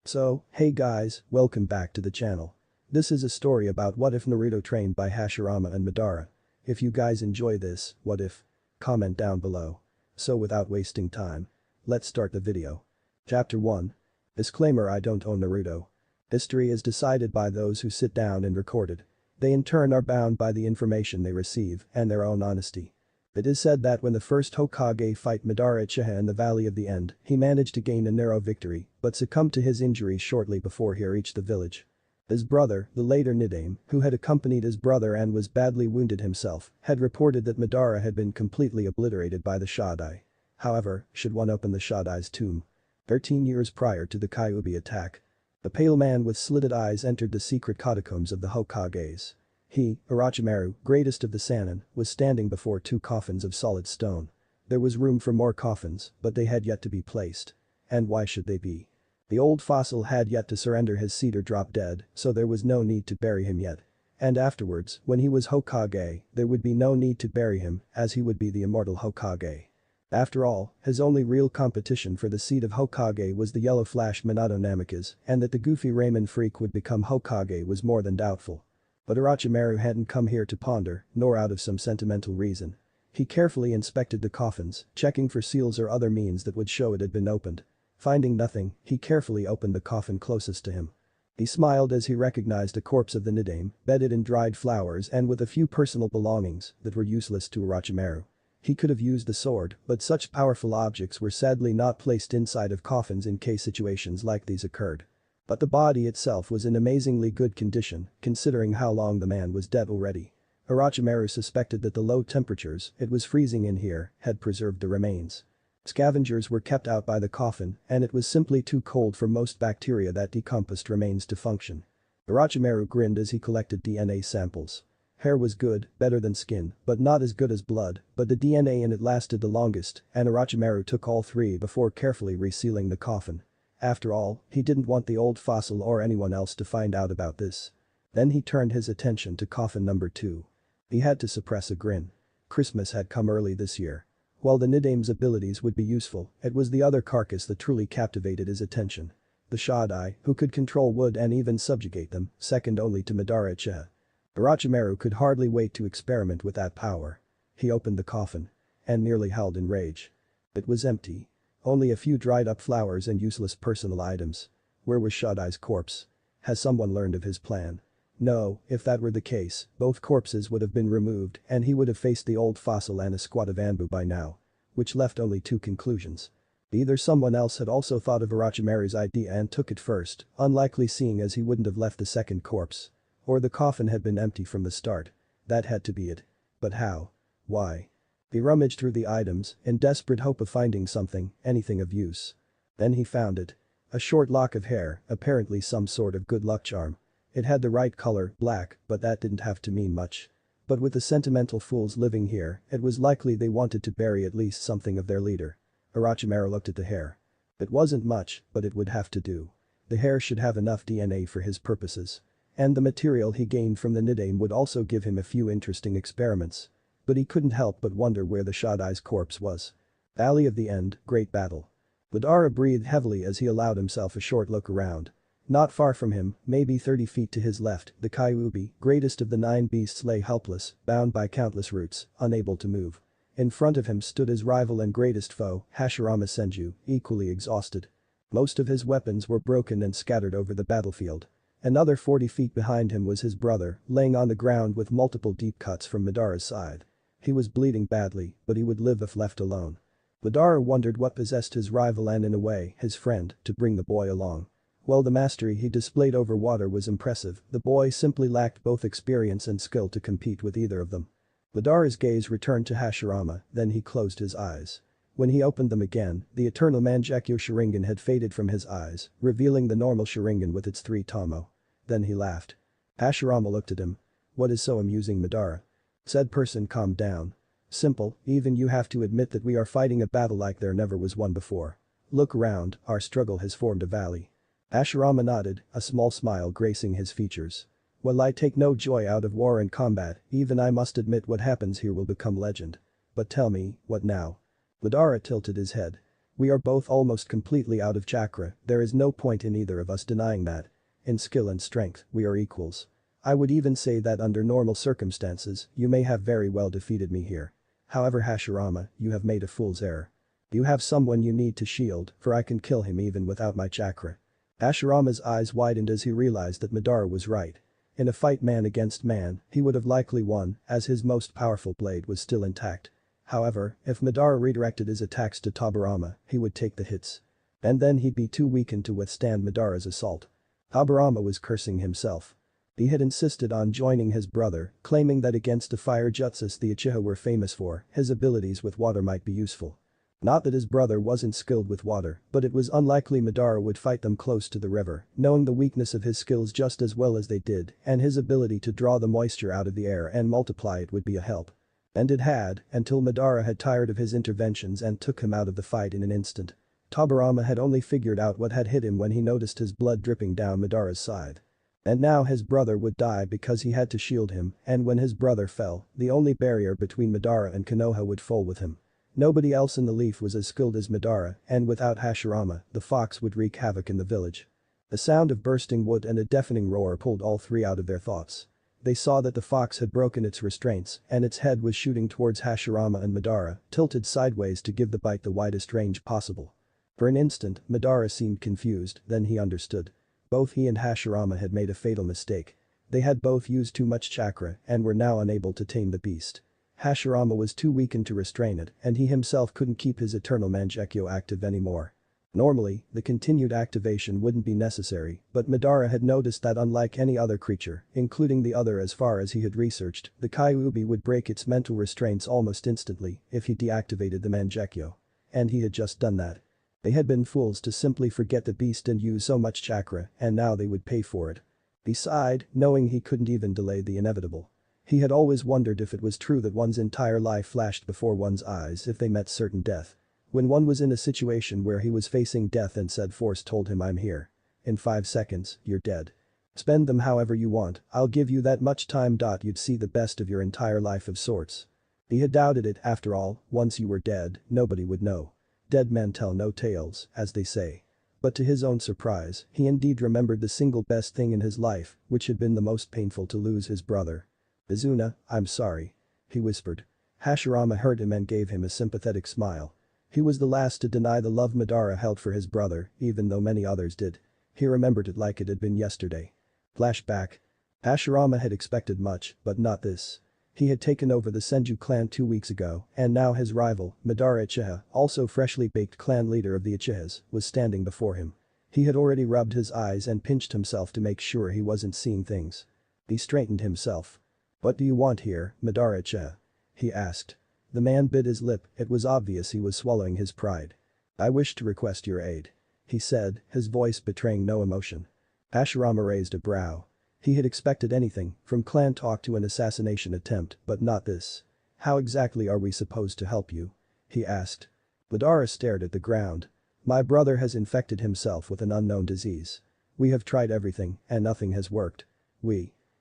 So, hey guys, welcome back to the channel. This is a story about what if Naruto trained by Hashirama and Madara. If you guys enjoy this, what if? Comment down below. So without wasting time, let's start the video. Chapter 1. Disclaimer: I don't own Naruto. History is decided by those who sit down and record it. They in turn are bound by the information they receive and their own honesty. It is said that when the first Hokage fight Madara Uchiha in the Valley of the End, he managed to gain a narrow victory, but succumbed to his injuries shortly before he reached the village. His brother, the later Nidame, who had accompanied his brother and was badly wounded himself, had reported that Madara had been completely obliterated by the Shaddai. However, should one open the Shaddai's tomb? 13 years prior to the Kyuubi attack, the pale man with slitted eyes entered the secret catacombs of the Hokages. He, Orochimaru, greatest of the Sannin, was standing before two coffins of solid stone. There was room for more coffins, but they had yet to be placed. And why should they be? The old fossil had yet to surrender his seed or drop dead, so there was no need to bury him yet. And afterwards, when he was Hokage, there would be no need to bury him, as he would be the immortal Hokage. After all, his only real competition for the seat of Hokage was the yellow flash Minato Namikaze, and that the goofy Ramen freak would become Hokage was more than doubtful. But Orochimaru hadn't come here to ponder, nor out of some sentimental reason. He carefully inspected the coffins, checking for seals or other means that would show it had been opened. Finding nothing, he carefully opened the coffin closest to him. He smiled as he recognized a corpse of the Nidame, bedded in dried flowers and with a few personal belongings that were useless to Orochimaru. He could have used the sword, but such powerful objects were sadly not placed inside of coffins in case situations like these occurred. But the body itself was in amazingly good condition, considering how long the man was dead already. Orochimaru suspected that the low temperatures, it was freezing in here, had preserved the remains. Scavengers were kept out by the coffin, and it was simply too cold for most bacteria that decomposed remains to function. Orochimaru grinned as he collected DNA samples. Hair was good, better than skin, but not as good as blood, but the DNA in it lasted the longest, and Orochimaru took all three before carefully resealing the coffin. After all, he didn't want the old fossil or anyone else to find out about this. Then he turned his attention to coffin number 2. He had to suppress a grin. Christmas had come early this year. While the Nidame's abilities would be useful, it was the other carcass that truly captivated his attention. The Shaddai, who could control wood and even subjugate them, second only to Madara Uchiha. Orochimaru could hardly wait to experiment with that power. He opened the coffin. And nearly howled in rage. It was empty. Only a few dried up flowers and useless personal items. Where was Shaddai's corpse? Has someone learned of his plan? No, if that were the case, both corpses would have been removed and he would have faced the old fossil and a squad of Anbu by now. Which left only two conclusions. Either someone else had also thought of Orochimaru's idea and took it first, unlikely seeing as he wouldn't have left the second corpse. Or the coffin had been empty from the start. That had to be it. But how? Why? He rummaged through the items, in desperate hope of finding something, anything of use. Then he found it. A short lock of hair, apparently some sort of good luck charm. It had the right color, black, but that didn't have to mean much. But with the sentimental fools living here, it was likely they wanted to bury at least something of their leader. Orochimaru looked at the hair. It wasn't much, but it would have to do. The hair should have enough DNA for his purposes. And the material he gained from the Nidame would also give him a few interesting experiments. But he couldn't help but wonder where the Shaddai's corpse was. Valley of the End, great battle. Madara breathed heavily as he allowed himself a short look around. Not far from him, maybe 30 feet to his left, the Kyuubi, greatest of the 9 beasts, lay helpless, bound by countless roots, unable to move. In front of him stood his rival and greatest foe, Hashirama Senju, equally exhausted. Most of his weapons were broken and scattered over the battlefield. Another 40 feet behind him was his brother, laying on the ground with multiple deep cuts from Madara's side. He was bleeding badly, but he would live if left alone. Madara wondered what possessed his rival and in a way, his friend, to bring the boy along. While the mastery he displayed over water was impressive, the boy simply lacked both experience and skill to compete with either of them. Madara's gaze returned to Hashirama, then he closed his eyes. When he opened them again, the eternal Mangekyo Sharingan had faded from his eyes, revealing the normal Sharingan with its 3 tomo. Then he laughed. Hashirama looked at him. What is so amusing, Madara? Said person calmed down. Simple, even you have to admit that we are fighting a battle like there never was one before. Look around, our struggle has formed a valley. Hashirama nodded, a small smile gracing his features. Well, I take no joy out of war and combat, even I must admit what happens here will become legend. But tell me, what now? Madara tilted his head. We are both almost completely out of chakra, there is no point in either of us denying that. In skill and strength, we are equals. I would even say that under normal circumstances, you may have very well defeated me here. However, Hashirama, you have made a fool's error. You have someone you need to shield, for I can kill him even without my chakra. Hashirama's eyes widened as he realized that Madara was right. In a fight man against man, he would have likely won, as his most powerful blade was still intact. However, if Madara redirected his attacks to Tobirama, he would take the hits. And then he'd be too weakened to withstand Madara's assault. Hashirama was cursing himself. He had insisted on joining his brother, claiming that against the fire jutsus the Uchiha were famous for, his abilities with water might be useful. Not that his brother wasn't skilled with water, but it was unlikely Madara would fight them close to the river, knowing the weakness of his skills just as well as they did, and his ability to draw the moisture out of the air and multiply it would be a help. And it had, until Madara had tired of his interventions and took him out of the fight in an instant. Tobirama had only figured out what had hit him when he noticed his blood dripping down Madara's side. And now his brother would die because he had to shield him, and when his brother fell, the only barrier between Madara and Konoha would fall with him. Nobody else in the Leaf was as skilled as Madara, and without Hashirama, the fox would wreak havoc in the village. The sound of bursting wood and a deafening roar pulled all three out of their thoughts. They saw that the fox had broken its restraints, and its head was shooting towards Hashirama and Madara, tilted sideways to give the bite the widest range possible. For an instant, Madara seemed confused, then he understood. Both he and Hashirama had made a fatal mistake. They had both used too much chakra and were now unable to tame the beast. Hashirama was too weakened to restrain it, and he himself couldn't keep his eternal Mangekyo active anymore. Normally, the continued activation wouldn't be necessary, but Madara had noticed that unlike any other creature, including the other as far as he had researched, the Kyuubi would break its mental restraints almost instantly if he deactivated the Mangekyo. And he had just done that. They had been fools to simply forget the beast and use so much chakra, and now they would pay for it. He sighed, knowing he couldn't even delay the inevitable. He had always wondered if it was true that one's entire life flashed before one's eyes if they met certain death. When one was in a situation where he was facing death and said force told him I'm here. In 5 seconds, you're dead. Spend them however you want, I'll give you that much time. You'd see the best of your entire life of sorts. He had doubted it, after all, once you were dead, nobody would know. Dead men tell no tales, as they say. But to his own surprise, he indeed remembered the single best thing in his life, which had been the most painful to lose his brother. Izuna, I'm sorry. He whispered. Hashirama heard him and gave him a sympathetic smile. He was the last to deny the love Madara held for his brother, even though many others did. He remembered it like it had been yesterday. Flashback. Hashirama had expected much, but not this. He had taken over the Senju clan 2 weeks ago, and now his rival, Madara Uchiha, also freshly baked clan leader of the Uchihas, was standing before him. He had already rubbed his eyes and pinched himself to make sure he wasn't seeing things. He straightened himself. What do you want here, Madara Uchiha? He asked. The man bit his lip, it was obvious he was swallowing his pride. I wish to request your aid. He said, his voice betraying no emotion. Hashirama raised a brow. He had expected anything, from clan talk to an assassination attempt, but not this. How exactly are we supposed to help you? He asked. Madara stared at the ground. My brother has infected himself with an unknown disease. We have tried everything, and nothing has worked.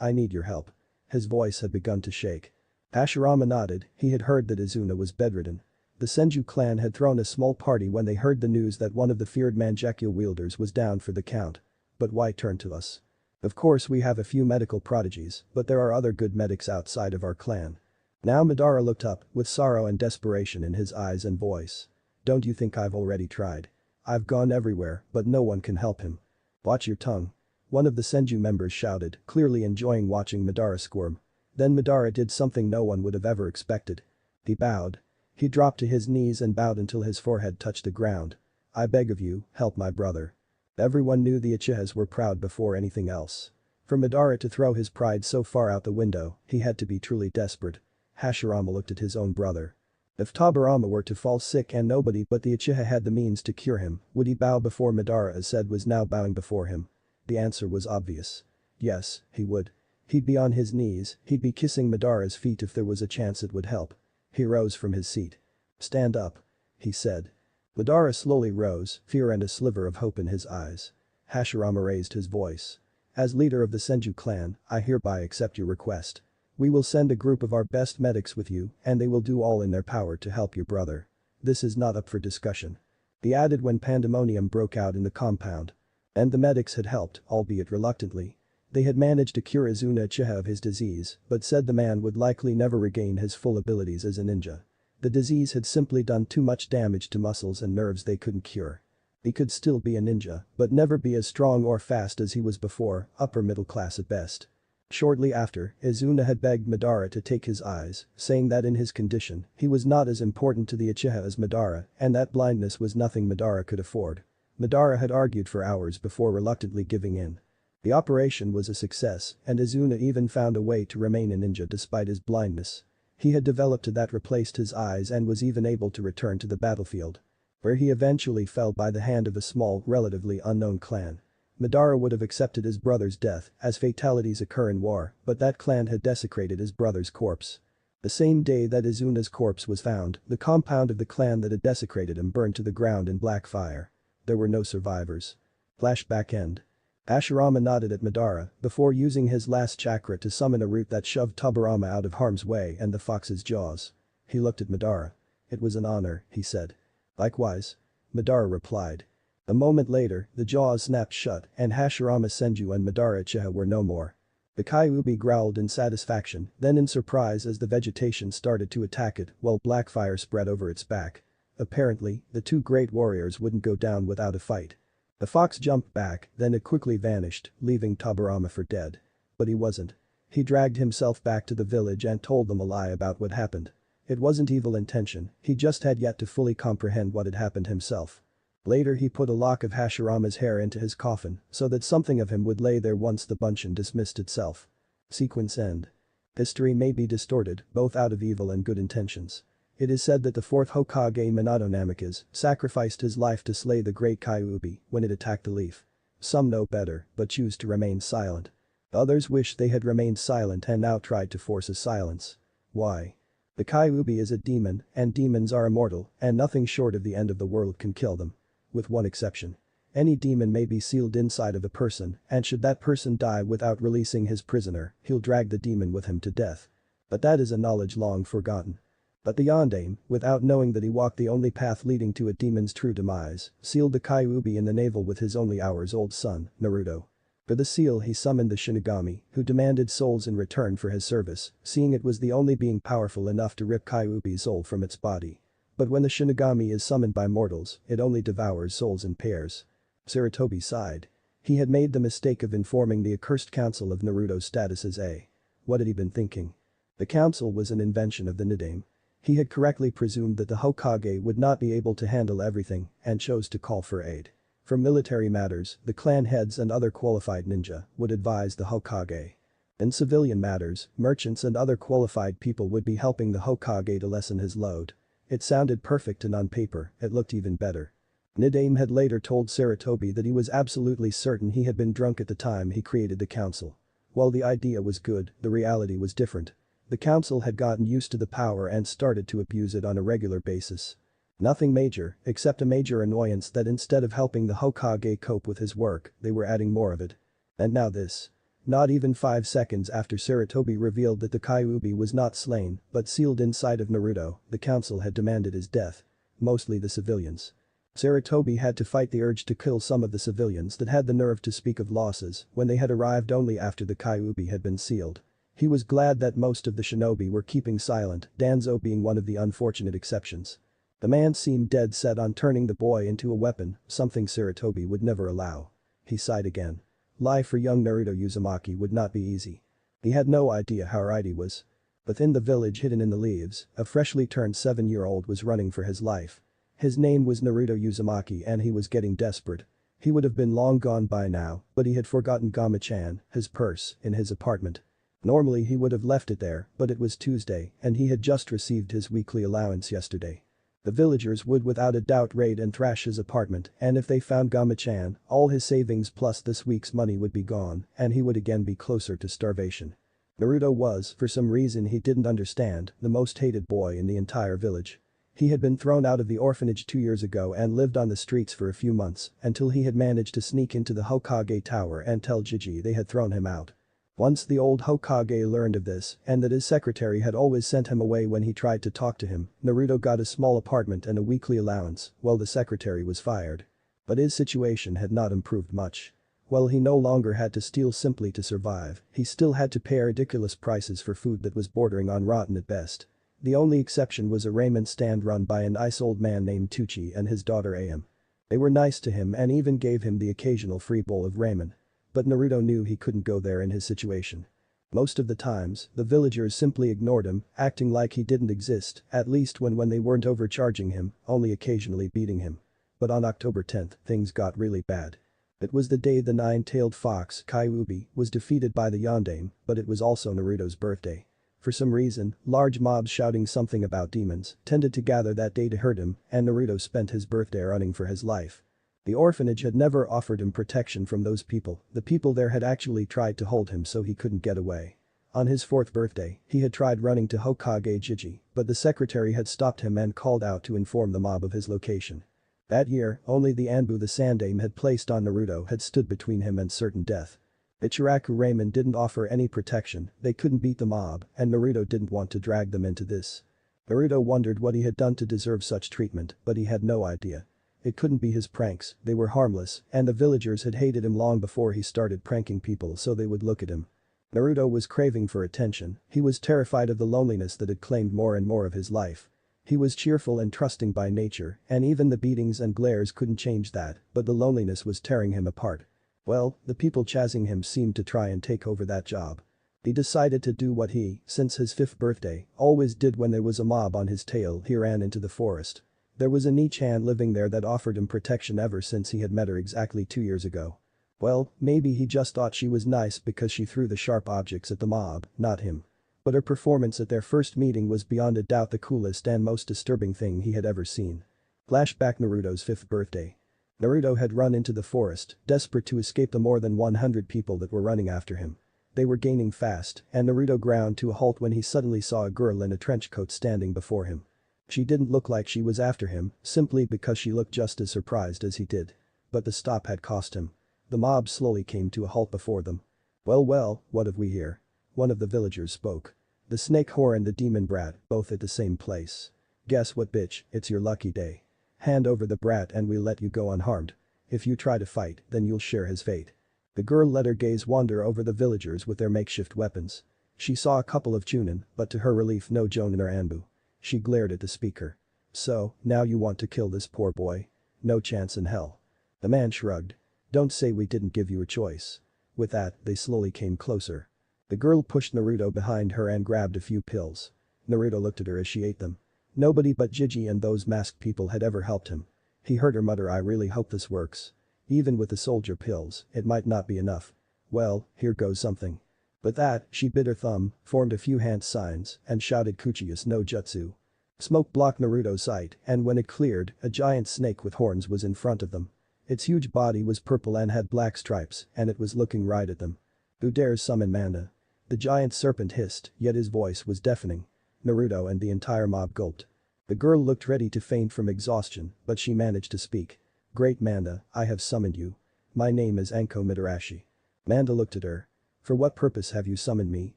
I need your help. His voice had begun to shake. Hashirama nodded, he had heard that Izuna was bedridden. The Senju clan had thrown a small party when they heard the news that one of the feared Mangekyo wielders was down for the count. But why turn to us? Of course we have a few medical prodigies, but there are other good medics outside of our clan. Now Madara looked up, with sorrow and desperation in his eyes and voice. Don't you think I've already tried? I've gone everywhere, but no one can help him. Watch your tongue. One of the Senju members shouted, clearly enjoying watching Madara squirm. Then Madara did something no one would have ever expected. He bowed. He dropped to his knees and bowed until his forehead touched the ground. I beg of you, help my brother. Everyone knew the Uchihas were proud before anything else. For Madara to throw his pride so far out the window, he had to be truly desperate. Hashirama looked at his own brother. If Tobirama were to fall sick and nobody but the Uchiha had the means to cure him, would he bow before Madara as Zed was now bowing before him? The answer was obvious. Yes, he would. He'd be on his knees, he'd be kissing Madara's feet if there was a chance it would help. He rose from his seat. Stand up. He said. Madara slowly rose, fear and a sliver of hope in his eyes. Hashirama raised his voice. As leader of the Senju clan, I hereby accept your request. We will send a group of our best medics with you, and they will do all in their power to help your brother. This is not up for discussion. He added when pandemonium broke out in the compound. And the medics had helped, albeit reluctantly. They had managed to cure Izuna Uchiha of his disease, but said the man would likely never regain his full abilities as a ninja. The disease had simply done too much damage to muscles and nerves they couldn't cure. He could still be a ninja, but never be as strong or fast as he was before, upper middle class at best. Shortly after, Izuna had begged Madara to take his eyes, saying that in his condition, he was not as important to the Uchiha as Madara, and that blindness was nothing Madara could afford. Madara had argued for hours before reluctantly giving in. The operation was a success, and Izuna even found a way to remain a ninja despite his blindness. He had developed that replaced his eyes and was even able to return to the battlefield, where he eventually fell by the hand of a small, relatively unknown clan. Madara would have accepted his brother's death, as fatalities occur in war, but that clan had desecrated his brother's corpse. The same day that Izuna's corpse was found, the compound of the clan that had desecrated him burned to the ground in black fire. There were no survivors. Flashback end. Hashirama nodded at Madara before using his last chakra to summon a root that shoved Tobirama out of harm's way and the fox's jaws. He looked at Madara. "It was an honor," he said. "Likewise," Madara replied. A moment later, the jaws snapped shut and Hashirama Senju and Madara Uchiha were no more. The Kyuubi growled in satisfaction, then in surprise as the vegetation started to attack it while black fire spread over its back. Apparently, the two great warriors wouldn't go down without a fight. The fox jumped back, then it quickly vanished, leaving Tobirama for dead. But he wasn't. He dragged himself back to the village and told them a lie about what happened. It wasn't evil intention, he just had yet to fully comprehend what had happened himself. Later he put a lock of Hashirama's hair into his coffin so that something of him would lay there once the buncheon dismissed itself. Sequence end. History may be distorted, both out of evil and good intentions. It is said that the fourth Hokage Minato Namikaze sacrificed his life to slay the great Kyuubi when it attacked the leaf. Some know better, but choose to remain silent. Others wish they had remained silent and now tried to force a silence. Why? The Kyuubi is a demon, and demons are immortal, and nothing short of the end of the world can kill them. With one exception. Any demon may be sealed inside of a person, and should that person die without releasing his prisoner, he'll drag the demon with him to death. But that is a knowledge long forgotten. But the Yondaime, without knowing that he walked the only path leading to a demon's true demise, sealed the Kyuubi in the navel with his only hours-old son, Naruto. For the seal he summoned the Shinigami, who demanded souls in return for his service, seeing it was the only being powerful enough to rip Kyuubi's soul from its body. But when the Shinigami is summoned by mortals, it only devours souls in pairs. Sarutobi sighed. He had made the mistake of informing the accursed council of Naruto's status as a. What had he been thinking? The council was an invention of the Nidaime. He had correctly presumed that the Hokage would not be able to handle everything and chose to call for aid. For military matters, the clan heads and other qualified ninja would advise the Hokage. In civilian matters, merchants and other qualified people would be helping the Hokage to lessen his load. It sounded perfect and on paper, it looked even better. Nidaime had later told Sarutobi that he was absolutely certain he had been drunk at the time he created the council. While the idea was good, the reality was different. The council had gotten used to the power and started to abuse it on a regular basis. Nothing major, except a major annoyance that instead of helping the Hokage cope with his work, they were adding more of it. And now this. Not even 5 seconds after Sarutobi revealed that the Kyuubi was not slain, but sealed inside of Naruto, the council had demanded his death. Mostly the civilians. Sarutobi had to fight the urge to kill some of the civilians that had the nerve to speak of losses when they had arrived only after the Kyuubi had been sealed. He was glad that most of the shinobi were keeping silent, Danzo being one of the unfortunate exceptions. The man seemed dead set on turning the boy into a weapon, something Sarutobi would never allow. He sighed again. Life for young Naruto Uzumaki would not be easy. He had no idea how right he was. Within the village hidden in the leaves, a freshly turned 7-year-old was running for his life. His name was Naruto Uzumaki and he was getting desperate. He would have been long gone by now, but he had forgotten Gama-chan, his purse, in his apartment. Normally he would have left it there, but it was Tuesday and he had just received his weekly allowance yesterday. The villagers would without a doubt raid and thrash his apartment, and if they found Gama-chan, all his savings plus this week's money would be gone, and he would again be closer to starvation. Naruto was, for some reason he didn't understand, the most hated boy in the entire village. He had been thrown out of the orphanage 2 years ago and lived on the streets for a few months, until he had managed to sneak into the Hokage tower and tell Jiji they had thrown him out. Once the old Hokage learned of this and that his secretary had always sent him away when he tried to talk to him, Naruto got a small apartment and a weekly allowance, while the secretary was fired. But his situation had not improved much. While he no longer had to steal simply to survive, he still had to pay ridiculous prices for food that was bordering on rotten at best. The only exception was a ramen stand run by a nice old man named Tucci and his daughter Am. They were nice to him and even gave him the occasional free bowl of ramen. But Naruto knew he couldn't go there in his situation. Most of the times, the villagers simply ignored him, acting like he didn't exist, at least when they weren't overcharging him, only occasionally beating him. But on October 10th, things got really bad. It was the day the nine-tailed fox, Kyuubi, was defeated by the Yondaime, but it was also Naruto's birthday. For some reason, large mobs shouting something about demons tended to gather that day to hurt him, and Naruto spent his birthday running for his life. The orphanage had never offered him protection from those people, the people there had actually tried to hold him so he couldn't get away. On his 4th birthday, he had tried running to Hokage Jiji, but the secretary had stopped him and called out to inform the mob of his location. That year, only the Anbu the Sandaime had placed on Naruto had stood between him and certain death. Ichiraku Ramen didn't offer any protection, they couldn't beat the mob, and Naruto didn't want to drag them into this. Naruto wondered what he had done to deserve such treatment, but he had no idea. It couldn't be his pranks, they were harmless, and the villagers had hated him long before he started pranking people so they would look at him. Naruto was craving for attention, he was terrified of the loneliness that had claimed more and more of his life. He was cheerful and trusting by nature, and even the beatings and glares couldn't change that, but the loneliness was tearing him apart. Well, the people chasing him seemed to try and take over that job. He decided to do what he, since his 5th birthday, always did when there was a mob on his tail. He ran into the forest. There was a Nichan living there that offered him protection ever since he had met her exactly 2 years ago. Well, maybe he just thought she was nice because she threw the sharp objects at the mob, not him. But her performance at their first meeting was beyond a doubt the coolest and most disturbing thing he had ever seen. Flashback Naruto's 5th birthday. Naruto had run into the forest, desperate to escape the more than 100 people that were running after him. They were gaining fast, and Naruto ground to a halt when he suddenly saw a girl in a trench coat standing before him. She didn't look like she was after him, simply because she looked just as surprised as he did. But the stop had cost him. The mob slowly came to a halt before them. Well, what have we here? One of the villagers spoke. The snake whore and the demon brat, both at the same place. Guess what, bitch, it's your lucky day. Hand over the brat and we'll let you go unharmed. If you try to fight, then you'll share his fate. The girl let her gaze wander over the villagers with their makeshift weapons. She saw a couple of Chunin, but to her relief no Jonin or Anbu. She glared at the speaker. So, now you want to kill this poor boy? No chance in hell. The man shrugged. Don't say we didn't give you a choice. With that, they slowly came closer. The girl pushed Naruto behind her and grabbed a few pills. Naruto looked at her as she ate them. Nobody but Jiji and those masked people had ever helped him. He heard her mutter, I really hope this works. Even with the soldier pills, it might not be enough. Well, here goes something. With that, she bit her thumb, formed a few hand signs, and shouted Kuchiyas no Jutsu. Smoke blocked Naruto's sight, and when it cleared, a giant snake with horns was in front of them. Its huge body was purple and had black stripes, and it was looking right at them. Who dares summon Manda? The giant serpent hissed, yet his voice was deafening. Naruto and the entire mob gulped. The girl looked ready to faint from exhaustion, but she managed to speak. Great Manda, I have summoned you. My name is Anko Midarashi. Manda looked at her. For what purpose have you summoned me,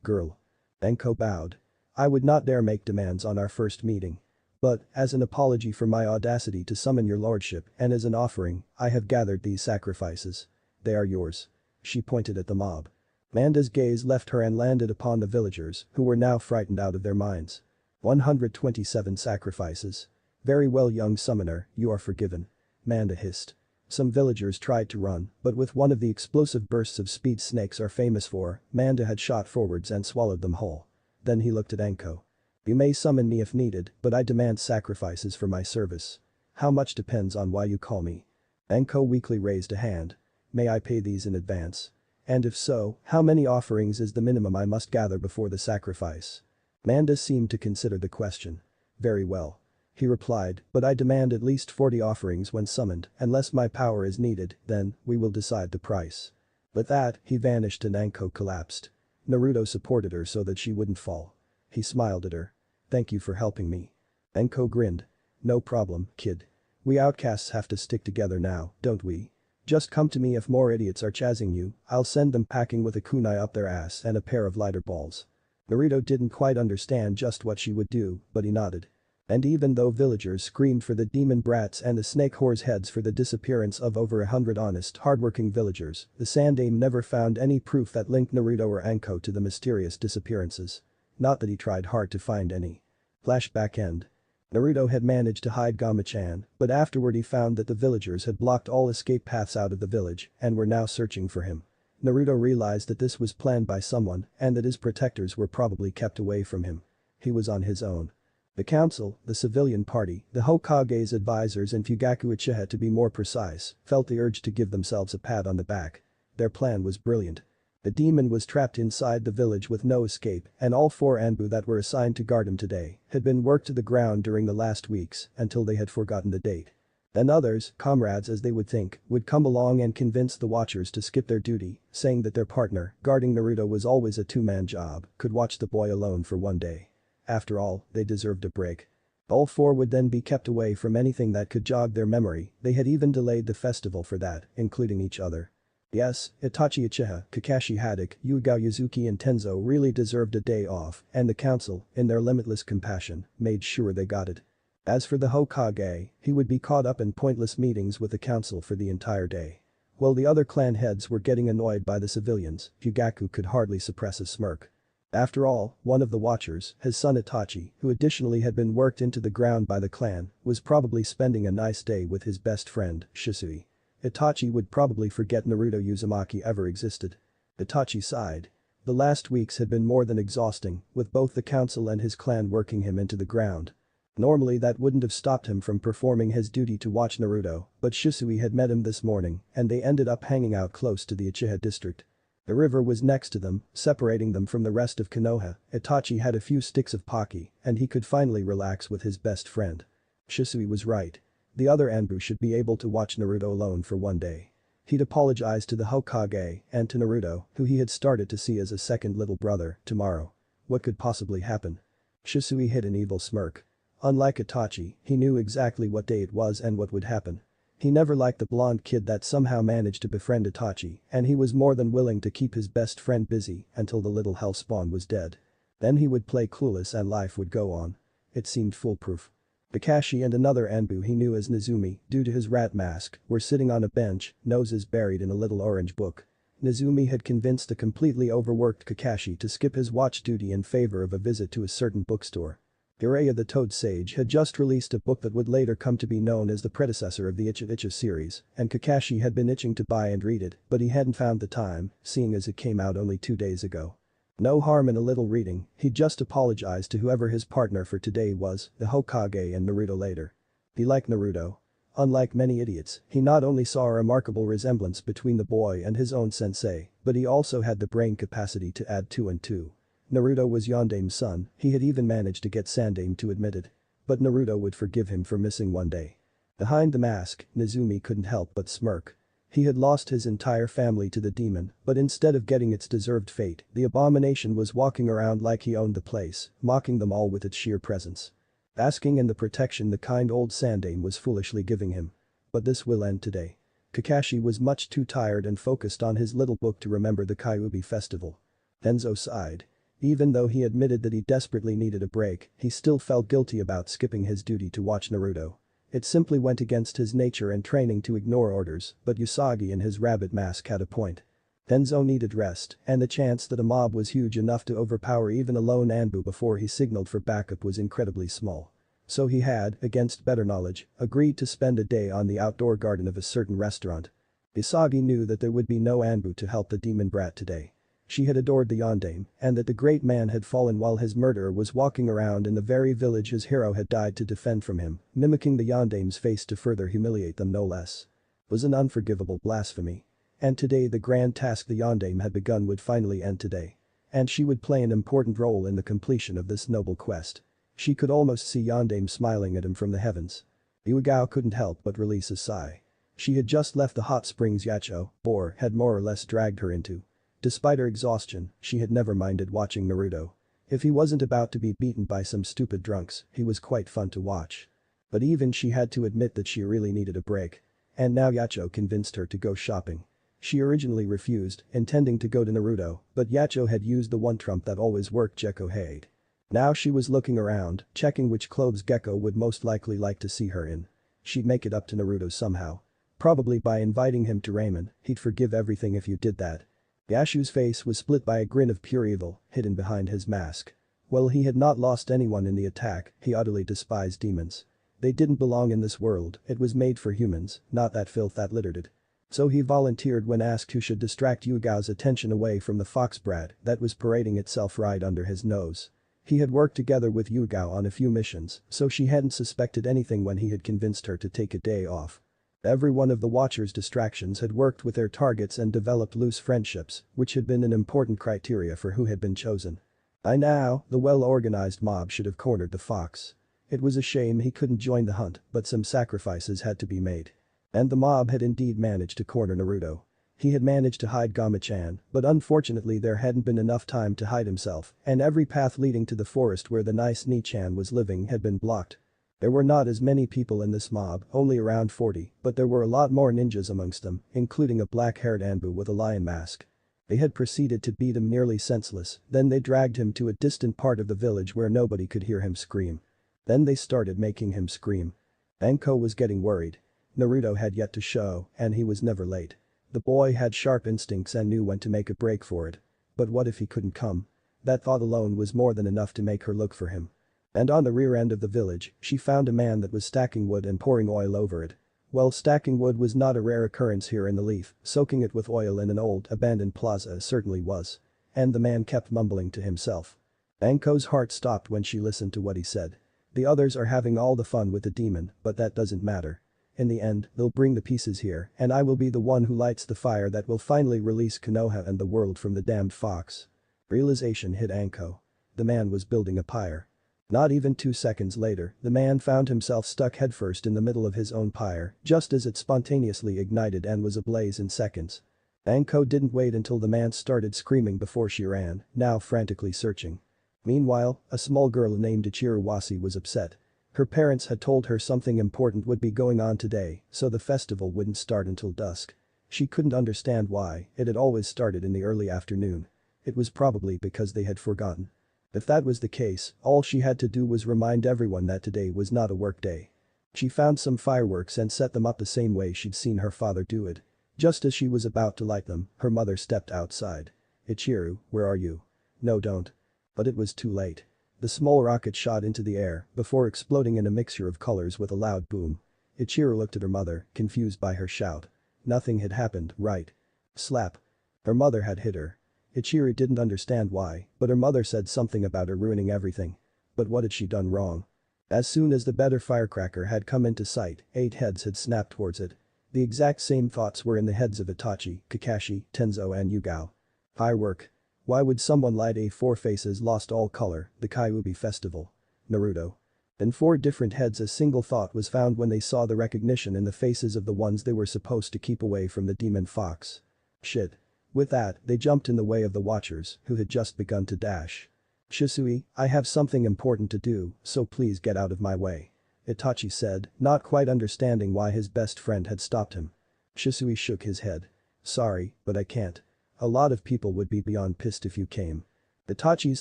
girl? Anko bowed. I would not dare make demands on our first meeting. But, as an apology for my audacity to summon your lordship and as an offering, I have gathered these sacrifices. They are yours. She pointed at the mob. Manda's gaze left her and landed upon the villagers, who were now frightened out of their minds. 127 sacrifices. Very well, young summoner, you are forgiven. Manda hissed. Some villagers tried to run, but with one of the explosive bursts of speed snakes are famous for, Manda had shot forwards and swallowed them whole. Then he looked at Anko. You may summon me if needed, but I demand sacrifices for my service. How much depends on why you call me. Anko weakly raised a hand. May I pay these in advance? And if so, how many offerings is the minimum I must gather before the sacrifice? Manda seemed to consider the question. Very well. He replied, but I demand at least 40 offerings when summoned, unless my power is needed, then, we will decide the price. With that, he vanished and Anko collapsed. Naruto supported her so that she wouldn't fall. He smiled at her. Thank you for helping me. Anko grinned. No problem, kid. We outcasts have to stick together now, don't we? Just come to me if more idiots are chasing you, I'll send them packing with a kunai up their ass and a pair of lighter balls. Naruto didn't quite understand just what she would do, but he nodded. And even though villagers screamed for the demon brats and the snake whores' heads for the disappearance of over 100 honest, hardworking villagers, the Sandaime never found any proof that linked Naruto or Anko to the mysterious disappearances. Not that he tried hard to find any. Flashback end. Naruto had managed to hide Gama-chan, but afterward he found that the villagers had blocked all escape paths out of the village and were now searching for him. Naruto realized that this was planned by someone and that his protectors were probably kept away from him. He was on his own. The council, the civilian party, the Hokage's advisors and Fugaku Uchiha to be more precise, felt the urge to give themselves a pat on the back. Their plan was brilliant. The demon was trapped inside the village with no escape and all 4 Anbu that were assigned to guard him today had been worked to the ground during the last weeks until they had forgotten the date. Then others, comrades as they would think, would come along and convince the watchers to skip their duty, saying that their partner, guarding Naruto was always a 2-man job, could watch the boy alone for one day. After all, they deserved a break. All 4 would then be kept away from anything that could jog their memory, they had even delayed the festival for that, including each other. Yes, Itachi Uchiha, Kakashi Haddock, Yugao Yuzuki and Tenzo really deserved a day off, and the council, in their limitless compassion, made sure they got it. As for the Hokage, he would be caught up in pointless meetings with the council for the entire day. While the other clan heads were getting annoyed by the civilians, Fugaku could hardly suppress a smirk. After all, one of the watchers, his son Itachi, who additionally had been worked into the ground by the clan, was probably spending a nice day with his best friend, Shisui. Itachi would probably forget Naruto Uzumaki ever existed. Itachi sighed. The last weeks had been more than exhausting, with both the council and his clan working him into the ground. Normally that wouldn't have stopped him from performing his duty to watch Naruto, but Shisui had met him this morning, and they ended up hanging out close to the Uchiha district. The river was next to them, separating them from the rest of Konoha. Itachi had a few sticks of Pocky, and he could finally relax with his best friend. Shisui was right. The other Anbu should be able to watch Naruto alone for one day. He'd apologize to the Hokage and to Naruto, who he had started to see as a second little brother, tomorrow. What could possibly happen? Shisui hid an evil smirk. Unlike Itachi, he knew exactly what day it was and what would happen. He never liked the blonde kid that somehow managed to befriend Itachi, and he was more than willing to keep his best friend busy until the little hellspawn was dead. Then he would play clueless and life would go on. It seemed foolproof. Kakashi and another Anbu he knew as Nezumi, due to his rat mask, were sitting on a bench, noses buried in a little orange book. Nezumi had convinced the completely overworked Kakashi to skip his watch duty in favor of a visit to a certain bookstore. Jiraiya the Toad Sage had just released a book that would later come to be known as the predecessor of the Icha Icha series, and Kakashi had been itching to buy and read it, but he hadn't found the time, seeing as it came out only 2 days ago. No harm in a little reading, he'd just apologize to whoever his partner for today was, the Hokage and Naruto later. He liked Naruto. Unlike many idiots, he not only saw a remarkable resemblance between the boy and his own sensei, but he also had the brain capacity to add 2 and 2. Naruto was Yondaime's son, he had even managed to get Sandaime to admit it. But Naruto would forgive him for missing one day. Behind the mask, Nezumi couldn't help but smirk. He had lost his entire family to the demon, but instead of getting its deserved fate, the abomination was walking around like he owned the place, mocking them all with its sheer presence. Basking in the protection the kind old Sandaime was foolishly giving him. But this will end today. Kakashi was much too tired and focused on his little book to remember the Kyuubi festival. Tenzo sighed. Even though he admitted that he desperately needed a break, he still felt guilty about skipping his duty to watch Naruto. It simply went against his nature and training to ignore orders, but Usagi in his rabbit mask had a point. Tenzo needed rest, and the chance that a mob was huge enough to overpower even a lone Anbu before he signaled for backup was incredibly small. So he had, against better knowledge, agreed to spend a day on the outdoor garden of a certain restaurant. Usagi knew that there would be no Anbu to help the demon brat today. She had adored the Yondaime, and that the great man had fallen while his murderer was walking around in the very village his hero had died to defend from him, mimicking the Yondaime's face to further humiliate them no less. Was an unforgivable blasphemy. And today the grand task the Yondaime had begun would finally end today. And she would play an important role in the completion of this noble quest. She could almost see Yondaime smiling at him from the heavens. Yugao couldn't help but release a sigh. She had just left the hot springs Yacho, or had more or less dragged her into. Despite her exhaustion, she had never minded watching Naruto. If he wasn't about to be beaten by some stupid drunks, he was quite fun to watch. But even she had to admit that she really needed a break. And now Yacho convinced her to go shopping. She originally refused, intending to go to Naruto, but Yacho had used the one trump that always worked Gekko hate. Now she was looking around, checking which clothes Gekko would most likely like to see her in. She'd make it up to Naruto somehow. Probably by inviting him to ramen, he'd forgive everything if you did that. Yashu's face was split by a grin of pure evil, hidden behind his mask. Well, he had not lost anyone in the attack, he utterly despised demons. They didn't belong in this world, it was made for humans, not that filth that littered it. So he volunteered when asked who should distract Yugao's attention away from the fox brat that was parading itself right under his nose. He had worked together with Yugao on a few missions, so she hadn't suspected anything when he had convinced her to take a day off. Every one of the Watcher's distractions had worked with their targets and developed loose friendships, which had been an important criteria for who had been chosen. By now, the well-organized mob should have cornered the fox. It was a shame he couldn't join the hunt, but some sacrifices had to be made. And the mob had indeed managed to corner Naruto. He had managed to hide Gama-chan, but unfortunately there hadn't been enough time to hide himself, and every path leading to the forest where the nice Ni-chan was living had been blocked. There were not as many people in this mob, only around 40, but there were a lot more ninjas amongst them, including a black-haired Anbu with a lion mask. They had proceeded to beat him nearly senseless, then they dragged him to a distant part of the village where nobody could hear him scream. Then they started making him scream. Anko was getting worried. Naruto had yet to show, and he was never late. The boy had sharp instincts and knew when to make a break for it. But what if he couldn't come? That thought alone was more than enough to make her look for him. And on the rear end of the village, she found a man that was stacking wood and pouring oil over it. Well, stacking wood was not a rare occurrence here in the Leaf, soaking it with oil in an old, abandoned plaza certainly was. And the man kept mumbling to himself. Anko's heart stopped when she listened to what he said. The others are having all the fun with the demon, but that doesn't matter. In the end, they'll bring the pieces here, and I will be the one who lights the fire that will finally release Konoha and the world from the damned fox. Realization hit Anko. The man was building a pyre. Not even 2 seconds later, the man found himself stuck headfirst in the middle of his own pyre, just as it spontaneously ignited and was ablaze in seconds. Anko didn't wait until the man started screaming before she ran, now frantically searching. Meanwhile, a small girl named Ichiru Wasi was upset. Her parents had told her something important would be going on today, so the festival wouldn't start until dusk. She couldn't understand why, it had always started in the early afternoon. It was probably because they had forgotten. If that was the case, all she had to do was remind everyone that today was not a work day. She found some fireworks and set them up the same way she'd seen her father do it. Just as she was about to light them, her mother stepped outside. "Ichiru, where are you?" "No, don't." But it was too late. The small rocket shot into the air before exploding in a mixture of colors with a loud boom. Ichiru looked at her mother, confused by her shout. Nothing had happened, right? Slap. Her mother had hit her. Ichiru didn't understand why, but her mother said something about her ruining everything. But what had she done wrong? As soon as the better firecracker had come into sight, 8 heads had snapped towards it. The exact same thoughts were in the heads of Itachi, Kakashi, Tenzo and Yugao. Firework. Why would someone light a 4 faces lost all color, the Kyuubi festival? Naruto. In 4 different heads a single thought was found when they saw the recognition in the faces of the ones they were supposed to keep away from the demon fox. Shit. With that, they jumped in the way of the Watchers, who had just begun to dash. "Shisui, I have something important to do, so please get out of my way," Itachi said, not quite understanding why his best friend had stopped him. Shisui shook his head. "Sorry, but I can't. A lot of people would be beyond pissed if you came." Itachi's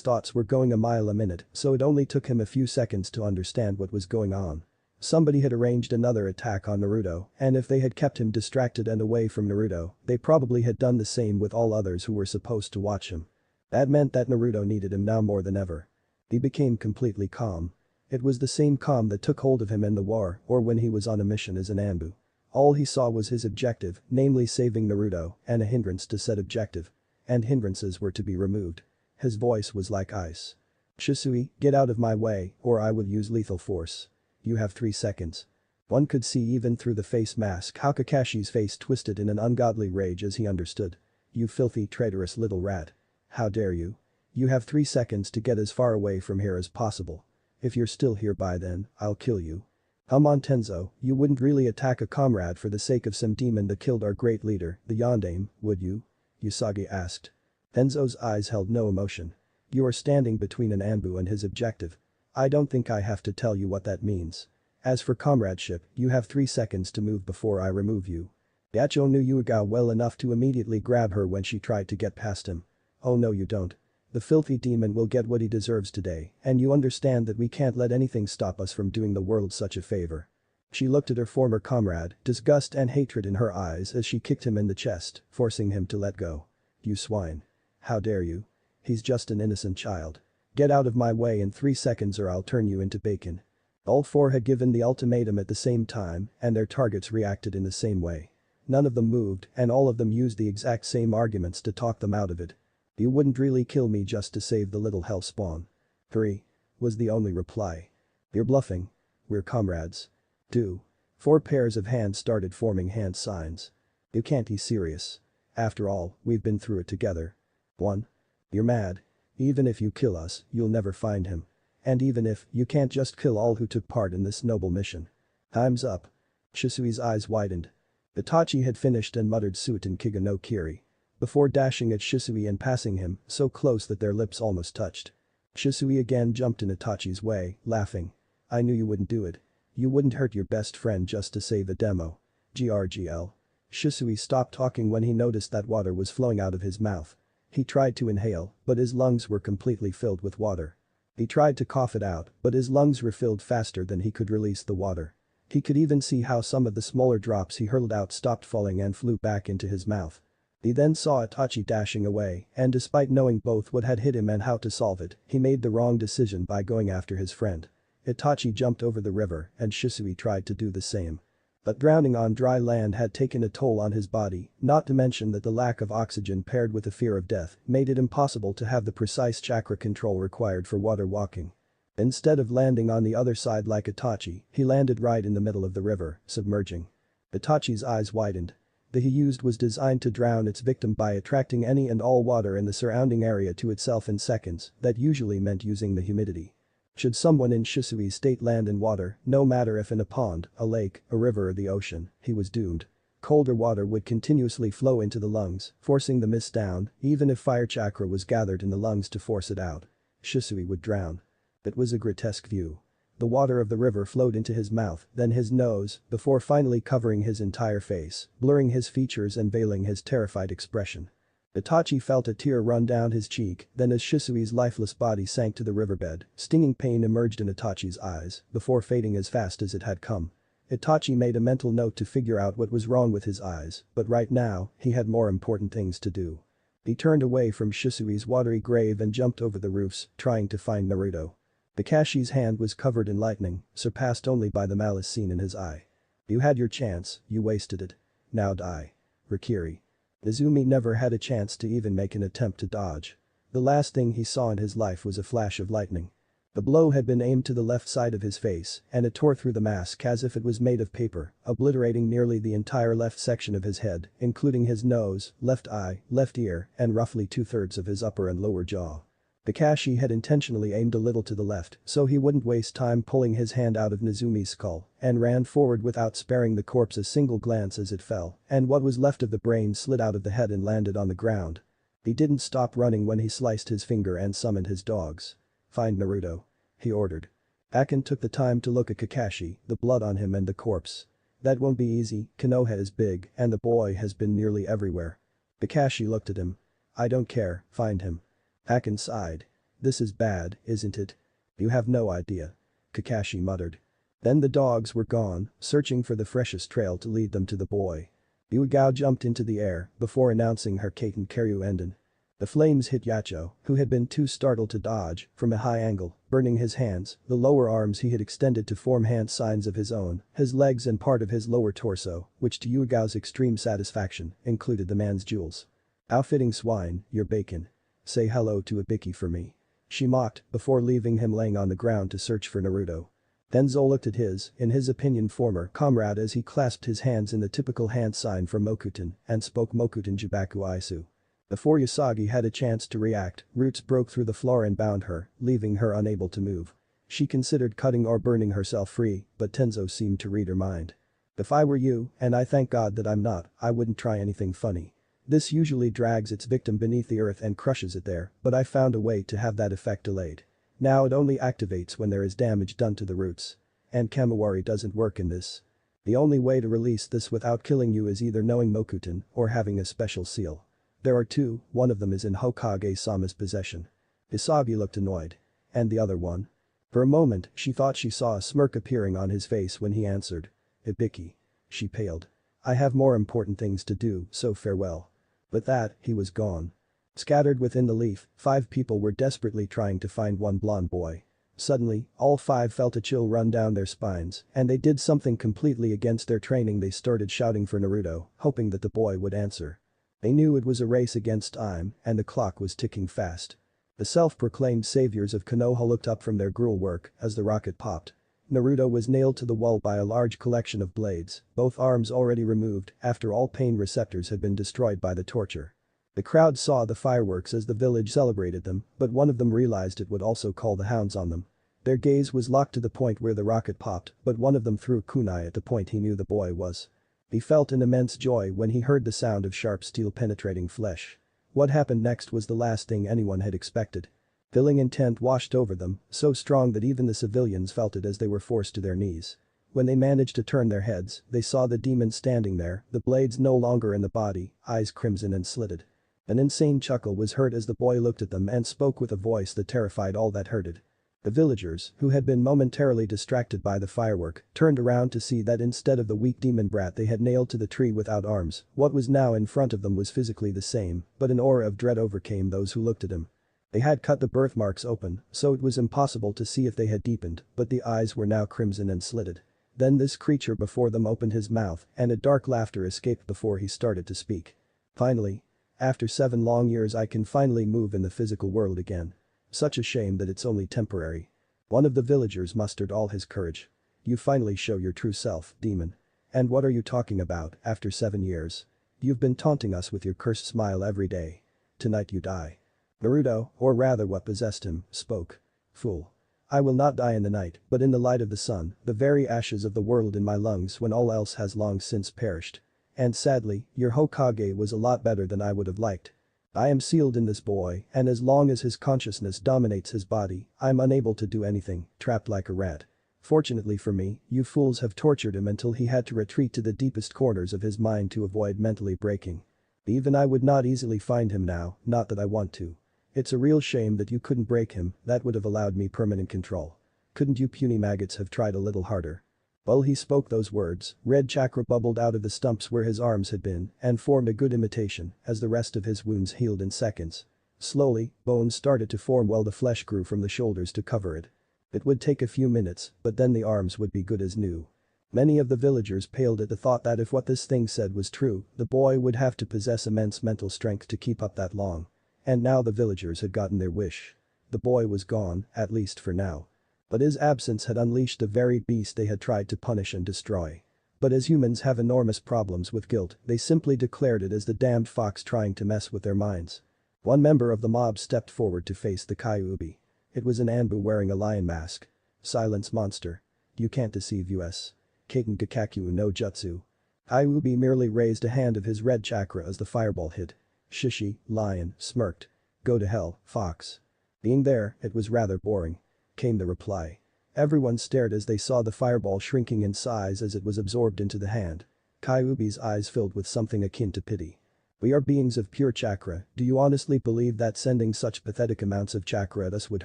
thoughts were going a mile a minute, so it only took him a few seconds to understand what was going on. Somebody had arranged another attack on Naruto, and if they had kept him distracted and away from Naruto, they probably had done the same with all others who were supposed to watch him. That meant that Naruto needed him now more than ever. He became completely calm. It was the same calm that took hold of him in the war or when he was on a mission as an Anbu. All he saw was his objective, namely saving Naruto, and a hindrance to said objective. And hindrances were to be removed. His voice was like ice. "Shisui, get out of my way, or I will use lethal force. You have 3 seconds. One could see even through the face mask how Kakashi's face twisted in an ungodly rage as he understood. "You filthy traitorous little rat. How dare you? You have 3 seconds to get as far away from here as possible. If you're still here by then, I'll kill you." "Come on Tenzo, you wouldn't really attack a comrade for the sake of some demon that killed our great leader, the Yondaime, would you?" Usagi asked. Tenzo's eyes held no emotion. "You are standing between an Anbu and his objective. I don't think I have to tell you what that means." As for comradeship, you have 3 seconds to move before I remove you. Yacho knew Yuigao well enough to immediately grab her when she tried to get past him. Oh no you don't. The filthy demon will get what he deserves today, and you understand that we can't let anything stop us from doing the world such a favor. She looked at her former comrade, disgust and hatred in her eyes as she kicked him in the chest, forcing him to let go. You swine. How dare you? He's just an innocent child. Get out of my way in 3 seconds or I'll turn you into bacon. All 4 had given the ultimatum at the same time, and their targets reacted in the same way. None of them moved, and all of them used the exact same arguments to talk them out of it. You wouldn't really kill me just to save the little hell spawn. 3. Was the only reply. You're bluffing. We're comrades. 2. 4 pairs of hands started forming hand signs. You can't be serious. After all, we've been through it together. 1. You're mad. Even if you kill us, you'll never find him. And even if, you can't just kill all who took part in this noble mission. Time's up. Shisui's eyes widened. Itachi had finished and muttered Suiten Kiga no Kiri. Before dashing at Shisui and passing him, so close that their lips almost touched. Shisui again jumped in Itachi's way, laughing. I knew you wouldn't do it. You wouldn't hurt your best friend just to save a demo. GRGL. Shisui stopped talking when he noticed that water was flowing out of his mouth. He tried to inhale, but his lungs were completely filled with water. He tried to cough it out, but his lungs refilled faster than he could release the water. He could even see how some of the smaller drops he hurled out stopped falling and flew back into his mouth. He then saw Itachi dashing away, and despite knowing both what had hit him and how to solve it, he made the wrong decision by going after his friend. Itachi jumped over the river, and Shisui tried to do the same. But drowning on dry land had taken a toll on his body, not to mention that the lack of oxygen paired with the fear of death made it impossible to have the precise chakra control required for water walking. Instead of landing on the other side like Itachi, he landed right in the middle of the river, submerging. Itachi's eyes widened. The he used was designed to drown its victim by attracting any and all water in the surrounding area to itself in seconds, that usually meant using the humidity. Should someone in Shisui's state land in water, no matter if in a pond, a lake, a river or the ocean, he was doomed. Colder water would continuously flow into the lungs, forcing the mist down, even if fire chakra was gathered in the lungs to force it out. Shisui would drown. It was a grotesque view. The water of the river flowed into his mouth, then his nose, before finally covering his entire face, blurring his features and veiling his terrified expression. Itachi felt a tear run down his cheek, then as Shisui's lifeless body sank to the riverbed, stinging pain emerged in Itachi's eyes, before fading as fast as it had come. Itachi made a mental note to figure out what was wrong with his eyes, but right now, he had more important things to do. He turned away from Shisui's watery grave and jumped over the roofs, trying to find Naruto. Kakashi's hand was covered in lightning, surpassed only by the malice seen in his eye. You had your chance, you wasted it. Now die. Rikiri. Izumi never had a chance to even make an attempt to dodge. The last thing he saw in his life was a flash of lightning. The blow had been aimed to the left side of his face, and it tore through the mask as if it was made of paper, obliterating nearly the entire left section of his head, including his nose, left eye, left ear, and roughly 2/3 of his upper and lower jaw. Kakashi had intentionally aimed a little to the left so he wouldn't waste time pulling his hand out of Nizumi's skull, and ran forward without sparing the corpse a single glance as it fell, and what was left of the brain slid out of the head and landed on the ground. He didn't stop running when he sliced his finger and summoned his dogs. Find Naruto. He ordered. Akin took the time to look at Kakashi, the blood on him and the corpse. That won't be easy, Konoha is big and the boy has been nearly everywhere. Kakashi looked at him. I don't care, find him. Akin sighed. This is bad, isn't it? You have no idea. Kakashi muttered. Then the dogs were gone, searching for the freshest trail to lead them to the boy. Yuigao jumped into the air before announcing her Kaiten Karyu Enden. The flames hit Yacho, who had been too startled to dodge, from a high angle, burning his hands, the lower arms he had extended to form hand signs of his own, his legs and part of his lower torso, which to Yuigao's extreme satisfaction, included the man's jewels. Outfitting swine, you're bacon. Say hello to Ibiki for me. She mocked, before leaving him laying on the ground to search for Naruto. Denzo looked at his, in his opinion former comrade as he clasped his hands in the typical hand sign for Mokuten and spoke Mokuten Jibaku Aisu. Before Usagi had a chance to react, roots broke through the floor and bound her, leaving her unable to move. She considered cutting or burning herself free, but Tenzo seemed to read her mind. If I were you, and I thank God that I'm not, I wouldn't try anything funny. This usually drags its victim beneath the earth and crushes it there, but I found a way to have that effect delayed. Now it only activates when there is damage done to the roots. And Kamawari doesn't work in this. The only way to release this without killing you is either knowing Mokuton or having a special seal. There are two, one of them is in Hokage-sama's possession. Isagi looked annoyed. And the other one? For a moment, she thought she saw a smirk appearing on his face when he answered. Ibiki. She paled. I have more important things to do, so farewell. With that, he was gone. Scattered within the leaf, 5 people were desperately trying to find one blonde boy. Suddenly, all 5 felt a chill run down their spines, and they did something completely against their training. They started shouting for Naruto, hoping that the boy would answer. They knew it was a race against time, and the clock was ticking fast. The self-proclaimed saviors of Konoha looked up from their gruel work as the rocket popped. Naruto was nailed to the wall by a large collection of blades, both arms already removed after all pain receptors had been destroyed by the torture. The crowd saw the fireworks as the village celebrated them, but one of them realized it would also call the hounds on them. Their gaze was locked to the point where the rocket popped, but one of them threw kunai at the point he knew the boy was. He felt an immense joy when he heard the sound of sharp steel penetrating flesh. What happened next was the last thing anyone had expected. Filling intent washed over them, so strong that even the civilians felt it as they were forced to their knees. When they managed to turn their heads, they saw the demon standing there, the blades no longer in the body, eyes crimson and slitted. An insane chuckle was heard as the boy looked at them and spoke with a voice that terrified all that heard it. The villagers, who had been momentarily distracted by the firework, turned around to see that instead of the weak demon brat they had nailed to the tree without arms, what was now in front of them was physically the same, but an aura of dread overcame those who looked at him. They had cut the birthmarks open, so it was impossible to see if they had deepened, but the eyes were now crimson and slitted. Then this creature before them opened his mouth, and a dark laughter escaped before he started to speak. Finally. After 7 long years I can finally move in the physical world again. Such a shame that it's only temporary. One of the villagers mustered all his courage. You finally show your true self, demon. And what are you talking about, after 7 years? You've been taunting us with your cursed smile every day. Tonight you die. Naruto, or rather what possessed him, spoke. Fool. I will not die in the night, but in the light of the sun, the very ashes of the world in my lungs when all else has long since perished. And sadly, your Hokage was a lot better than I would have liked. I am sealed in this boy, and as long as his consciousness dominates his body, I'm unable to do anything, trapped like a rat. Fortunately for me, you fools have tortured him until he had to retreat to the deepest corners of his mind to avoid mentally breaking. Even I would not easily find him now, not that I want to. It's a real shame that you couldn't break him, that would have allowed me permanent control. Couldn't you puny maggots have tried a little harder? While he spoke those words, red chakra bubbled out of the stumps where his arms had been and formed a good imitation as the rest of his wounds healed in seconds. Slowly, bones started to form while the flesh grew from the shoulders to cover it. It would take a few minutes, but then the arms would be good as new. Many of the villagers paled at the thought that if what this thing said was true, the boy would have to possess immense mental strength to keep up that long. And now the villagers had gotten their wish. The boy was gone, at least for now. But his absence had unleashed the very beast they had tried to punish and destroy. But as humans have enormous problems with guilt, they simply declared it as the damned fox trying to mess with their minds. One member of the mob stepped forward to face the Kyuubi. It was an Anbu wearing a lion mask. Silence, monster. You can't deceive us. Kaiten Gakakyu no Jutsu. Kyuubi merely raised a hand of his red chakra as the fireball hit. Shishi, lion, smirked. Go to hell, fox. Being there, it was rather boring. Came the reply. Everyone stared as they saw the fireball shrinking in size as it was absorbed into the hand. Kyuubi's eyes filled with something akin to pity. We are beings of pure chakra, do you honestly believe that sending such pathetic amounts of chakra at us would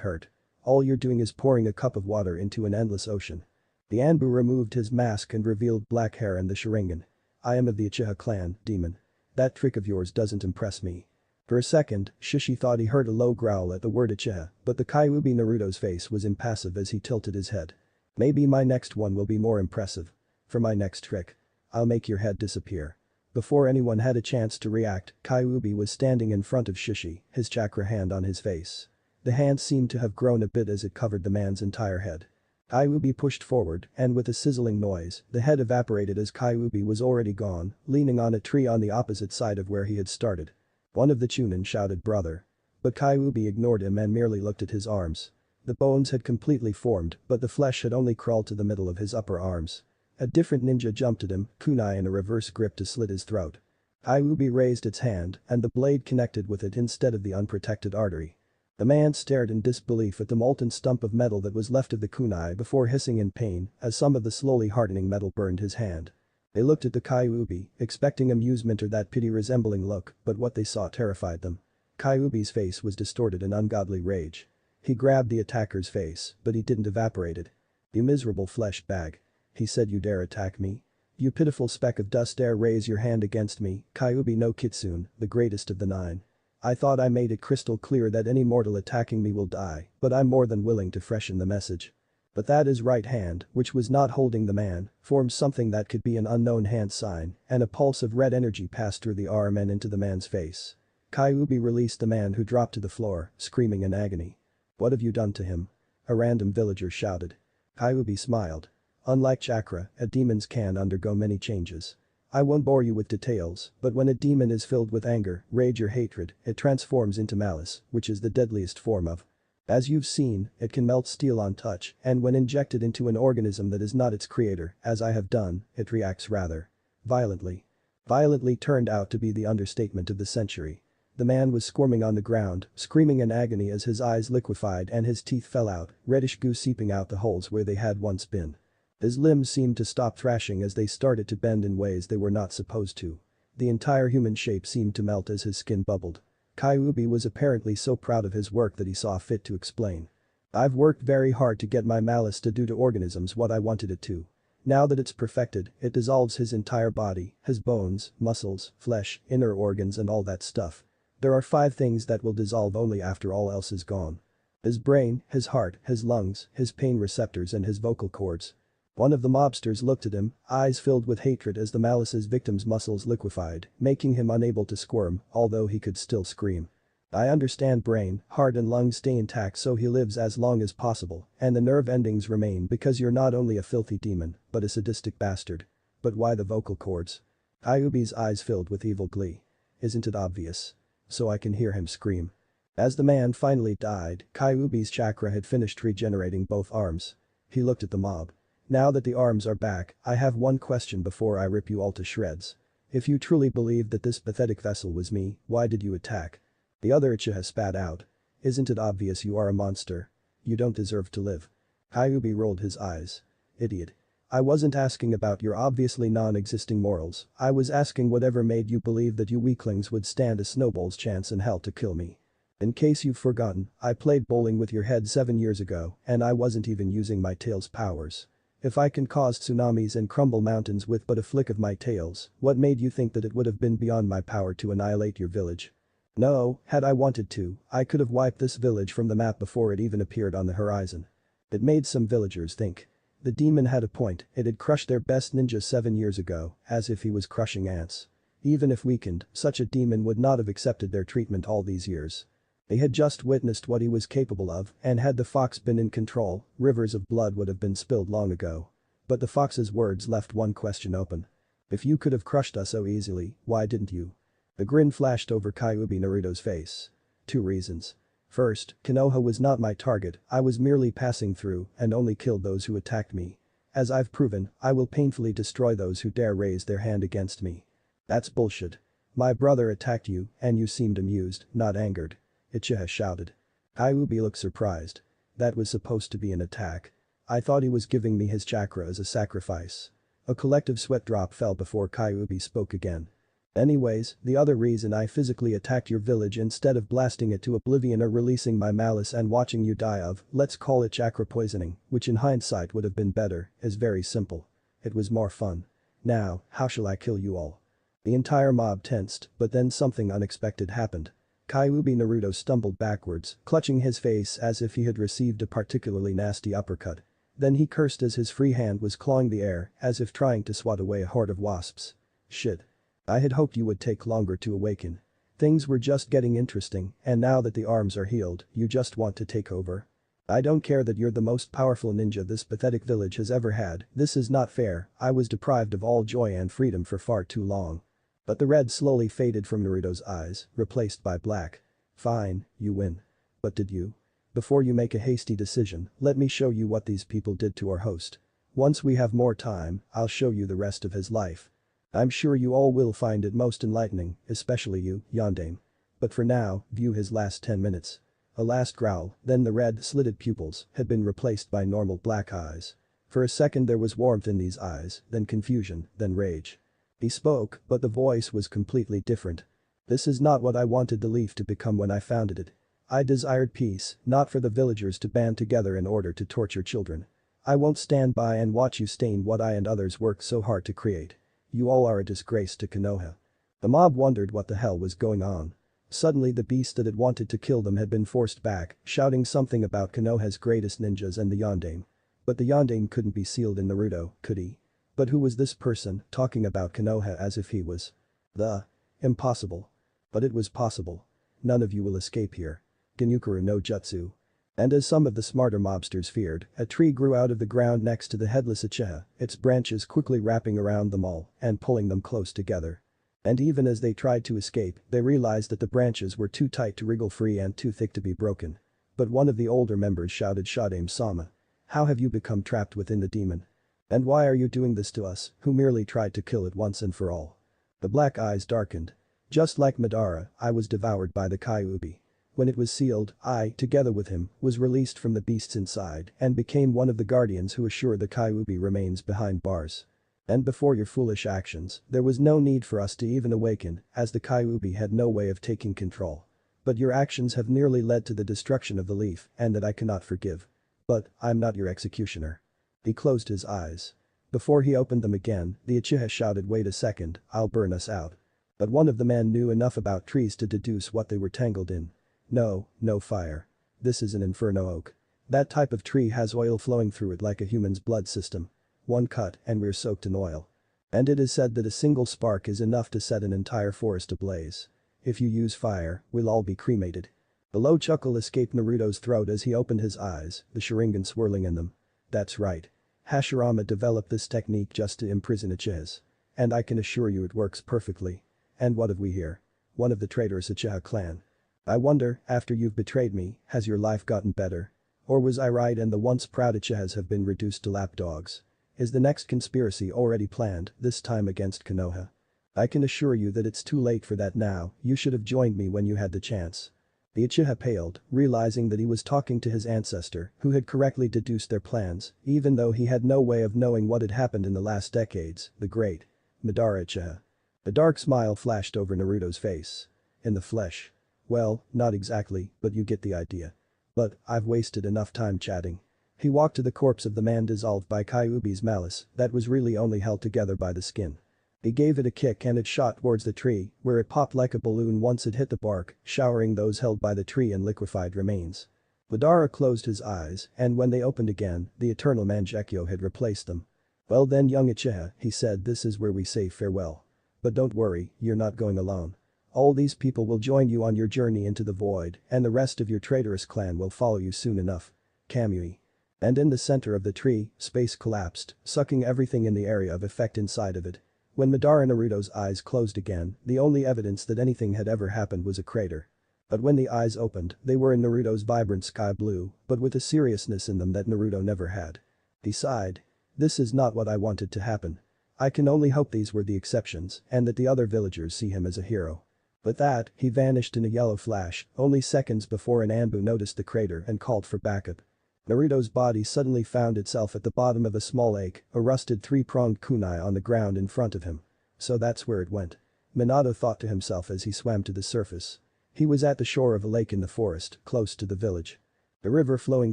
hurt? All you're doing is pouring a cup of water into an endless ocean. The Anbu removed his mask and revealed black hair and the Sharingan. I am of the Uchiha clan, demon. That trick of yours doesn't impress me. For a second, Shishi thought he heard a low growl at the word Uchiha, but the Kyuubi Naruto's face was impassive as he tilted his head. Maybe my next one will be more impressive. For my next trick. I'll make your head disappear. Before anyone had a chance to react, Kyuubi was standing in front of Shishi, his chakra hand on his face. The hand seemed to have grown a bit as it covered the man's entire head. Kyuubi pushed forward, and with a sizzling noise, the head evaporated as Kyuubi was already gone, leaning on a tree on the opposite side of where he had started. One of the Chunin shouted brother. But Kyuubi ignored him and merely looked at his arms. The bones had completely formed, but the flesh had only crawled to the middle of his upper arms. A different ninja jumped at him, kunai in a reverse grip to slit his throat. Kyuubi raised its hand, and the blade connected with it instead of the unprotected artery. The man stared in disbelief at the molten stump of metal that was left of the kunai before hissing in pain as some of the slowly hardening metal burned his hand. They looked at the Kyuubi, expecting amusement or that pity-resembling look, but what they saw terrified them. Kyuubi's face was distorted in ungodly rage. He grabbed the attacker's face, but he didn't evaporate it. "You miserable flesh bag," he said, "you dare attack me? You pitiful speck of dust, dare raise your hand against me, Kyuubi no Kitsune, the greatest of the nine. I thought I made it crystal clear that any mortal attacking me will die, but I'm more than willing to freshen the message." But that his right hand, which was not holding the man, formed something that could be an unknown hand sign, and a pulse of red energy passed through the arm and into the man's face. Kyuubi released the man, who dropped to the floor, screaming in agony. "What have you done to him?" a random villager shouted. Kyuubi smiled. "Unlike chakra, a demons can undergo many changes. I won't bore you with details, but when a demon is filled with anger, rage or hatred, it transforms into malice, which is the deadliest form of. As you've seen, it can melt steel on touch, and when injected into an organism that is not its creator, as I have done, it reacts rather violently." Violently turned out to be the understatement of the century. The man was squirming on the ground, screaming in agony as his eyes liquefied and his teeth fell out, reddish goo seeping out the holes where they had once been. His limbs seemed to stop thrashing as they started to bend in ways they were not supposed to. The entire human shape seemed to melt as his skin bubbled. Kyuubi was apparently so proud of his work that he saw fit to explain. "I've worked very hard to get my malice to do to organisms what I wanted it to. Now that it's perfected, it dissolves his entire body, his bones, muscles, flesh, inner organs and all that stuff. There are 5 things that will dissolve only after all else is gone. His brain, his heart, his lungs, his pain receptors and his vocal cords." One of the mobsters looked at him, eyes filled with hatred as the malice's victim's muscles liquefied, making him unable to squirm, although he could still scream. "I understand brain, heart and lungs stay intact so he lives as long as possible, and the nerve endings remain because you're not only a filthy demon, but a sadistic bastard. But why the vocal cords?" Kyuubi's eyes filled with evil glee. "Isn't it obvious? So I can hear him scream." As the man finally died, Kyuubi's chakra had finished regenerating both arms. He looked at the mob. "Now that the arms are back, I have one question before I rip you all to shreds. If you truly believed that this pathetic vessel was me, why did you attack?" The other Uchiha spat out. "Isn't it obvious you are a monster? You don't deserve to live." Kyuubi rolled his eyes. "Idiot. I wasn't asking about your obviously non-existing morals, I was asking whatever made you believe that you weaklings would stand a snowball's chance in hell to kill me. In case you've forgotten, I played bowling with your head 7 years ago, and I wasn't even using my tail's powers. If I can cause tsunamis and crumble mountains with but a flick of my tails, what made you think that it would have been beyond my power to annihilate your village? No, had I wanted to, I could have wiped this village from the map before it even appeared on the horizon." It made some villagers think. The demon had a point, it had crushed their best ninja 7 years ago, as if he was crushing ants. Even if weakened, such a demon would not have accepted their treatment all these years. They had just witnessed what he was capable of, and had the fox been in control, rivers of blood would have been spilled long ago. But the fox's words left one question open. "If you could have crushed us so easily, why didn't you?" The grin flashed over Kyuubi Naruto's face. 2 reasons. First, Konoha was not my target, I was merely passing through and only killed those who attacked me. As I've proven, I will painfully destroy those who dare raise their hand against me. That's bullshit. My brother attacked you, and you seemed amused, not angered. Uchiha shouted. Kyuubi looked surprised. That was supposed to be an attack. I thought he was giving me his chakra as a sacrifice. A collective sweat drop fell before Kyuubi spoke again. Anyways, the other reason I physically attacked your village instead of blasting it to oblivion or releasing my malice and watching you die of, let's call it chakra poisoning, which in hindsight would have been better, is very simple. It was more fun. Now, how shall I kill you all? The entire mob tensed, but then something unexpected happened. Kyuubi Naruto stumbled backwards, clutching his face as if he had received a particularly nasty uppercut. Then he cursed as his free hand was clawing the air, as if trying to swat away a horde of wasps. Shit. I had hoped you would take longer to awaken. Things were just getting interesting, and now that the arms are healed, you just want to take over? I don't care that you're the most powerful ninja this pathetic village has ever had, this is not fair, I was deprived of all joy and freedom for far too long. But the red slowly faded from Naruto's eyes, replaced by black. Fine, you win. But did you? Before you make a hasty decision, let me show you what these people did to our host. Once we have more time, I'll show you the rest of his life. I'm sure you all will find it most enlightening, especially you, Yondaime. But for now, view his last 10 minutes. A last growl, then the red, slitted pupils had been replaced by normal black eyes. For a second there was warmth in these eyes, then confusion, then rage. He spoke, but the voice was completely different. "This is not what I wanted the Leaf to become when I founded it. I desired peace, not for the villagers to band together in order to torture children. I won't stand by and watch you stain what I and others worked so hard to create. You all are a disgrace to Konoha." The mob wondered what the hell was going on. Suddenly the beast that had wanted to kill them had been forced back, shouting something about Konoha's greatest ninjas and the Yondaime. But the Yondaime couldn't be sealed in Naruto, could he? But who was this person talking about Konoha as if he was the impossible? But it was possible. None of you will escape here. Genyukuru no Jutsu. And as some of the smarter mobsters feared, a tree grew out of the ground next to the headless Uchiha, its branches quickly wrapping around them all and pulling them close together. And even as they tried to escape, they realized that the branches were too tight to wriggle free and too thick to be broken. But one of the older members shouted, "Shadaime-sama. How have you become trapped within the demon? And why are you doing this to us, who merely tried to kill it once and for all?" The black eyes darkened. "Just like Madara, I was devoured by the Kyuubi. When it was sealed, I, together with him, was released from the beasts inside and became one of the guardians who assure the Kyuubi remains behind bars. And before your foolish actions, there was no need for us to even awaken, as the Kyuubi had no way of taking control. But your actions have nearly led to the destruction of the Leaf, and that I cannot forgive. But, I'm not your executioner." He closed his eyes. Before he opened them again, the Uchiha shouted, "Wait a second, I'll burn us out." But one of the men knew enough about trees to deduce what they were tangled in. "No, no fire. This is an inferno oak. That type of tree has oil flowing through it like a human's blood system. One cut and we're soaked in oil. And it is said that a single spark is enough to set an entire forest ablaze. If you use fire, we'll all be cremated." A low chuckle escaped Naruto's throat as he opened his eyes, the Sharingan swirling in them. "That's right. Hashirama developed this technique just to imprison Uchihas. And I can assure you it works perfectly. And what have we here? One of the traitorous Uchiha clan. I wonder, after you've betrayed me, has your life gotten better? Or was I right and the once proud Uchihas have been reduced to lapdogs? Is the next conspiracy already planned, this time against Konoha? I can assure you that it's too late for that now, you should have joined me when you had the chance." The Uchiha paled, realizing that he was talking to his ancestor, who had correctly deduced their plans, even though he had no way of knowing what had happened in the last decades, the great Madara Uchiha. A dark smile flashed over Naruto's face. "In the flesh. Well, not exactly, but you get the idea. But, I've wasted enough time chatting." He walked to the corpse of the man dissolved by Kyuubi's malice that was really only held together by the skin. He gave it a kick and it shot towards the tree, where it popped like a balloon once it hit the bark, showering those held by the tree in liquefied remains. Madara closed his eyes, and when they opened again, the eternal Mangekyo had replaced them. "Well then, young Uchiha," he said, "this is where we say farewell. But don't worry, you're not going alone. All these people will join you on your journey into the void, and the rest of your traitorous clan will follow you soon enough. Kamui." And in the center of the tree, space collapsed, sucking everything in the area of effect inside of it. When Madara Naruto's eyes closed again, the only evidence that anything had ever happened was a crater. But when the eyes opened, they were in Naruto's vibrant sky blue, but with a seriousness in them that Naruto never had. He sighed. "This is not what I wanted to happen. I can only hope these were the exceptions and that the other villagers see him as a hero." With that, he vanished in a yellow flash, only seconds before an Anbu noticed the crater and called for backup. Naruto's body suddenly found itself at the bottom of a small lake, a rusted three-pronged kunai on the ground in front of him. So that's where it went. Minato thought to himself as he swam to the surface. He was at the shore of a lake in the forest, close to the village. The river flowing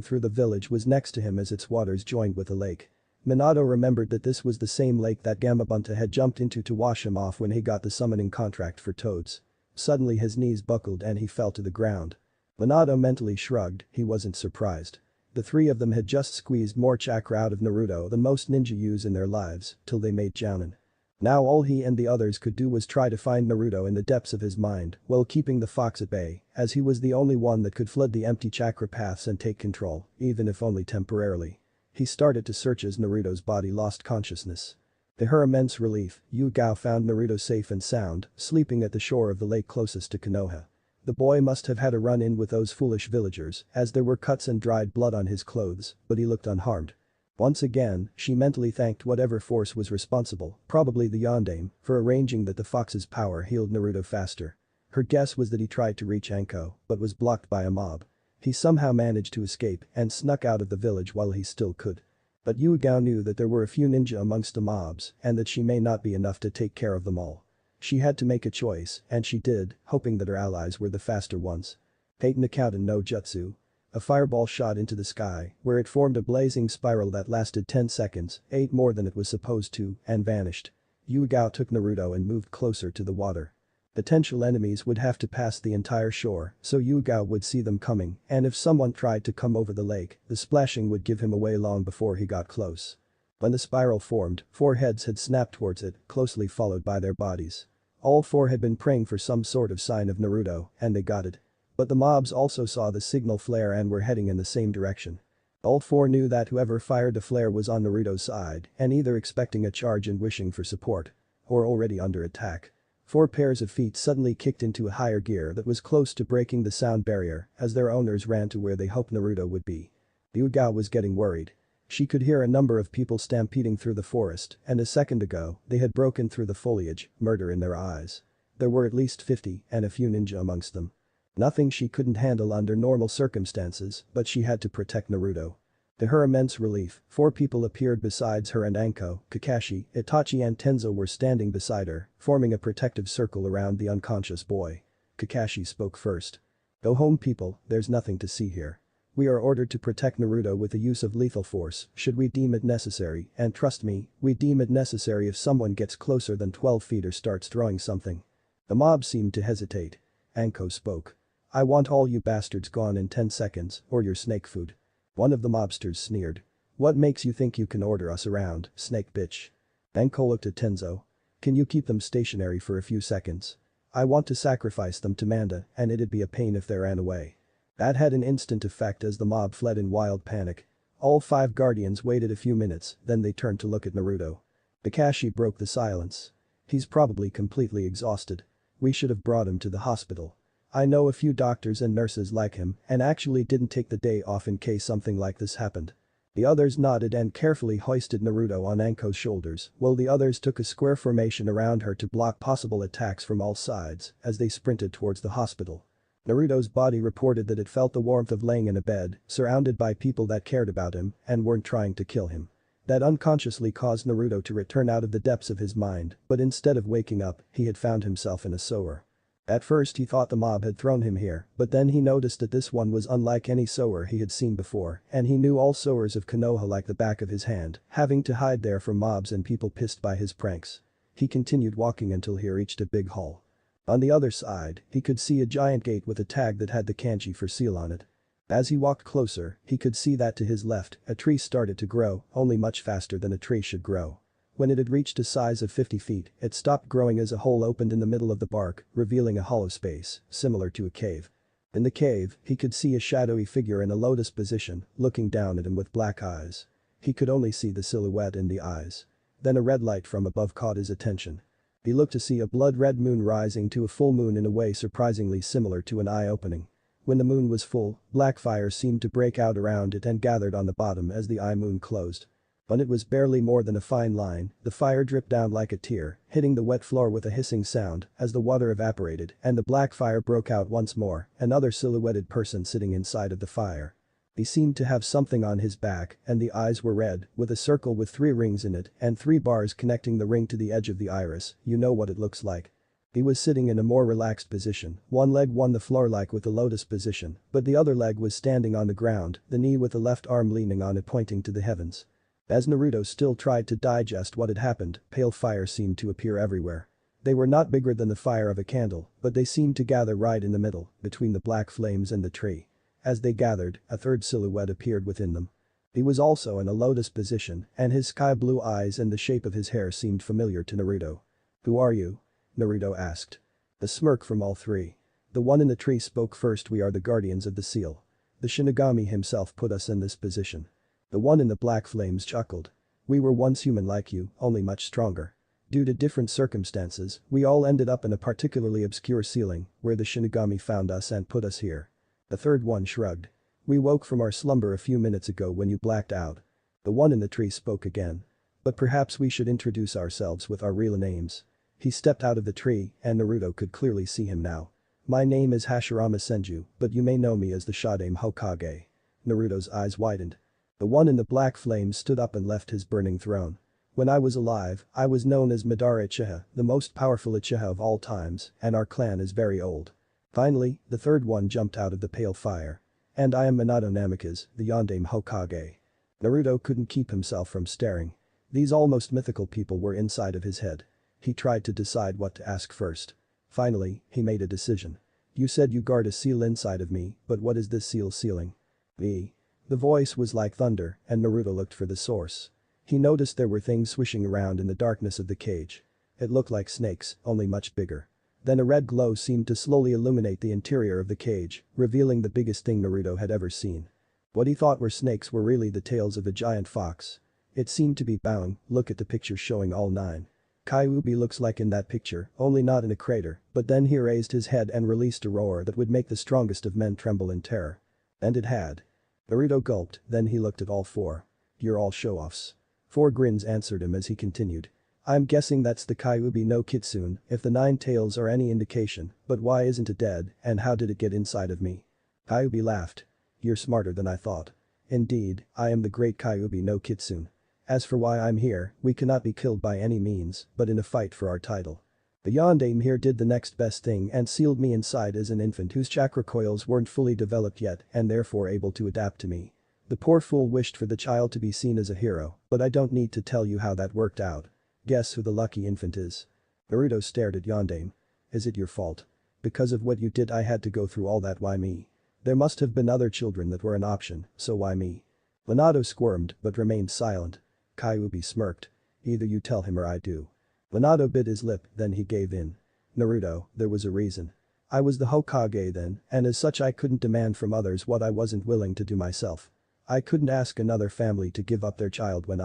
through the village was next to him as its waters joined with the lake. Minato remembered that this was the same lake that Gamabunta had jumped into to wash him off when he got the summoning contract for toads. Suddenly his knees buckled and he fell to the ground. Minato mentally shrugged, he wasn't surprised. The three of them had just squeezed more chakra out of Naruto than most ninja use in their lives, till they made Jounin. Now all he and the others could do was try to find Naruto in the depths of his mind while keeping the fox at bay, as he was the only one that could flood the empty chakra paths and take control, even if only temporarily. He started to search as Naruto's body lost consciousness. To her immense relief, Yu Gao found Naruto safe and sound, sleeping at the shore of the lake closest to Konoha. The boy must have had a run-in with those foolish villagers, as there were cuts and dried blood on his clothes, but he looked unharmed. Once again, she mentally thanked whatever force was responsible, probably the Yondaime, for arranging that the fox's power healed Naruto faster. Her guess was that he tried to reach Anko, but was blocked by a mob. He somehow managed to escape and snuck out of the village while he still could. But Yu Gao knew that there were a few ninja amongst the mobs and that she may not be enough to take care of them all. She had to make a choice, and she did, hoping that her allies were the faster ones. Peiton Akuten no Jutsu. A fireball shot into the sky, where it formed a blazing spiral that lasted 10 seconds, ate more than it was supposed to, and vanished. Yu Gao took Naruto and moved closer to the water. Potential enemies would have to pass the entire shore, so Yu Gao would see them coming, and if someone tried to come over the lake, the splashing would give him away long before he got close. When the spiral formed, 4 heads had snapped towards it, closely followed by their bodies. All 4 had been praying for some sort of sign of Naruto, and they got it. But the mobs also saw the signal flare and were heading in the same direction. All 4 knew that whoever fired the flare was on Naruto's side and either expecting a charge and wishing for support. Or already under attack. 4 pairs of feet suddenly kicked into a higher gear that was close to breaking the sound barrier as their owners ran to where they hoped Naruto would be. Yu Gao was getting worried. She could hear a number of people stampeding through the forest, and a second ago, they had broken through the foliage, murder in their eyes. There were at least 50 and a few ninja amongst them. Nothing she couldn't handle under normal circumstances, but she had to protect Naruto. To her immense relief, 4 people appeared besides her and Anko, Kakashi, Itachi and Tenzo were standing beside her, forming a protective circle around the unconscious boy. Kakashi spoke first. "Go home people, there's nothing to see here. We are ordered to protect Naruto with the use of lethal force, should we deem it necessary, and trust me, we deem it necessary if someone gets closer than 12 feet or starts throwing something." The mob seemed to hesitate. Anko spoke. "I want all you bastards gone in 10 seconds, or you're snake food." One of the mobsters sneered. "What makes you think you can order us around, snake bitch?" Anko looked at Tenzo. "Can you keep them stationary for a few seconds? I want to sacrifice them to Manda, and it'd be a pain if they ran away." That had an instant effect as the mob fled in wild panic. All 5 guardians waited a few minutes, then they turned to look at Naruto. Kakashi broke the silence. "He's probably completely exhausted. We should have brought him to the hospital. I know a few doctors and nurses like him and actually didn't take the day off in case something like this happened." The others nodded and carefully hoisted Naruto on Anko's shoulders while the others took a square formation around her to block possible attacks from all sides as they sprinted towards the hospital. Naruto's body reported that it felt the warmth of laying in a bed, surrounded by people that cared about him and weren't trying to kill him. That unconsciously caused Naruto to return out of the depths of his mind, but instead of waking up, he had found himself in a sewer. At first he thought the mob had thrown him here, but then he noticed that this one was unlike any sewer he had seen before, and he knew all sewers of Konoha like the back of his hand, having to hide there from mobs and people pissed by his pranks. He continued walking until he reached a big hall. On the other side, he could see a giant gate with a tag that had the kanji for seal on it. As he walked closer, he could see that to his left, a tree started to grow, only much faster than a tree should grow. When it had reached a size of 50 feet, it stopped growing as a hole opened in the middle of the bark, revealing a hollow space, similar to a cave. In the cave, he could see a shadowy figure in a lotus position, looking down at him with black eyes. He could only see the silhouette in the eyes. Then a red light from above caught his attention. He looked to see a blood-red moon rising to a full moon in a way surprisingly similar to an eye opening. When the moon was full, black fire seemed to break out around it and gathered on the bottom as the eye moon closed. When it was barely more than a fine line, the fire dripped down like a tear, hitting the wet floor with a hissing sound as the water evaporated and the black fire broke out once more, another silhouetted person sitting inside of the fire. He seemed to have something on his back and the eyes were red, with a circle with 3 rings in it and 3 bars connecting the ring to the edge of the iris, you know what it looks like. He was sitting in a more relaxed position, one leg on the floor like with the lotus position, but the other leg was standing on the ground, the knee with the left arm leaning on it pointing to the heavens. As Naruto still tried to digest what had happened, pale fire seemed to appear everywhere. They were not bigger than the fire of a candle, but they seemed to gather right in the middle, between the black flames and the tree. As they gathered, a third silhouette appeared within them. He was also in a lotus position, and his sky blue eyes and the shape of his hair seemed familiar to Naruto. "Who are you?" Naruto asked. The smirk from all 3. The one in the tree spoke first. "We are the guardians of the seal. The Shinigami himself put us in this position." The one in the black flames chuckled. "We were once human like you, only much stronger. Due to different circumstances, we all ended up in a particularly obscure ceiling, where the Shinigami found us and put us here." The third one shrugged. "We woke from our slumber a few minutes ago when you blacked out." The one in the tree spoke again. "But perhaps we should introduce ourselves with our real names." He stepped out of the tree and Naruto could clearly see him now. My name is Hashirama Senju, but you may know me as the Shadame Hokage. Naruto's eyes widened. The one in the black flames stood up and left his burning throne. When I was alive, I was known as Madara Uchiha, the most powerful Uchiha of all times, and our clan is very old. Finally, the third one jumped out of the pale fire. And I am Minato Namikaze, the Yondaime Hokage. Naruto couldn't keep himself from staring. These almost mythical people were inside of his head. He tried to decide what to ask first. Finally, he made a decision. You said you guard a seal inside of me, but what is this seal sealing? The voice was like thunder, and Naruto looked for the source. He noticed there were things swishing around in the darkness of the cage. It looked like snakes, only much bigger. Then a red glow seemed to slowly illuminate the interior of the cage, revealing the biggest thing Naruto had ever seen. What he thought were snakes were really the tails of a giant fox. It seemed to be bowing, look at the picture showing all 9. Kyuubi looks like in that picture, only not in a crater, but then he raised his head and released a roar that would make the strongest of men tremble in terror. And it had. Naruto gulped, then he looked at all 4. You're all show-offs. 4 grins answered him as he continued. I'm guessing that's the Kyuubi no Kitsune, if the 9 tails are any indication, but why isn't it dead, and how did it get inside of me? Kyuubi laughed. You're smarter than I thought. Indeed, I am the great Kyuubi no Kitsune. As for why I'm here, we cannot be killed by any means, but in a fight for our title. The Yondaime here did the next best thing and sealed me inside as an infant whose chakra coils weren't fully developed yet and therefore able to adapt to me. The poor fool wished for the child to be seen as a hero, but I don't need to tell you how that worked out. Guess who the lucky infant is? Naruto stared at Yondaime. Is it your fault? Because of what you did I had to go through all that, why me? There must have been other children that were an option, so why me? Minato squirmed but remained silent. Kyuubi smirked. Either you tell him or I do. Minato bit his lip, then he gave in. Naruto, there was a reason. I was the Hokage then, and as such I couldn't demand from others what I wasn't willing to do myself. I couldn't ask another family to give up their child when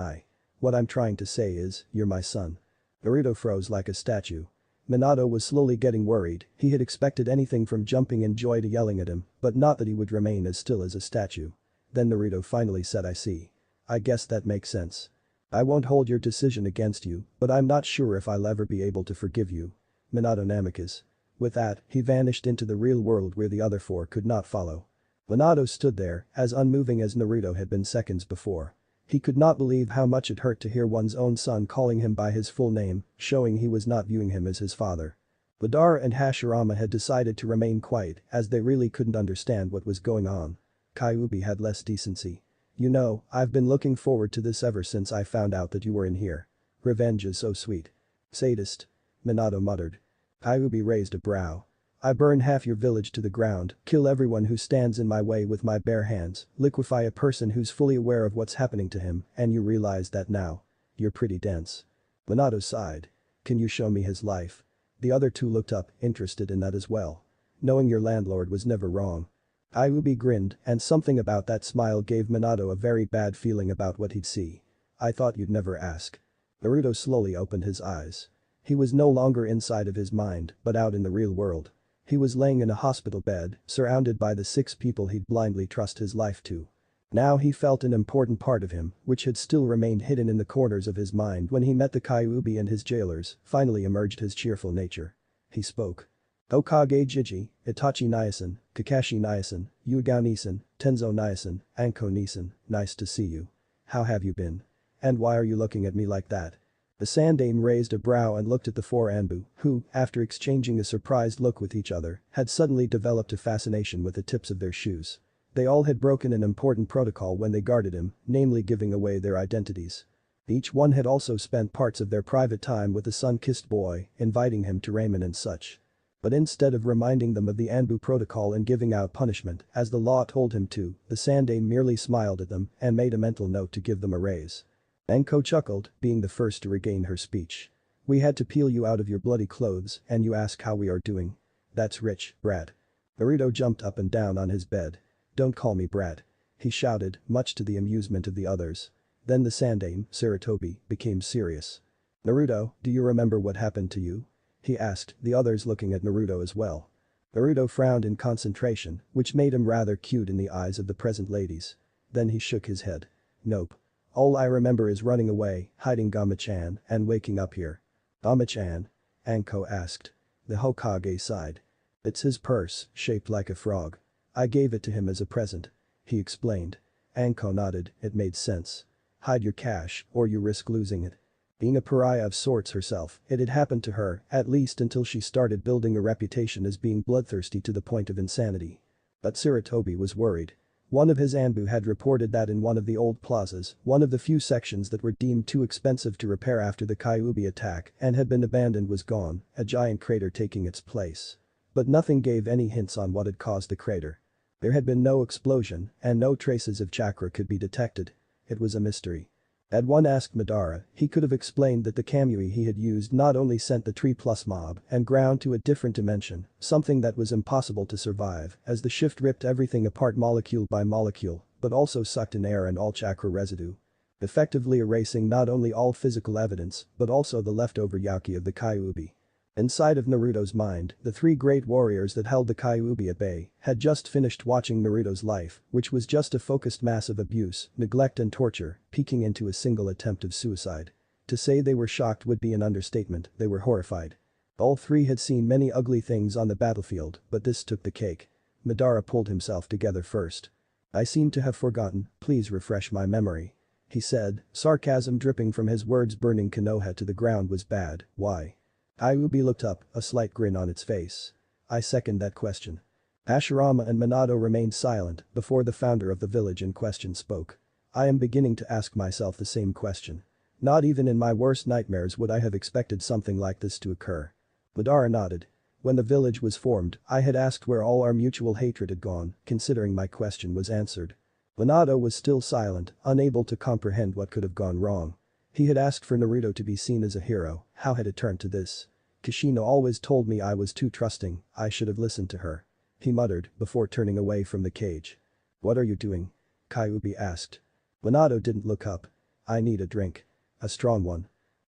What I'm trying to say is, you're my son. Naruto froze like a statue. Minato was slowly getting worried, he had expected anything from jumping in joy to yelling at him, but not that he would remain as still as a statue. Then Naruto finally said I see. I guess that makes sense. I won't hold your decision against you, but I'm not sure if I'll ever be able to forgive you. Minato Namikaze. With that, he vanished into the real world where the other 4 could not follow. Minato stood there, as unmoving as Naruto had been seconds before. He could not believe how much it hurt to hear one's own son calling him by his full name, showing he was not viewing him as his father. Madara and Hashirama had decided to remain quiet as they really couldn't understand what was going on. Kyuubi had less decency. You know, I've been looking forward to this ever since I found out that you were in here. Revenge is so sweet. Sadist. Minato muttered. Kyuubi raised a brow. I burn half your village to the ground, kill everyone who stands in my way with my bare hands, liquefy a person who's fully aware of what's happening to him, and you realize that now. You're pretty dense. Minato sighed. Can you show me his life? The other 2 looked up, interested in that as well. Knowing your landlord was never wrong. Kyuubi grinned, and something about that smile gave Minato a very bad feeling about what he'd see. I thought you'd never ask. Naruto slowly opened his eyes. He was no longer inside of his mind, but out in the real world. He was laying in a hospital bed, surrounded by the 6 people he'd blindly trust his life to. Now he felt an important part of him, which had still remained hidden in the corners of his mind when he met the Kyuubi and his jailers, finally emerged his cheerful nature. He spoke. Hokage Jiji, Itachi Niasen, Kakashi Niasen, Yugao Nisan, Tenzo Niasen, Anko Nisan, nice to see you. How have you been? And why are you looking at me like that? The Sandaime raised a brow and looked at the 4 Anbu, who, after exchanging a surprised look with each other, had suddenly developed a fascination with the tips of their shoes. They all had broken an important protocol when they guarded him, namely giving away their identities. Each one had also spent parts of their private time with the sun-kissed boy, inviting him to ramen and such. But instead of reminding them of the Anbu protocol and giving out punishment, as the law told him to, the Sandaime merely smiled at them and made a mental note to give them a raise. Anko chuckled, being the first to regain her speech. We had to peel you out of your bloody clothes and you ask how we are doing. That's rich, brat. Naruto jumped up and down on his bed. Don't call me brat. He shouted, much to the amusement of the others. Then the Sandaime, Sarutobi, became serious. Naruto, do you remember what happened to you? He asked, the others looking at Naruto as well. Naruto frowned in concentration, which made him rather cute in the eyes of the present ladies. Then he shook his head. Nope. All I remember is running away, hiding Gama-chan, and waking up here. Gama-chan? Anko asked. The Hokage sighed. It's his purse, shaped like a frog. I gave it to him as a present. He explained. Anko nodded, it made sense. Hide your cash, or you risk losing it. Being a pariah of sorts herself, it had happened to her, at least until she started building a reputation as being bloodthirsty to the point of insanity. But Sarutobi was worried. One of his Anbu had reported that in one of the old plazas, one of the few sections that were deemed too expensive to repair after the Kyuubi attack and had been abandoned was gone, a giant crater taking its place. But nothing gave any hints on what had caused the crater. There had been no explosion, and no traces of chakra could be detected. It was a mystery. Had one asked Madara, he could have explained that the Kamui he had used not only sent the tree plus mob and ground to a different dimension, something that was impossible to survive, as the shift ripped everything apart molecule by molecule, but also sucked in air and all chakra residue. Effectively erasing not only all physical evidence, but also the leftover Yaki of the Kyuubi. Inside of Naruto's mind, the three great warriors that held the Kyuubi at bay had just finished watching Naruto's life, which was just a focused mass of abuse, neglect and torture, peaking into a single attempt of suicide. To say they were shocked would be an understatement, they were horrified. All three had seen many ugly things on the battlefield, but this took the cake. Madara pulled himself together first. I seem to have forgotten, please refresh my memory. He said, sarcasm dripping from his words. Burning Konoha to the ground was bad, why? Kyuubi looked up, a slight grin on its face. I second that question. Hashirama and Minato remained silent before the founder of the village in question spoke. I am beginning to ask myself the same question. Not even in my worst nightmares would I have expected something like this to occur. Madara nodded. When the village was formed, I had asked where all our mutual hatred had gone, considering my question was answered. Minato was still silent, unable to comprehend what could have gone wrong. He had asked for Naruto to be seen as a hero, how had it turned to this? Kushina always told me I was too trusting, I should have listened to her. He muttered, before turning away from the cage. What are you doing? Kyuubi asked. Minato didn't look up. I need a drink. A strong one.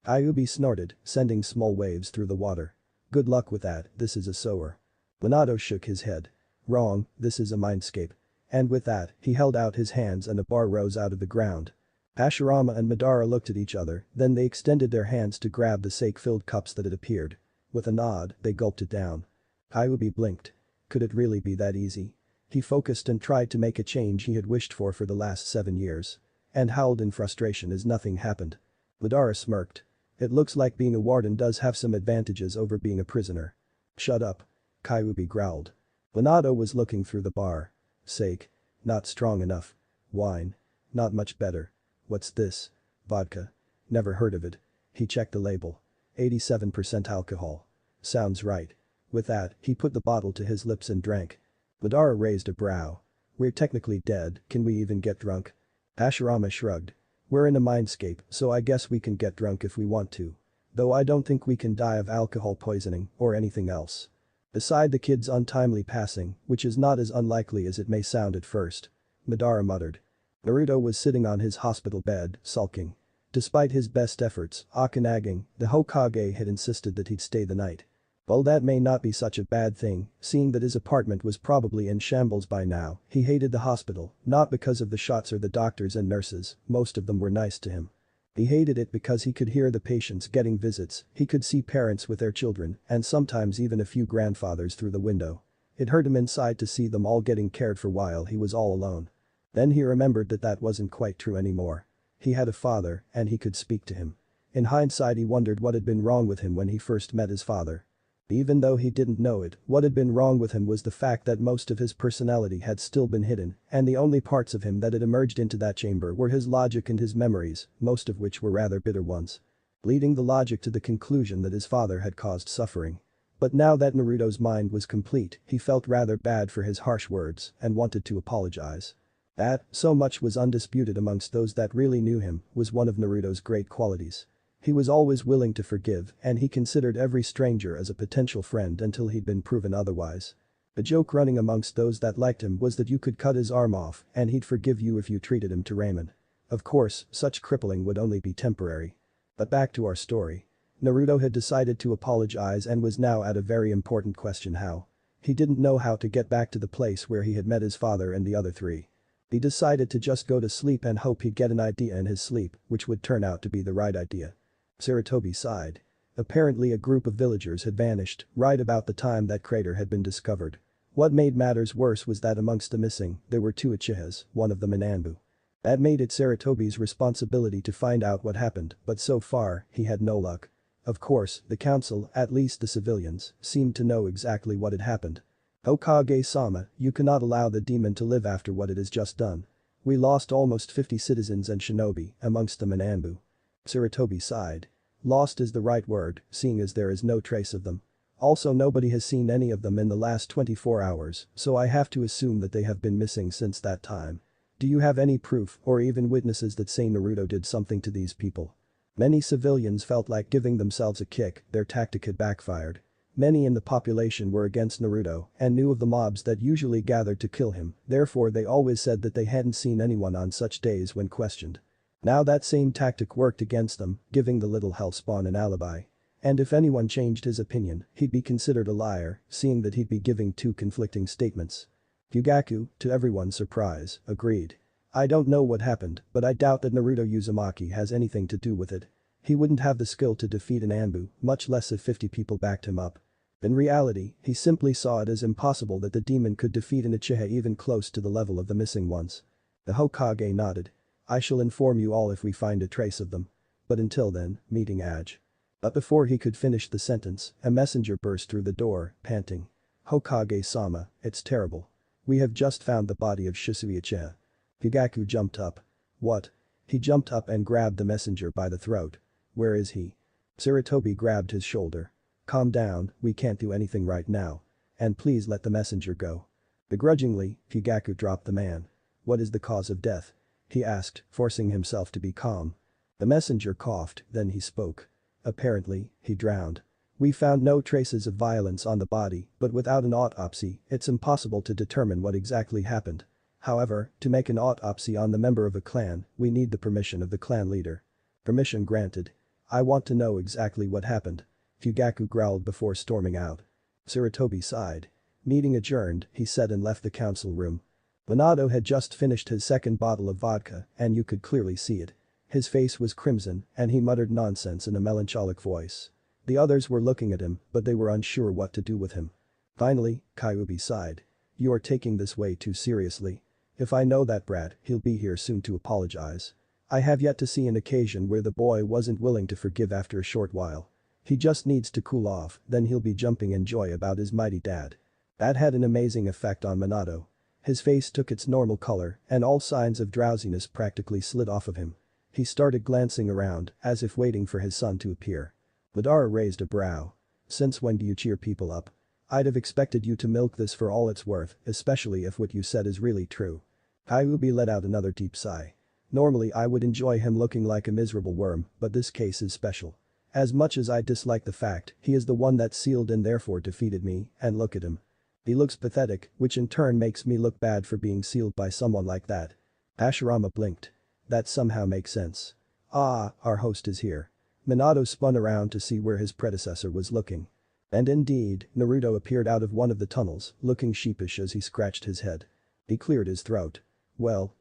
Kyuubi snorted, sending small waves through the water. Good luck with that, this is a sower. Minato shook his head. Wrong, this is a mindscape. And with that, he held out his hands and a bar rose out of the ground. Hashirama and Madara looked at each other, then they extended their hands to grab the sake-filled cups that had appeared. With a nod, they gulped it down. Kyuubi blinked. Could it really be that easy? He focused and tried to make a change he had wished for the last 7 years. And howled in frustration as nothing happened. Madara smirked. It looks like being a warden does have some advantages over being a prisoner. Shut up. Kyuubi growled. Minato was looking through the bar. Sake. Not strong enough. Wine. Not much better. What's this? Vodka. Never heard of it. He checked the label. 87% alcohol. Sounds right. With that, he put the bottle to his lips and drank. Madara raised a brow. We're technically dead, can we even get drunk? Hashirama shrugged. We're in a mindscape, so I guess we can get drunk if we want to. Though I don't think we can die of alcohol poisoning or anything else. Beside the kid's untimely passing, which is not as unlikely as it may sound at first. Madara muttered. Naruto was sitting on his hospital bed, sulking. Despite his best efforts, Akanaging, the Hokage had insisted that he'd stay the night. While that may not be such a bad thing, seeing that his apartment was probably in shambles by now, he hated the hospital, not because of the shots or the doctors and nurses, most of them were nice to him. He hated it because he could hear the patients getting visits, he could see parents with their children, and sometimes even a few grandfathers through the window. It hurt him inside to see them all getting cared for while he was all alone. Then he remembered that that wasn't quite true anymore. He had a father, and he could speak to him. In hindsight he wondered what had been wrong with him when he first met his father. Even though he didn't know it, what had been wrong with him was the fact that most of his personality had still been hidden, and the only parts of him that had emerged into that chamber were his logic and his memories, most of which were rather bitter ones. Leading the logic to the conclusion that his father had caused suffering. But now that Naruto's mind was complete, he felt rather bad for his harsh words and wanted to apologize. That, so much was undisputed amongst those that really knew him, was one of Naruto's great qualities. He was always willing to forgive, and he considered every stranger as a potential friend until he'd been proven otherwise. A joke running amongst those that liked him was that you could cut his arm off and he'd forgive you if you treated him to ramen. Of course, such crippling would only be temporary. But back to our story. Naruto had decided to apologize and was now at a very important question: how? He didn't know how to get back to the place where he had met his father and the other three. He decided to just go to sleep and hope he'd get an idea in his sleep, which would turn out to be the right idea. Sarutobi sighed. Apparently a group of villagers had vanished right about the time that crater had been discovered. What made matters worse was that amongst the missing, there were 2 Uchihas, one of them an Anbu. That made it Saratobi's responsibility to find out what happened, but so far, he had no luck. Of course, the council, at least the civilians, seemed to know exactly what had happened. Hokage-sama, you cannot allow the demon to live after what it has just done. We lost almost 50 citizens and shinobi, amongst them an Anbu. Saratobi sighed. Lost is the right word, seeing as there is no trace of them. Also nobody has seen any of them in the last 24 hours, so I have to assume that they have been missing since that time. Do you have any proof or even witnesses that say Naruto did something to these people? Many civilians felt like giving themselves a kick, their tactic had backfired. Many in the population were against Naruto and knew of the mobs that usually gathered to kill him, therefore they always said that they hadn't seen anyone on such days when questioned. Now that same tactic worked against them, giving the little hellspawn an alibi. And if anyone changed his opinion, he'd be considered a liar, seeing that he'd be giving 2 conflicting statements. Fugaku, to everyone's surprise, agreed. I don't know what happened, but I doubt that Naruto Uzumaki has anything to do with it. He wouldn't have the skill to defeat an Anbu, much less if 50 people backed him up. In reality, he simply saw it as impossible that the demon could defeat an Uchiha even close to the level of the missing ones. The Hokage nodded. I shall inform you all if we find a trace of them. But until then, meeting Aj. But before he could finish the sentence, a messenger burst through the door, panting. Hokage-sama, it's terrible. We have just found the body of Shisui Uchiha. Fugaku jumped up. What? He jumped up and grabbed the messenger by the throat. Where is he? Saratobi grabbed his shoulder. Calm down, we can't do anything right now. And please let the messenger go. Begrudgingly, Fugaku dropped the man. What is the cause of death? He asked, forcing himself to be calm. The messenger coughed, then he spoke. Apparently, he drowned. We found no traces of violence on the body, but without an autopsy, it's impossible to determine what exactly happened. However, to make an autopsy on the member of a clan, we need the permission of the clan leader. Permission granted. I want to know exactly what happened. Fugaku growled before storming out. Saratobi sighed. Meeting adjourned, he said and left the council room. Minato had just finished his 2nd bottle of vodka, and you could clearly see it. His face was crimson, and he muttered nonsense in a melancholic voice. The others were looking at him, but they were unsure what to do with him. Finally, Kyuubi sighed. You are taking this way too seriously. If I know that brat, he'll be here soon to apologize. I have yet to see an occasion where the boy wasn't willing to forgive after a short while. He just needs to cool off, then he'll be jumping in joy about his mighty dad. That had an amazing effect on Minato. His face took its normal color, and all signs of drowsiness practically slid off of him. He started glancing around, as if waiting for his son to appear. Madara raised a brow. Since when do you cheer people up? I'd have expected you to milk this for all it's worth, especially if what you said is really true. Kyuubi let out another deep sigh. Normally I would enjoy him looking like a miserable worm, but this case is special. As much as I dislike the fact, he is the one that sealed and therefore defeated me, and look at him. He looks pathetic, which in turn makes me look bad for being sealed by someone like that. Hashirama blinked. That somehow makes sense. Ah, our host is here. Minato spun around to see where his predecessor was looking. And indeed, Naruto appeared out of one of the tunnels, looking sheepish as he scratched his head. He cleared his throat. Well,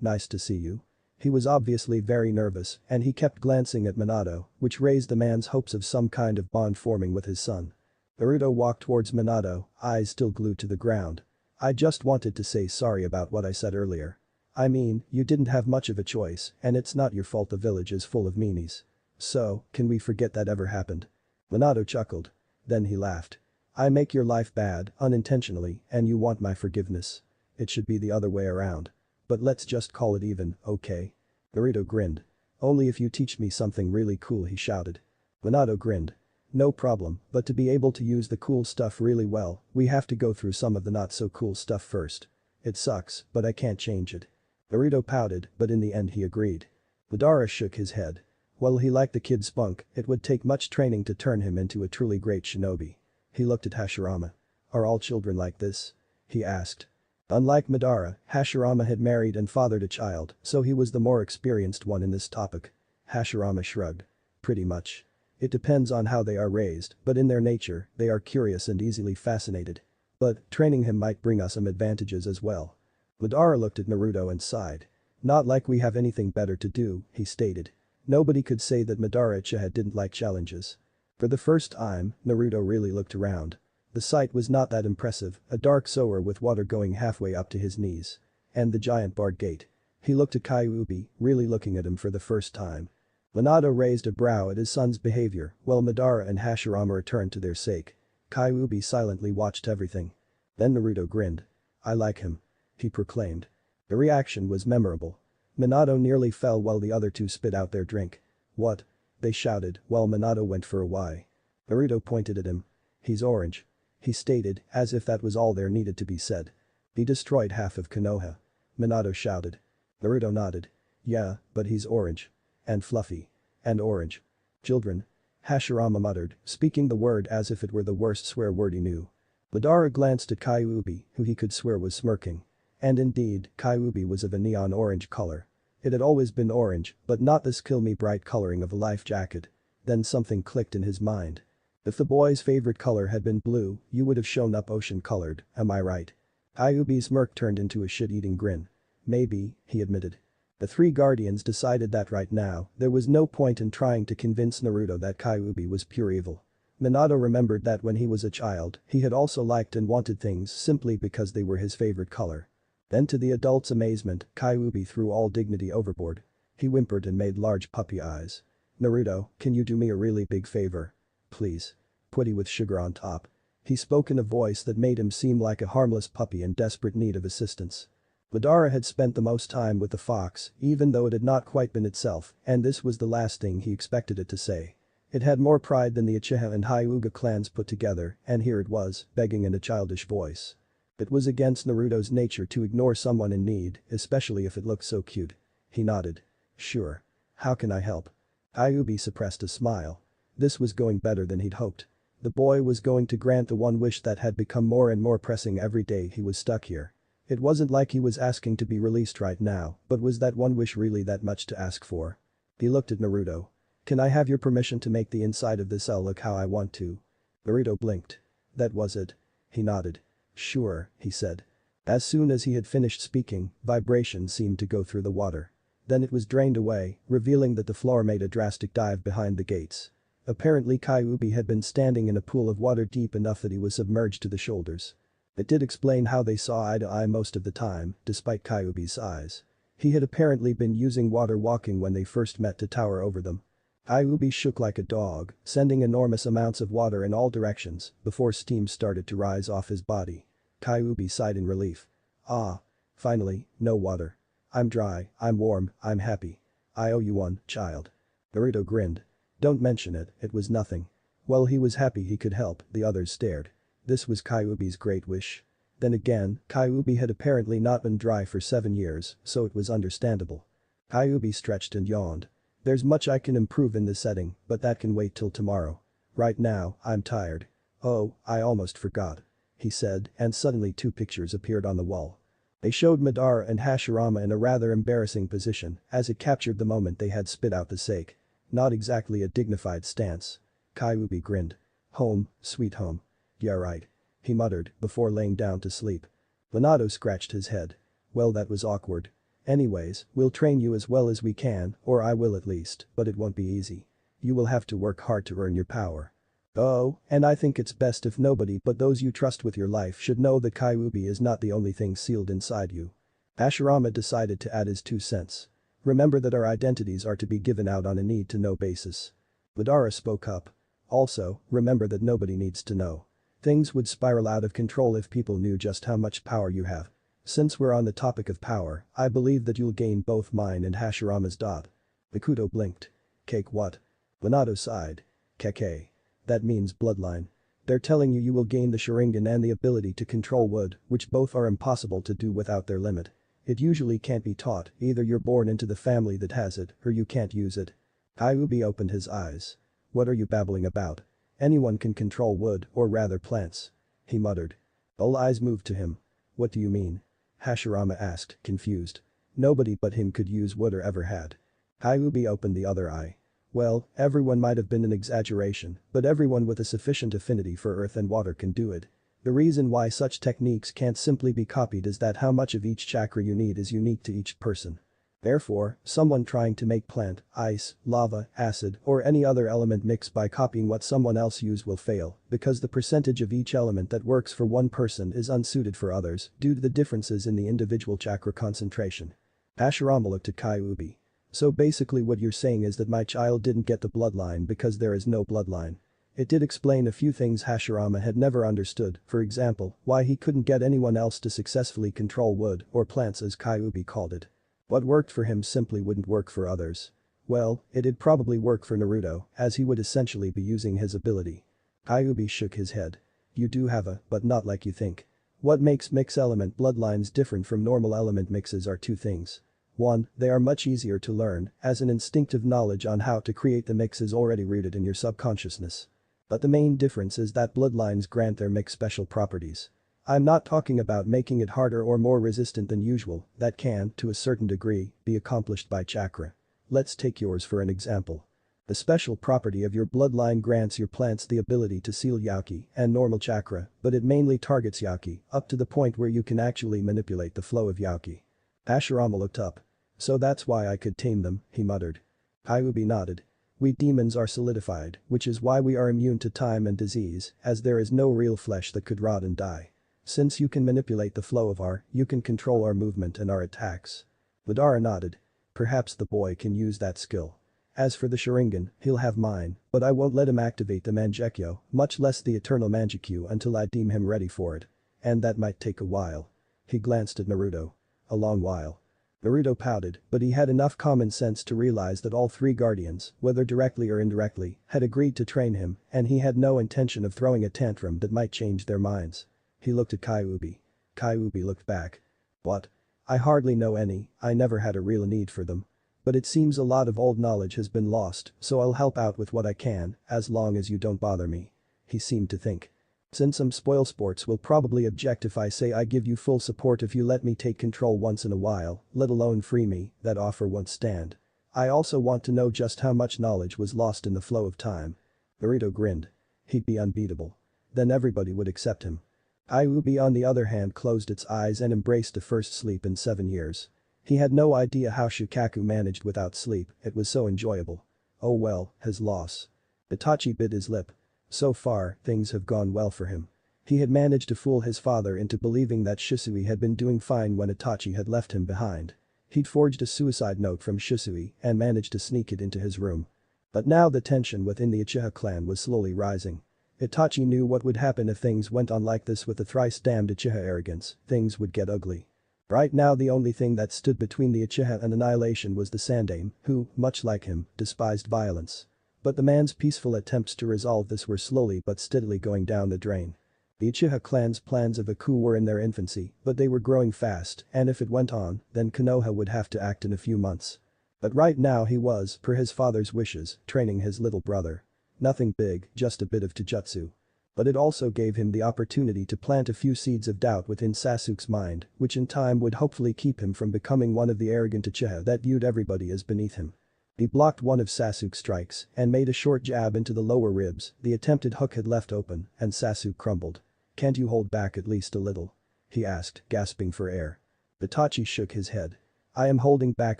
nice to see you. He was obviously very nervous, and he kept glancing at Minato, which raised the man's hopes of some kind of bond forming with his son. Naruto walked towards Minato, eyes still glued to the ground. I just wanted to say sorry about what I said earlier. I mean, you didn't have much of a choice, and it's not your fault the village is full of meanies. So, can we forget that ever happened? Minato chuckled. Then he laughed. I make your life bad, unintentionally, and you want my forgiveness. It should be the other way around. But let's just call it even, okay? Naruto grinned. Only if you teach me something really cool, he shouted. Minato grinned. No problem, but to be able to use the cool stuff really well, we have to go through some of the not so cool stuff first. It sucks, but I can't change it. Naruto pouted, but in the end he agreed. Madara shook his head. While he liked the kid's spunk, it would take much training to turn him into a truly great shinobi. He looked at Hashirama. Are all children like this? He asked. Unlike Madara, Hashirama had married and fathered a child, so he was the more experienced one in this topic. Hashirama shrugged. Pretty much. It depends on how they are raised, but in their nature, they are curious and easily fascinated. But training him might bring us some advantages as well. Madara looked at Naruto and sighed. Not like we have anything better to do, he stated. Nobody could say that Madara didn't like challenges. For the first time, Naruto really looked around. The sight was not that impressive, a dark sewer with water going halfway up to his knees. And the giant barred gate. He looked at Kyuubi, really looking at him for the first time. Minato raised a brow at his son's behavior, while Madara and Hashirama returned to their sake. Kyuubi silently watched everything. Then Naruto grinned. "I like him," he proclaimed. The reaction was memorable. Minato nearly fell while the other two spit out their drink. "What?" they shouted, while Minato went for a why. Naruto pointed at him. "He's orange," he stated, as if that was all there needed to be said. "He destroyed half of Konoha," Minato shouted. Naruto nodded. "Yeah, but he's orange. And fluffy. And orange. Children," Hashirama muttered, speaking the word as if it were the worst swear word he knew. Madara glanced at Kyuubi, who he could swear was smirking. And indeed, Kyuubi was of a neon orange color. It had always been orange, but not this kill-me-bright coloring of a life jacket. Then something clicked in his mind. If the boy's favorite color had been blue, you would have shown up ocean-colored, am I right? Kyuubi's smirk turned into a shit-eating grin. "Maybe," he admitted. The three guardians decided that right now, there was no point in trying to convince Naruto that Kyuubi was pure evil. Minato remembered that when he was a child, he had also liked and wanted things simply because they were his favorite color. Then to the adult's amazement, Kyuubi threw all dignity overboard. He whimpered and made large puppy eyes. "Naruto, can you do me a really big favor? Please. Putty with sugar on top." He spoke in a voice that made him seem like a harmless puppy in desperate need of assistance. Madara had spent the most time with the fox, even though it had not quite been itself, and this was the last thing he expected it to say. It had more pride than the Uchiha and Hyuga clans put together, and here it was, begging in a childish voice. It was against Naruto's nature to ignore someone in need, especially if it looked so cute. He nodded. "Sure. How can I help?" Kyuubi suppressed a smile. This was going better than he'd hoped. The boy was going to grant the one wish that had become more and more pressing every day he was stuck here. It wasn't like he was asking to be released right now, but was that one wish really that much to ask for? He looked at Naruto. "Can I have your permission to make the inside of this cell look how I want to?" Naruto blinked. "That was it?" He nodded. "Sure," he said. As soon as he had finished speaking, vibration seemed to go through the water. Then it was drained away, revealing that the floor made a drastic dive behind the gates. Apparently Kyuubi had been standing in a pool of water deep enough that he was submerged to the shoulders. It did explain how they saw eye to eye most of the time, despite Kyuubi's size. He had apparently been using water walking when they first met to tower over them. Kyuubi shook like a dog, sending enormous amounts of water in all directions before steam started to rise off his body. Kyuubi sighed in relief. "Ah. Finally, no water. I'm dry, I'm warm, I'm happy. I owe you one, child." Naruto grinned. "Don't mention it, it was nothing." Well, he was happy he could help, the others stared. This was Kyuubi's great wish. Then again, Kyuubi had apparently not been dry for 7 years, so it was understandable. Kyuubi stretched and yawned. "There's much I can improve in this setting, but that can wait till tomorrow. Right now, I'm tired. Oh, I almost forgot," he said, and suddenly 2 pictures appeared on the wall. They showed Madara and Hashirama in a rather embarrassing position, as it captured the moment they had spit out the sake. Not exactly a dignified stance. Kyuubi grinned. "Home, sweet home. Yeah right," he muttered before laying down to sleep. Minato scratched his head. "Well, that was awkward. Anyways, we'll train you as well as we can, or I will at least, but it won't be easy. You will have to work hard to earn your power. Oh, and I think it's best if nobody but those you trust with your life should know that Kyuubi is not the only thing sealed inside you." Hashirama decided to add his 2 cents. "Remember that our identities are to be given out on a need-to-know basis." Madara spoke up. "Also, remember that nobody needs to know. Things would spiral out of control if people knew just how much power you have. Since we're on the topic of power, I believe that you'll gain both mine and Hashirama's dot." Mikuto blinked. "Cake what?" Minato sighed. "Keke. That means bloodline. They're telling you will gain the Sharingan and the ability to control wood, which both are impossible to do without their limit. It usually can't be taught, either you're born into the family that has it, or you can't use it." Kyuubi opened his eyes. "What are you babbling about? Anyone can control wood, or rather plants," he muttered. All eyes moved to him. "What do you mean?" Hashirama asked, confused. Nobody but him could use wood or ever had. Kyuubi opened the other eye. "Well, everyone might have been an exaggeration, but everyone with a sufficient affinity for earth and water can do it. The reason why such techniques can't simply be copied is that how much of each chakra you need is unique to each person." Therefore, someone trying to make plant, ice, lava, acid, or any other element mix by copying what someone else used will fail because the percentage of each element that works for one person is unsuited for others due to the differences in the individual chakra concentration. Hashirama looked at Kyuubi. So basically what you're saying is that my child didn't get the bloodline because there is no bloodline. It did explain a few things Hashirama had never understood, for example, why he couldn't get anyone else to successfully control wood or plants as Kyuubi called it. What worked for him simply wouldn't work for others. Well, it'd probably work for Naruto, as he would essentially be using his ability. Kyuubi shook his head. You do have a, but not like you think. What makes mix element bloodlines different from normal element mixes are two things. 1. They are much easier to learn, as an instinctive knowledge on how to create the mix is already rooted in your subconsciousness. But the main difference is that bloodlines grant their mix special properties. I'm not talking about making it harder or more resistant than usual, that can, to a certain degree, be accomplished by chakra. Let's take yours for an example. The special property of your bloodline grants your plants the ability to seal Yaki and normal chakra, but it mainly targets Yaki, up to the point where you can actually manipulate the flow of Yaki. Hashirama looked up. So that's why I could tame them, he muttered. Kyuubi nodded. We demons are solidified, which is why we are immune to time and disease, as there is no real flesh that could rot and die. Since you can manipulate the flow of our, you can control our movement and our attacks. Madara nodded. Perhaps the boy can use that skill. As for the Sharingan, he'll have mine, but I won't let him activate the Mangekyo, much less the Eternal Mangekyo until I deem him ready for it. And that might take a while. He glanced at Naruto. A long while. Naruto pouted, but he had enough common sense to realize that all three guardians, whether directly or indirectly, had agreed to train him, and he had no intention of throwing a tantrum that might change their minds. He looked at Kyuubi. Kyuubi looked back. What? I hardly know any, I never had a real need for them. But it seems a lot of old knowledge has been lost, so I'll help out with what I can, as long as you don't bother me. He seemed to think. Since some spoilsports will probably object if I say I give you full support if you let me take control once in a while, let alone free me, that offer won't stand. I also want to know just how much knowledge was lost in the flow of time. Naruto grinned. He'd be unbeatable. Then everybody would accept him. Kyuubi on the other hand closed its eyes and embraced the first sleep in 7 years. He had no idea how Shukaku managed without sleep, it was so enjoyable. Oh well, his loss. Itachi bit his lip. So far, things have gone well for him. He had managed to fool his father into believing that Shisui had been doing fine when Itachi had left him behind. He'd forged a suicide note from Shisui and managed to sneak it into his room. But now the tension within the Uchiha clan was slowly rising. Itachi knew what would happen if things went on like this with the thrice-damned Uchiha arrogance, things would get ugly. Right now the only thing that stood between the Uchiha and annihilation was the Sandaime, who, much like him, despised violence. But the man's peaceful attempts to resolve this were slowly but steadily going down the drain. The Uchiha clan's plans of a coup were in their infancy, but they were growing fast, and if it went on, then Konoha would have to act in a few months. But right now he was, per his father's wishes, training his little brother. Nothing big, just a bit of taijutsu. But it also gave him the opportunity to plant a few seeds of doubt within Sasuke's mind, which in time would hopefully keep him from becoming one of the arrogant Uchiha that viewed everybody as beneath him. He blocked one of Sasuke's strikes and made a short jab into the lower ribs, the attempted hook had left open, and Sasuke crumbled. Can't you hold back at least a little? He asked, gasping for air. Itachi shook his head. I am holding back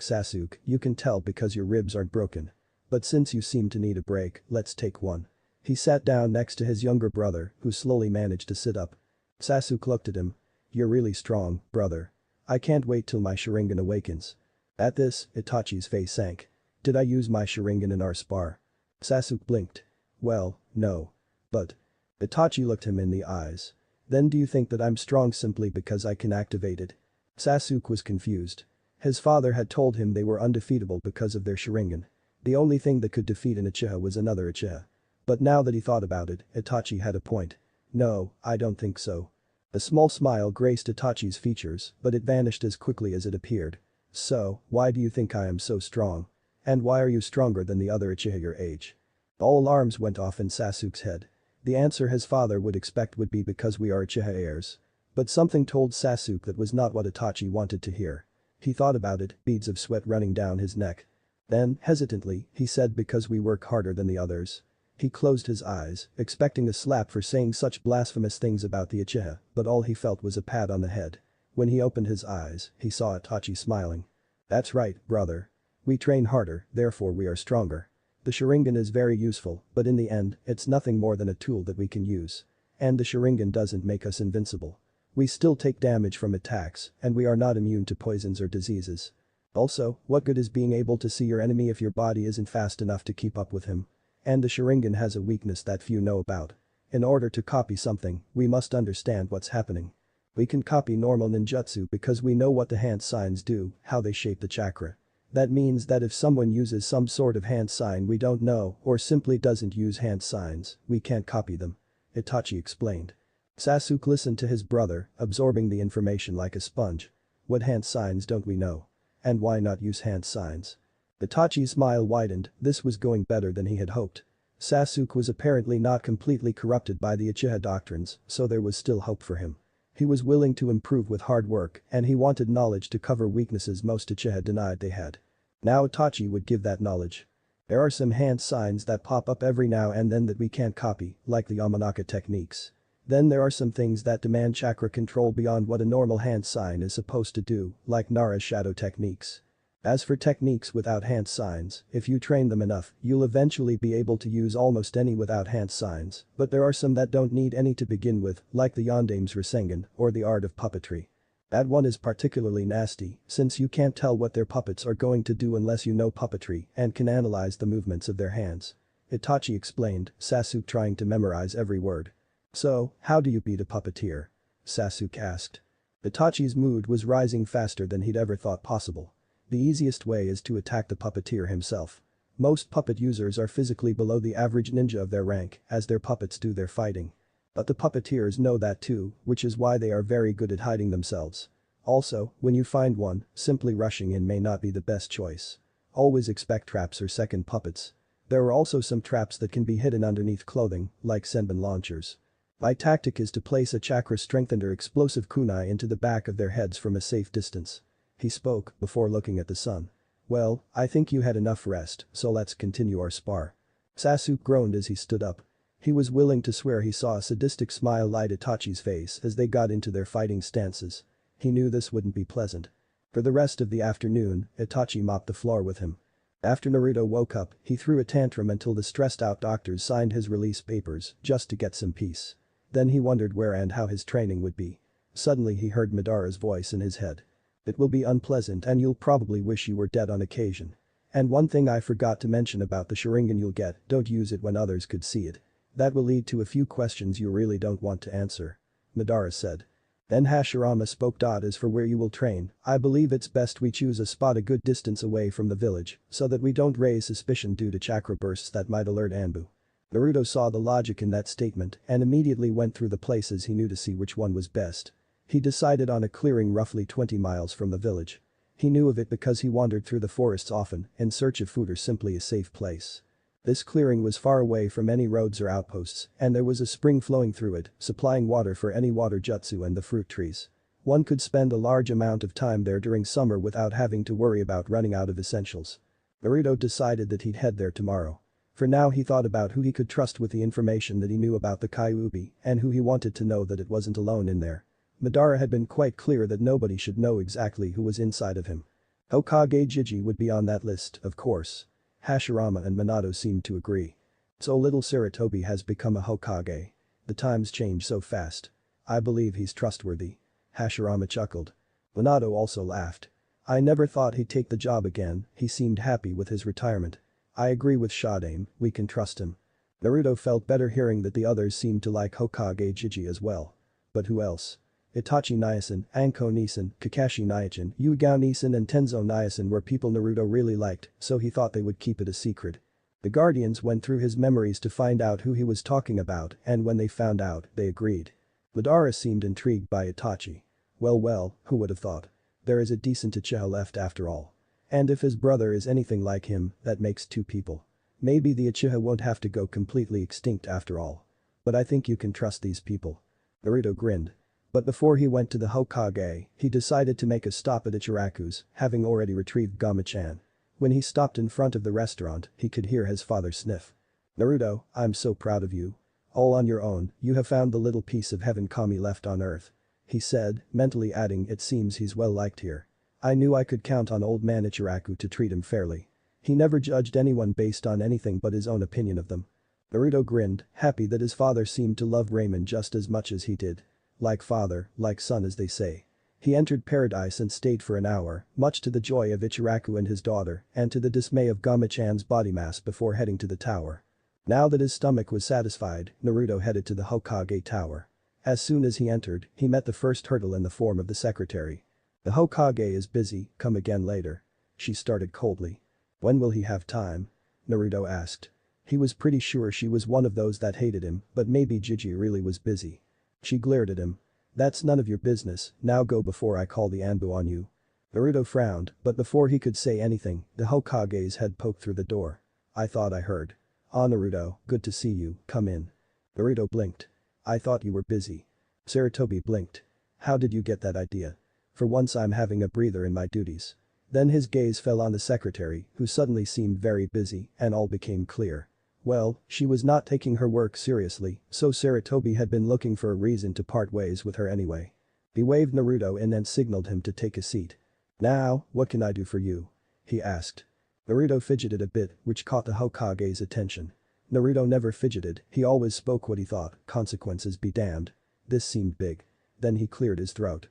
Sasuke, you can tell because your ribs aren't broken. But since you seem to need a break, let's take one. He sat down next to his younger brother, who slowly managed to sit up. Sasuke looked at him. You're really strong, brother. I can't wait till my Sharingan awakens. At this, Itachi's face sank. Did I use my Sharingan in our spar? Sasuke blinked. Well, no. But. Itachi looked him in the eyes. Then do you think that I'm strong simply because I can activate it? Sasuke was confused. His father had told him they were undefeatable because of their Sharingan. The only thing that could defeat an Uchiha was another Uchiha. But now that he thought about it, Itachi had a point. No, I don't think so. A small smile graced Itachi's features, but it vanished as quickly as it appeared. So, why do you think I am so strong? And why are you stronger than the other Uchiha your age? All alarms went off in Sasuke's head. The answer his father would expect would be because we are Uchiha heirs. But something told Sasuke that was not what Itachi wanted to hear. He thought about it, beads of sweat running down his neck. Then, hesitantly, he said because we work harder than the others. He closed his eyes, expecting a slap for saying such blasphemous things about the Uchiha, but all he felt was a pat on the head. When he opened his eyes, he saw Itachi smiling. That's right, brother. We train harder, therefore we are stronger. The Sharingan is very useful, but in the end, it's nothing more than a tool that we can use. And the Sharingan doesn't make us invincible. We still take damage from attacks, and we are not immune to poisons or diseases. Also, what good is being able to see your enemy if your body isn't fast enough to keep up with him? And the Sharingan has a weakness that few know about. In order to copy something, we must understand what's happening. We can copy normal ninjutsu because we know what the hand signs do, how they shape the chakra. That means that if someone uses some sort of hand sign we don't know or simply doesn't use hand signs, we can't copy them. Itachi explained. Sasuke listened to his brother, absorbing the information like a sponge. What hand signs don't we know? And why not use hand signs? Itachi's smile widened, this was going better than he had hoped. Sasuke was apparently not completely corrupted by the Uchiha doctrines, so there was still hope for him. He was willing to improve with hard work and he wanted knowledge to cover weaknesses most Uchiha denied they had. Now Itachi would give that knowledge. There are some hand signs that pop up every now and then that we can't copy, like the Yamanaka techniques. Then there are some things that demand chakra control beyond what a normal hand sign is supposed to do, like Nara's shadow techniques. As for techniques without hand signs, if you train them enough, you'll eventually be able to use almost any without hand signs, but there are some that don't need any to begin with, like the Yondame's Rasengan or the art of puppetry. That one is particularly nasty, since you can't tell what their puppets are going to do unless you know puppetry and can analyze the movements of their hands. Itachi explained, Sasuke trying to memorize every word. So, how do you beat a puppeteer? Sasuke asked. Itachi's mood was rising faster than he'd ever thought possible. The easiest way is to attack the puppeteer himself. Most puppet users are physically below the average ninja of their rank, as their puppets do their fighting. But the puppeteers know that too, which is why they are very good at hiding themselves. Also, when you find one, simply rushing in may not be the best choice. Always expect traps or second puppets. There are also some traps that can be hidden underneath clothing, like senbon launchers. My tactic is to place a chakra strengthened or explosive kunai into the back of their heads from a safe distance. He spoke before looking at the sun. Well, I think you had enough rest, so let's continue our spar. Sasuke groaned as he stood up. He was willing to swear he saw a sadistic smile light Itachi's face as they got into their fighting stances. He knew this wouldn't be pleasant. For the rest of the afternoon, Itachi mopped the floor with him. After Naruto woke up, he threw a tantrum until the stressed-out doctors signed his release papers just to get some peace. Then he wondered where and how his training would be. Suddenly he heard Madara's voice in his head. It will be unpleasant and you'll probably wish you were dead on occasion. And one thing I forgot to mention about the Sharingan you'll get, don't use it when others could see it. That will lead to a few questions you really don't want to answer. Madara said. Then Hashirama spoke. As for where you will train, I believe it's best we choose a spot a good distance away from the village, so that we don't raise suspicion due to chakra bursts that might alert Anbu. Naruto saw the logic in that statement and immediately went through the places he knew to see which one was best. He decided on a clearing roughly 20 miles from the village. He knew of it because he wandered through the forests often in search of food or simply a safe place. This clearing was far away from any roads or outposts, and there was a spring flowing through it, supplying water for any water jutsu and the fruit trees. One could spend a large amount of time there during summer without having to worry about running out of essentials. Naruto decided that he'd head there tomorrow. For now he thought about who he could trust with the information that he knew about the Kyuubi and who he wanted to know that it wasn't alone in there. Madara had been quite clear that nobody should know exactly who was inside of him. Hokage Jiji would be on that list, of course. Hashirama and Minato seemed to agree. So little Sarutobi has become a Hokage. The times change so fast. I believe he's trustworthy. Hashirama chuckled. Minato also laughed. I never thought he'd take the job again, he seemed happy with his retirement. I agree with Shadame, we can trust him. Naruto felt better hearing that the others seemed to like Hokage Jiji as well. But who else? Itachi Nyasen, Anko Nisan, Kakashi Nyachen, Yugao Nisan and Tenzo Nyasen were people Naruto really liked, so he thought they would keep it a secret. The Guardians went through his memories to find out who he was talking about and when they found out, they agreed. Madara seemed intrigued by Itachi. Well, who would have thought? There is a decent Uchiha left after all. And if his brother is anything like him, that makes two people. Maybe the Uchiha won't have to go completely extinct after all. But I think you can trust these people. Naruto grinned. But before he went to the Hokage, he decided to make a stop at Ichiraku's, having already retrieved Gama-chan. When he stopped in front of the restaurant, he could hear his father sniff. Naruto, I'm so proud of you. All on your own, you have found the little piece of heaven Kami left on earth. He said, mentally adding it seems he's well liked here. I knew I could count on old man Ichiraku to treat him fairly. He never judged anyone based on anything but his own opinion of them. Naruto grinned, happy that his father seemed to love Ramen just as much as he did. Like father, like son as they say. He entered paradise and stayed for an hour, much to the joy of Ichiraku and his daughter, and to the dismay of Gama-chan's body mass before heading to the tower. Now that his stomach was satisfied, Naruto headed to the Hokage tower. As soon as he entered, he met the first hurdle in the form of the secretary. The Hokage is busy, come again later. She started coldly. When will he have time? Naruto asked. He was pretty sure she was one of those that hated him, but maybe Gigi really was busy. She glared at him. That's none of your business, now go before I call the Anbu on you. Naruto frowned, but before he could say anything, the Hokage's head poked through the door. I thought I heard. Ah Naruto, good to see you, come in. Naruto blinked. I thought you were busy. Sarutobi blinked. How did you get that idea? For once I'm having a breather in my duties. Then his gaze fell on the secretary, who suddenly seemed very busy, and all became clear. Well, she was not taking her work seriously, so Sarutobi had been looking for a reason to part ways with her anyway. He waved Naruto in and signaled him to take a seat. Now, what can I do for you? He asked. Naruto fidgeted a bit, which caught the Hokage's attention. Naruto never fidgeted, he always spoke what he thought, consequences be damned. This seemed big. Then he cleared his throat.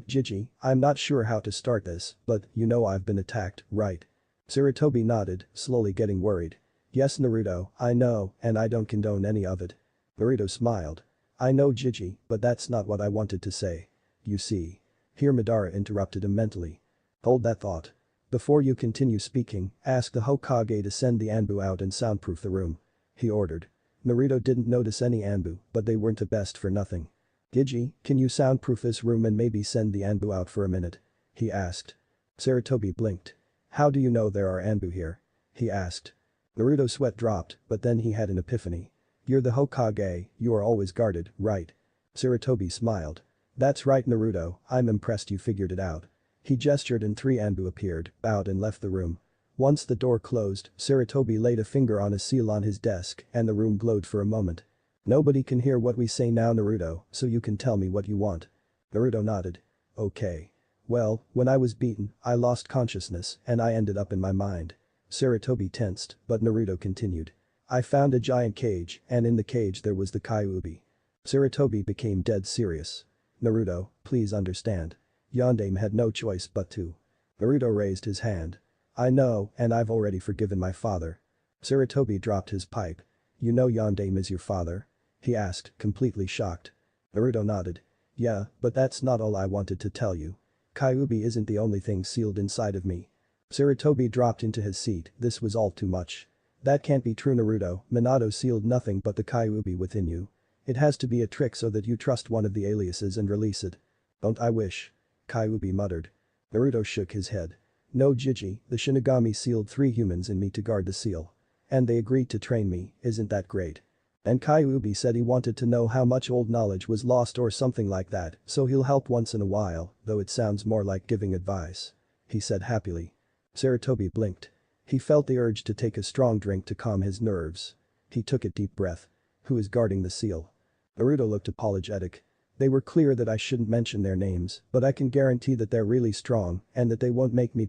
Gigi, I'm not sure how to start this, but you know I've been attacked, right? Sarutobi nodded, slowly getting worried. Yes Naruto, I know, and I don't condone any of it. Naruto smiled. I know Gigi, but that's not what I wanted to say. You see. Here Madara interrupted him mentally. Hold that thought. Before you continue speaking, ask the Hokage to send the Anbu out and soundproof the room. He ordered. Naruto didn't notice any Anbu, but they weren't the best for nothing. Gigi, can you soundproof this room and maybe send the Anbu out for a minute? He asked. Sarutobi blinked. How do you know there are Anbu here? He asked. Naruto's sweat dropped, but then he had an epiphany. You're the Hokage, you are always guarded, right? Sarutobi smiled. That's right Naruto, I'm impressed you figured it out. He gestured and 3 Anbu appeared, bowed and left the room. Once the door closed, Sarutobi laid a finger on a seal on his desk and the room glowed for a moment. Nobody can hear what we say now Naruto, so you can tell me what you want. Naruto nodded. Okay. Well, when I was beaten, I lost consciousness and I ended up in my mind. Sarutobi tensed, but Naruto continued. I found a giant cage and in the cage there was the Kyuubi. Sarutobi became dead serious. Naruto, please understand. Yondaime had no choice but to. Naruto raised his hand. I know, and I've already forgiven my father. Sarutobi dropped his pipe. You know Yondaime is your father? He asked, completely shocked. Naruto nodded. Yeah, but that's not all I wanted to tell you. Kyuubi isn't the only thing sealed inside of me. Sarutobi dropped into his seat, this was all too much. That can't be true Naruto, Minato sealed nothing but the Kyuubi within you. It has to be a trick so that you trust one of the aliases and release it. Don't I wish? Kyuubi muttered. Naruto shook his head. No Gigi, the Shinigami sealed 3 humans in me to guard the seal. And they agreed to train me, isn't that great? And Kyuubi said he wanted to know how much old knowledge was lost or something like that, so he'll help once in a while, though it sounds more like giving advice. He said happily. Sarutobi blinked. He felt the urge to take a strong drink to calm his nerves. He took a deep breath. Who is guarding the seal? Naruto looked apologetic. They were clear that I shouldn't mention their names, but I can guarantee that they're really strong and that they won't make me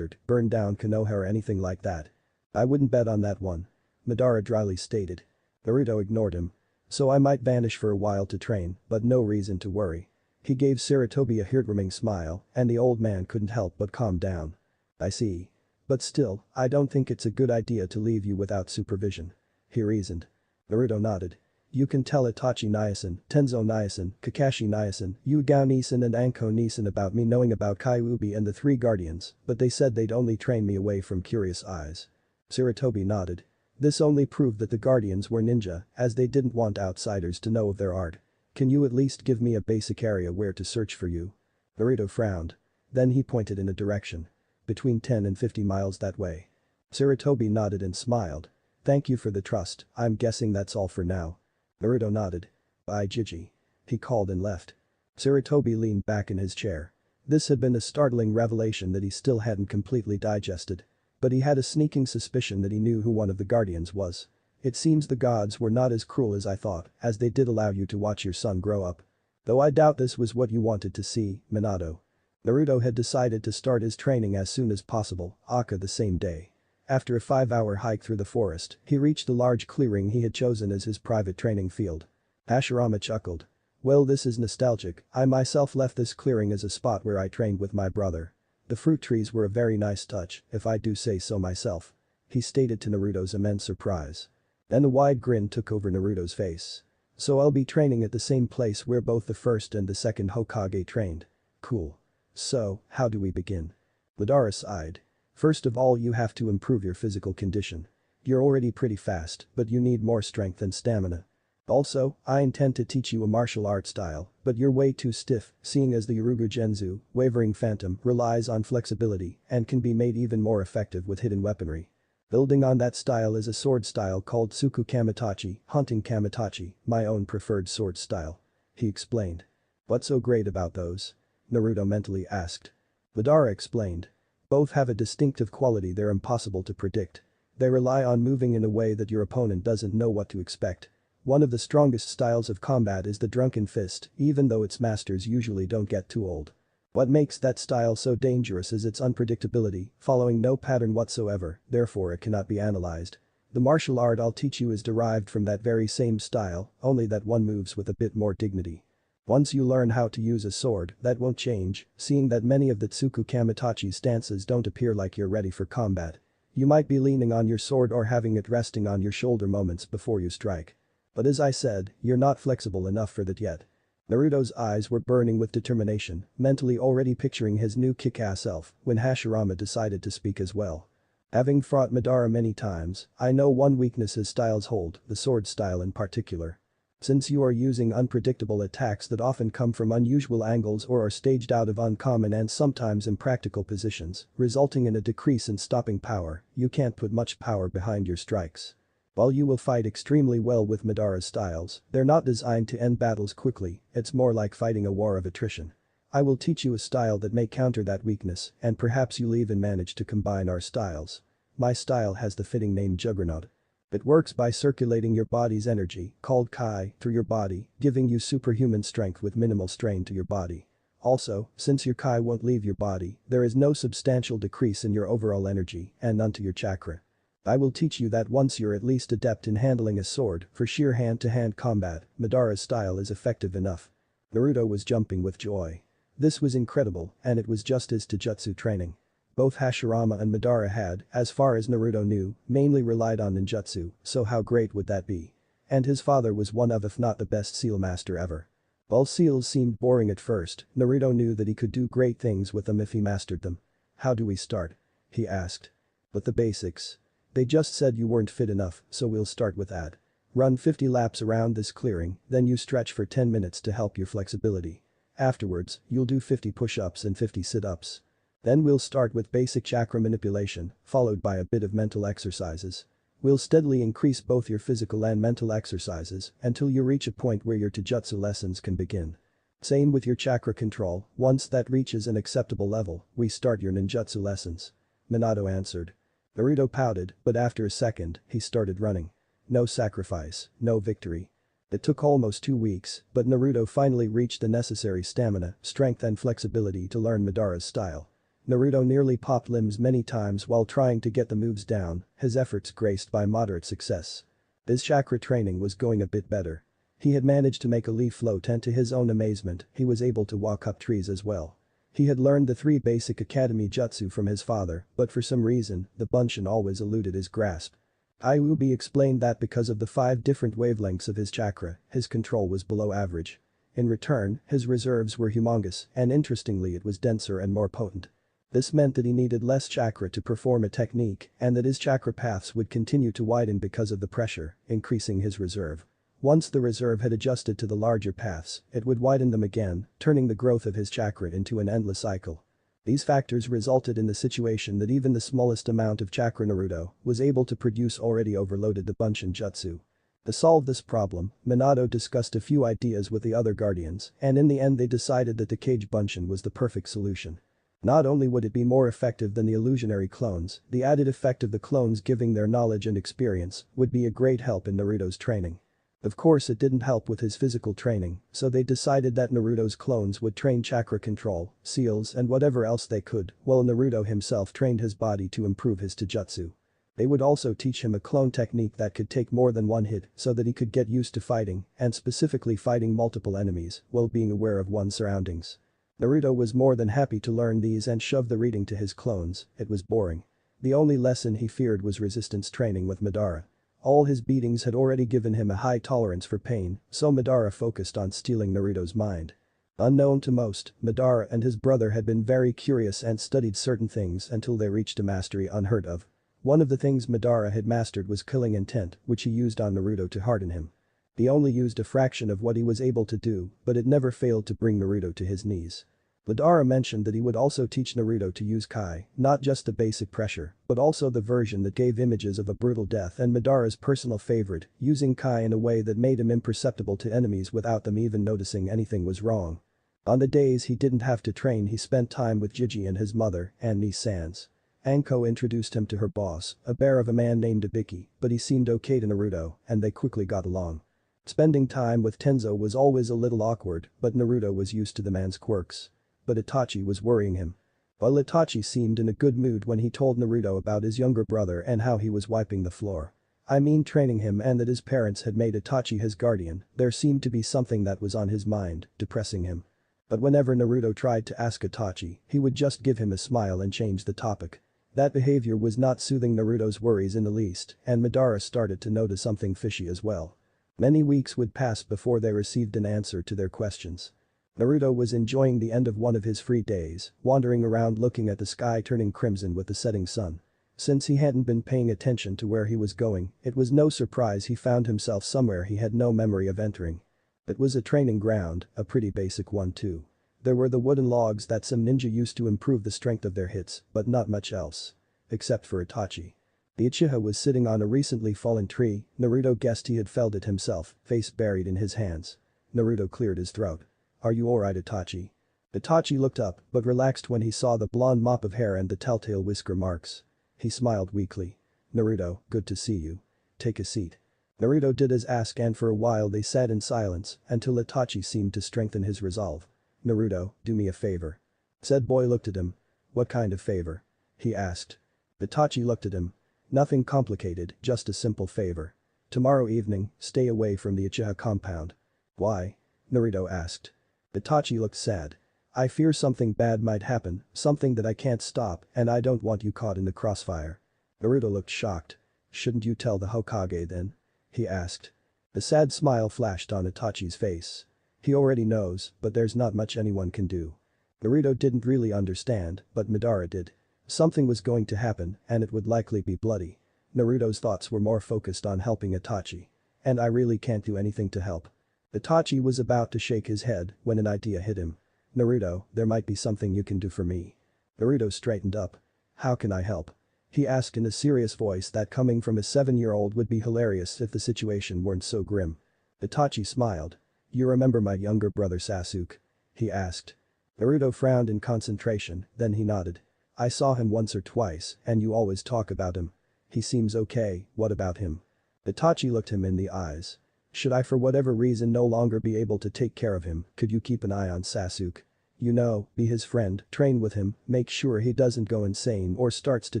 burn down Konoha or anything like that. I wouldn't bet on that one. Madara dryly stated. Naruto ignored him. So I might vanish for a while to train, but no reason to worry. He gave Sarutobi a heartwarming smile and the old man couldn't help but calm down. I see. But still, I don't think it's a good idea to leave you without supervision. He reasoned. Naruto nodded. You can tell Itachi Niasen, Tenzo Niasen, Kakashi Niasen, Yugao Niasen and Anko Niasen about me knowing about Kyuubi and the 3 guardians, but they said they'd only train me away from curious eyes. Sarutobi nodded. This only proved that the guardians were ninja, as they didn't want outsiders to know of their art. Can you at least give me a basic area where to search for you? Naruto frowned. Then he pointed in a direction. Between 10 and 50 miles that way. Sarutobi nodded and smiled. Thank you for the trust, I'm guessing that's all for now. Naruto nodded. Bye Gigi. He called and left. Sarutobi leaned back in his chair. This had been a startling revelation that he still hadn't completely digested. But he had a sneaking suspicion that he knew who one of the guardians was. It seems the gods were not as cruel as I thought, as they did allow you to watch your son grow up. Though I doubt this was what you wanted to see, Minato. Naruto had decided to start his training as soon as possible, aka the same day. After a 5-hour hike through the forest, he reached the large clearing he had chosen as his private training field. Hashirama chuckled. Well, this is nostalgic, I myself left this clearing as a spot where I trained with my brother. The fruit trees were a very nice touch, if I do say so myself. He stated to Naruto's immense surprise. Then a wide grin took over Naruto's face. So I'll be training at the same place where both the first and the second Hokage trained. Cool. So, how do we begin? Madara sighed. First of all, you have to improve your physical condition. You're already pretty fast, but you need more strength and stamina. Also, I intend to teach you a martial art style, but you're way too stiff, seeing as the Urugu Genzu, Wavering Phantom, relies on flexibility and can be made even more effective with hidden weaponry. Building on that style is a sword style called Tsuku Kamitachi, Hunting Kamitachi, my own preferred sword style. He explained. What's so great about those? Naruto mentally asked. Madara explained. Both have a distinctive quality they're impossible to predict. They rely on moving in a way that your opponent doesn't know what to expect. One of the strongest styles of combat is the Drunken Fist, even though its masters usually don't get too old. What makes that style so dangerous is its unpredictability, following no pattern whatsoever, therefore it cannot be analyzed. The martial art I'll teach you is derived from that very same style, only that one moves with a bit more dignity. Once you learn how to use a sword, that won't change, seeing that many of the Tsuku Kamitachi's stances don't appear like you're ready for combat. You might be leaning on your sword or having it resting on your shoulder moments before you strike. But as I said, you're not flexible enough for that yet. Naruto's eyes were burning with determination, mentally already picturing his new kick-ass self when Hashirama decided to speak as well. Having fought Madara many times, I know one weakness his styles hold, the sword style in particular. Since you are using unpredictable attacks that often come from unusual angles or are staged out of uncommon and sometimes impractical positions, resulting in a decrease in stopping power, you can't put much power behind your strikes. While you will fight extremely well with Madara's styles, they're not designed to end battles quickly, it's more like fighting a war of attrition. I will teach you a style that may counter that weakness, and perhaps you'll even manage to combine our styles. My style has the fitting name Juggernaut. It works by circulating your body's energy, called Kai, through your body, giving you superhuman strength with minimal strain to your body. Also, since your Kai won't leave your body, there is no substantial decrease in your overall energy and none to your chakra. I will teach you that once you're at least adept in handling a sword for sheer hand-to-hand combat, Madara's style is effective enough. Naruto was jumping with joy. This was incredible, and it was just his taijutsu training. Both Hashirama and Madara had, as far as Naruto knew, mainly relied on ninjutsu, so how great would that be? And his father was one of if not the best seal master ever. While seals seemed boring at first, Naruto knew that he could do great things with them if he mastered them. How do we start? He asked. With the basics. They just said you weren't fit enough, so we'll start with that. Run 50 laps around this clearing, then you stretch for 10 minutes to help your flexibility. Afterwards, you'll do 50 push-ups and 50 sit-ups. Then we'll start with basic chakra manipulation, followed by a bit of mental exercises. We'll steadily increase both your physical and mental exercises until you reach a point where your taijutsu lessons can begin. Same with your chakra control, once that reaches an acceptable level, we start your ninjutsu lessons. Minato answered. Naruto pouted, but after a second, he started running. No sacrifice, no victory. It took almost 2 weeks, but Naruto finally reached the necessary stamina, strength and flexibility to learn Madara's style. Naruto nearly popped limbs many times while trying to get the moves down, his efforts graced by moderate success. His chakra training was going a bit better. He had managed to make a leaf float and to his own amazement, he was able to walk up trees as well. He had learned the 3 basic academy jutsu from his father, but for some reason, the Bunshin always eluded his grasp. Iubi explained that because of the 5 different wavelengths of his chakra, his control was below average. In return, his reserves were humongous, and interestingly it was denser and more potent. This meant that he needed less chakra to perform a technique, and that his chakra paths would continue to widen because of the pressure, increasing his reserve. Once the reserve had adjusted to the larger paths, it would widen them again, turning the growth of his chakra into an endless cycle. These factors resulted in the situation that even the smallest amount of chakra Naruto was able to produce already overloaded the Bunshin jutsu. To solve this problem, Minato discussed a few ideas with the other guardians, and in the end they decided that the Kage Bunshin was the perfect solution. Not only would it be more effective than the illusionary clones, the added effect of the clones giving their knowledge and experience would be a great help in Naruto's training. Of course it didn't help with his physical training, so they decided that Naruto's clones would train chakra control, seals and whatever else they could, while Naruto himself trained his body to improve his taijutsu. They would also teach him a clone technique that could take more than one hit so that he could get used to fighting, and specifically fighting multiple enemies, while being aware of one's surroundings. Naruto was more than happy to learn these and shove the reading to his clones. It was boring. The only lesson he feared was resistance training with Madara. All his beatings had already given him a high tolerance for pain, so Madara focused on stealing Naruto's mind. Unknown to most, Madara and his brother had been very curious and studied certain things until they reached a mastery unheard of. One of the things Madara had mastered was killing intent, which he used on Naruto to harden him. He only used a fraction of what he was able to do, but it never failed to bring Naruto to his knees. Madara mentioned that he would also teach Naruto to use Kai, not just the basic pressure, but also the version that gave images of a brutal death and Madara's personal favorite, using Kai in a way that made him imperceptible to enemies without them even noticing anything was wrong. On the days he didn't have to train he spent time with Gigi and his mother, and niece Sans. Anko introduced him to her boss, a bear of a man named Ibiki, but he seemed okay to Naruto, and they quickly got along. Spending time with Tenzo was always a little awkward, but Naruto was used to the man's quirks. But Itachi was worrying him. While Itachi seemed in a good mood when he told Naruto about his younger brother and how he was wiping the floor. I mean training him and that his parents had made Itachi his guardian, there seemed to be something that was on his mind, depressing him. But whenever Naruto tried to ask Itachi, he would just give him a smile and change the topic. That behavior was not soothing Naruto's worries in the least, and Madara started to notice something fishy as well. Many weeks would pass before they received an answer to their questions. Naruto was enjoying the end of one of his free days, wandering around looking at the sky turning crimson with the setting sun. Since he hadn't been paying attention to where he was going, it was no surprise he found himself somewhere he had no memory of entering. It was a training ground, a pretty basic one too. There were the wooden logs that some ninja used to improve the strength of their hits, but not much else. Except for Itachi. The Uchiha was sitting on a recently fallen tree, Naruto guessed he had felled it himself, face buried in his hands. Naruto cleared his throat. "Are you alright, Itachi?" Itachi looked up, but relaxed when he saw the blonde mop of hair and the telltale whisker marks. He smiled weakly. "Naruto, good to see you. Take a seat." Naruto did as asked and for a while they sat in silence until Itachi seemed to strengthen his resolve. "Naruto, do me a favor." Said boy looked at him. "What kind of favor?" he asked. Itachi looked at him. "Nothing complicated, just a simple favor. Tomorrow evening, stay away from the Uchiha compound." "Why?" Naruto asked. Itachi looked sad. "I fear something bad might happen, something that I can't stop, and I don't want you caught in the crossfire." Naruto looked shocked. "Shouldn't you tell the Hokage then?" he asked. A sad smile flashed on Itachi's face. He already knows, but there's not much anyone can do. Naruto didn't really understand, but Madara did. Something was going to happen, and it would likely be bloody. Naruto's thoughts were more focused on helping Itachi. "And I really can't do anything to help." Itachi was about to shake his head when an idea hit him. "Naruto, there might be something you can do for me." Naruto straightened up. "How can I help?" he asked in a serious voice that coming from a 7-year-old would be hilarious if the situation weren't so grim. Itachi smiled. "You remember my younger brother Sasuke?" he asked. Naruto frowned in concentration, then he nodded. "I saw him once or twice, and you always talk about him. He seems okay, what about him?" Itachi looked him in the eyes. "Should I for whatever reason no longer be able to take care of him, could you keep an eye on Sasuke? You know, be his friend, train with him, make sure he doesn't go insane or starts to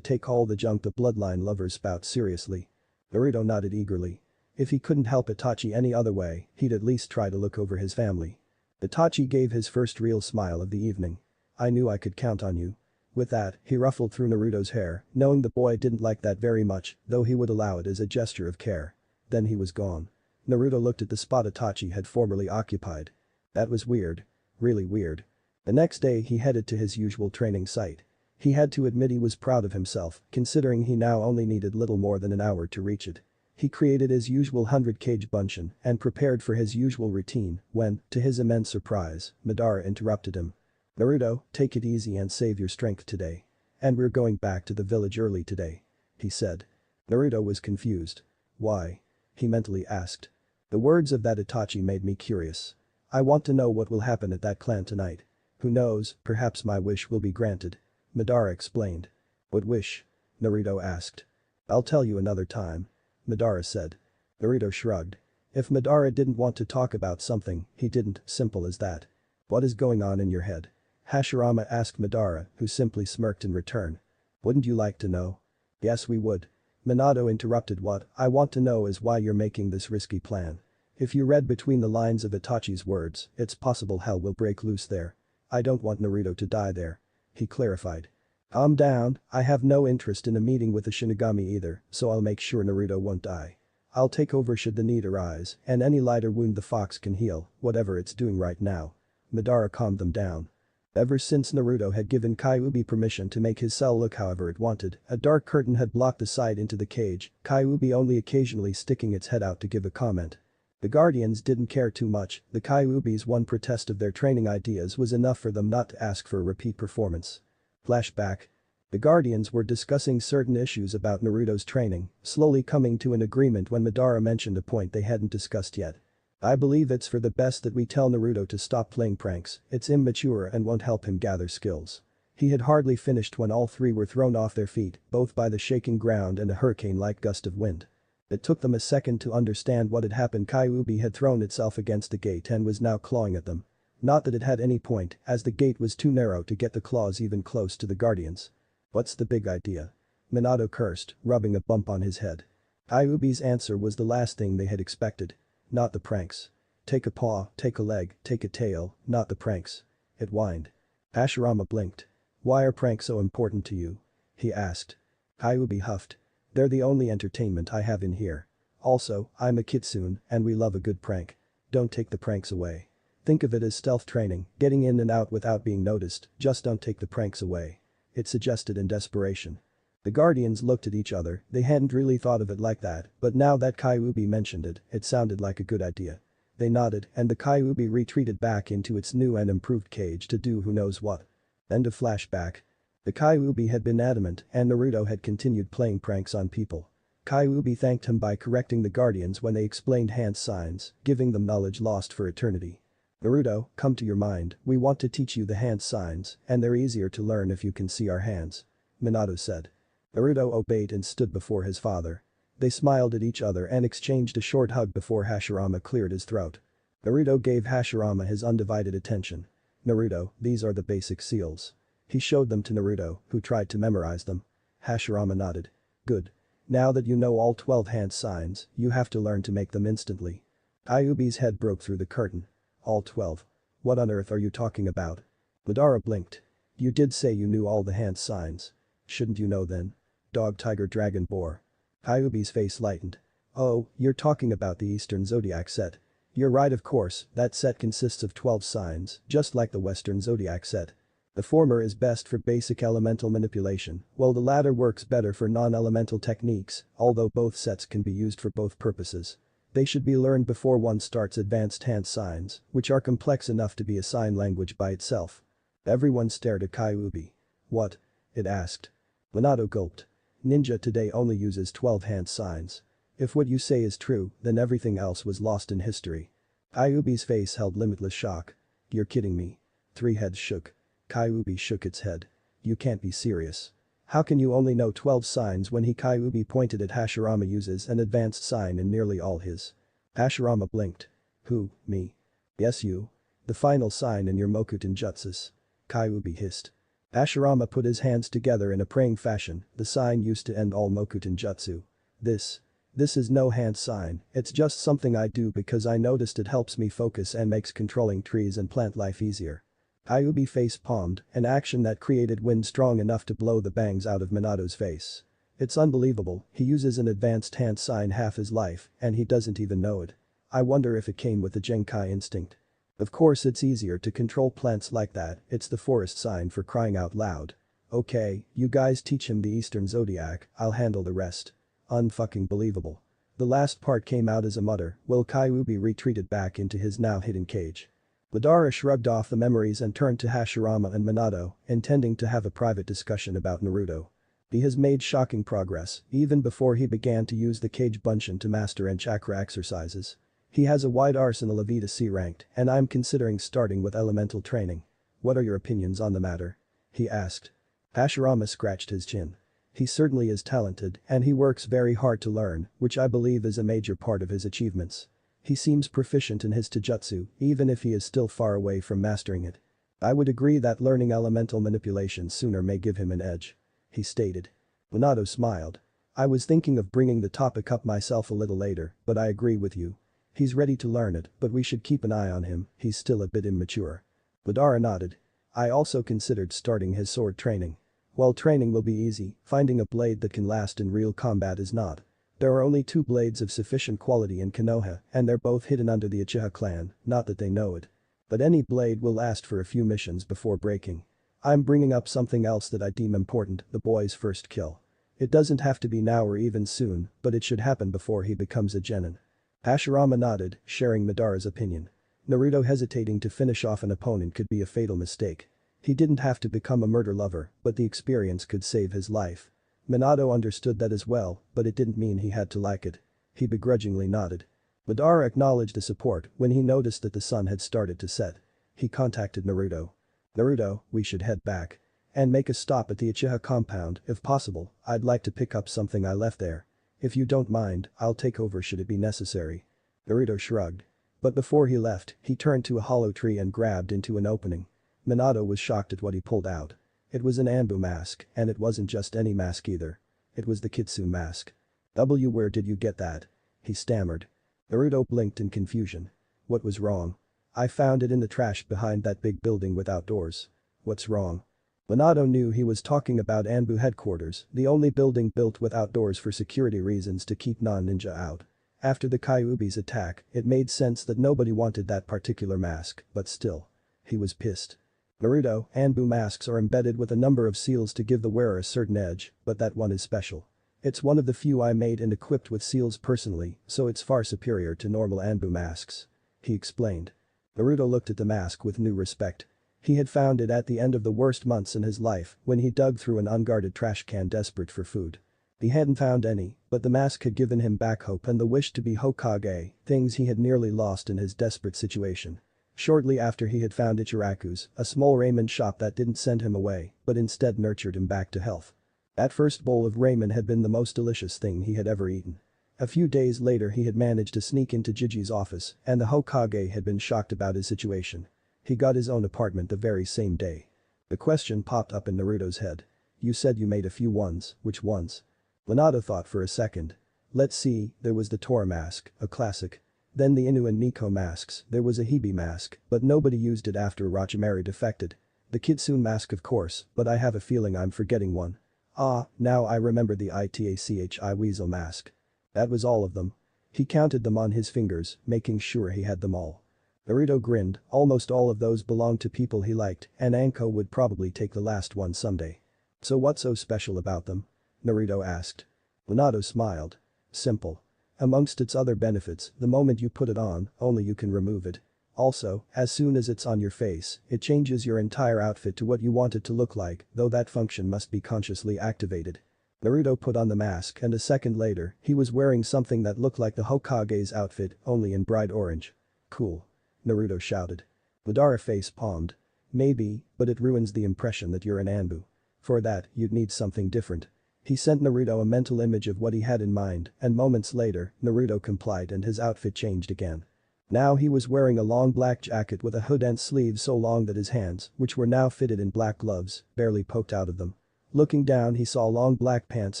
take all the junk the bloodline lovers spout seriously." Naruto nodded eagerly. If he couldn't help Itachi any other way, he'd at least try to look over his family. Itachi gave his first real smile of the evening. "I knew I could count on you." With that, he ruffled through Naruto's hair, knowing the boy didn't like that very much, though he would allow it as a gesture of care. Then he was gone. Naruto looked at the spot Itachi had formerly occupied. That was weird. Really weird. The next day he headed to his usual training site. He had to admit he was proud of himself, considering he now only needed little more than an hour to reach it. He created his usual 100 kg bunshin and prepared for his usual routine when, to his immense surprise, Madara interrupted him. "Naruto, take it easy and save your strength today. And we're going back to the village early today," he said. Naruto was confused. "Why?" he mentally asked. The words of that Itachi made me curious. I want to know what will happen at that clan tonight. Who knows, perhaps my wish will be granted. Madara explained. "What wish?" Naruto asked. "I'll tell you another time," Madara said. Naruto shrugged. If Madara didn't want to talk about something, he didn't, simple as that. What is going on in your head? Hashirama asked Madara, who simply smirked in return. Wouldn't you like to know? Yes, we would. Minato interrupted. What I want to know is why you're making this risky plan. If you read between the lines of Itachi's words, it's possible hell will break loose there. I don't want Naruto to die there. He clarified. Calm down, I have no interest in a meeting with the Shinigami either, so I'll make sure Naruto won't die. I'll take over should the need arise, and any lighter wound the fox can heal, whatever it's doing right now. Madara calmed them down. Ever since Naruto had given Kyuubi permission to make his cell look however it wanted, a dark curtain had blocked the sight into the cage, Kyuubi only occasionally sticking its head out to give a comment. The Guardians didn't care too much, the Kyuubi's one protest of their training ideas was enough for them not to ask for a repeat performance. Flashback. The Guardians were discussing certain issues about Naruto's training, slowly coming to an agreement when Madara mentioned a point they hadn't discussed yet. I believe it's for the best that we tell Naruto to stop playing pranks, it's immature and won't help him gather skills. He had hardly finished when all three were thrown off their feet, both by the shaking ground and a hurricane-like gust of wind. It took them a second to understand what had happened. Kyuubi had thrown itself against the gate and was now clawing at them. Not that it had any point, as the gate was too narrow to get the claws even close to the Guardians. What's the big idea? Minato cursed, rubbing a bump on his head. Kyuubi's answer was the last thing they had expected. Not the pranks. Take a paw, take a leg, take a tail, not the pranks. It whined. Hashirama blinked. Why are pranks so important to you? He asked. Kyuubi huffed. They're the only entertainment I have in here. Also, I'm a kitsune, and we love a good prank. Don't take the pranks away. Think of it as stealth training, getting in and out without being noticed, just don't take the pranks away. It suggested in desperation. The Guardians looked at each other, they hadn't really thought of it like that, but now that Kyuubi mentioned it, it sounded like a good idea. They nodded and the Kyuubi retreated back into its new and improved cage to do who knows what. End of flashback. The Kyuubi had been adamant and Naruto had continued playing pranks on people. Kyuubi thanked him by correcting the Guardians when they explained hand signs, giving them knowledge lost for eternity. Naruto, come to your mind, we want to teach you the hand signs, and they're easier to learn if you can see our hands. Minato said. Naruto obeyed and stood before his father. They smiled at each other and exchanged a short hug before Hashirama cleared his throat. Naruto gave Hashirama his undivided attention. Naruto, these are the basic seals. He showed them to Naruto, who tried to memorize them. Hashirama nodded. Good. Now that you know all 12 hand signs, you have to learn to make them instantly. Kyuubi's head broke through the curtain. All 12. What on earth are you talking about? Madara blinked. You did say you knew all the hand signs. Shouldn't you know then? Dog, tiger, dragon, boar. Kyuubi's face lightened. Oh, you're talking about the Eastern Zodiac set. You're right, of course, that set consists of 12 signs, just like the Western Zodiac set. The former is best for basic elemental manipulation, while the latter works better for non-elemental techniques, although both sets can be used for both purposes. They should be learned before one starts advanced hand signs, which are complex enough to be a sign language by itself. Everyone stared at Kyuubi. What? It asked. Minato gulped. Ninja today only uses 12 hand signs. If what you say is true, then everything else was lost in history. Kyuubi's face held limitless shock. You're kidding me. Three heads shook. Kyuubi shook its head. You can't be serious. How can you only know 12 signs when Kyuubi pointed at Hashirama uses an advanced sign in nearly all his? Hashirama blinked. Who, me? Yes you. The final sign in your Mokuten jutsus. Kyuubi hissed. Hashirama put his hands together in a praying fashion, the sign used to end all Mokuten jutsu. This is no hand sign, it's just something I do because I noticed it helps me focus and makes controlling trees and plant life easier. Kyuubi face palmed, an action that created wind strong enough to blow the bangs out of Minato's face. It's unbelievable, he uses an advanced hand sign half his life, and he doesn't even know it. I wonder if it came with the Genkai instinct. Of course it's easier to control plants like that, it's the forest sign for crying out loud. Okay, you guys teach him the Eastern Zodiac, I'll handle the rest. Unfucking believable. The last part came out as a mutter, while Kyuubi retreated back into his now hidden cage. Madara shrugged off the memories and turned to Hashirama and Minato, intending to have a private discussion about Naruto. He has made shocking progress, even before he began to use the Kage Bunshin to master and chakra exercises. He has a wide arsenal of E to C ranked, and I'm considering starting with elemental training. What are your opinions on the matter? He asked. Hashirama scratched his chin. He certainly is talented, and he works very hard to learn, which I believe is a major part of his achievements. He seems proficient in his taijutsu, even if he is still far away from mastering it. I would agree that learning elemental manipulation sooner may give him an edge. He stated. Minato smiled. I was thinking of bringing the topic up myself a little later, but I agree with you. He's ready to learn it, but we should keep an eye on him, he's still a bit immature. Madara nodded. I also considered starting his sword training. While training will be easy, finding a blade that can last in real combat is not. There are only 2 blades of sufficient quality in Konoha, and they're both hidden under the Uchiha clan, not that they know it. But any blade will last for a few missions before breaking. I'm bringing up something else that I deem important, the boy's first kill. It doesn't have to be now or even soon, but it should happen before he becomes a genin. Hashirama nodded, sharing Madara's opinion. Naruto hesitating to finish off an opponent could be a fatal mistake. He didn't have to become a murder lover, but the experience could save his life. Minato understood that as well, but it didn't mean he had to like it. He begrudgingly nodded. Madara acknowledged the support when he noticed that the sun had started to set. He contacted Naruto. Naruto, we should head back. And make a stop at the Uchiha compound, if possible. I'd like to pick up something I left there. If you don't mind, I'll take over should it be necessary. Naruto shrugged. But before he left, he turned to a hollow tree and grabbed into an opening. Minato was shocked at what he pulled out. It was an Anbu mask, and it wasn't just any mask either. It was the Kitsune mask. Where did you get that? He stammered. Naruto blinked in confusion. What was wrong? I found it in the trash behind that big building with outdoors. What's wrong? Minato knew he was talking about Anbu headquarters, the only building built with outdoors for security reasons to keep non-ninja out. After the Kyuubi's attack, it made sense that nobody wanted that particular mask, but still. He was pissed. Naruto, Anbu masks are embedded with a number of seals to give the wearer a certain edge, but that one is special. It's one of the few I made and equipped with seals personally, so it's far superior to normal Anbu masks. He explained. Naruto looked at the mask with new respect. He had found it at the end of the worst months in his life when he dug through an unguarded trash can desperate for food. He hadn't found any, but the mask had given him back hope and the wish to be Hokage, things he had nearly lost in his desperate situation. Shortly after he had found Ichiraku's, a small ramen shop that didn't send him away, but instead nurtured him back to health. That first bowl of ramen had been the most delicious thing he had ever eaten. A few days later he had managed to sneak into Jiji's office, and the Hokage had been shocked about his situation. He got his own apartment the very same day. The question popped up in Naruto's head. You said you made a few ones, which ones? Minato thought for a second. Let's see, there was the Tora mask, a classic. Then the Inu and Nico masks, there was a Hibi mask, but nobody used it after Orochimaru defected. The Kitsune mask of course, but I have a feeling I'm forgetting one. Ah, now I remember the Itachi Weasel mask. That was all of them. He counted them on his fingers, making sure he had them all. Naruto grinned, almost all of those belonged to people he liked, and Anko would probably take the last one someday. So what's so special about them? Naruto asked. Minato smiled. Simple. Amongst its other benefits, the moment you put it on, only you can remove it. Also, as soon as it's on your face, it changes your entire outfit to what you want it to look like, though that function must be consciously activated. Naruto put on the mask and a second later, he was wearing something that looked like the Hokage's outfit, only in bright orange. Cool. Naruto shouted. Madara face palmed. Maybe, but it ruins the impression that you're an Anbu. For that, you'd need something different. He sent Naruto a mental image of what he had in mind, and moments later, Naruto complied and his outfit changed again. Now he was wearing a long black jacket with a hood and sleeves so long that his hands, which were now fitted in black gloves, barely poked out of them. Looking down he saw long black pants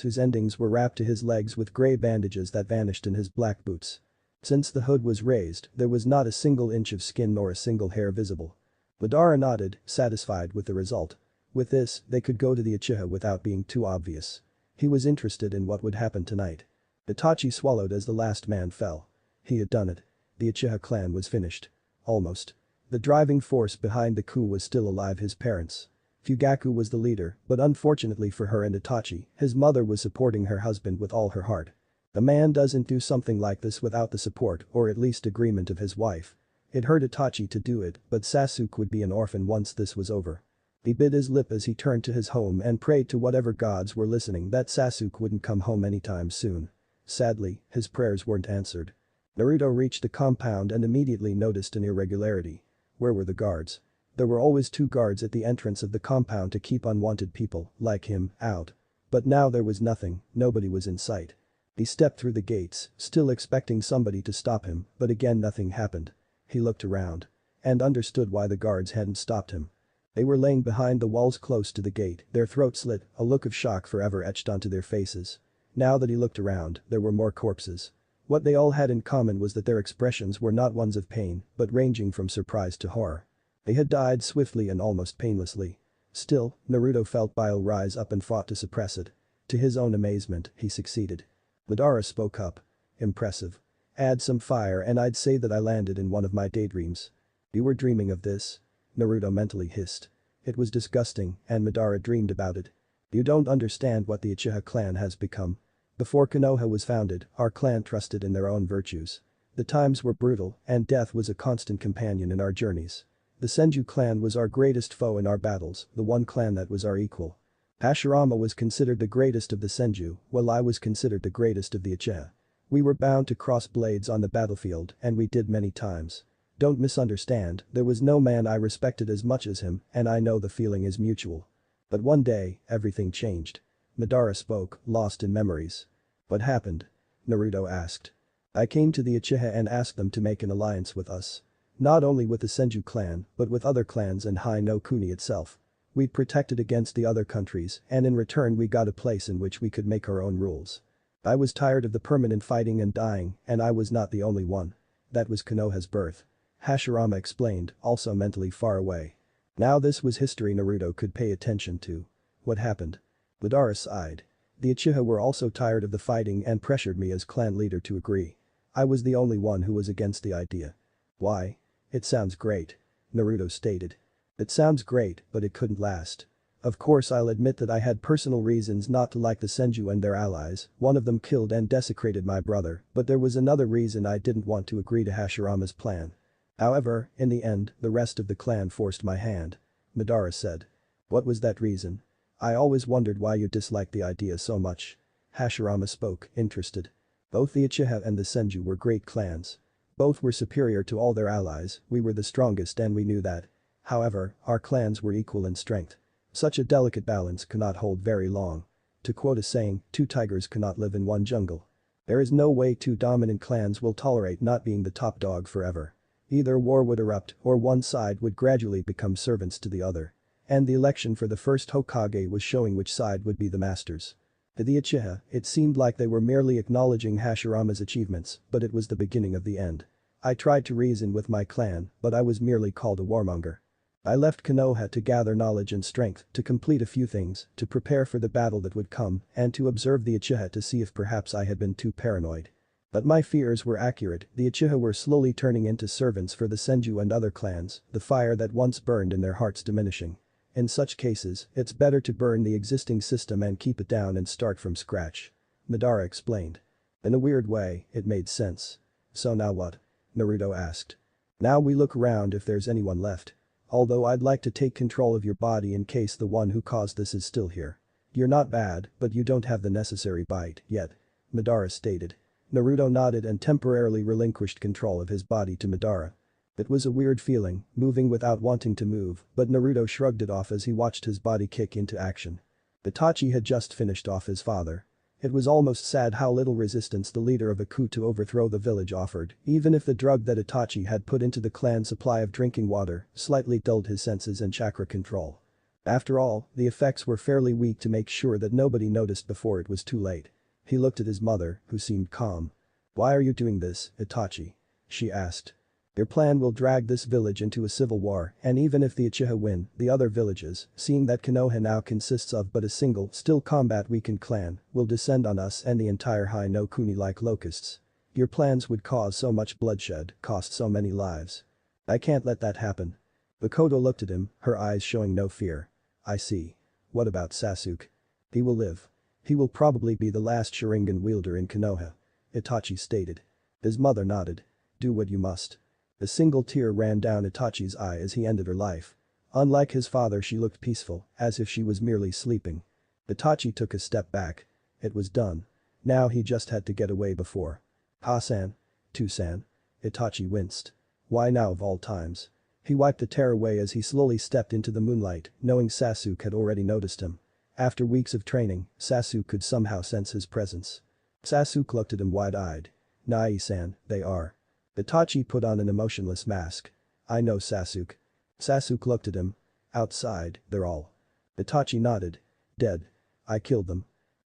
whose endings were wrapped to his legs with grey bandages that vanished in his black boots. Since the hood was raised, there was not a single inch of skin nor a single hair visible. Madara nodded, satisfied with the result. With this, they could go to the Uchiha without being too obvious. He was interested in what would happen tonight. Itachi swallowed as the last man fell. He had done it. The Uchiha clan was finished. Almost. The driving force behind the coup was still alive, his parents. Fugaku was the leader, but unfortunately for her and Itachi, his mother was supporting her husband with all her heart. A man doesn't do something like this without the support or at least agreement of his wife. It hurt Itachi to do it, but Sasuke would be an orphan once this was over. He bit his lip as he turned to his home and prayed to whatever gods were listening that Sasuke wouldn't come home anytime soon. Sadly, his prayers weren't answered. Naruto reached the compound and immediately noticed an irregularity. Where were the guards? There were always 2 guards at the entrance of the compound to keep unwanted people, like him, out. But now there was nothing, nobody was in sight. He stepped through the gates, still expecting somebody to stop him, but again nothing happened. He looked around. And understood why the guards hadn't stopped him. They were laying behind the walls close to the gate, their throats slit, a look of shock forever etched onto their faces. Now that he looked around, there were more corpses. What they all had in common was that their expressions were not ones of pain, but ranging from surprise to horror. They had died swiftly and almost painlessly. Still, Naruto felt bile rise up and fought to suppress it. To his own amazement, he succeeded. Madara spoke up. Impressive. Add some fire and I'd say that I landed in one of my daydreams. You were dreaming of this? Naruto mentally hissed. It was disgusting, and Madara dreamed about it. You don't understand what the Uchiha clan has become. Before Konoha was founded, our clan trusted in their own virtues. The times were brutal, and death was a constant companion in our journeys. The Senju clan was our greatest foe in our battles, the one clan that was our equal. Hashirama was considered the greatest of the Senju, while I was considered the greatest of the Uchiha. We were bound to cross blades on the battlefield, and we did many times. Don't misunderstand, there was no man I respected as much as him, and I know the feeling is mutual. But one day, everything changed. Madara spoke, lost in memories. What happened? Naruto asked. I came to the Uchiha and asked them to make an alliance with us. Not only with the Senju clan, but with other clans and Hai no Kuni itself. We'd protected against the other countries, and in return we got a place in which we could make our own rules. I was tired of the permanent fighting and dying, and I was not the only one. That was Konoha's birth. Hashirama explained, also mentally far away. Now this was history Naruto could pay attention to. What happened? Madara sighed. The Uchiha were also tired of the fighting and pressured me as clan leader to agree. I was the only one who was against the idea. Why? It sounds great. Naruto stated. It sounds great, but it couldn't last. Of course I'll admit that I had personal reasons not to like the Senju and their allies, one of them killed and desecrated my brother, but there was another reason I didn't want to agree to Hashirama's plan. However, in the end, the rest of the clan forced my hand. Madara said. What was that reason? I always wondered why you disliked the idea so much. Hashirama spoke, interested. Both the Uchiha and the Senju were great clans. Both were superior to all their allies, we were the strongest and we knew that. However, our clans were equal in strength. Such a delicate balance cannot hold very long. To quote a saying, two tigers cannot live in one jungle. There is no way two dominant clans will tolerate not being the top dog forever. Either war would erupt or one side would gradually become servants to the other. And the election for the first Hokage was showing which side would be the masters. To the Uchiha, it seemed like they were merely acknowledging Hashirama's achievements, but it was the beginning of the end. I tried to reason with my clan, but I was merely called a warmonger. I left Konoha to gather knowledge and strength, to complete a few things, to prepare for the battle that would come, and to observe the Uchiha to see if perhaps I had been too paranoid. But my fears were accurate, the Uchiha were slowly turning into servants for the Senju and other clans, the fire that once burned in their hearts diminishing. In such cases, it's better to burn the existing system and keep it down and start from scratch. Madara explained. In a weird way, it made sense. So now what? Naruto asked. Now we look around if there's anyone left. Although I'd like to take control of your body in case the one who caused this is still here. You're not bad, but you don't have the necessary bite yet. Madara stated. Naruto nodded and temporarily relinquished control of his body to Madara. It was a weird feeling, moving without wanting to move, but Naruto shrugged it off as he watched his body kick into action. Itachi had just finished off his father. It was almost sad how little resistance the leader of a coup to overthrow the village offered, even if the drug that Itachi had put into the clan's supply of drinking water slightly dulled his senses and chakra control. After all, the effects were fairly weak to make sure that nobody noticed before it was too late. He looked at his mother, who seemed calm. Why are you doing this, Itachi? She asked. Your plan will drag this village into a civil war, and even if the Uchiha win, the other villages, seeing that Konoha now consists of but a single, still combat-weakened clan, will descend on us and the entire Hai no Kuni like locusts. Your plans would cause so much bloodshed, cost so many lives. I can't let that happen. Makoto looked at him, her eyes showing no fear. I see. What about Sasuke? He will live. He will probably be the last Sharingan wielder in Konoha. Itachi stated. His mother nodded. Do what you must. A single tear ran down Itachi's eye as he ended her life. Unlike his father, she looked peaceful, as if she was merely sleeping. Itachi took a step back. It was done. Now he just had to get away before. Ha-san. Tu-san. Itachi winced. Why now of all times? He wiped the tear away as he slowly stepped into the moonlight, knowing Sasuke had already noticed him. After weeks of training, Sasuke could somehow sense his presence. Sasuke looked at him wide-eyed. Nai-san, they are. Itachi put on an emotionless mask. I know Sasuke. Sasuke looked at him. Outside, they're all. Itachi nodded. Dead. I killed them.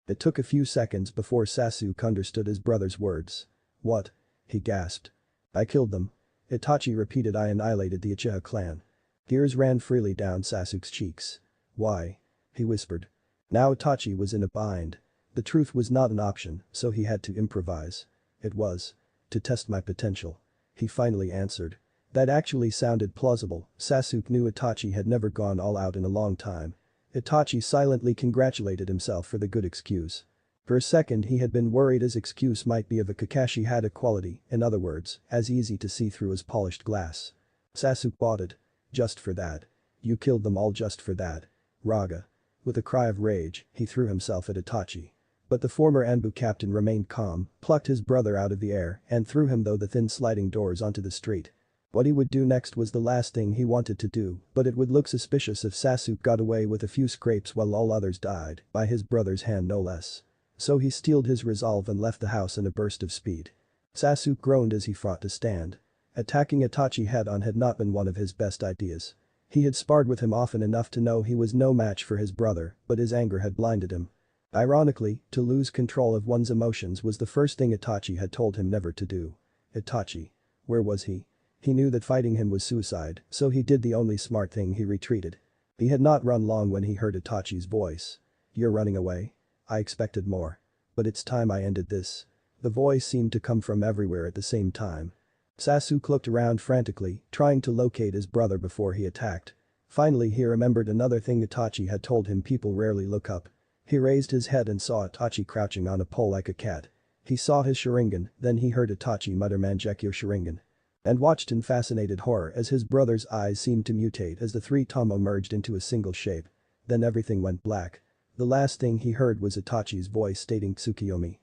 It took a few seconds before Sasuke understood his brother's words. What? He gasped. I killed them. Itachi repeated. I annihilated the Uchiha clan. Tears ran freely down Sasuke's cheeks. Why? He whispered. Now Itachi was in a bind. The truth was not an option, so he had to improvise. It was. To test my potential. He finally answered. That actually sounded plausible. Sasuke knew Itachi had never gone all out in a long time. Itachi silently congratulated himself for the good excuse. For a second he had been worried his excuse might be of a Kakashi Hada quality, in other words, as easy to see through as polished glass. Sasuke bought it. Just for that. You killed them all just for that. Raga. With a cry of rage, he threw himself at Itachi. But the former Anbu captain remained calm, plucked his brother out of the air, and threw him through the thin sliding doors onto the street. What he would do next was the last thing he wanted to do, but it would look suspicious if Sasuke got away with a few scrapes while all others died, by his brother's hand no less. So he steeled his resolve and left the house in a burst of speed. Sasuke groaned as he fought to stand. Attacking Itachi head-on had not been one of his best ideas. He had sparred with him often enough to know he was no match for his brother, but his anger had blinded him. Ironically, to lose control of one's emotions was the first thing Itachi had told him never to do. Itachi. Where was he? He knew that fighting him was suicide, so he did the only smart thing. He retreated. He had not run long when he heard Itachi's voice. You're running away? I expected more. But it's time I ended this. The voice seemed to come from everywhere at the same time. Sasuke looked around frantically, trying to locate his brother before he attacked. Finally he remembered another thing Itachi had told him: people rarely look up. He raised his head and saw Itachi crouching on a pole like a cat. He saw his Sharingan, then he heard Itachi mutter Mangekyo Sharingan. And watched in fascinated horror as his brother's eyes seemed to mutate as the three Tomo merged into a single shape. Then everything went black. The last thing he heard was Itachi's voice stating Tsukiyomi.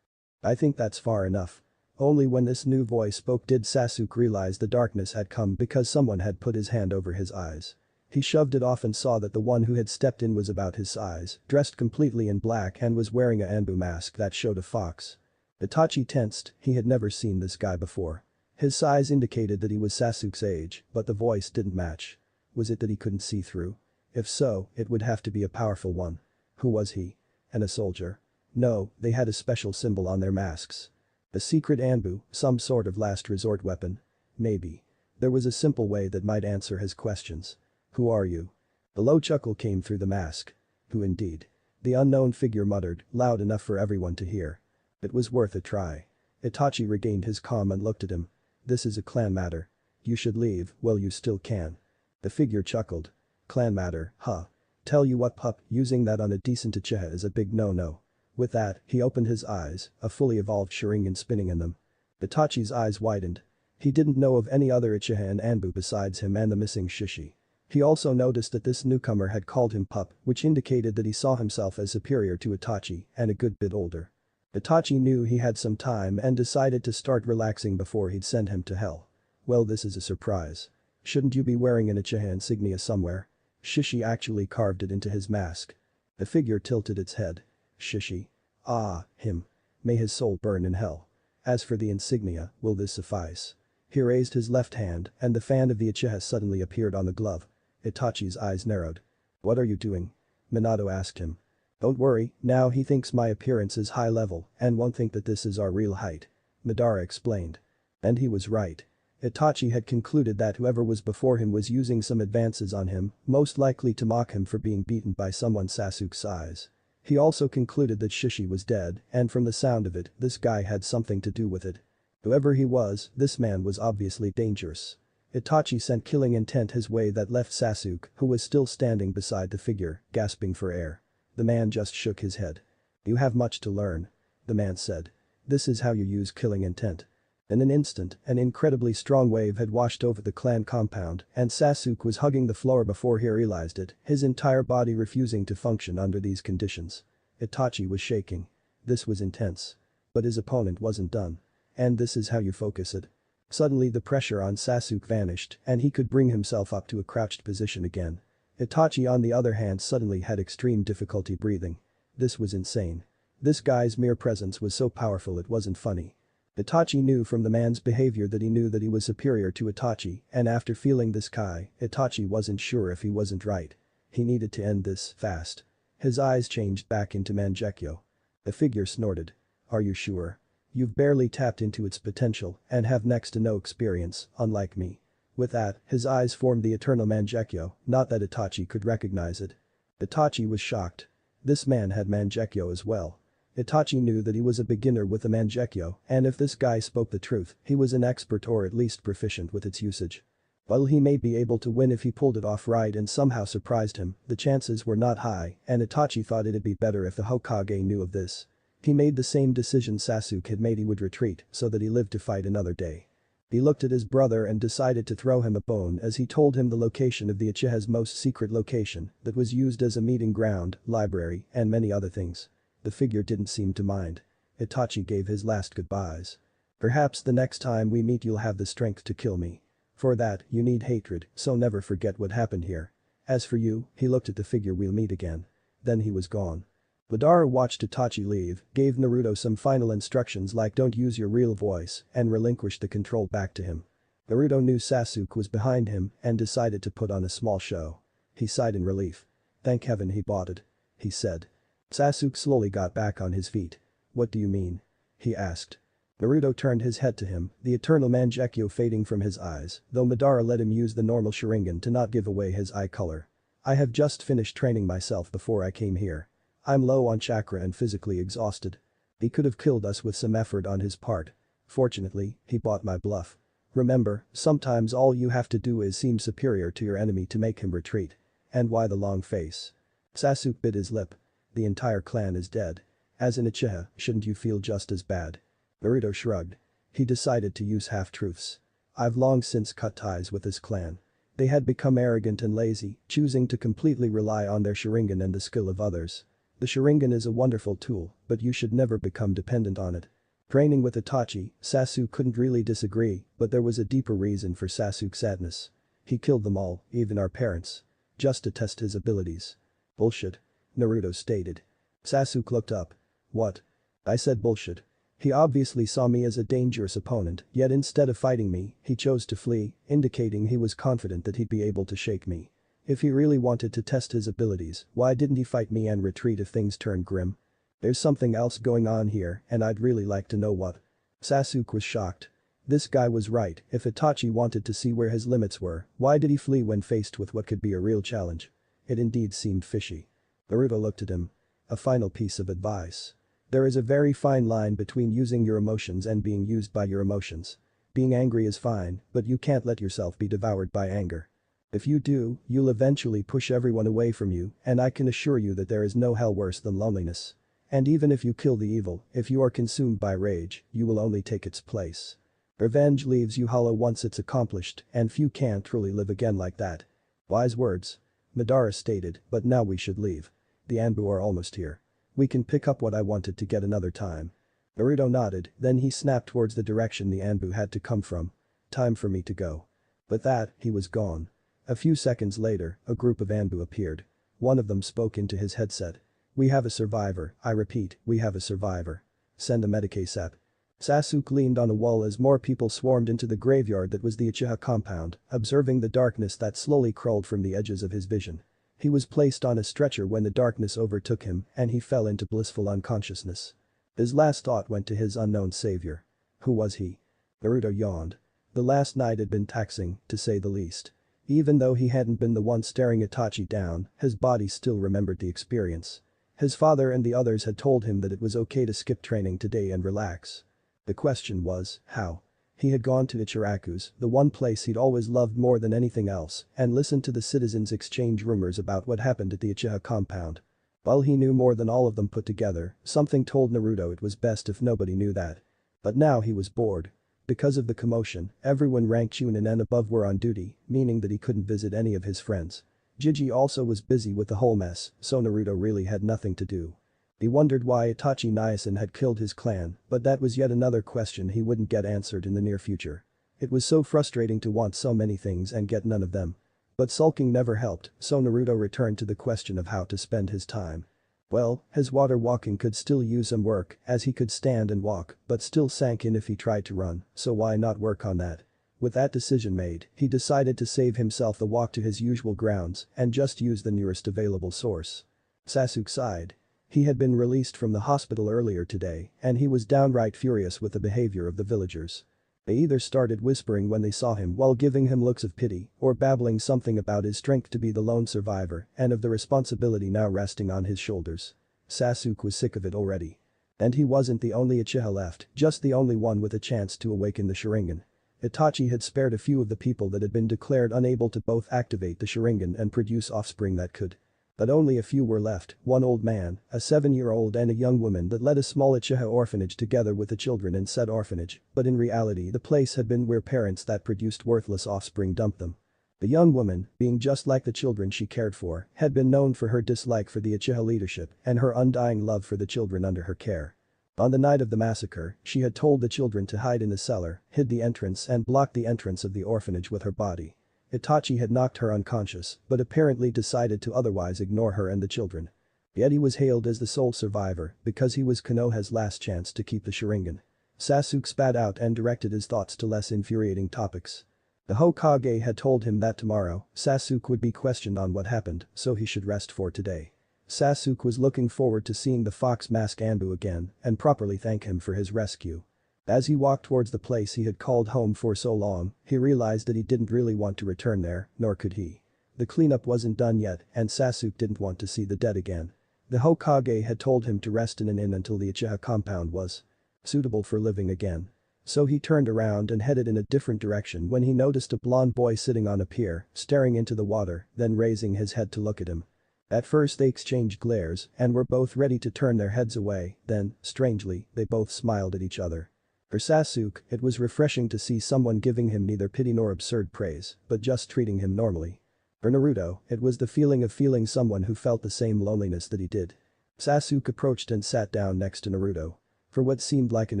I think that's far enough. Only when this new voice spoke did Sasuke realize the darkness had come because someone had put his hand over his eyes. He shoved it off and saw that the one who had stepped in was about his size, dressed completely in black and was wearing a Anbu mask that showed a fox. Itachi tensed, he had never seen this guy before. His size indicated that he was Sasuke's age, but the voice didn't match. Was it that he couldn't see through? If so, it would have to be a powerful one. Who was he? And a soldier? No, they had a special symbol on their masks. A secret Anbu, some sort of last resort weapon? Maybe. There was a simple way that might answer his questions. Who are you? A low chuckle came through the mask. Who indeed? The unknown figure muttered, loud enough for everyone to hear. It was worth a try. Itachi regained his calm and looked at him. This is a clan matter. You should leave, well you still can. The figure chuckled. Clan matter, huh? Tell you what pup, using that on a decent Uchiha is a big no-no. With that, he opened his eyes, a fully evolved Sharingan spinning in them. Itachi's eyes widened. He didn't know of any other Uchiha in Anbu besides him and the missing Shishi. He also noticed that this newcomer had called him pup, which indicated that he saw himself as superior to Itachi and a good bit older. Itachi knew he had some time and decided to start relaxing before he'd send him to hell. Well, this is a surprise. Shouldn't you be wearing an Uchiha insignia somewhere? Shishi actually carved it into his mask. The figure tilted its head. Shishi. Ah, him. May his soul burn in hell. As for the insignia, will this suffice? He raised his left hand and the fan of the Uchiha suddenly appeared on the glove. Itachi's eyes narrowed. What are you doing? Minato asked him. Don't worry, now he thinks my appearance is high level and won't think that this is our real height. Madara explained. And he was right. Itachi had concluded that whoever was before him was using some advances on him, most likely to mock him for being beaten by someone Sasuke's size. He also concluded that Shishi was dead, and from the sound of it, this guy had something to do with it. Whoever he was, this man was obviously dangerous. Itachi sent killing intent his way that left Sasuke, who was still standing beside the figure, gasping for air. The man just shook his head. You have much to learn. The man said. This is how you use killing intent. In an instant, an incredibly strong wave had washed over the clan compound and Sasuke was hugging the floor before he realized it, his entire body refusing to function under these conditions. Itachi was shaking. This was intense. But his opponent wasn't done. And this is how you focus it. Suddenly the pressure on Sasuke vanished and he could bring himself up to a crouched position again. Itachi on the other hand suddenly had extreme difficulty breathing. This was insane. This guy's mere presence was so powerful it wasn't funny. Itachi knew from the man's behavior that he was superior to Itachi, and after feeling this Kai, Itachi wasn't sure if he wasn't right. He needed to end this fast. His eyes changed back into Mangekyo. The figure snorted. Are you sure? You've barely tapped into its potential and have next to no experience, unlike me. With that, his eyes formed the eternal Mangekyo, not that Itachi could recognize it. Itachi was shocked. This man had Mangekyo as well. Itachi knew that he was a beginner with the Mangekyo, and if this guy spoke the truth, he was an expert or at least proficient with its usage. While he may be able to win if he pulled it off right and somehow surprised him, the chances were not high, and Itachi thought it'd be better if the Hokage knew of this. He made the same decision Sasuke had made: he would retreat so that he lived to fight another day. He looked at his brother and decided to throw him a bone as he told him the location of the Uchiha's most secret location that was used as a meeting ground, library, and many other things. The figure didn't seem to mind. Itachi gave his last goodbyes. Perhaps the next time we meet you'll have the strength to kill me. For that, you need hatred, so never forget what happened here. As for you, he looked at the figure, we'll meet again. Then he was gone. Madara watched Itachi leave, gave Naruto some final instructions like don't use your real voice, and relinquished the control back to him. Naruto knew Sasuke was behind him and decided to put on a small show. He sighed in relief. Thank heaven he bought it. He said. Sasuke slowly got back on his feet. What do you mean? He asked. Naruto turned his head to him, the eternal Mangekyo fading from his eyes, though Madara let him use the normal Sharingan to not give away his eye color. I have just finished training myself before I came here. I'm low on chakra and physically exhausted. He could have killed us with some effort on his part. Fortunately, he bought my bluff. Remember, sometimes all you have to do is seem superior to your enemy to make him retreat. And why the long face? Sasuke bit his lip. The entire clan is dead. As an Uchiha, shouldn't you feel just as bad? Naruto shrugged. He decided to use half-truths. I've long since cut ties with this clan. They had become arrogant and lazy, choosing to completely rely on their Sharingan and the skill of others. The Sharingan is a wonderful tool, but you should never become dependent on it. Training with Itachi, Sasuke couldn't really disagree, but there was a deeper reason for Sasuke's sadness. He killed them all, even our parents. Just to test his abilities. Bullshit. Naruto stated. Sasuke looked up. What? I said bullshit. He obviously saw me as a dangerous opponent, yet instead of fighting me, he chose to flee, indicating he was confident that he'd be able to shake me. If he really wanted to test his abilities, why didn't he fight me and retreat if things turned grim? There's something else going on here, and I'd really like to know what. Sasuke was shocked. This guy was right, if Itachi wanted to see where his limits were, why did he flee when faced with what could be a real challenge? It indeed seemed fishy. Naruto looked at him. A final piece of advice. There is a very fine line between using your emotions and being used by your emotions. Being angry is fine, but you can't let yourself be devoured by anger. If you do, you'll eventually push everyone away from you, and I can assure you that there is no hell worse than loneliness. And even if you kill the evil, if you are consumed by rage, you will only take its place. Revenge leaves you hollow once it's accomplished, and few can truly live again like that. Wise words. Madara stated, but now we should leave. The Anbu are almost here. We can pick up what I wanted to get another time. Naruto nodded, then he snapped towards the direction the Anbu had to come from. Time for me to go. With that, he was gone. A few seconds later, a group of Anbu appeared. One of them spoke into his headset. We have a survivor, I repeat, we have a survivor. Send a medic ASAP. Sasuke leaned on a wall as more people swarmed into the graveyard that was the Uchiha compound, observing the darkness that slowly crawled from the edges of his vision. He was placed on a stretcher when the darkness overtook him and he fell into blissful unconsciousness. His last thought went to his unknown savior. Who was he? Naruto yawned. The last night had been taxing, to say the least. Even though he hadn't been the one staring Itachi down, his body still remembered the experience. His father and the others had told him that it was okay to skip training today and relax. The question was, how? He had gone to Ichiraku's, the one place he'd always loved more than anything else, and listened to the citizens exchange rumors about what happened at the Uchiha compound. While he knew more than all of them put together, something told Naruto it was best if nobody knew that. But now he was bored. Because of the commotion, everyone ranked Chunin and above were on duty, meaning that he couldn't visit any of his friends. Jiji also was busy with the whole mess, so Naruto really had nothing to do. He wondered why Itachi Nyasen had killed his clan, but that was yet another question he wouldn't get answered in the near future. It was so frustrating to want so many things and get none of them. But sulking never helped, so Naruto returned to the question of how to spend his time. Well, his water walking could still use some work as he could stand and walk but still sank in if he tried to run, so why not work on that? With that decision made, he decided to save himself the walk to his usual grounds and just use the nearest available source. Sasuke sighed. He had been released from the hospital earlier today and he was downright furious with the behavior of the villagers. They either started whispering when they saw him while giving him looks of pity or babbling something about his strength to be the lone survivor and of the responsibility now resting on his shoulders. Sasuke was sick of it already. And he wasn't the only Uchiha left, just the only one with a chance to awaken the Sharingan. Itachi had spared a few of the people that had been declared unable to both activate the Sharingan and produce offspring that could. But only a few were left, one old man, a 7-year-old and a young woman that led a small Uchiha orphanage together with the children in said orphanage, but in reality the place had been where parents that produced worthless offspring dumped them. The young woman, being just like the children she cared for, had been known for her dislike for the Uchiha leadership and her undying love for the children under her care. On the night of the massacre, she had told the children to hide in the cellar, hid the entrance and blocked the entrance of the orphanage with her body. Itachi had knocked her unconscious, but apparently decided to otherwise ignore her and the children. Yet he was hailed as the sole survivor because he was Konoha's last chance to keep the Sharingan. Sasuke spat out and directed his thoughts to less infuriating topics. The Hokage had told him that tomorrow, Sasuke would be questioned on what happened, so he should rest for today. Sasuke was looking forward to seeing the fox mask Anbu again and properly thank him for his rescue. As he walked towards the place he had called home for so long, he realized that he didn't really want to return there, nor could he. The cleanup wasn't done yet and Sasuke didn't want to see the dead again. The Hokage had told him to rest in an inn until the Uchiha compound was suitable for living again. So he turned around and headed in a different direction when he noticed a blond boy sitting on a pier, staring into the water, then raising his head to look at him. At first they exchanged glares and were both ready to turn their heads away, then, strangely, they both smiled at each other. For Sasuke, it was refreshing to see someone giving him neither pity nor absurd praise, but just treating him normally. For Naruto, it was the feeling of feeling someone who felt the same loneliness that he did. Sasuke approached and sat down next to Naruto. For what seemed like an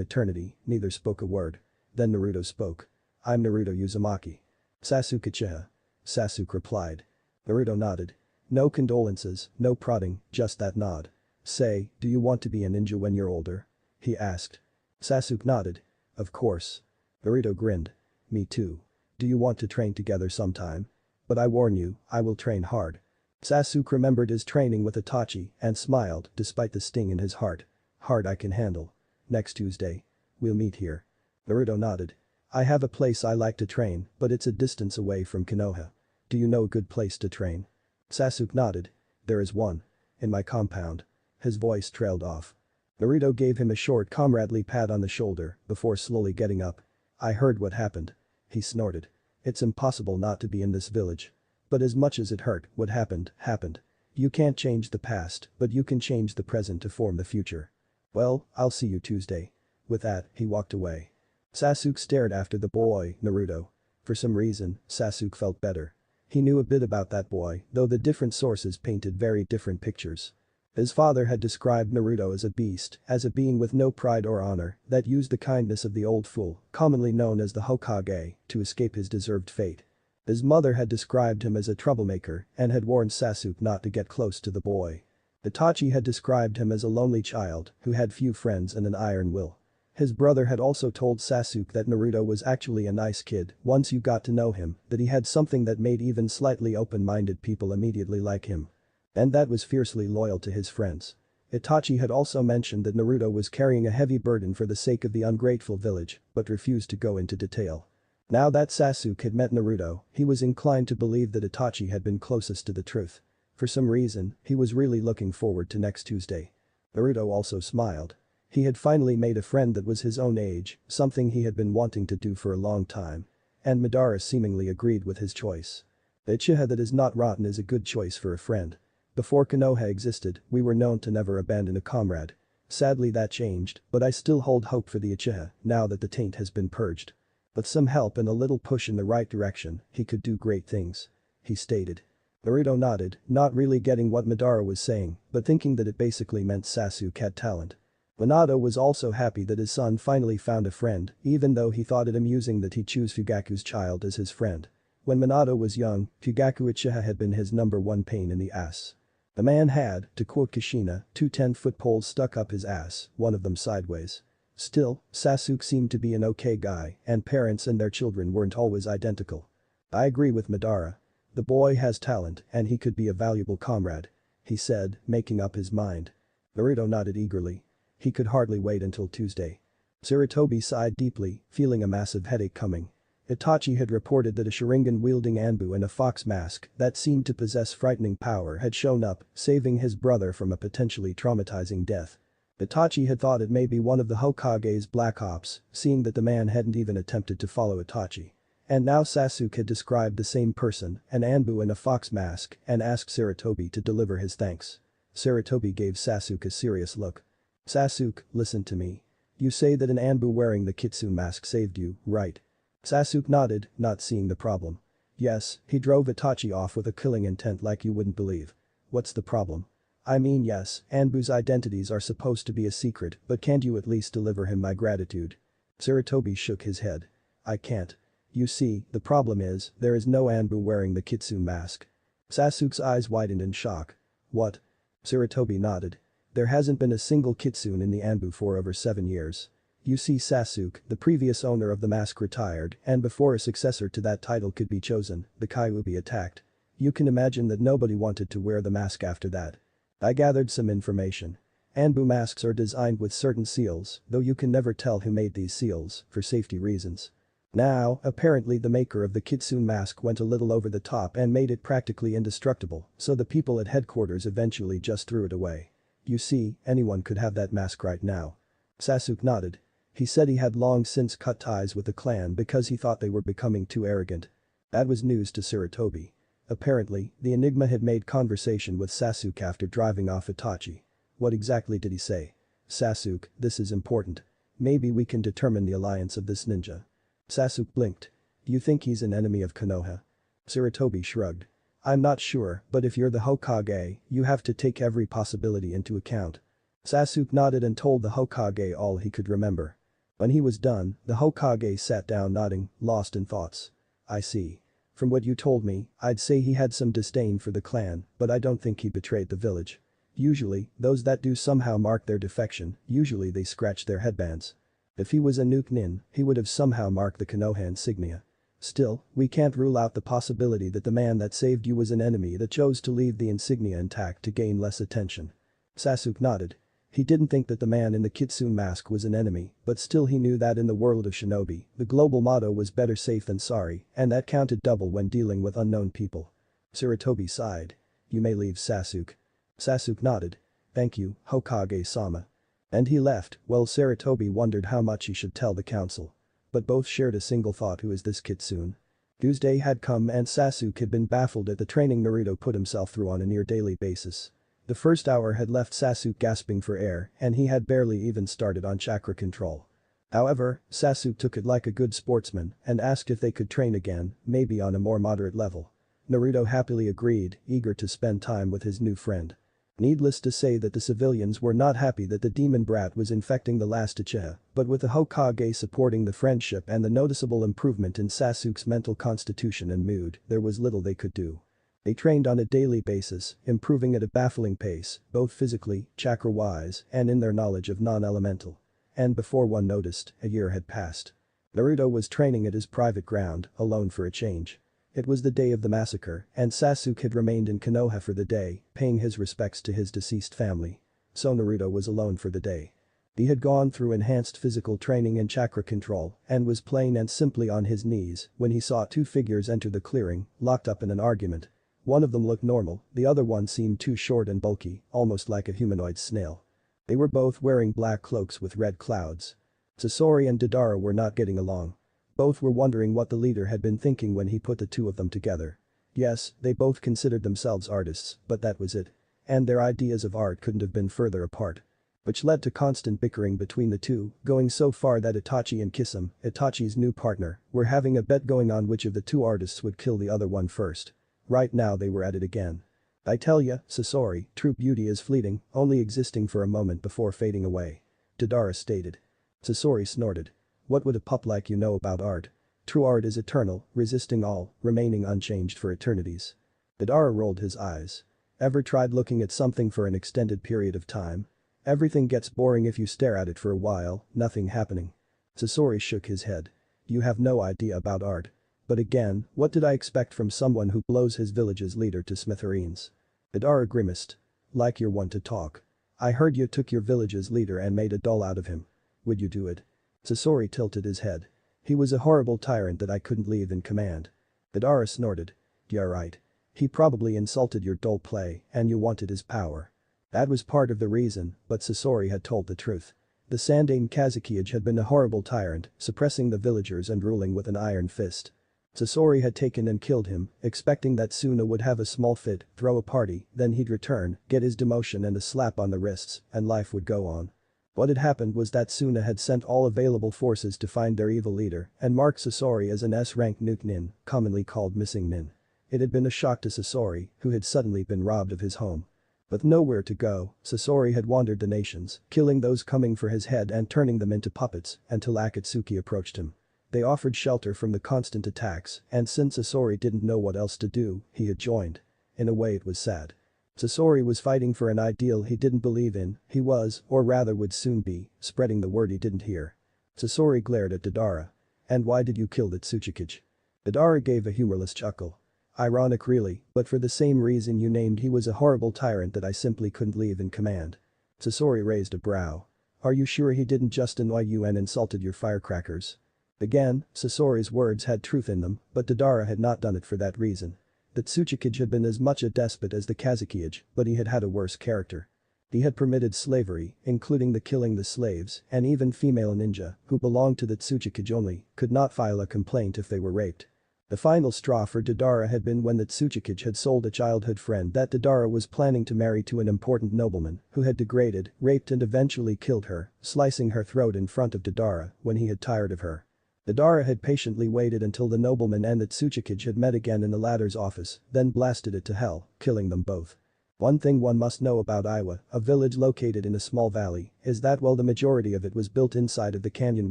eternity, neither spoke a word. Then Naruto spoke. "I'm Naruto Uzumaki." "Sasuke Uchiha." Sasuke replied. Naruto nodded. No condolences, no prodding, just that nod. "Say, do you want to be a ninja when you're older?" he asked. Sasuke nodded. "Of course." Naruto grinned. "Me too. Do you want to train together sometime? But I warn you, I will train hard." Sasuke remembered his training with Itachi and smiled despite the sting in his heart. "Hard I can handle. Next Tuesday. We'll meet here." Naruto nodded. "I have a place I like to train, but it's a distance away from Konoha. Do you know a good place to train?" Sasuke nodded. "There is one. In my compound." His voice trailed off. Naruto gave him a short comradely pat on the shoulder before slowly getting up. "I heard what happened." He snorted. "It's impossible not to be in this village. But as much as it hurt, what happened, happened. You can't change the past, but you can change the present to form the future. Well, I'll see you Tuesday." With that, he walked away. Sasuke stared after the boy, Naruto. For some reason, Sasuke felt better. He knew a bit about that boy, though the different sources painted very different pictures. His father had described Naruto as a beast, as a being with no pride or honor, that used the kindness of the old fool, commonly known as the Hokage, to escape his deserved fate. His mother had described him as a troublemaker and had warned Sasuke not to get close to the boy. Itachi had described him as a lonely child who had few friends and an iron will. His brother had also told Sasuke that Naruto was actually a nice kid once you got to know him, that he had something that made even slightly open-minded people immediately like him. And that was fiercely loyal to his friends. Itachi had also mentioned that Naruto was carrying a heavy burden for the sake of the ungrateful village, but refused to go into detail. Now that Sasuke had met Naruto, he was inclined to believe that Itachi had been closest to the truth. For some reason, he was really looking forward to next Tuesday. Naruto also smiled. He had finally made a friend that was his own age, something he had been wanting to do for a long time. And Madara seemingly agreed with his choice. The Uchiha that is not rotten is a good choice for a friend. Before Konoha existed, we were known to never abandon a comrade. Sadly that changed, but I still hold hope for the Uchiha now that the taint has been purged. With some help and a little push in the right direction, he could do great things. He stated. Naruto nodded, not really getting what Madara was saying, but thinking that it basically meant Sasuke had talent. Minato was also happy that his son finally found a friend, even though he thought it amusing that he chose Fugaku's child as his friend. When Minato was young, Fugaku Uchiha had been his number one pain in the ass. The man had, to quote Kushina, two 10-foot poles stuck up his ass, one of them sideways. Still, Sasuke seemed to be an okay guy, and parents and their children weren't always identical. I agree with Madara. The boy has talent and he could be a valuable comrade, he said, making up his mind. Naruto nodded eagerly. He could hardly wait until Tuesday. Sarutobi sighed deeply, feeling a massive headache coming. Itachi had reported that a Sharingan-wielding Anbu in a fox mask that seemed to possess frightening power had shown up, saving his brother from a potentially traumatizing death. Itachi had thought it may be one of the Hokage's black ops, seeing that the man hadn't even attempted to follow Itachi. And now Sasuke had described the same person, an Anbu in a fox mask, and asked Sarutobi to deliver his thanks. Sarutobi gave Sasuke a serious look. Sasuke, listen to me. You say that an Anbu wearing the kitsune mask saved you, right? Sasuke nodded, not seeing the problem. Yes, he drove Itachi off with a killing intent like you wouldn't believe. What's the problem? I mean yes, Anbu's identities are supposed to be a secret, but can't you at least deliver him my gratitude? Sarutobi shook his head. I can't. You see, the problem is, there is no Anbu wearing the kitsune mask. Sasuke's eyes widened in shock. What? Sarutobi nodded. There hasn't been a single kitsune in the Anbu for over 7 years. You see Sasuke, the previous owner of the mask retired, and before a successor to that title could be chosen, the Kyuubi attacked. You can imagine that nobody wanted to wear the mask after that. I gathered some information. Anbu masks are designed with certain seals, though you can never tell who made these seals, for safety reasons. Now, apparently the maker of the kitsune mask went a little over the top and made it practically indestructible, so the people at headquarters eventually just threw it away. You see, anyone could have that mask right now. Sasuke nodded. He said he had long since cut ties with the clan because he thought they were becoming too arrogant. That was news to Sarutobi. Apparently, the Enigma had made conversation with Sasuke after driving off Itachi. What exactly did he say? Sasuke, this is important. Maybe we can determine the alliance of this ninja. Sasuke blinked. Do you think he's an enemy of Konoha? Sarutobi shrugged. I'm not sure, but if you're the Hokage, you have to take every possibility into account. Sasuke nodded and told the Hokage all he could remember. When he was done, the Hokage sat down nodding, lost in thoughts. I see. From what you told me, I'd say he had some disdain for the clan, but I don't think he betrayed the village. Usually, those that do somehow mark their defection, usually they scratch their headbands. If he was a nuke nin, he would have somehow marked the Konoha insignia. Still, we can't rule out the possibility that the man that saved you was an enemy that chose to leave the insignia intact to gain less attention. Sasuke nodded. He didn't think that the man in the kitsune mask was an enemy, but still he knew that in the world of shinobi, the global motto was better safe than sorry, and that counted double when dealing with unknown people. Sarutobi sighed. You may leave, Sasuke. Sasuke nodded. Thank you, Hokage-sama. And he left, while Sarutobi wondered how much he should tell the council. But both shared a single thought: who is this kitsune? Tuesday had come and Sasuke had been baffled at the training Naruto put himself through on a near-daily basis. The first hour had left Sasuke gasping for air and he had barely even started on chakra control. However, Sasuke took it like a good sportsman and asked if they could train again, maybe on a more moderate level. Naruto happily agreed, eager to spend time with his new friend. Needless to say that the civilians were not happy that the demon brat was infecting the last Uchiha, but with the Hokage supporting the friendship and the noticeable improvement in Sasuke's mental constitution and mood, there was little they could do. They trained on a daily basis, improving at a baffling pace, both physically, chakra-wise, and in their knowledge of non-elemental. And before one noticed, a year had passed. Naruto was training at his private ground, alone for a change. It was the day of the massacre, and Sasuke had remained in Konoha for the day, paying his respects to his deceased family. So Naruto was alone for the day. He had gone through enhanced physical training and chakra control, and was plain and simply on his knees when he saw two figures enter the clearing, locked up in an argument. One of them looked normal, the other one seemed too short and bulky, almost like a humanoid snail. They were both wearing black cloaks with red clouds. Sasori and Madara were not getting along. Both were wondering what the leader had been thinking when he put the two of them together. Yes, they both considered themselves artists, but that was it. And their ideas of art couldn't have been further apart. Which led to constant bickering between the two, going so far that Itachi and Kisame, Itachi's new partner, were having a bet going on which of the two artists would kill the other one first. Right now they were at it again. I tell ya, Sasori, true beauty is fleeting, only existing for a moment before fading away. Madara stated. Sasori snorted. What would a pup like you know about art? True art is eternal, resisting all, remaining unchanged for eternities. Madara rolled his eyes. Ever tried looking at something for an extended period of time? Everything gets boring if you stare at it for a while, nothing happening. Sasori shook his head. You have no idea about art. But again, what did I expect from someone who blows his village's leader to smithereens? Madara grimaced. Like you're one to talk. I heard you took your village's leader and made a doll out of him. Would you do it? Sasori tilted his head. He was a horrible tyrant that I couldn't leave in command. Madara snorted. Yeah right. He probably insulted your doll play and you wanted his power. That was part of the reason, but Sasori had told the truth. The Sandaime Kazekage had been a horrible tyrant, suppressing the villagers and ruling with an iron fist. Sasori had taken and killed him, expecting that Suna would have a small fit, throw a party, then he'd return, get his demotion and a slap on the wrists, and life would go on. What had happened was that Suna had sent all available forces to find their evil leader and mark Sasori as an S-rank nuke nin, commonly called missing nin. It had been a shock to Sasori, who had suddenly been robbed of his home. With nowhere to go, Sasori had wandered the nations, killing those coming for his head and turning them into puppets until Akatsuki approached him. They offered shelter from the constant attacks, and since Sasori didn't know what else to do, he had joined. In a way it was sad. Sasori was fighting for an ideal he didn't believe in, he was, or rather would soon be, spreading the word he didn't hear. Sasori glared at Madara. And why did you kill that Tsuchikage? Madara gave a humorless chuckle. Ironic really, but for the same reason you named, he was a horrible tyrant that I simply couldn't leave in command. Sasori raised a brow. Are you sure he didn't just annoy you and insulted your firecrackers? Again, Sasori's words had truth in them, but Madara had not done it for that reason. The Tsuchikage had been as much a despot as the Kazekage, but he had had a worse character. He had permitted slavery, including the killing the slaves, and even female ninja, who belonged to the Tsuchikage only, could not file a complaint if they were raped. The final straw for Madara had been when the Tsuchikage had sold a childhood friend that Madara was planning to marry to an important nobleman who had degraded, raped and eventually killed her, slicing her throat in front of Madara when he had tired of her. Madara had patiently waited until the nobleman and the Tsuchikage had met again in the latter's office, then blasted it to hell, killing them both. One thing one must know about Iwa, a village located in a small valley, is that while the majority of it was built inside of the canyon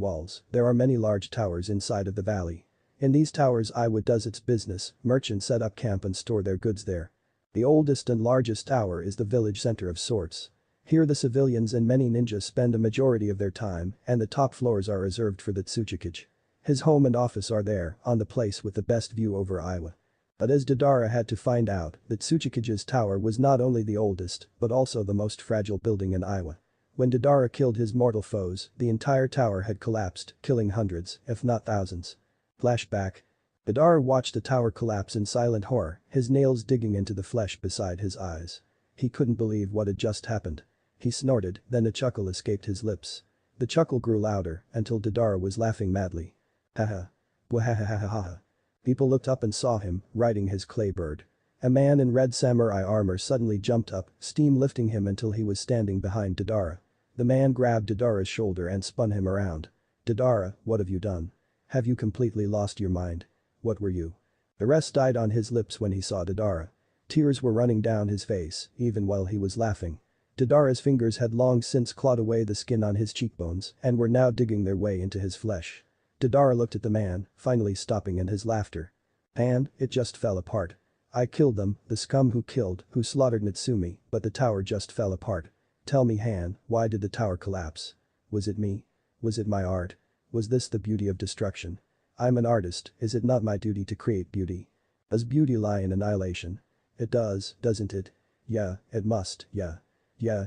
walls, there are many large towers inside of the valley. In these towers Iwa does its business, merchants set up camp and store their goods there. The oldest and largest tower is the village center of sorts. Here the civilians and many ninjas spend a majority of their time, and the top floors are reserved for the Tsuchikage. His home and office are there, on the place with the best view over Iwa. But as Madara had to find out, the Tsuchikage's tower was not only the oldest, but also the most fragile building in Iwa. When Madara killed his mortal foes, the entire tower had collapsed, killing hundreds, if not thousands. Flashback. Madara watched the tower collapse in silent horror, his nails digging into the flesh beside his eyes. He couldn't believe what had just happened. He snorted, then a chuckle escaped his lips. The chuckle grew louder, until Madara was laughing madly. Haha. Wahahahaha. People looked up and saw him, riding his clay bird. A man in red samurai armor suddenly jumped up, steam lifting him until he was standing behind Madara. The man grabbed Madara's shoulder and spun him around. Madara, what have you done? Have you completely lost your mind? What were you? The rest died on his lips when he saw Madara. Tears were running down his face, even while he was laughing. Madara's fingers had long since clawed away the skin on his cheekbones and were now digging their way into his flesh. Madara looked at the man, finally stopping in his laughter. And, it just fell apart. I killed them, the scum who slaughtered Natsumi, but the tower just fell apart. Tell me Han, why did the tower collapse? Was it me? Was it my art? Was this the beauty of destruction? I'm an artist, is it not my duty to create beauty? Does beauty lie in annihilation? It does, doesn't it? Yeah, it must, yeah. Yeah.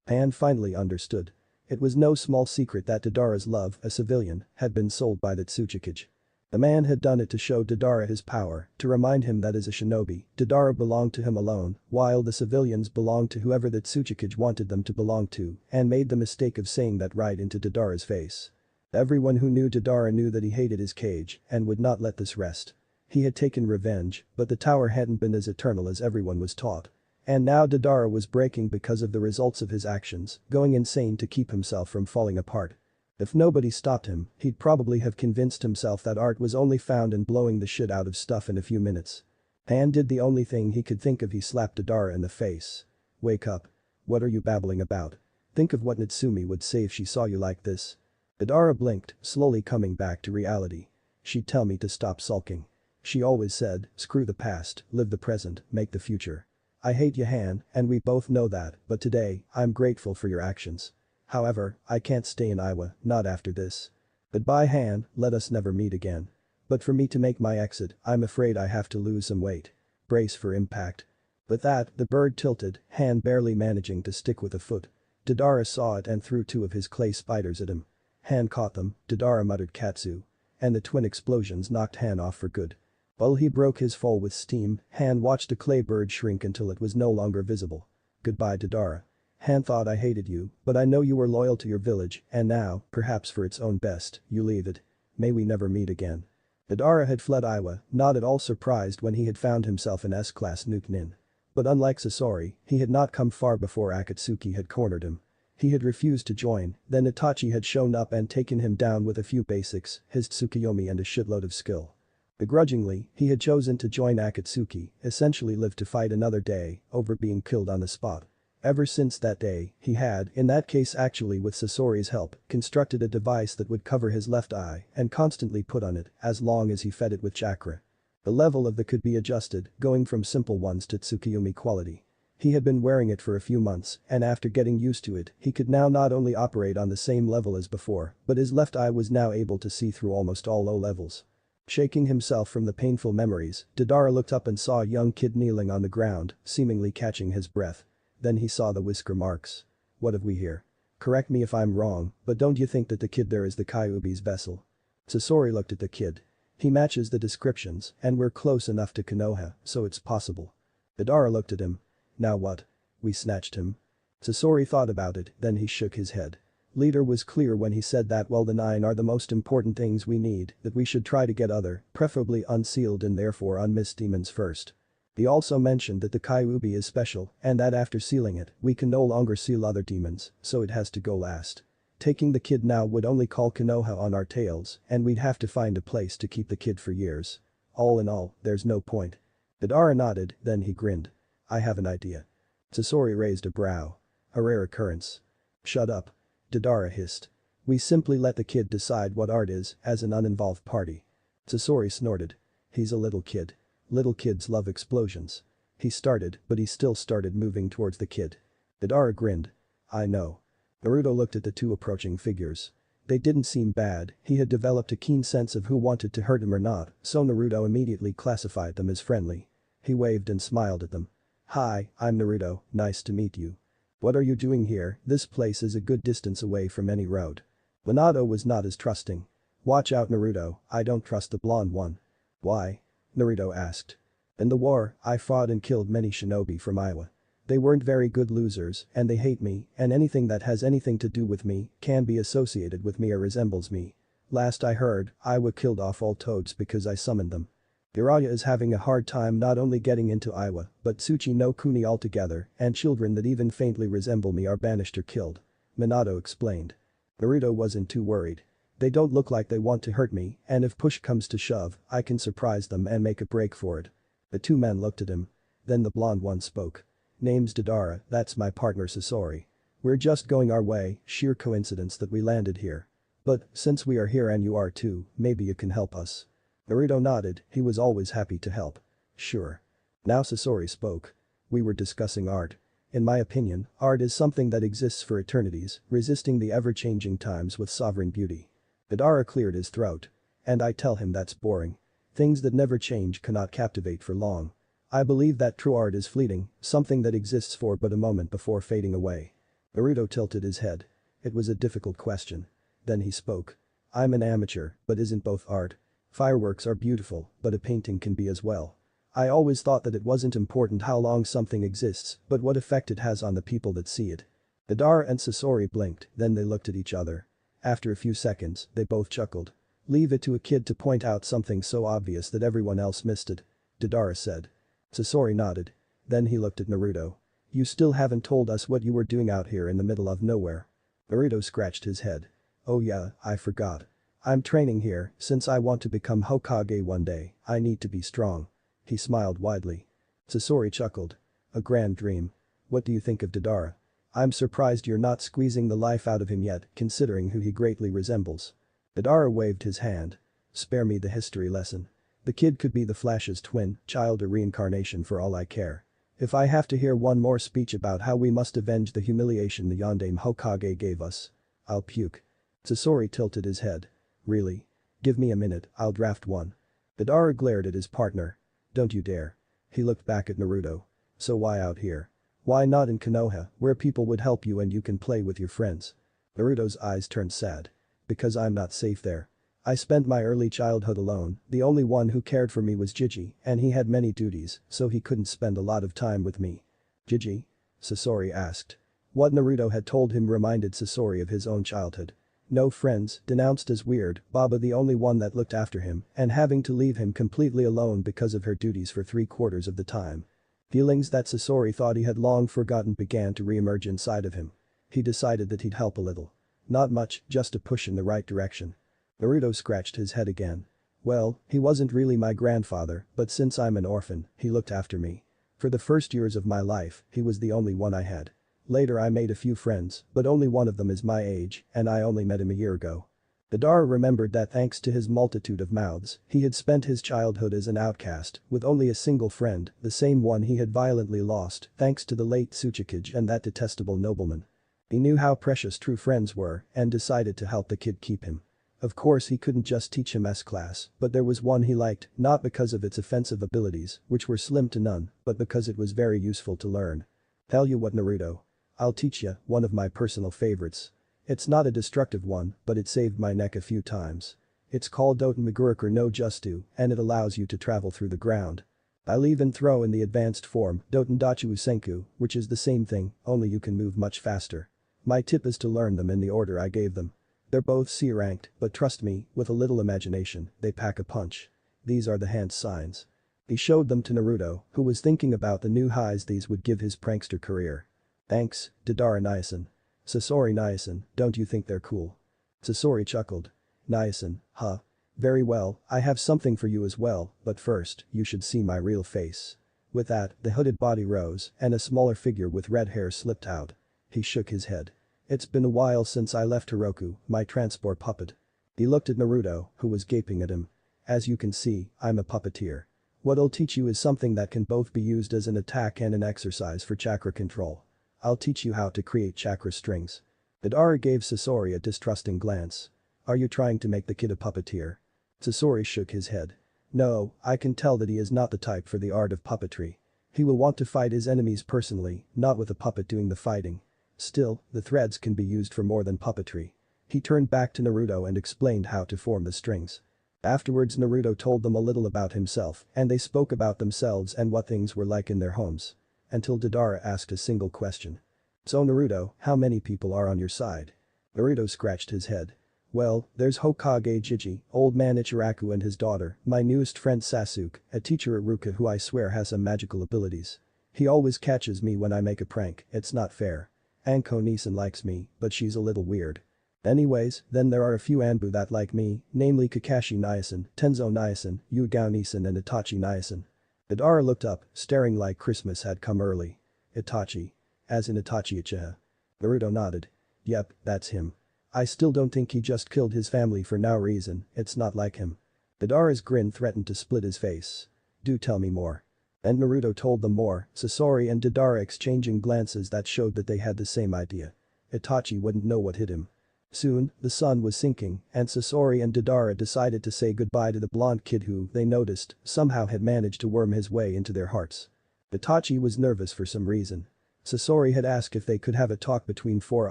Han finally understood. It was no small secret that Madara's love, a civilian, had been sold by the Tsuchikage. The man had done it to show Madara his power, to remind him that as a shinobi, Madara belonged to him alone, while the civilians belonged to whoever the Tsuchikage wanted them to belong to, and made the mistake of saying that right into Madara's face. Everyone who knew Madara knew that he hated his cage and would not let this rest. He had taken revenge, but the tower hadn't been as eternal as everyone was taught. And now Madara was breaking because of the results of his actions, going insane to keep himself from falling apart. If nobody stopped him, he'd probably have convinced himself that art was only found in blowing the shit out of stuff in a few minutes. Han did the only thing he could think of. He slapped Madara in the face. Wake up. What are you babbling about? Think of what Natsumi would say if she saw you like this. Madara blinked, slowly coming back to reality. She'd tell me to stop sulking. She always said, screw the past, live the present, make the future. I hate you, Han, and we both know that, but today, I'm grateful for your actions. However, I can't stay in Iowa, not after this. Goodbye, Han, let us never meet again. But for me to make my exit, I'm afraid I have to lose some weight. Brace for impact. With that, the bird tilted, Han barely managing to stick with a foot. Dadara saw it and threw two of his clay spiders at him. Han caught them, Dadara muttered katsu. And the twin explosions knocked Han off for good. While he broke his fall with steam, Han watched the clay bird shrink until it was no longer visible. Goodbye, Dadara. Han thought I hated you, but I know you were loyal to your village, and now, perhaps for its own best, you leave it. May we never meet again. Madara had fled Iowa, not at all surprised when he had found himself in S-class Nuke Nin. But unlike Sasori, he had not come far before Akatsuki had cornered him. He had refused to join, then Itachi had shown up and taken him down with a few basics, his Tsukuyomi and a shitload of skill. Begrudgingly, he had chosen to join Akatsuki, essentially live to fight another day, over being killed on the spot. Ever since that day, he had, in that case actually with Sasori's help, constructed a device that would cover his left eye and constantly put on it as long as he fed it with chakra. The level of the could be adjusted, going from simple ones to Tsukuyomi quality. He had been wearing it for a few months, and after getting used to it, he could now not only operate on the same level as before, but his left eye was now able to see through almost all low levels. Shaking himself from the painful memories, Dadara looked up and saw a young kid kneeling on the ground, seemingly catching his breath. Then he saw the whisker marks. What have we here? Correct me if I'm wrong, but don't you think that the kid there is the Kyuubi's vessel? Sasori looked at the kid. He matches the descriptions, and we're close enough to Konoha, so it's possible. Madara looked at him. Now what? We snatched him. Sasori thought about it, then he shook his head. Leader was clear when he said that while the 9 are the most important things we need, that we should try to get other, preferably unsealed and therefore unmissed demons first. He also mentioned that the Kyuubi is special, and that after sealing it, we can no longer seal other demons, so it has to go last. Taking the kid now would only call Konoha on our tails, and we'd have to find a place to keep the kid for years. All in all, there's no point. Madara nodded, then he grinned. I have an idea. Sasori raised a brow. A rare occurrence. Shut up. Dadara hissed. We simply let the kid decide what art is, as an uninvolved party. Sasori snorted. He's a little kid. Little kids love explosions. He started, but he still started moving towards the kid. Madara grinned. I know. Naruto looked at the two approaching figures. They didn't seem bad, he had developed a keen sense of who wanted to hurt him or not, so Naruto immediately classified them as friendly. He waved and smiled at them. Hi, I'm Naruto, nice to meet you. What are you doing here? This place is a good distance away from any road. Minato was not as trusting. Watch out, Naruto, I don't trust the blonde one. Why? Naruto asked. In the war, I fought and killed many shinobi from Iowa. They weren't very good losers, and they hate me, and anything that has anything to do with me can be associated with me or resembles me. Last I heard, Iowa killed off all toads because I summoned them. Jiraiya is having a hard time not only getting into Iowa, but Tsuchi no Kuni altogether, and children that even faintly resemble me are banished or killed. Minato explained. Naruto wasn't too worried. They don't look like they want to hurt me, and if push comes to shove, I can surprise them and make a break for it. The two men looked at him. Then the blonde one spoke. Name's Dadara, that's my partner Sasori. We're just going our way, sheer coincidence that we landed here. But, since we are here and you are too, maybe you can help us. Naruto nodded, he was always happy to help. Sure. Now Sasori spoke. We were discussing art. In my opinion, art is something that exists for eternities, resisting the ever-changing times with sovereign beauty. Madara cleared his throat. And I tell him that's boring. Things that never change cannot captivate for long. I believe that true art is fleeting, something that exists for but a moment before fading away. Naruto tilted his head. It was a difficult question. Then he spoke. I'm an amateur, but isn't both art? Fireworks are beautiful, but a painting can be as well. I always thought that it wasn't important how long something exists, but what effect it has on the people that see it. Madara and Sasori blinked, then they looked at each other. After a few seconds, they both chuckled. Leave it to a kid to point out something so obvious that everyone else missed it. Dadara said. Sasori nodded. Then he looked at Naruto. You still haven't told us what you were doing out here in the middle of nowhere. Naruto scratched his head. Oh yeah, I forgot. I'm training here, since I want to become Hokage one day, I need to be strong. He smiled widely. Sasori chuckled. A grand dream. What do you think of Dadara? I'm surprised you're not squeezing the life out of him yet, considering who he greatly resembles. Madara waved his hand. Spare me the history lesson. The kid could be the Flash's twin, child or reincarnation for all I care. If I have to hear one more speech about how we must avenge the humiliation the Yondaime Hokage gave us, I'll puke. Sasori tilted his head. Really? Give me a minute, I'll draft one. Madara glared at his partner. Don't you dare. He looked back at Naruto. So why out here? Why not in Konoha, where people would help you and you can play with your friends? Naruto's eyes turned sad. Because I'm not safe there. I spent my early childhood alone, the only one who cared for me was Jiji, and he had many duties, so he couldn't spend a lot of time with me. Jiji? Sasori asked. What Naruto had told him reminded Sasori of his own childhood. No friends, denounced as weird, Baba the only one that looked after him, and having to leave him completely alone because of her duties for 3/4 of the time. Feelings that Sasori thought he had long forgotten began to re-emerge inside of him. He decided that he'd help a little. Not much, just a push in the right direction. Naruto scratched his head again. Well, he wasn't really my grandfather, but since I'm an orphan, he looked after me. For the first years of my life, he was the only one I had. Later I made a few friends, but only one of them is my age, and I only met him a year ago. Madara remembered that thanks to his multitude of mouths, he had spent his childhood as an outcast, with only a single friend, the same one he had violently lost, thanks to the late Tsuchikage and that detestable nobleman. He knew how precious true friends were, and decided to help the kid keep him. Of course he couldn't just teach him S-class, but there was one he liked, not because of its offensive abilities, which were slim to none, but because it was very useful to learn. Tell you what Naruto. I'll teach ya, one of my personal favorites. It's not a destructive one, but it saved my neck a few times. It's called Doten Megurukure no Justu, and it allows you to travel through the ground. I'll even throw in the advanced form, Doten Dachu Usenku, which is the same thing, only you can move much faster. My tip is to learn them in the order I gave them. They're both C-ranked, but trust me, with a little imagination, they pack a punch. These are the hand signs. He showed them to Naruto, who was thinking about the new highs these would give his prankster career. Thanks, Madara Niacin. Sasori Niacin, don't you think they're cool? Sasori chuckled. Niacin, huh? Very well, I have something for you as well, but first, you should see my real face. With that, the hooded body rose, and a smaller figure with red hair slipped out. He shook his head. It's been a while since I left Hiroku, my transport puppet. He looked at Naruto, who was gaping at him. As you can see, I'm a puppeteer. What I'll teach you is something that can both be used as an attack and an exercise for chakra control. I'll teach you how to create chakra strings. Madara gave Sasori a distrusting glance. Are you trying to make the kid a puppeteer? Sasori shook his head. No, I can tell that he is not the type for the art of puppetry. He will want to fight his enemies personally, not with a puppet doing the fighting. Still, the threads can be used for more than puppetry. He turned back to Naruto and explained how to form the strings. Afterwards Naruto told them a little about himself, and they spoke about themselves and what things were like in their homes. Until Madara asked a single question. So Naruto, how many people are on your side? Naruto scratched his head. Well, there's Hokage Jiji, old man Ichiraku and his daughter, my newest friend Sasuke, a teacher at Ruka who I swear has some magical abilities. He always catches me when I make a prank, it's not fair. Anko Nisan likes me, but she's a little weird. Anyways, then there are a few Anbu that like me, namely Kakashi Niacin, Tenzo Niacin, Yugao Niacin and Itachi Niacin. Madara looked up, staring like Christmas had come early. Itachi. As in Itachi Uchiha. Naruto nodded. Yep, that's him. I still don't think he just killed his family for no reason, it's not like him. Madara's grin threatened to split his face. Do tell me more. And Naruto told them more, Sasori and Madara exchanging glances that showed that they had the same idea. Itachi wouldn't know what hit him. Soon, the sun was sinking, and Sasori and Madara decided to say goodbye to the blonde kid who, they noticed, somehow had managed to worm his way into their hearts. Itachi was nervous for some reason. Sasori had asked if they could have a talk between four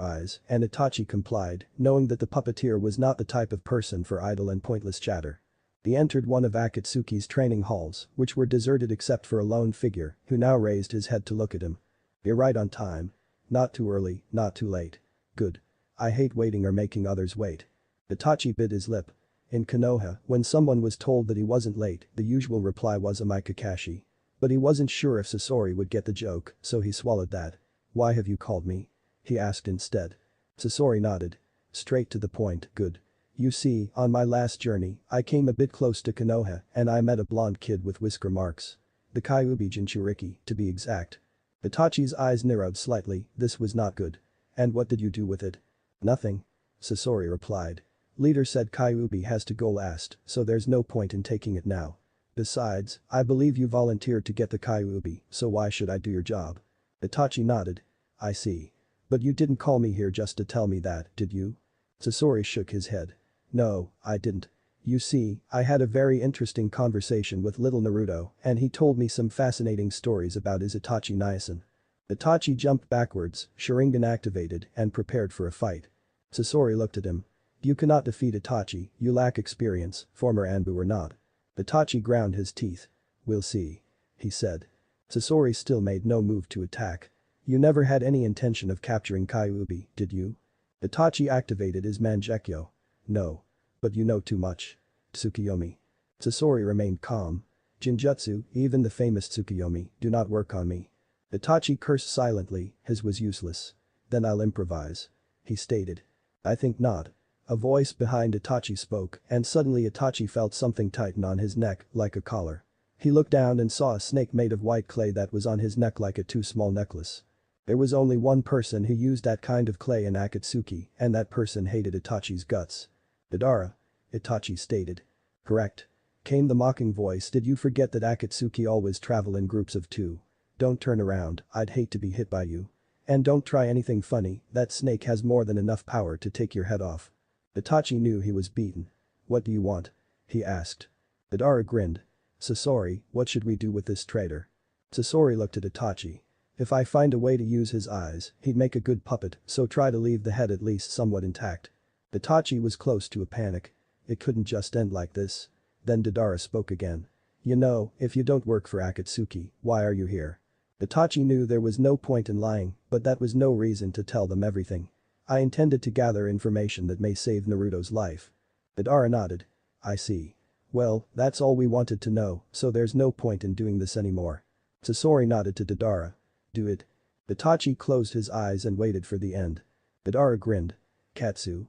eyes, and Itachi complied, knowing that the puppeteer was not the type of person for idle and pointless chatter. He entered one of Akatsuki's training halls, which were deserted except for a lone figure, who now raised his head to look at him. You're right on time. Not too early, not too late. Good. I hate waiting or making others wait. Itachi bit his lip. In Konoha, when someone was told that he wasn't late, the usual reply was "Am I Kakashi?" But he wasn't sure if Sasori would get the joke, so he swallowed that. Why have you called me? He asked instead. Sasori nodded. Straight to the point, good. You see, on my last journey, I came a bit close to Konoha and I met a blonde kid with whisker marks. The Kyuubi Jinchuriki, to be exact. Itachi's eyes narrowed slightly, this was not good. And what did you do with it? Nothing. Sasori replied. Leader said Kyuubi has to go last, so there's no point in taking it now. Besides, I believe you volunteered to get the Kyuubi, so why should I do your job? Itachi nodded. I see. But you didn't call me here just to tell me that, did you? Sasori shook his head. No, I didn't. You see, I had a very interesting conversation with little Naruto and he told me some fascinating stories about his Itachi Niasen. Itachi jumped backwards, Sharingan activated and prepared for a fight. Sasori looked at him. You cannot defeat Itachi, you lack experience, former Anbu or not. Itachi ground his teeth. We'll see. He said. Sasori still made no move to attack. You never had any intention of capturing Kyuubi, did you? Itachi activated his Mangekyo. No. But you know too much. Tsukuyomi. Sasori remained calm. Jinjutsu, even the famous Tsukuyomi, do not work on me. Itachi cursed silently, his was useless. Then I'll improvise. He stated. I think not. A voice behind Itachi spoke and suddenly Itachi felt something tighten on his neck like a collar. He looked down and saw a snake made of white clay that was on his neck like a too small necklace. There was only one person who used that kind of clay in Akatsuki and that person hated Itachi's guts. Madara. Itachi stated. Correct. Came the mocking voice. Did you forget that Akatsuki always travel in groups of 2? Don't turn around, I'd hate to be hit by you. And don't try anything funny, that snake has more than enough power to take your head off. Itachi knew he was beaten. What do you want? He asked. Madara grinned. Sasori, what should we do with this traitor? Sasori looked at Itachi. If I find a way to use his eyes, he'd make a good puppet, so try to leave the head at least somewhat intact. Itachi was close to a panic. It couldn't just end like this. Then Madara spoke again. You know, if you don't work for Akatsuki, why are you here? Itachi knew there was no point in lying, but that was no reason to tell them everything. I intended to gather information that may save Naruto's life. Madara nodded. I see. Well, that's all we wanted to know, so there's no point in doing this anymore. Sasori nodded to Madara. Do it. Itachi closed his eyes and waited for the end. Madara grinned. Katsu.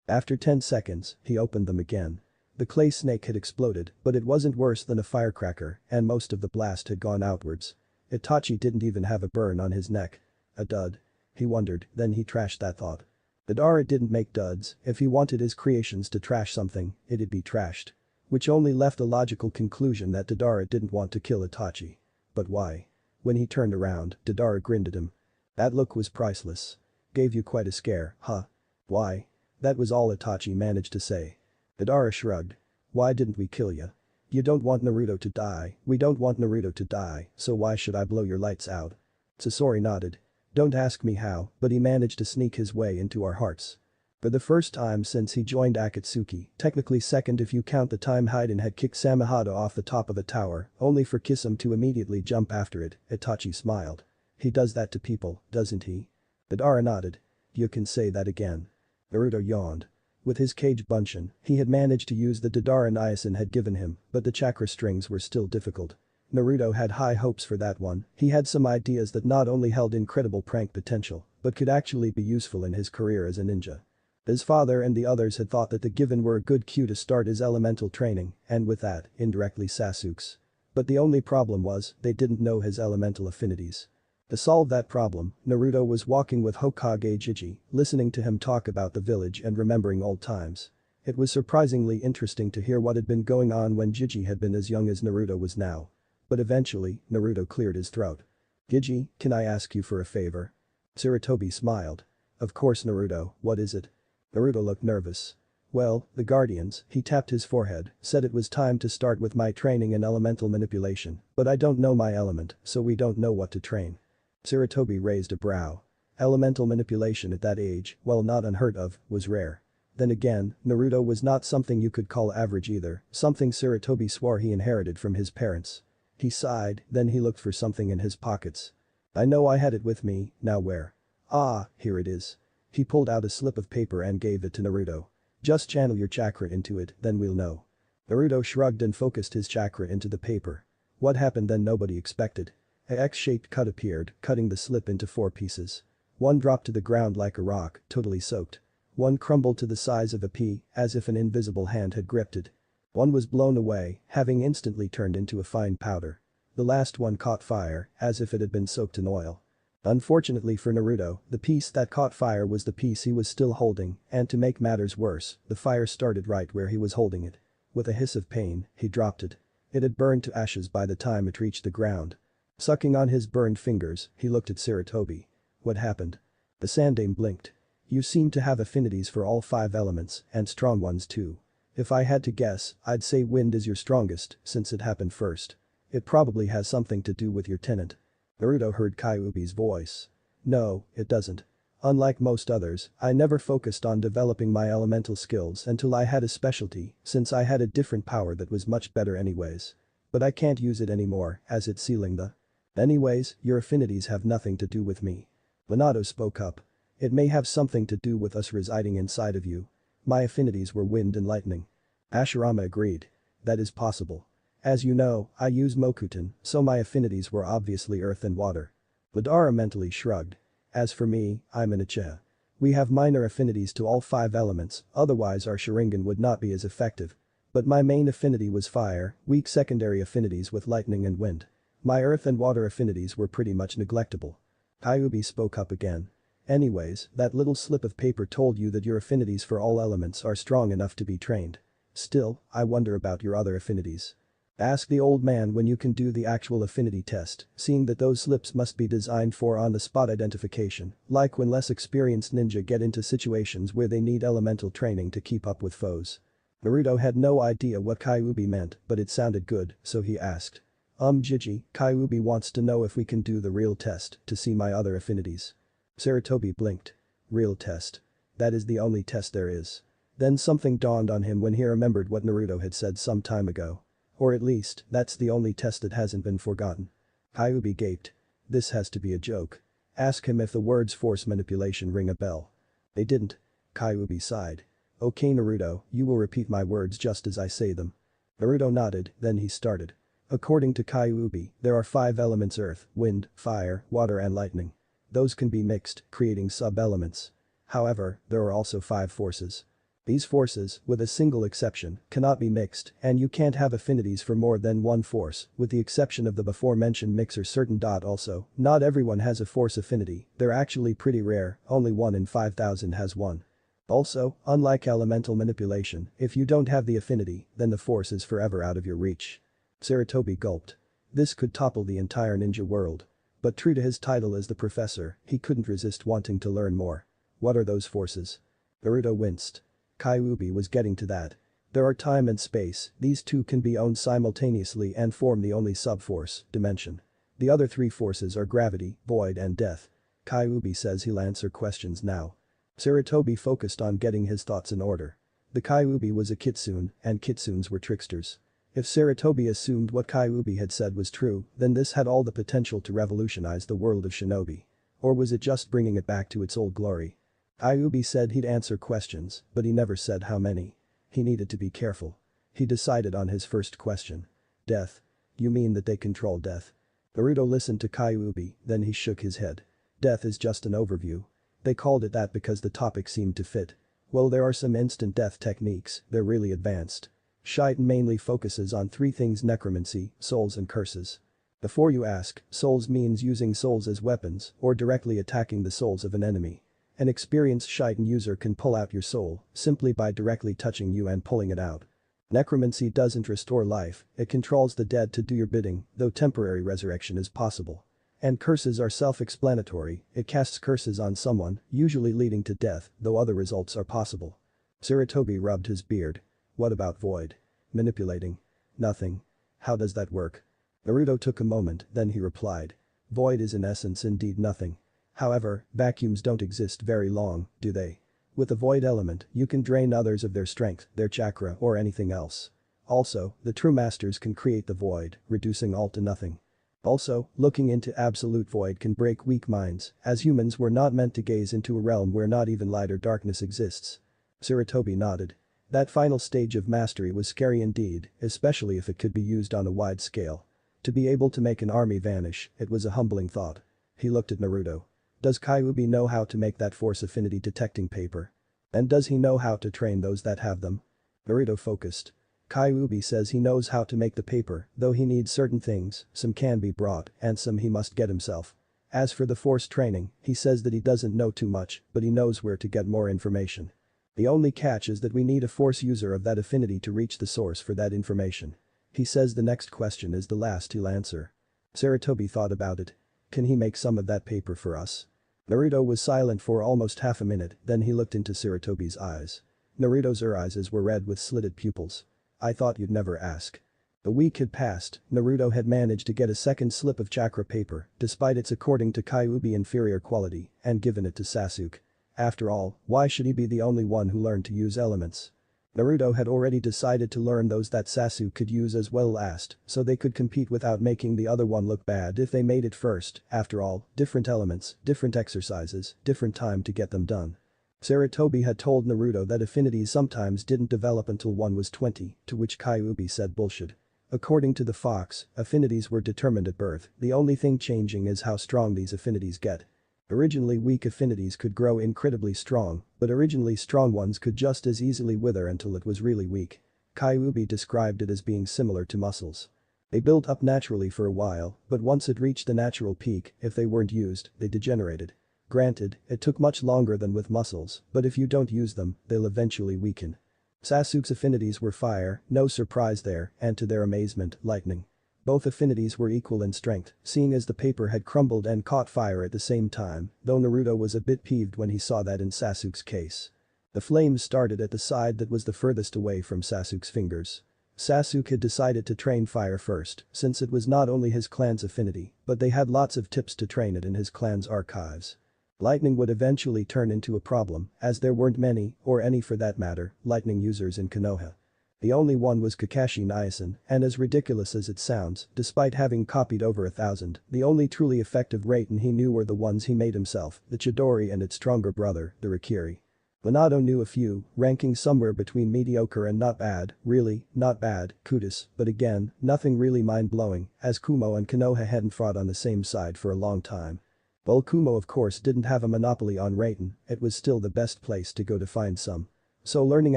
After 10 seconds, he opened them again. The clay snake had exploded, but it wasn't worse than a firecracker and most of the blast had gone outwards. Itachi didn't even have a burn on his neck. A dud. He wondered, then he trashed that thought. Madara didn't make duds, if he wanted his creations to trash something, it'd be trashed. Which only left a logical conclusion that Madara didn't want to kill Itachi. But why? When he turned around, Madara grinned at him. That look was priceless. Gave you quite a scare, huh? Why? That was all Itachi managed to say. Madara shrugged. Why didn't we kill you? You don't want Naruto to die, we don't want Naruto to die, so why should I blow your lights out? Sasori nodded. Don't ask me how, but he managed to sneak his way into our hearts. For the first time since he joined Akatsuki, technically second if you count the time Haiden had kicked Samehada off the top of a tower, only for Kisame to immediately jump after it, Itachi smiled. He does that to people, doesn't he? Madara nodded. You can say that again. Naruto yawned. With his Kage Bunshin, he had managed to use the Madara Niasen had given him, but the chakra strings were still difficult. Naruto had high hopes for that one, he had some ideas that not only held incredible prank potential, but could actually be useful in his career as a ninja. His father and the others had thought that the given were a good cue to start his elemental training, and with that, indirectly Sasuke's. But the only problem was, they didn't know his elemental affinities. To solve that problem, Naruto was walking with Hokage Jiji, listening to him talk about the village and remembering old times. It was surprisingly interesting to hear what had been going on when Jiji had been as young as Naruto was now. But eventually, Naruto cleared his throat. Jiji, can I ask you for a favor? Sarutobi smiled. Of course Naruto, what is it? Naruto looked nervous. Well, the Guardians, he tapped his forehead, said it was time to start with my training in elemental manipulation, but I don't know my element, so we don't know what to train. Sarutobi raised a brow. Elemental manipulation at that age, while not unheard of, was rare. Then again, Naruto was not something you could call average either, something Sarutobi swore he inherited from his parents. He sighed, then he looked for something in his pockets. I know I had it with me, now where? Ah, here it is. He pulled out a slip of paper and gave it to Naruto. Just channel your chakra into it, then we'll know. Naruto shrugged and focused his chakra into the paper. What happened then nobody expected. A X-shaped cut appeared, cutting the slip into 4 pieces. One dropped to the ground like a rock, totally soaked. One crumbled to the size of a pea, as if an invisible hand had gripped it. One was blown away, having instantly turned into a fine powder. The last one caught fire, as if it had been soaked in oil. Unfortunately for Naruto, the piece that caught fire was the piece he was still holding, and to make matters worse, the fire started right where he was holding it. With a hiss of pain, he dropped it. It had burned to ashes by the time it reached the ground. Sucking on his burned fingers, he looked at Sarutobi. What happened? The Sandaime blinked. You seem to have affinities for all 5 elements, and strong ones too. If I had to guess, I'd say wind is your strongest, since it happened first. It probably has something to do with your tenant. Naruto heard Kyuubi's voice. No, it doesn't. Unlike most others, I never focused on developing my elemental skills until I had a specialty, since I had a different power that was much better anyways. But I can't use it anymore, as it's sealing the. Anyways, your affinities have nothing to do with me. Minato spoke up. It may have something to do with us residing inside of you. My affinities were wind and lightning. Hashirama agreed. That is possible. As you know, I use Mokuton, so my affinities were obviously earth and water. Madara mentally shrugged. As for me, I'm an Uchiha. We have minor affinities to all 5 elements, otherwise our Sharingan would not be as effective. But my main affinity was fire, weak secondary affinities with lightning and wind. My earth and water affinities were pretty much neglectable. Kyuubi spoke up again. Anyways, that little slip of paper told you that your affinities for all elements are strong enough to be trained. Still, I wonder about your other affinities. Ask the old man when you can do the actual affinity test, seeing that those slips must be designed for on-the-spot identification, like when less experienced ninja get into situations where they need elemental training to keep up with foes. Naruto had no idea what Kyuubi meant, but it sounded good, so he asked. Jiji, Kyuubi wants to know if we can do the real test to see my other affinities. Sarutobi blinked. Real test. That is the only test there is. Then something dawned on him when he remembered what Naruto had said some time ago. Or at least, that's the only test that hasn't been forgotten. Kyuubi gaped. This has to be a joke. Ask him if the words force manipulation ring a bell. They didn't. Kyuubi sighed. Okay Naruto, you will repeat my words just as I say them. Naruto nodded, then he started. According to Kyuubi, there are 5 elements earth, wind, fire, water and lightning. Those can be mixed, creating sub-elements. However, there are also 5 forces. These forces, with a single exception, cannot be mixed, and you can't have affinities for more than one force, with the exception of the before-mentioned mixer certain. Also, not everyone has a force affinity, they're actually pretty rare, only 1 in 5,000 has one. Also, unlike elemental manipulation, if you don't have the affinity, then the force is forever out of your reach. Sarutobi gulped. This could topple the entire ninja world. But true to his title as the professor, he couldn't resist wanting to learn more. What are those forces? Naruto winced. Kyuubi was getting to that. There are time and space, these two can be owned simultaneously and form the only sub-force, dimension. The other 3 forces are gravity, void and death. Kyuubi says he'll answer questions now. Sarutobi focused on getting his thoughts in order. The Kyuubi was a kitsune, and kitsunes were tricksters. If Sarutobi assumed what Kyuubi had said was true, then this had all the potential to revolutionize the world of shinobi. Or was it just bringing it back to its old glory? Kyuubi said he'd answer questions, but he never said how many. He needed to be careful. He decided on his first question. Death. You mean that they control death? Naruto listened to Kyuubi, then he shook his head. Death is just an overview. They called it that because the topic seemed to fit. Well, there are some instant death techniques, they're really advanced. Shiten mainly focuses on 3 things: necromancy, souls and curses. Before you ask, souls means using souls as weapons or directly attacking the souls of an enemy. An experienced Shiten user can pull out your soul simply by directly touching you and pulling it out. Necromancy doesn't restore life, it controls the dead to do your bidding, though temporary resurrection is possible. And curses are self-explanatory, it casts curses on someone, usually leading to death, though other results are possible. Sarutobi rubbed his beard. What about void? Manipulating? Nothing. How does that work? Naruto took a moment, then he replied. Void is in essence indeed nothing. However, vacuums don't exist very long, do they? With the void element, you can drain others of their strength, their chakra or anything else. Also, the true masters can create the void, reducing all to nothing. Also, looking into absolute void can break weak minds, as humans were not meant to gaze into a realm where not even light or darkness exists. Sarutobi nodded. That final stage of mastery was scary indeed, especially if it could be used on a wide scale. To be able to make an army vanish, it was a humbling thought. He looked at Naruto. Does Kyuubi know how to make that force affinity detecting paper? And does he know how to train those that have them? Naruto focused. Kyuubi says he knows how to make the paper, though he needs certain things, some can be brought, and some he must get himself. As for the force training, he says that he doesn't know too much, but he knows where to get more information. The only catch is that we need a force user of that affinity to reach the source for that information. He says the next question is the last he'll answer. Sarutobi thought about it. Can he make some of that paper for us? Naruto was silent for almost half a minute, then he looked into Sarutobi's eyes. Naruto's eyes were red with slitted pupils. I thought you'd never ask. A week had passed, Naruto had managed to get a second slip of chakra paper, despite its according to Kyuubi inferior quality, and given it to Sasuke. After all, why should he be the only one who learned to use elements? Naruto had already decided to learn those that Sasuke could use as well last, so they could compete without making the other one look bad if they made it first. After all, different elements, different exercises, different time to get them done. Sarutobi had told Naruto that affinities sometimes didn't develop until one was 20, to which Kyuubi said bullshit. According to the fox, affinities were determined at birth, the only thing changing is how strong these affinities get. Originally weak affinities could grow incredibly strong, but originally strong ones could just as easily wither until it was really weak. Kyuubi described it as being similar to muscles. They built up naturally for a while, but once it reached the natural peak, if they weren't used, they degenerated. Granted, it took much longer than with muscles, but if you don't use them, they'll eventually weaken. Sasuke's affinities were fire, no surprise there, and to their amazement, lightning. Both affinities were equal in strength, seeing as the paper had crumbled and caught fire at the same time, though Naruto was a bit peeved when he saw that in Sasuke's case. The flames started at the side that was the furthest away from Sasuke's fingers. Sasuke had decided to train fire first, since it was not only his clan's affinity, but they had lots of tips to train it in his clan's archives. Lightning would eventually turn into a problem, as there weren't many, or any for that matter, lightning users in Konoha. The only one was Kakashi Niasen, and as ridiculous as it sounds, despite having copied over 1,000, the only truly effective Raiden he knew were the ones he made himself, the Chidori and its stronger brother, the Rikiri. Minato knew a few, ranking somewhere between mediocre and not bad, really, not bad, kudos, but again, nothing really mind-blowing, as Kumo and Konoha hadn't fought on the same side for a long time. While Kumo of course didn't have a monopoly on Raiden, it was still the best place to go to find some. So learning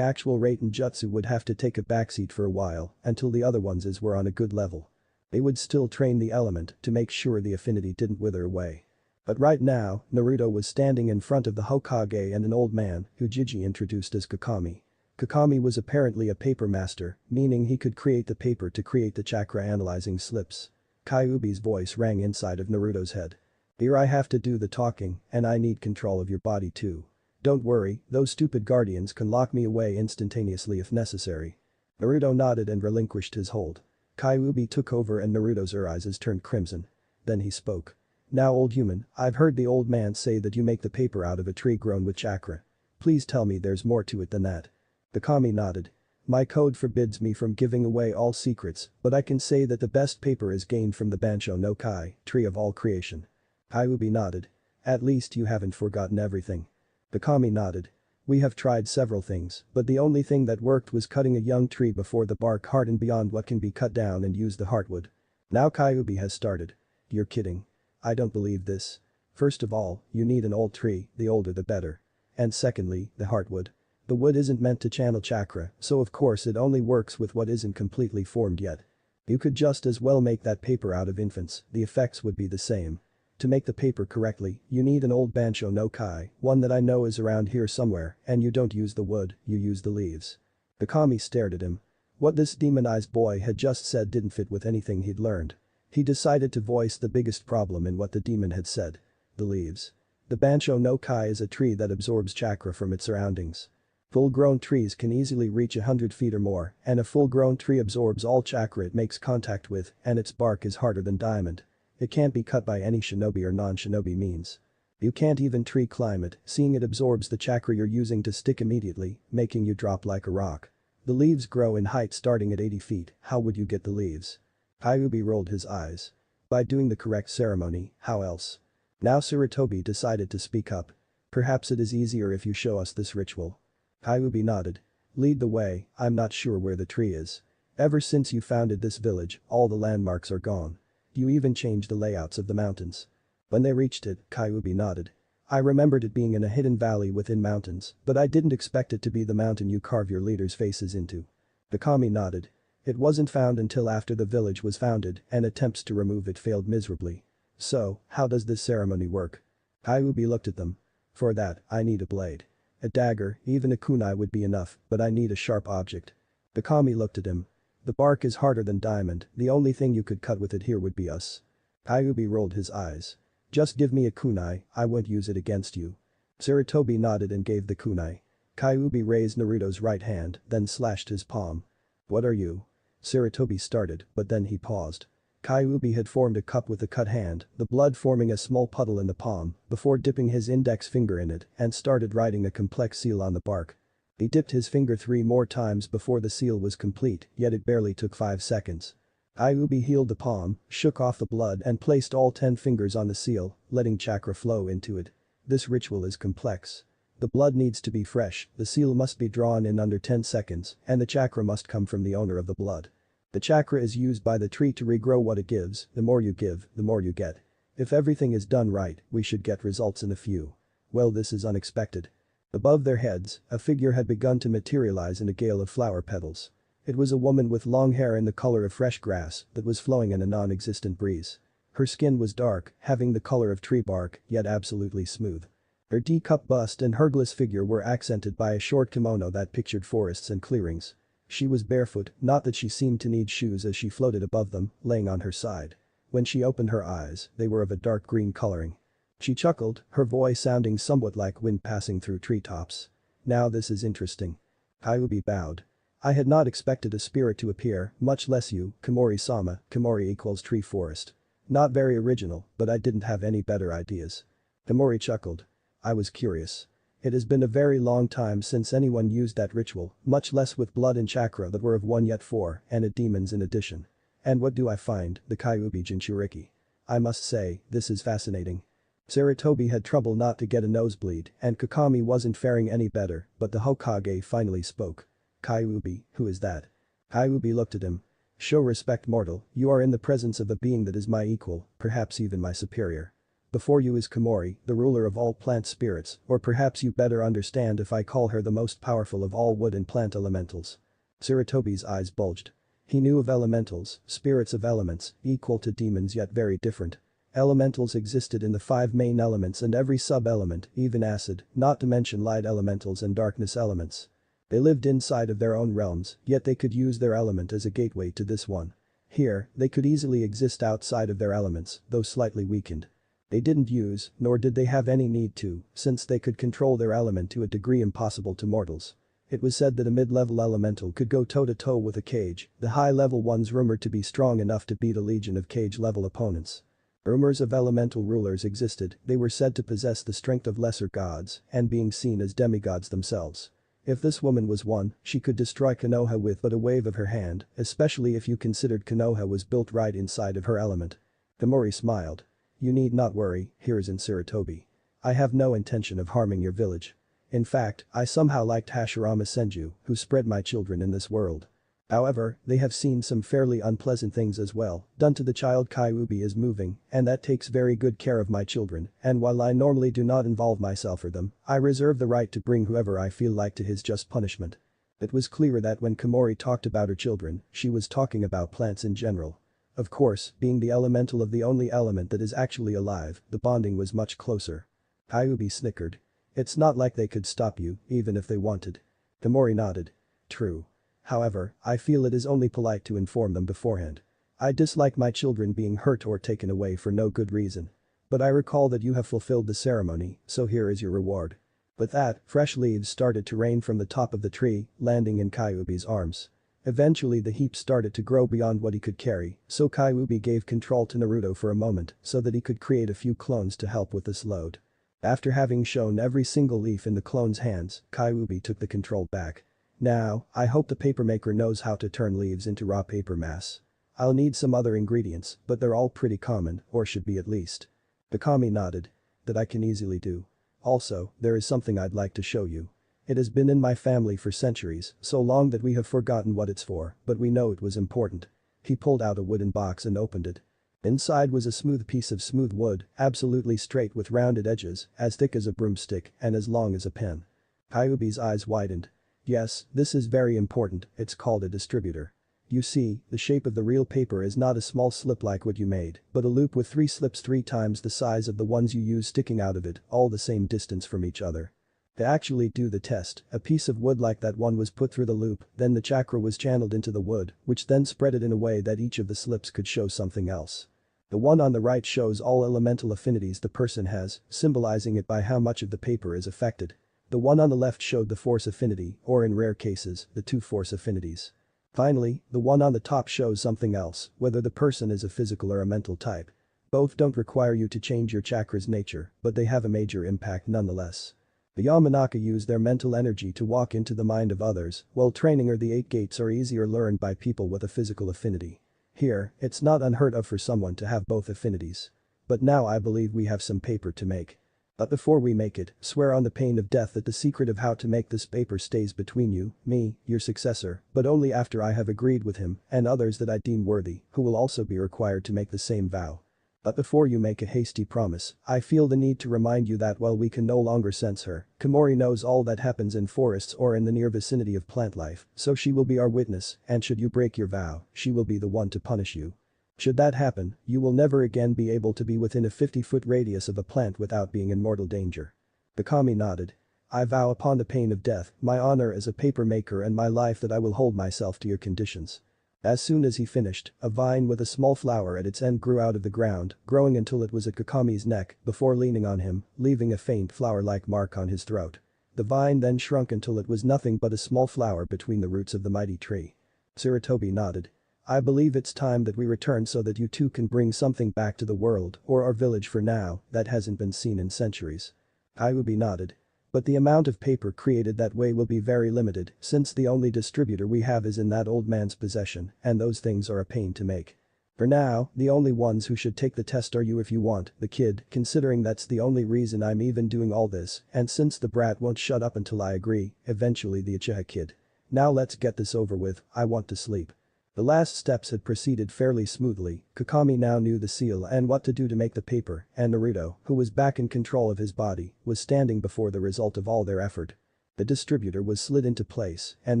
actual Raiden jutsu would have to take a backseat for a while, until the other ones were on a good level. They would still train the element to make sure the affinity didn't wither away. But right now, Naruto was standing in front of the Hokage and an old man, who Jiji introduced as Kakami. Kakami was apparently a paper master, meaning he could create the paper to create the chakra analyzing slips. Kyuubi's voice rang inside of Naruto's head. Here I have to do the talking, and I need control of your body too. Don't worry, those stupid guardians can lock me away instantaneously if necessary. Naruto nodded and relinquished his hold. Kyuubi took over and Naruto's eyes turned crimson. Then he spoke. Now old human, I've heard the old man say that you make the paper out of a tree grown with chakra. Please tell me there's more to it than that. The kami nodded. My code forbids me from giving away all secrets, but I can say that the best paper is gained from the Bansho no Kai, tree of all creation. Kyuubi nodded. At least you haven't forgotten everything. The kami nodded. We have tried several things, but the only thing that worked was cutting a young tree before the bark hardened beyond what can be cut down and use the heartwood. Now Kyuubi has started. You're kidding. I don't believe this. First of all, you need an old tree, the older the better. And secondly, the heartwood. The wood isn't meant to channel chakra, so of course it only works with what isn't completely formed yet. You could just as well make that paper out of infants, the effects would be the same. To make the paper correctly, you need an old Bansho no Kai, one that I know is around here somewhere, and you don't use the wood, you use the leaves. The kami stared at him. What this demonized boy had just said didn't fit with anything he'd learned. He decided to voice the biggest problem in what the demon had said. The leaves. The Bansho no Kai is a tree that absorbs chakra from its surroundings. Full-grown trees can easily reach 100 feet or more, and a full-grown tree absorbs all chakra it makes contact with, and its bark is harder than diamond. It can't be cut by any shinobi or non-shinobi means. You can't even tree climb it, seeing it absorbs the chakra you're using to stick immediately, making you drop like a rock. The leaves grow in height starting at 80 feet, how would you get the leaves? Kyuubi rolled his eyes. By doing the correct ceremony, how else? Now Sarutobi decided to speak up. Perhaps it is easier if you show us this ritual. Kyuubi nodded. Lead the way, I'm not sure where the tree is. Ever since you founded this village, all the landmarks are gone. You even changed the layouts of the mountains. When they reached it, Kyuubi nodded. I remembered it being in a hidden valley within mountains, but I didn't expect it to be the mountain you carve your leaders' faces into. The kami nodded. It wasn't found until after the village was founded and attempts to remove it failed miserably. So, how does this ceremony work? Kyuubi looked at them. For that, I need a blade. A dagger, even a kunai would be enough, but I need a sharp object. The kami looked at him. The bark is harder than diamond, the only thing you could cut with it here would be us. Kyuubi rolled his eyes. Just give me a kunai, I won't use it against you. Sarutobi nodded and gave the kunai. Kyuubi raised Naruto's right hand, then slashed his palm. What are you? Sarutobi started, but then he paused. Kyuubi had formed a cup with the cut hand, the blood forming a small puddle in the palm, before dipping his index finger in it and started writing a complex seal on the bark. He dipped his finger 3 more times before the seal was complete, yet it barely took 5 seconds. Kyuubi healed the palm, shook off the blood and placed all 10 fingers on the seal, letting chakra flow into it. This ritual is complex. The blood needs to be fresh, the seal must be drawn in under 10 seconds, and the chakra must come from the owner of the blood. The chakra is used by the tree to regrow what it gives, the more you give, the more you get. If everything is done right, we should get results in a few. Well, this is unexpected. Above their heads, a figure had begun to materialize in a gale of flower petals. It was a woman with long hair in the color of fresh grass that was flowing in a non-existent breeze. Her skin was dark, having the color of tree bark, yet absolutely smooth. Her teacup bust and hergless figure were accented by a short kimono that pictured forests and clearings. She was barefoot, not that she seemed to need shoes as she floated above them, laying on her side. When she opened her eyes, they were of a dark green coloring. She chuckled, her voice sounding somewhat like wind passing through treetops. Now this is interesting. Kyuubi bowed. I had not expected a spirit to appear, much less you, Komori-sama, Komori equals tree forest. Not very original, but I didn't have any better ideas. Komori chuckled. I was curious. It has been a very long time since anyone used that ritual, much less with blood and chakra that were of 1 yet 4, and a demons in addition. And what do I find, the Kyuubi Jinchuriki. I must say, this is fascinating. Sarutobi had trouble not to get a nosebleed, and Kokami wasn't faring any better, but the Hokage finally spoke. Kyuubi, who is that? Kyuubi looked at him. Show respect, mortal, you are in the presence of a being that is my equal, perhaps even my superior. Before you is Komori, the ruler of all plant spirits, or perhaps you better understand if I call her the most powerful of all wood and plant elementals. Sarutobi's eyes bulged. He knew of elementals, spirits of elements, equal to demons yet very different. Elementals existed in the 5 main elements and every sub-element, even acid, not to mention light elementals and darkness elements. They lived inside of their own realms, yet they could use their element as a gateway to this one. Here, they could easily exist outside of their elements, though slightly weakened. They didn't use, nor did they have any need to, since they could control their element to a degree impossible to mortals. It was said that a mid-level elemental could go toe-to-toe with a cage, the high-level ones rumored to be strong enough to beat a legion of cage-level opponents. Rumors of elemental rulers existed, they were said to possess the strength of lesser gods, and being seen as demigods themselves. If this woman was one, she could destroy Konoha with but a wave of her hand, especially if you considered Konoha was built right inside of her element. Komori smiled. You need not worry, here is in Sarutobi. I have no intention of harming your village. In fact, I somehow liked Hashirama Senju, who spread my children in this world. However, they have seen some fairly unpleasant things as well, done to the child Kyuubi is moving, and that takes very good care of my children, and while I normally do not involve myself or them, I reserve the right to bring whoever I feel like to his just punishment. It was clear that when Komori talked about her children, she was talking about plants in general. Of course, being the elemental of the only element that is actually alive, the bonding was much closer. Kyuubi snickered. It's not like they could stop you, even if they wanted. Komori nodded. True. However, I feel it is only polite to inform them beforehand. I dislike my children being hurt or taken away for no good reason. But I recall that you have fulfilled the ceremony, so here is your reward. With that, fresh leaves started to rain from the top of the tree, landing in Kyuubi's arms. Eventually the heap started to grow beyond what he could carry, so Kyuubi gave control to Naruto for a moment so that he could create a few clones to help with this load. After having shown every single leaf in the clone's hands, Kyuubi took the control back. Now, I hope the papermaker knows how to turn leaves into raw paper mass. I'll need some other ingredients, but they're all pretty common, or should be at least. Kokami nodded. That I can easily do. Also, there is something I'd like to show you. It has been in my family for centuries, so long that we have forgotten what it's for, but we know it was important. He pulled out a wooden box and opened it. Inside was a smooth piece of smooth wood, absolutely straight with rounded edges, as thick as a broomstick and as long as a pen. Kyuubi's eyes widened. Yes, this is very important, it's called a distributor. You see, the shape of the real paper is not a small slip like what you made, but a loop with 3 slips 3 times the size of the ones you use sticking out of it, all the same distance from each other. To actually do the test, a piece of wood like that one was put through the loop, then the chakra was channeled into the wood, which then spread it in a way that each of the slips could show something else. The one on the right shows all elemental affinities the person has, symbolizing it by how much of the paper is affected. The one on the left showed the force affinity, or in rare cases, the two force affinities. Finally, the one on the top shows something else, whether the person is a physical or a mental type. Both don't require you to change your chakra's nature, but they have a major impact nonetheless. The Yamanaka use their mental energy to walk into the mind of others, while training or the 8 gates are easier learned by people with a physical affinity. Here, it's not unheard of for someone to have both affinities. But now I believe we have some paper to make. But before we make it, swear on the pain of death that the secret of how to make this paper stays between you, me, your successor, but only after I have agreed with him, and others that I deem worthy, who will also be required to make the same vow. But before you make a hasty promise, I feel the need to remind you that while we can no longer sense her, Komori knows all that happens in forests or in the near vicinity of plant life, so she will be our witness, and should you break your vow, she will be the one to punish you. Should that happen, you will never again be able to be within a 50-foot radius of a plant without being in mortal danger. Bakami nodded. I vow upon the pain of death, my honor as a paper maker and my life that I will hold myself to your conditions. As soon as he finished, a vine with a small flower at its end grew out of the ground, growing until it was at Kakami's neck, before leaning on him, leaving a faint flower-like mark on his throat. The vine then shrunk until it was nothing but a small flower between the roots of the mighty tree. Sarutobi nodded. I believe it's time that we return so that you two can bring something back to the world, or our village for now, that hasn't been seen in centuries. Kyuubi nodded. But the amount of paper created that way will be very limited, since the only distributor we have is in that old man's possession, and those things are a pain to make. For now, the only ones who should take the test are you if you want, the kid, considering that's the only reason I'm even doing all this, and since the brat won't shut up until I agree, eventually the Uchiha kid. Now let's get this over with, I want to sleep. The last steps had proceeded fairly smoothly, Kakami now knew the seal and what to do to make the paper, and Naruto, who was back in control of his body, was standing before the result of all their effort. The distributor was slid into place, and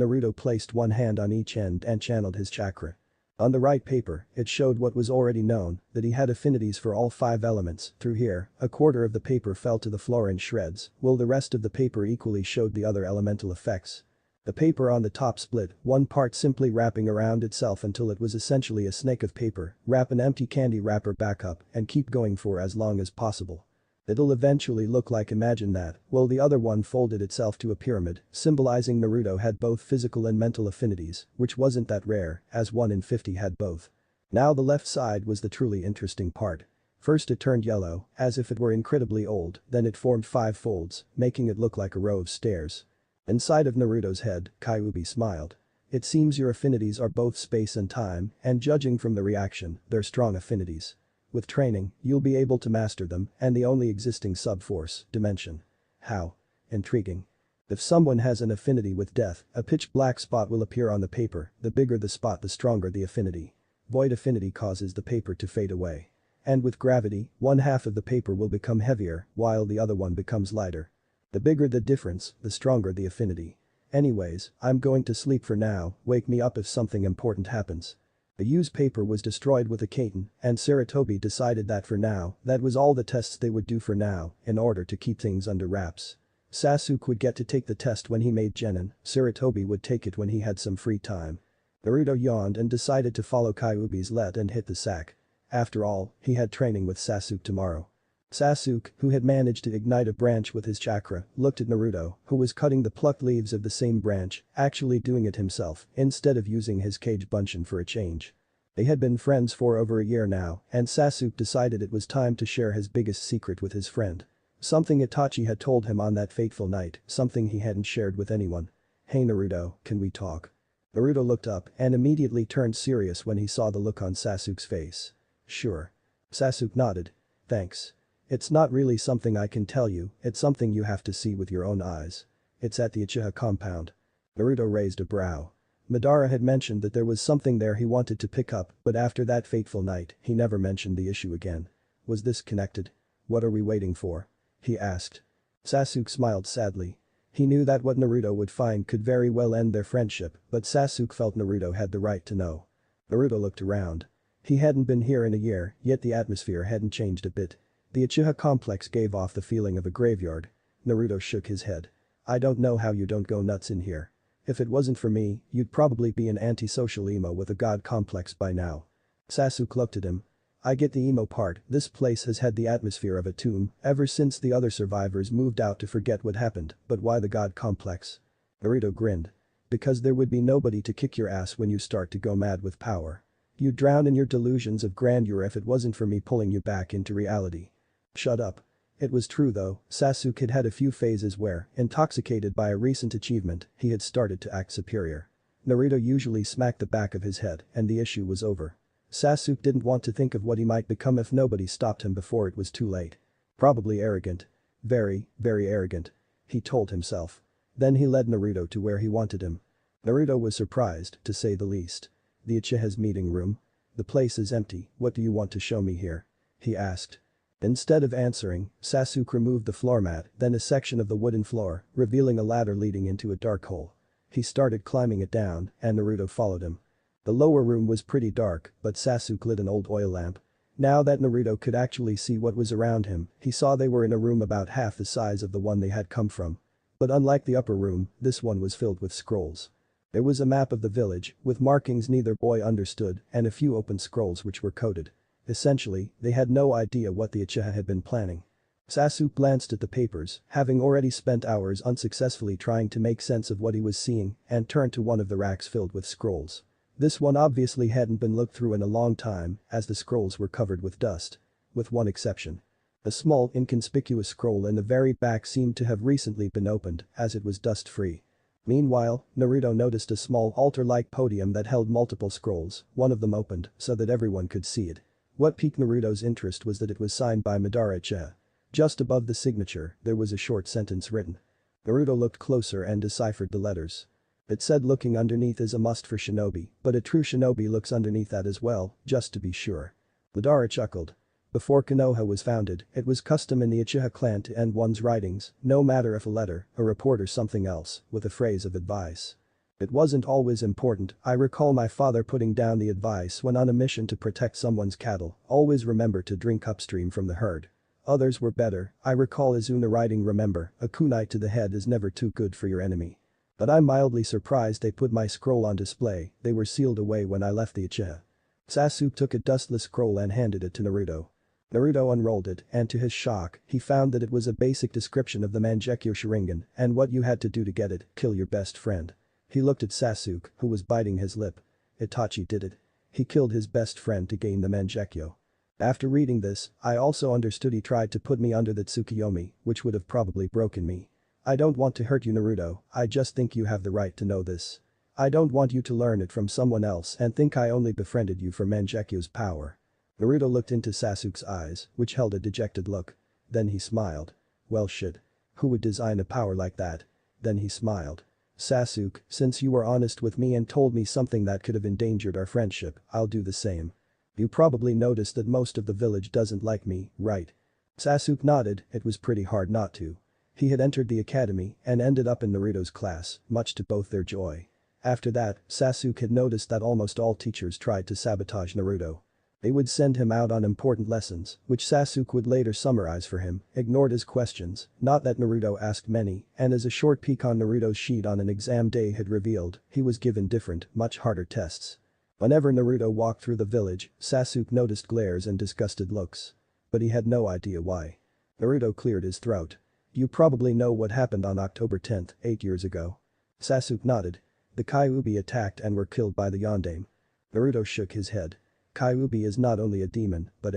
Naruto placed one hand on each end and channeled his chakra. On the right paper, it showed what was already known, that he had affinities for all 5 elements. Through here, a quarter of the paper fell to the floor in shreds, while the rest of the paper equally showed the other elemental effects. The paper on the top split, one part simply wrapping around itself until it was essentially a snake of paper, wrap an empty candy wrapper back up, and keep going for as long as possible. It'll eventually look like imagine that, while the other one folded itself to a pyramid, symbolizing Naruto had both physical and mental affinities, which wasn't that rare, as 1 in 50 had both. Now the left side was the truly interesting part. First it turned yellow, as if it were incredibly old, then it formed 5 folds, making it look like a row of stairs. Inside of Naruto's head, Kyuubi smiled. It seems your affinities are both space and time, and judging from the reaction, they're strong affinities. With training, you'll be able to master them, and the only existing sub-force, dimension. How? Intriguing. If someone has an affinity with death, a pitch black spot will appear on the paper, the bigger the spot the stronger the affinity. Void affinity causes the paper to fade away. And with gravity, one half of the paper will become heavier, while the other one becomes lighter. The bigger the difference, the stronger the affinity. Anyways, I'm going to sleep for now, wake me up if something important happens. The used paper was destroyed with a Kaiten, and Sarutobi decided that for now, that was all the tests they would do for now, in order to keep things under wraps. Sasuke would get to take the test when he made Genin, Sarutobi would take it when he had some free time. Naruto yawned and decided to follow Kyuubi's lead and hit the sack. After all, he had training with Sasuke tomorrow. Sasuke, who had managed to ignite a branch with his chakra, looked at Naruto, who was cutting the plucked leaves of the same branch, actually doing it himself, instead of using his cage bunshin for a change. They had been friends for over a year now, and Sasuke decided it was time to share his biggest secret with his friend. Something Itachi had told him on that fateful night, something he hadn't shared with anyone. Hey Naruto, can we talk? Naruto looked up and immediately turned serious when he saw the look on Sasuke's face. Sure. Sasuke nodded. Thanks. It's not really something I can tell you, it's something you have to see with your own eyes. It's at the Uchiha compound. Naruto raised a brow. Madara had mentioned that there was something there he wanted to pick up, but after that fateful night, he never mentioned the issue again. Was this connected? What are we waiting for? He asked. Sasuke smiled sadly. He knew that what Naruto would find could very well end their friendship, but Sasuke felt Naruto had the right to know. Naruto looked around. He hadn't been here in a year, yet the atmosphere hadn't changed a bit. The Uchiha complex gave off the feeling of a graveyard. Naruto shook his head. I don't know how you don't go nuts in here. If it wasn't for me, you'd probably be an antisocial emo with a god complex by now. Sasuke looked at him. I get the emo part, this place has had the atmosphere of a tomb ever since the other survivors moved out to forget what happened, but why the god complex? Naruto grinned. Because there would be nobody to kick your ass when you start to go mad with power. You'd drown in your delusions of grandeur if it wasn't for me pulling you back into reality. Shut up. It was true though, Sasuke had had a few phases where, intoxicated by a recent achievement, he had started to act superior. Naruto usually smacked the back of his head and the issue was over. Sasuke didn't want to think of what he might become if nobody stopped him before it was too late. Probably arrogant. Very, very arrogant. He told himself. Then he led Naruto to where he wanted him. Naruto was surprised, to say the least. The Uchiha's meeting room? The place is empty, what do you want to show me here? He asked. Instead of answering, Sasuke removed the floor mat, then a section of the wooden floor, revealing a ladder leading into a dark hole. He started climbing it down, and Naruto followed him. The lower room was pretty dark, but Sasuke lit an old oil lamp. Now that Naruto could actually see what was around him, he saw they were in a room about half the size of the one they had come from. But unlike the upper room, this one was filled with scrolls. There was a map of the village, with markings neither boy understood, and a few open scrolls which were coded. Essentially, they had no idea what the Uchiha had been planning. Sasuke glanced at the papers, having already spent hours unsuccessfully trying to make sense of what he was seeing, and turned to one of the racks filled with scrolls. This one obviously hadn't been looked through in a long time, as the scrolls were covered with dust. With one exception. A small, inconspicuous scroll in the very back seemed to have recently been opened, as it was dust-free. Meanwhile, Naruto noticed a small altar-like podium that held multiple scrolls, one of them opened, so that everyone could see it. What piqued Naruto's interest was that it was signed by Madara Uchiha. Just above the signature, there was a short sentence written. Naruto looked closer and deciphered the letters. It said looking underneath is a must for shinobi, but a true shinobi looks underneath that as well, just to be sure. Madara chuckled. Before Konoha was founded, it was custom in the Uchiha clan to end one's writings, no matter if a letter, a report or something else, with a phrase of advice. It wasn't always important, I recall my father putting down the advice when on a mission to protect someone's cattle, always remember to drink upstream from the herd. Others were better, I recall Izuna writing remember, a kunai to the head is never too good for your enemy. But I'm mildly surprised they put my scroll on display, they were sealed away when I left the Uchiha. Sasuke took a dustless scroll and handed it to Naruto. Naruto unrolled it, and to his shock, he found that it was a basic description of the Mangekyo Sharingan and what you had to do to get it, kill your best friend. He looked at Sasuke, who was biting his lip. Itachi did it. He killed his best friend to gain the Mangekyo. After reading this, I also understood he tried to put me under the Tsukuyomi, which would have probably broken me. I don't want to hurt you Naruto, I just think you have the right to know this. I don't want you to learn it from someone else and think I only befriended you for Mangekyo's power. Naruto looked into Sasuke's eyes, which held a dejected look. Then he smiled. Well shit. Who would design a power like that? Then he smiled. Sasuke, since you were honest with me and told me something that could have endangered our friendship, I'll do the same. You probably noticed that most of the village doesn't like me, right? Sasuke nodded, it was pretty hard not to. He had entered the academy and ended up in Naruto's class, much to both their joy. After that, Sasuke had noticed that almost all teachers tried to sabotage Naruto. They would send him out on important lessons, which Sasuke would later summarize for him, ignored his questions, not that Naruto asked many, and as a short peek on Naruto's sheet on an exam day had revealed, he was given different, much harder tests. Whenever Naruto walked through the village, Sasuke noticed glares and disgusted looks. But he had no idea why. Naruto cleared his throat. You probably know what happened on October 10th, 8 years ago. Sasuke nodded. The Kyuubi attacked and were killed by the Yondaime. Naruto shook his head. Kyuubi is not only a demon, but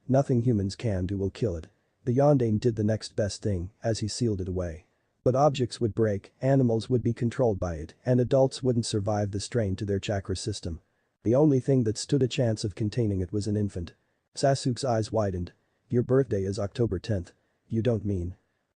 nothing humans can do will kill it. The Yondaime did the next best thing, as he sealed it away. But objects would break, animals would be controlled by it, and adults wouldn't survive the strain to their chakra system. The only thing that stood a chance of containing it was an infant. Sasuke's eyes widened. Your birthday is October 10th. You don't mean.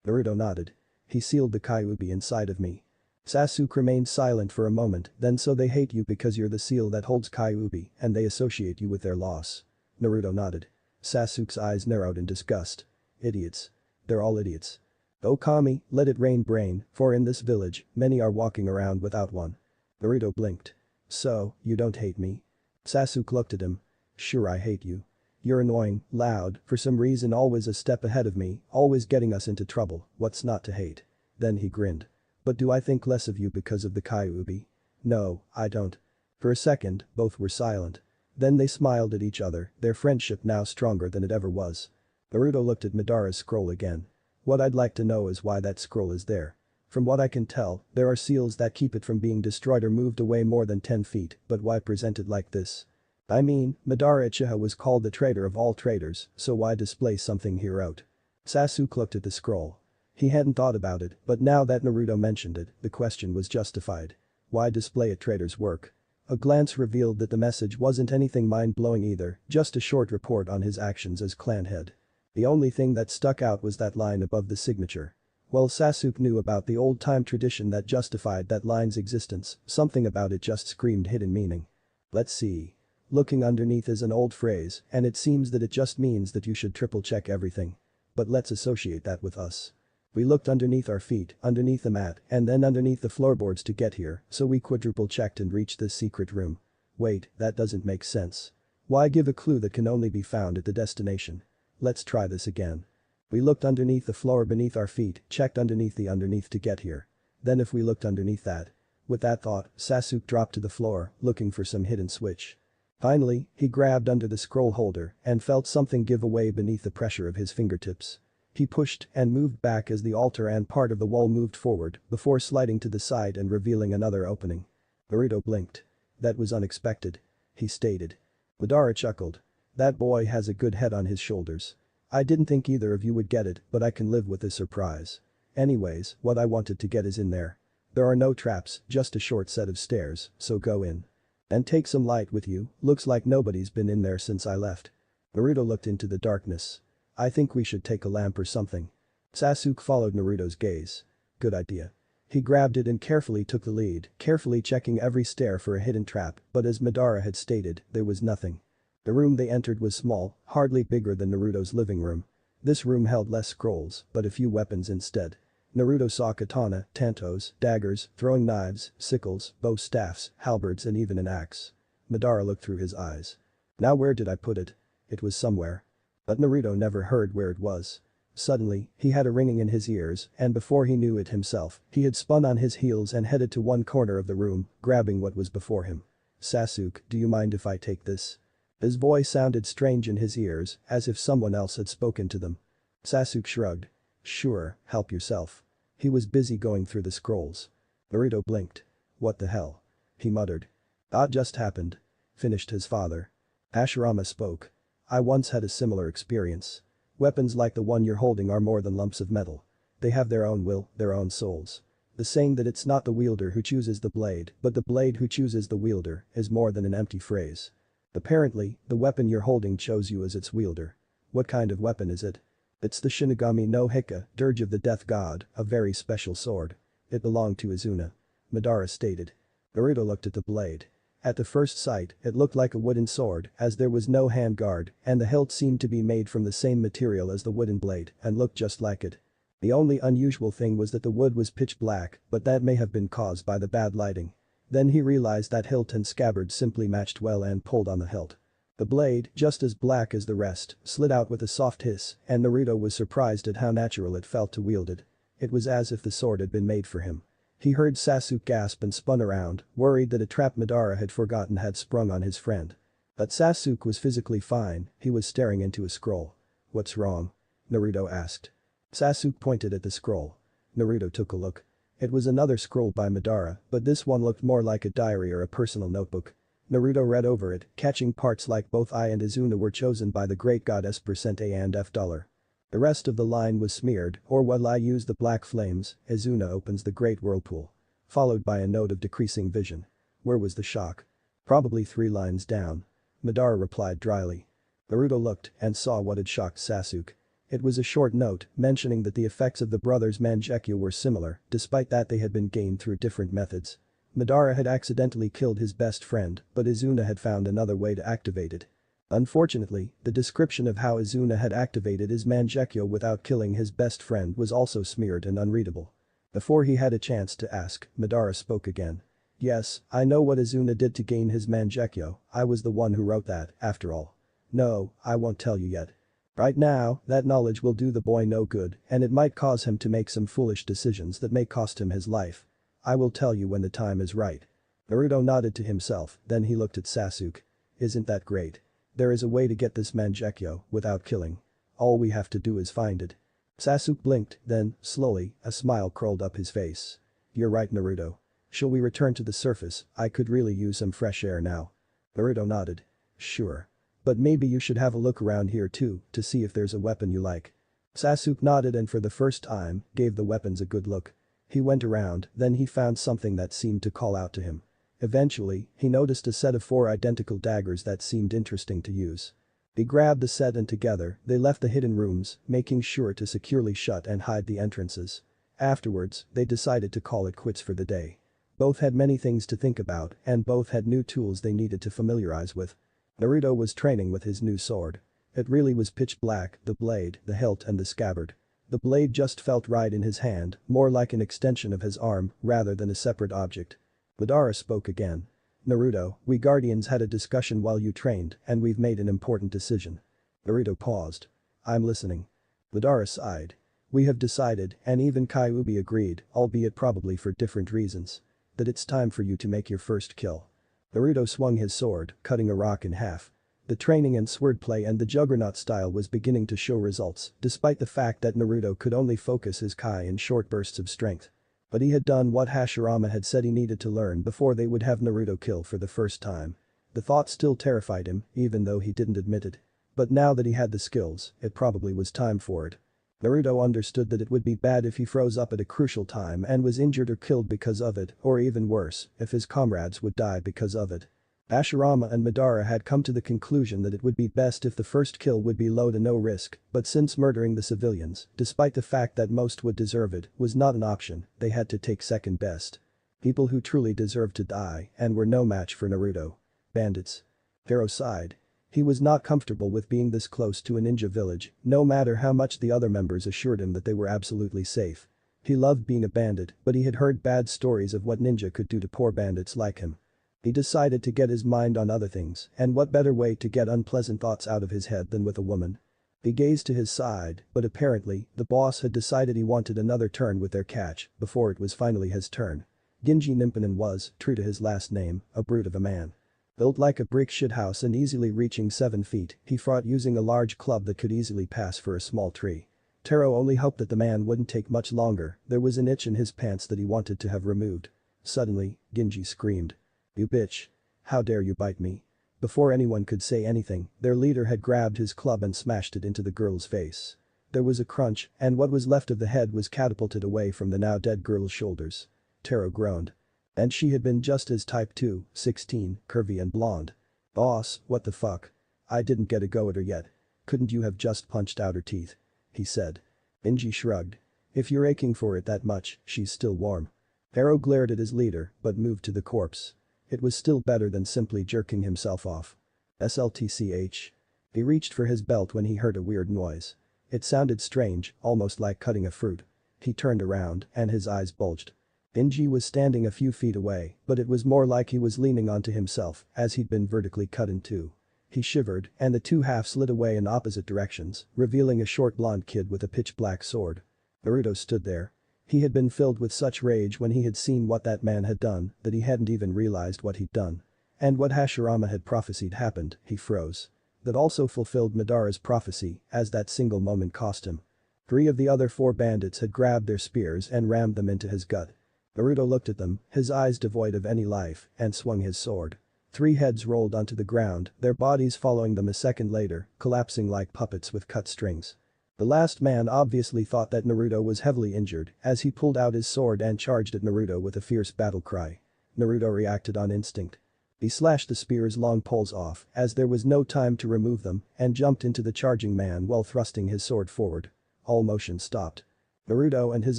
Naruto nodded. He sealed the Kyuubi inside of me. Sasuke remained silent for a moment, then so they hate you because you're the seal that holds Kyuubi and they associate you with their loss. Naruto nodded. Sasuke's eyes narrowed in disgust. Idiots. They're all idiots. Oh Kami, let it rain brain, for in this village, many are walking around without one. Naruto blinked. So, you don't hate me? Sasuke looked at him. Sure I hate you. You're annoying, loud, for some reason always a step ahead of me, always getting us into trouble, what's not to hate? Then he grinned. But do I think less of you because of the Kyuubi? No, I don't. For a second, both were silent. Then they smiled at each other, their friendship now stronger than it ever was. Naruto looked at Madara's scroll again. What I'd like to know is why that scroll is there. From what I can tell, there are seals that keep it from being destroyed or moved away more than 10 feet, but why present it like this? I mean, Madara Uchiha was called the traitor of all traitors, so why display something heroic? Sasuke looked at the scroll. He hadn't thought about it, but now that Naruto mentioned it, the question was justified. Why display a traitor's work? A glance revealed that the message wasn't anything mind-blowing either, just a short report on his actions as clan head. The only thing that stuck out was that line above the signature. Well, Sasuke knew about the old-time tradition that justified that line's existence, something about it just screamed hidden meaning. Let's see. Looking underneath is an old phrase, and it seems that it just means that you should triple-check everything. But let's associate that with us. We looked underneath our feet, underneath the mat, and then underneath the floorboards to get here, so we quadruple-checked and reached this secret room. Wait, that doesn't make sense. Why give a clue that can only be found at the destination? Let's try this again. We looked underneath the floor beneath our feet, checked underneath the underneath to get here. Then if we looked underneath that. With that thought, Sasuke dropped to the floor, looking for some hidden switch. Finally, he grabbed under the scroll holder and felt something give away beneath the pressure of his fingertips. He pushed and moved back as the altar and part of the wall moved forward before sliding to the side and revealing another opening. Naruto blinked. That was unexpected. He stated. Madara chuckled. That boy has a good head on his shoulders. I didn't think either of you would get it, but I can live with the surprise. Anyways, what I wanted to get is in there. There are no traps, just a short set of stairs, so go in. And take some light with you, looks like nobody's been in there since I left. Naruto looked into the darkness. I think we should take a lamp or something. Sasuke followed Naruto's gaze. Good idea. He grabbed it and carefully took the lead, carefully checking every stair for a hidden trap, but as Madara had stated, there was nothing. The room they entered was small, hardly bigger than Naruto's living room. This room held less scrolls, but a few weapons instead. Naruto saw katana, tantos, daggers, throwing knives, sickles, bow staffs, halberds and even an axe. Madara looked through his eyes. Now where did I put it? It was somewhere. But Naruto never heard where it was. Suddenly, he had a ringing in his ears, and before he knew it himself, he had spun on his heels and headed to one corner of the room, grabbing what was before him. Sasuke, do you mind if I take this? His voice sounded strange in his ears, as if someone else had spoken to them. Sasuke shrugged. Sure, help yourself. He was busy going through the scrolls. Naruto blinked. What the hell? He muttered. That just happened. Finished his father. Hashirama spoke. I once had a similar experience. Weapons like the one you're holding are more than lumps of metal. They have their own will, their own souls. The saying that it's not the wielder who chooses the blade, but the blade who chooses the wielder, is more than an empty phrase. Apparently, the weapon you're holding chose you as its wielder. What kind of weapon is it? It's the Shinigami no Hika, Dirge of the Death God, a very special sword. It belonged to Izuna. Madara stated. Naruto looked at the blade. At the first sight, it looked like a wooden sword, as there was no handguard, and the hilt seemed to be made from the same material as the wooden blade, and looked just like it. The only unusual thing was that the wood was pitch black, but that may have been caused by the bad lighting. Then he realized that hilt and scabbard simply matched well and pulled on the hilt. The blade, just as black as the rest, slid out with a soft hiss, and Naruto was surprised at how natural it felt to wield it. It was as if the sword had been made for him. He heard Sasuke gasp and spun around, worried that a trap Madara had forgotten had sprung on his friend. But Sasuke was physically fine, he was staring into a scroll. What's wrong? Naruto asked. Sasuke pointed at the scroll. Naruto took a look. It was another scroll by Madara, but this one looked more like a diary or a personal notebook. Naruto read over it, catching parts like both I and Izuna were chosen by the great goddess %A and $. The rest of the line was smeared, or while I use the black flames, Izuna opens the great whirlpool. Followed by a note of decreasing vision. Where was the shock? Probably 3 lines down. Madara replied dryly. Naruto looked and saw what had shocked Sasuke. It was a short note mentioning that the effects of the brothers' Mangekyo were similar, despite that they had been gained through different methods. Madara had accidentally killed his best friend, but Izuna had found another way to activate it. Unfortunately, the description of how Izuna had activated his Mangekyo without killing his best friend was also smeared and unreadable. Before he had a chance to ask, Madara spoke again. Yes, I know what Izuna did to gain his Mangekyo, I was the one who wrote that, after all. No, I won't tell you yet. Right now, that knowledge will do the boy no good and it might cause him to make some foolish decisions that may cost him his life. I will tell you when the time is right. Naruto nodded to himself, then he looked at Sasuke. Isn't that great? There is a way to get this Mangekyo without killing. All we have to do is find it. Sasuke blinked, then, slowly, a smile curled up his face. You're right, Naruto. Shall we return to the surface? I could really use some fresh air now. Naruto nodded. Sure. But maybe you should have a look around here too, to see if there's a weapon you like. Sasuke nodded and for the first time, gave the weapons a good look. He went around, then he found something that seemed to call out to him. Eventually, he noticed a set of 4 identical daggers that seemed interesting to use. He grabbed the set and together, they left the hidden rooms, making sure to securely shut and hide the entrances. Afterwards, they decided to call it quits for the day. Both had many things to think about and both had new tools they needed to familiarize with. Naruto was training with his new sword. It really was pitch black, the blade, the hilt and the scabbard. The blade just felt right in his hand, more like an extension of his arm rather than a separate object. Madara spoke again. Naruto, we Guardians had a discussion while you trained and we've made an important decision. Naruto paused. I'm listening. Madara sighed. We have decided, and even Kyuubi agreed, albeit probably for different reasons, that it's time for you to make your first kill. Naruto swung his sword, cutting a rock in half. The training and swordplay and the juggernaut style was beginning to show results, despite the fact that Naruto could only focus his Kai in short bursts of strength. But he had done what Hashirama had said he needed to learn before they would have Naruto kill for the first time. The thought still terrified him, even though he didn't admit it. But now that he had the skills, it probably was time for it. Naruto understood that it would be bad if he froze up at a crucial time and was injured or killed because of it, or even worse, if his comrades would die because of it. Hashirama and Madara had come to the conclusion that it would be best if the first kill would be low to no risk, but since murdering the civilians, despite the fact that most would deserve it, was not an option, they had to take second best. People who truly deserved to die and were no match for Naruto. Bandits. Hero sighed. He was not comfortable with being this close to a ninja village, no matter how much the other members assured him that they were absolutely safe. He loved being a bandit, but he had heard bad stories of what ninja could do to poor bandits like him. He decided to get his mind on other things, and what better way to get unpleasant thoughts out of his head than with a woman. He gazed to his side, but apparently, the boss had decided he wanted another turn with their catch before it was finally his turn. Genji Nimpanen was, true to his last name, a brute of a man. Built like a brick shithouse and easily reaching 7 feet, he fought using a large club that could easily pass for a small tree. Taro only hoped that the man wouldn't take much longer, there was an itch in his pants that he wanted to have removed. Suddenly, Genji screamed. You bitch. How dare you bite me? Before anyone could say anything, their leader had grabbed his club and smashed it into the girl's face. There was a crunch, and what was left of the head was catapulted away from the now dead girl's shoulders. Taro groaned. And she had been just his type too, 16, curvy and blonde. Boss, what the fuck? I didn't get a go at her yet. Couldn't you have just punched out her teeth? He said. Genji shrugged. If you're aching for it that much, she's still warm. Taro glared at his leader, but moved to the corpse. It was still better than simply jerking himself off. SLTCH. He reached for his belt when he heard a weird noise. It sounded strange, almost like cutting a fruit. He turned around, and his eyes bulged. Genji was standing a few feet away, but it was more like he was leaning onto himself, as he'd been vertically cut in two. He shivered, and the two halves slid away in opposite directions, revealing a short blonde kid with a pitch-black sword. Naruto stood there. He had been filled with such rage when he had seen what that man had done that he hadn't even realized what he'd done. And what Hashirama had prophesied happened, he froze. That also fulfilled Madara's prophecy, as that single moment cost him. 3 of the other 4 bandits had grabbed their spears and rammed them into his gut. Naruto looked at them, his eyes devoid of any life, and swung his sword. 3 heads rolled onto the ground, their bodies following them a second later, collapsing like puppets with cut strings. The last man obviously thought that Naruto was heavily injured as he pulled out his sword and charged at Naruto with a fierce battle cry. Naruto reacted on instinct. He slashed the spear's long poles off as there was no time to remove them and jumped into the charging man while thrusting his sword forward. All motion stopped. Naruto and his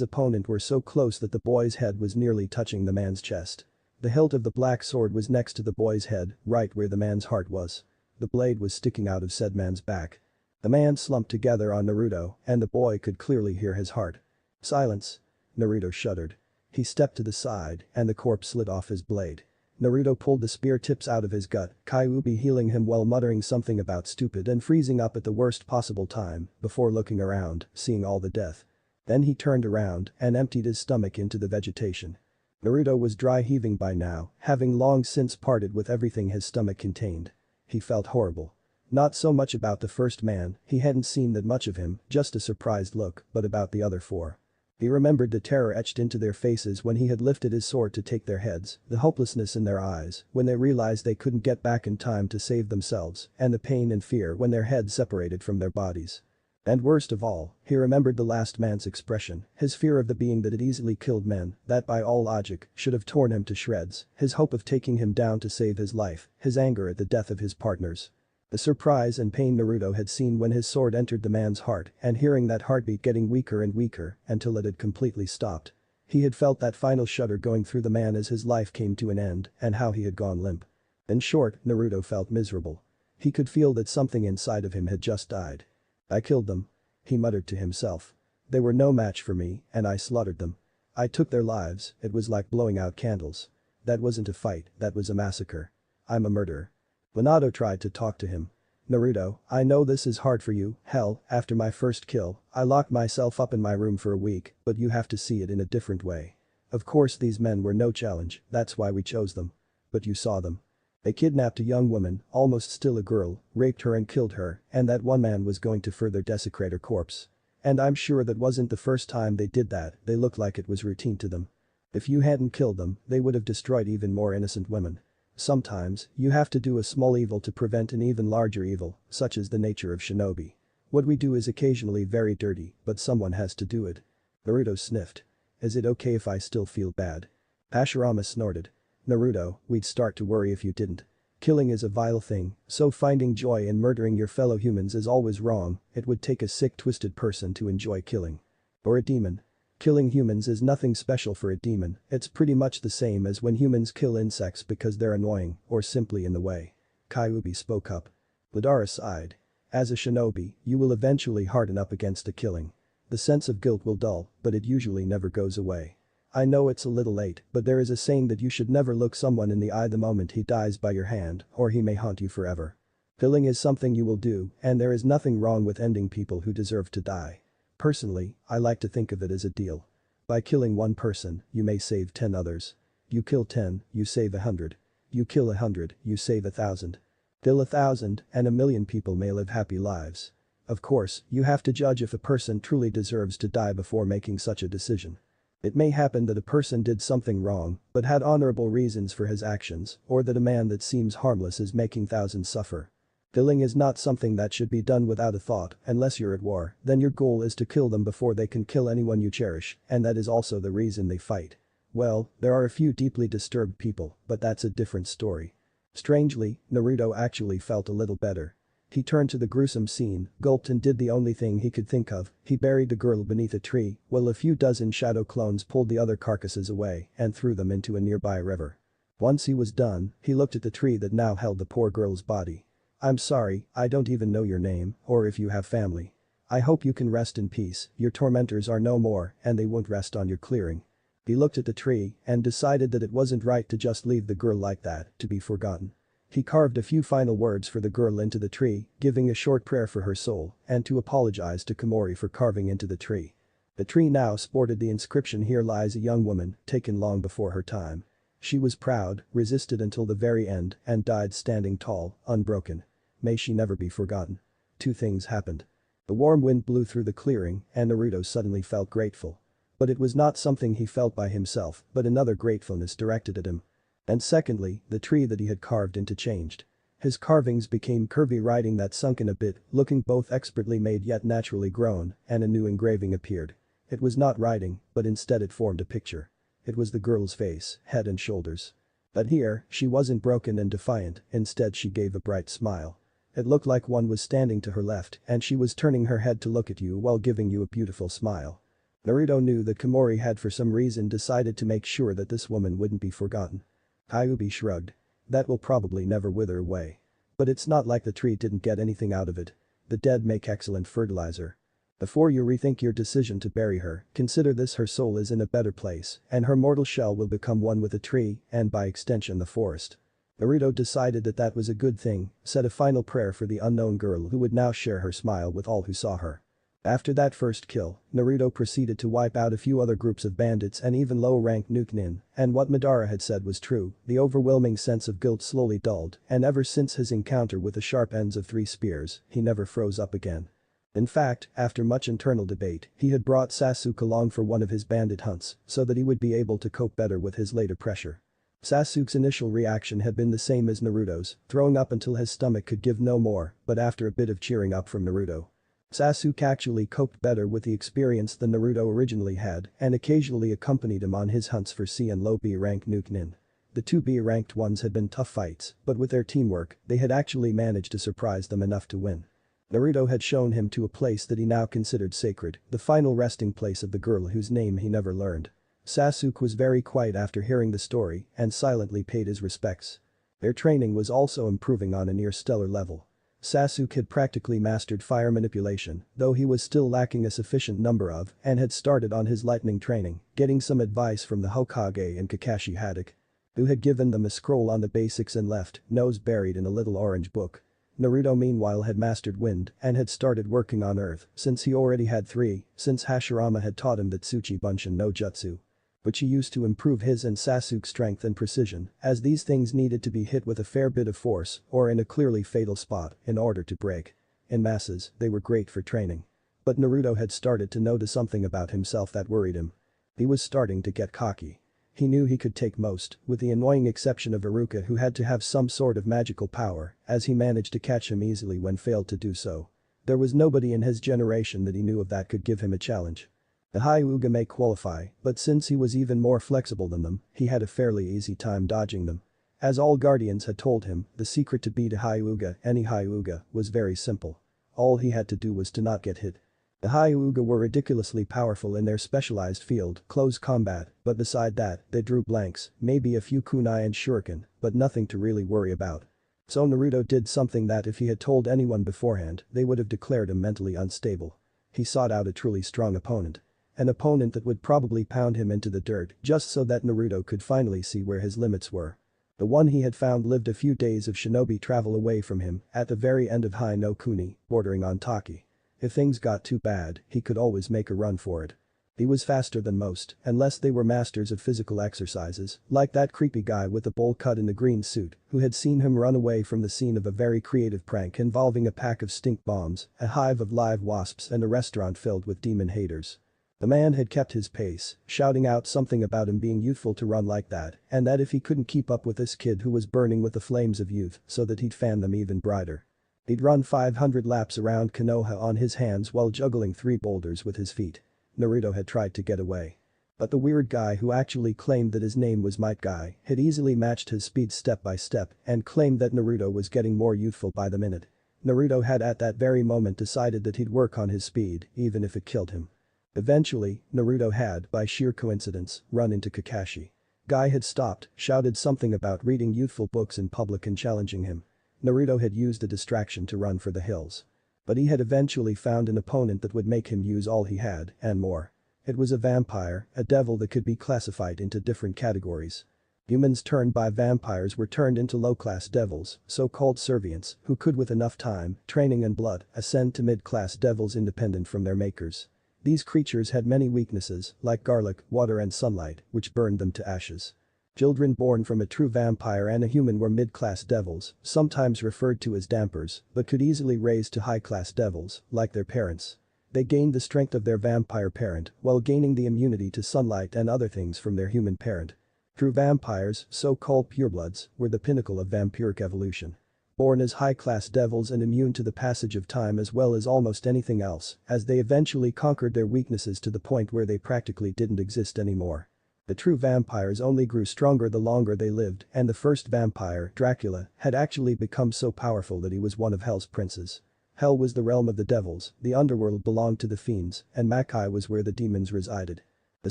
opponent were so close that the boy's head was nearly touching the man's chest. The hilt of the black sword was next to the boy's head, right where the man's heart was. The blade was sticking out of said man's back. The man slumped together on Naruto, and the boy could clearly hear his heart. Silence. Naruto shuddered. He stepped to the side, and the corpse slid off his blade. Naruto pulled the spear tips out of his gut, Kyuubi healing him while muttering something about stupid and freezing up at the worst possible time before looking around, seeing all the death. Then he turned around and emptied his stomach into the vegetation. Naruto was dry heaving by now, having long since parted with everything his stomach contained. He felt horrible. Not so much about the first man, he hadn't seen that much of him, just a surprised look, but about the other four. He remembered the terror etched into their faces when he had lifted his sword to take their heads, the hopelessness in their eyes when they realized they couldn't get back in time to save themselves, and the pain and fear when their heads separated from their bodies. And worst of all, he remembered the last man's expression, his fear of the being that had easily killed men, that by all logic, should have torn him to shreds, his hope of taking him down to save his life, his anger at the death of his partners. The surprise and pain Naruto had seen when his sword entered the man's heart and hearing that heartbeat getting weaker and weaker until it had completely stopped. He had felt that final shudder going through the man as his life came to an end and how he had gone limp. In short, Naruto felt miserable. He could feel that something inside of him had just died. "I killed them," he muttered to himself. "They were no match for me and I slaughtered them. I took their lives, it was like blowing out candles. That wasn't a fight, that was a massacre. I'm a murderer." Minato tried to talk to him. "Naruto, I know this is hard for you, hell, after my first kill, I locked myself up in my room for a week, but you have to see it in a different way. Of course these men were no challenge, that's why we chose them. But you saw them. They kidnapped a young woman, almost still a girl, raped her and killed her, and that one man was going to further desecrate her corpse. And I'm sure that wasn't the first time they did that, they looked like it was routine to them. If you hadn't killed them, they would have destroyed even more innocent women. Sometimes, you have to do a small evil to prevent an even larger evil, such as the nature of shinobi. What we do is occasionally very dirty, but someone has to do it." Naruto sniffed. "Is it okay if I still feel bad?" Hashirama snorted. "Naruto, we'd start to worry if you didn't. Killing is a vile thing, so finding joy in murdering your fellow humans is always wrong, it would take a sick twisted person to enjoy killing. Or a demon. Killing humans is nothing special for a demon, it's pretty much the same as when humans kill insects because they're annoying or simply in the way." Kyuubi spoke up. Madara sighed. "As a shinobi, you will eventually harden up against the killing. The sense of guilt will dull, but it usually never goes away. I know it's a little late, but there is a saying that you should never look someone in the eye the moment he dies by your hand, or he may haunt you forever. Killing is something you will do, and there is nothing wrong with ending people who deserve to die. Personally, I like to think of it as a deal. By killing one person, you may save 10 others. You kill 10, you save 100. You kill 100, you save 1,000. Till 1,000 and 1,000,000 people may live happy lives. Of course, you have to judge if a person truly deserves to die before making such a decision. It may happen that a person did something wrong, but had honorable reasons for his actions, or that a man that seems harmless is making thousands suffer. Killing is not something that should be done without a thought, unless you're at war, then your goal is to kill them before they can kill anyone you cherish, and that is also the reason they fight. Well, there are a few deeply disturbed people, but that's a different story." Strangely, Naruto actually felt a little better. He turned to the gruesome scene, gulped and did the only thing he could think of, he buried the girl beneath a tree, while a few dozen shadow clones pulled the other carcasses away and threw them into a nearby river. Once he was done, he looked at the tree that now held the poor girl's body. "I'm sorry, I don't even know your name, or if you have family. I hope you can rest in peace, your tormentors are no more and they won't rest on your clearing." He looked at the tree and decided that it wasn't right to just leave the girl like that, to be forgotten. He carved a few final words for the girl into the tree, giving a short prayer for her soul and to apologize to Komori for carving into the tree. The tree now sported the inscription, "Here lies a young woman, taken long before her time. She was proud, resisted until the very end, and died standing tall, unbroken. May she never be forgotten." Two things happened. The warm wind blew through the clearing and Naruto suddenly felt grateful. But it was not something he felt by himself, but another gratefulness directed at him. And secondly, the tree that he had carved into changed. His carvings became curvy writing that sunk in a bit, looking both expertly made yet naturally grown, and a new engraving appeared. It was not writing, but instead it formed a picture. It was the girl's face, head and shoulders. But here, she wasn't broken and defiant, instead she gave a bright smile. It looked like one was standing to her left and she was turning her head to look at you while giving you a beautiful smile. Naruto knew that Komori had for some reason decided to make sure that this woman wouldn't be forgotten. Kyuubi shrugged. "That will probably never wither away. But it's not like the tree didn't get anything out of it. The dead make excellent fertilizer." Before you rethink your decision to bury her, consider this: her soul is in a better place, and her mortal shell will become one with the tree, and by extension the forest. Naruto decided that that was a good thing, said a final prayer for the unknown girl who would now share her smile with all who saw her. After that first kill, Naruto proceeded to wipe out a few other groups of bandits and even low-ranked Nukenin, and what Madara had said was true: the overwhelming sense of guilt slowly dulled, and ever since his encounter with the sharp ends of 3 spears, he never froze up again. In fact, after much internal debate, he had brought Sasuke along for one of his bandit hunts, so that he would be able to cope better with his later pressure. Sasuke's initial reaction had been the same as Naruto's, throwing up until his stomach could give no more, but after a bit of cheering up from Naruto, Sasuke actually coped better with the experience than Naruto originally had and occasionally accompanied him on his hunts for C and low B-rank Nukenin. The 2 B-ranked ones had been tough fights, but with their teamwork, they had actually managed to surprise them enough to win. Naruto had shown him to a place that he now considered sacred, the final resting place of the girl whose name he never learned. Sasuke was very quiet after hearing the story and silently paid his respects. Their training was also improving on a near-stellar level. Sasuke had practically mastered fire manipulation, though he was still lacking a sufficient number of, and had started on his lightning training, getting some advice from the Hokage and Kakashi Hatake, who had given them a scroll on the basics and left nose buried in a little orange book. Naruto meanwhile had mastered wind and had started working on earth, since he already had 3, since Hashirama had taught him the Tsuchi Bunshin no Jutsu, which he used to improve his and Sasuke's strength and precision, as these things needed to be hit with a fair bit of force or in a clearly fatal spot in order to break. In masses, they were great for training. But Naruto had started to notice something about himself that worried him. He was starting to get cocky. He knew he could take most, with the annoying exception of Iruka, who had to have some sort of magical power, as he managed to catch him easily when failed to do so. There was nobody in his generation that he knew of that could give him a challenge. The Hyuga may qualify, but since he was even more flexible than them, he had a fairly easy time dodging them. As all guardians had told him, the secret to beat a Hyuga, any Hyuga, was very simple. All he had to do was to not get hit. The Hyuga were ridiculously powerful in their specialized field, close combat, but beside that, they drew blanks, maybe a few kunai and shuriken, but nothing to really worry about. So Naruto did something that if he had told anyone beforehand, they would have declared him mentally unstable. He sought out a truly strong opponent. An opponent that would probably pound him into the dirt just so that Naruto could finally see where his limits were. The one he had found lived a few days of shinobi travel away from him, at the very end of Hai no Kuni, bordering on Taki. If things got too bad, he could always make a run for it. He was faster than most, unless they were masters of physical exercises, like that creepy guy with the bowl cut in the green suit, who had seen him run away from the scene of a very creative prank involving a pack of stink bombs, a hive of live wasps and a restaurant filled with demon haters. The man had kept his pace, shouting out something about him being youthful to run like that, and that if he couldn't keep up with this kid who was burning with the flames of youth, so that he'd fan them even brighter. He'd run 500 laps around Konoha on his hands while juggling 3 boulders with his feet. Naruto had tried to get away. But the weird guy who actually claimed that his name was Might Guy had easily matched his speed step by step and claimed that Naruto was getting more youthful by the minute. Naruto had at that very moment decided that he'd work on his speed, even if it killed him. Eventually, Naruto had, by sheer coincidence, run into Kakashi. Guy had stopped, shouted something about reading youthful books in public and challenging him. Naruto had used a distraction to run for the hills. But he had eventually found an opponent that would make him use all he had, and more. It was a vampire, a devil that could be classified into different categories. Humans turned by vampires were turned into low-class devils, so-called servients, who could with enough time, training and blood, ascend to mid-class devils independent from their makers. These creatures had many weaknesses, like garlic, water and sunlight, which burned them to ashes. Children born from a true vampire and a human were mid-class devils, sometimes referred to as dampers, but could easily raise to high-class devils, like their parents. They gained the strength of their vampire parent, while gaining the immunity to sunlight and other things from their human parent. True vampires, so-called purebloods, were the pinnacle of vampiric evolution. Born as high-class devils and immune to the passage of time as well as almost anything else, as they eventually conquered their weaknesses to the point where they practically didn't exist anymore. The true vampires only grew stronger the longer they lived, and the first vampire, Dracula, had actually become so powerful that he was one of Hell's princes. Hell was the realm of the devils, the underworld belonged to the fiends, and Makai was where the demons resided. The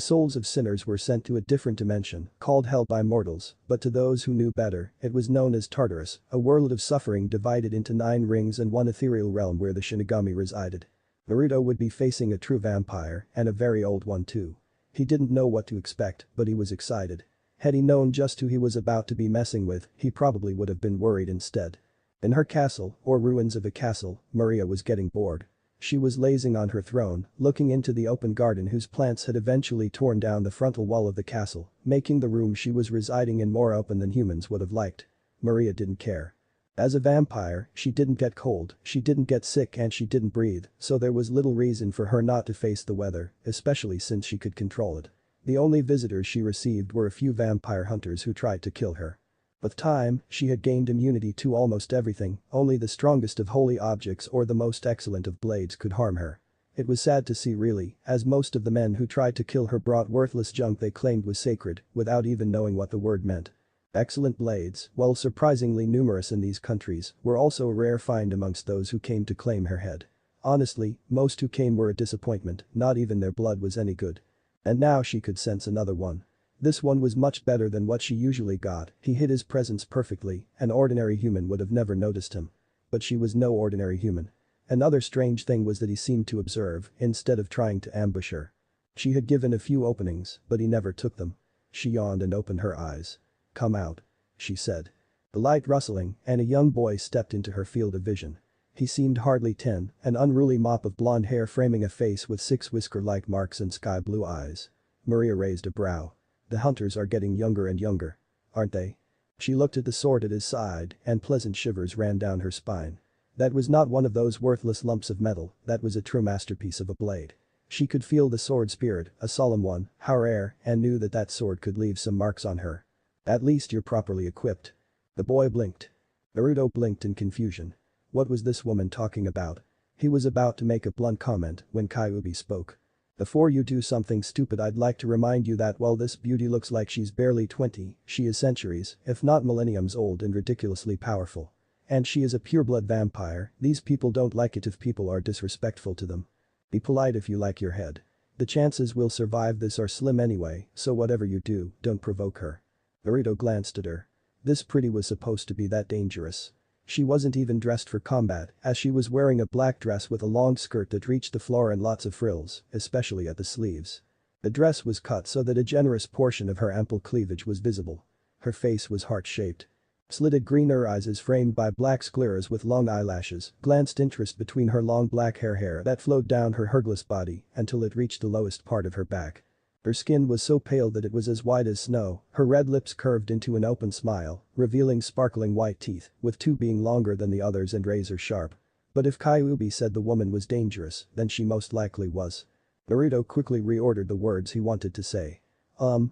souls of sinners were sent to a different dimension, called Hell by mortals, but to those who knew better, it was known as Tartarus, a world of suffering divided into 9 rings and 1 ethereal realm where the Shinigami resided. Naruto would be facing a true vampire and a very old one too. He didn't know what to expect, but he was excited. Had he known just who he was about to be messing with, he probably would have been worried instead. In her castle, or ruins of a castle, Maria was getting bored. She was lazing on her throne, looking into the open garden whose plants had eventually torn down the frontal wall of the castle, making the room she was residing in more open than humans would have liked. Maria didn't care. As a vampire, she didn't get cold, she didn't get sick and she didn't breathe, so there was little reason for her not to face the weather, especially since she could control it. The only visitors she received were a few vampire hunters who tried to kill her. With time, she had gained immunity to almost everything, only the strongest of holy objects or the most excellent of blades could harm her. It was sad to see really, as most of the men who tried to kill her brought worthless junk they claimed was sacred, without even knowing what the word meant. Excellent blades, while surprisingly numerous in these countries, were also a rare find amongst those who came to claim her head. Honestly, most who came were a disappointment, not even their blood was any good. And now she could sense another one. This one was much better than what she usually got, he hid his presence perfectly, an ordinary human would have never noticed him. But she was no ordinary human. Another strange thing was that he seemed to observe, instead of trying to ambush her. She had given a few openings, but he never took them. She yawned and opened her eyes. "Come out," she said. The light rustling, and a young boy stepped into her field of vision. He seemed hardly 10, an unruly mop of blonde hair framing a face with 6 whisker-like marks and sky-blue eyes. Maria raised a brow. The hunters are getting younger and younger. Aren't they? She looked at the sword at his side, and pleasant shivers ran down her spine. That was not one of those worthless lumps of metal, that was a true masterpiece of a blade. She could feel the sword spirit, a solemn one, how rare, and knew that that sword could leave some marks on her. At least you're properly equipped. The boy blinked. Naruto blinked in confusion. What was this woman talking about? He was about to make a blunt comment when Kyuubi spoke. Before you do something stupid, I'd like to remind you that while this beauty looks like she's barely 20, she is centuries, if not millenniums old and ridiculously powerful. And she is a pureblood vampire. These people don't like it if people are disrespectful to them. Be polite if you like your head. The chances we'll survive this are slim anyway, so whatever you do, don't provoke her. Naruto glanced at her. This pretty was supposed to be that dangerous. She wasn't even dressed for combat, as she was wearing a black dress with a long skirt that reached the floor and lots of frills, especially at the sleeves. The dress was cut so that a generous portion of her ample cleavage was visible. Her face was heart-shaped. Slitted green eyes framed by black scleras with long eyelashes glanced interest between her long black hair that flowed down her hergless body until it reached the lowest part of her back. Her skin was so pale that it was as white as snow, her red lips curved into an open smile, revealing sparkling white teeth, with 2 being longer than the others and razor sharp. But if Kyuubi said the woman was dangerous, then she most likely was. Naruto quickly reordered the words he wanted to say.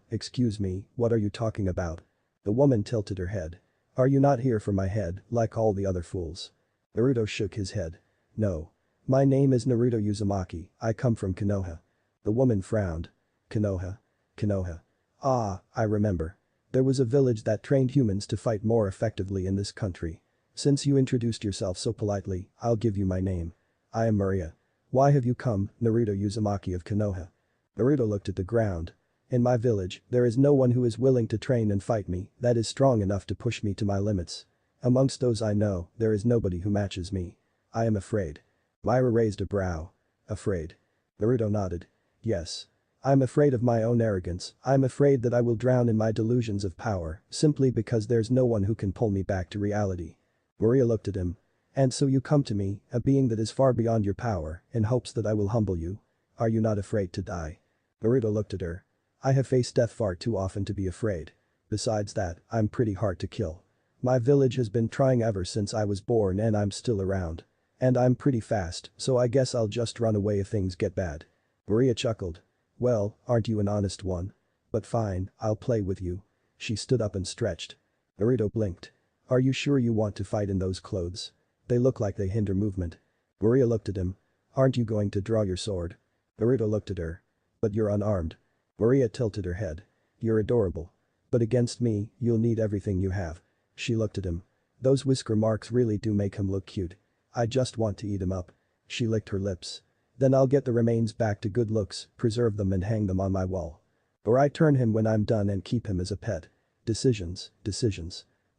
Excuse me, what are you talking about? The woman tilted her head. Are you not here for my head, like all the other fools? Naruto shook his head. No. My name is Naruto Uzumaki, I come from Konoha. The woman frowned. Konoha. Konoha. Ah, I remember. There was a village that trained humans to fight more effectively in this country. Since you introduced yourself so politely, I'll give you my name. I am Maria. Why have you come, Naruto Uzumaki of Konoha? Naruto looked at the ground. In my village, there is no one who is willing to train and fight me, that is strong enough to push me to my limits. Amongst those I know, there is nobody who matches me. I am afraid. Myra raised a brow. Afraid. Naruto nodded. Yes. I'm afraid of my own arrogance, I'm afraid that I will drown in my delusions of power, simply because there's no one who can pull me back to reality. Maria looked at him. And so you come to me, a being that is far beyond your power, in hopes that I will humble you? Are you not afraid to die? Naruto looked at her. I have faced death far too often to be afraid. Besides that, I'm pretty hard to kill. My village has been trying ever since I was born and I'm still around. And I'm pretty fast, so I guess I'll just run away if things get bad. Maria chuckled. Well, aren't you an honest one? But fine, I'll play with you. She stood up and stretched. Naruto blinked. Are you sure you want to fight in those clothes? They look like they hinder movement. Maria looked at him. Aren't you going to draw your sword? Naruto looked at her. But you're unarmed. Maria tilted her head. You're adorable. But against me, you'll need everything you have. She looked at him. Those whisker marks really do make him look cute. I just want to eat him up. She licked her lips. Then I'll get the remains back to good looks, preserve them and hang them on my wall. Or I turn him when I'm done and keep him as a pet. Decisions.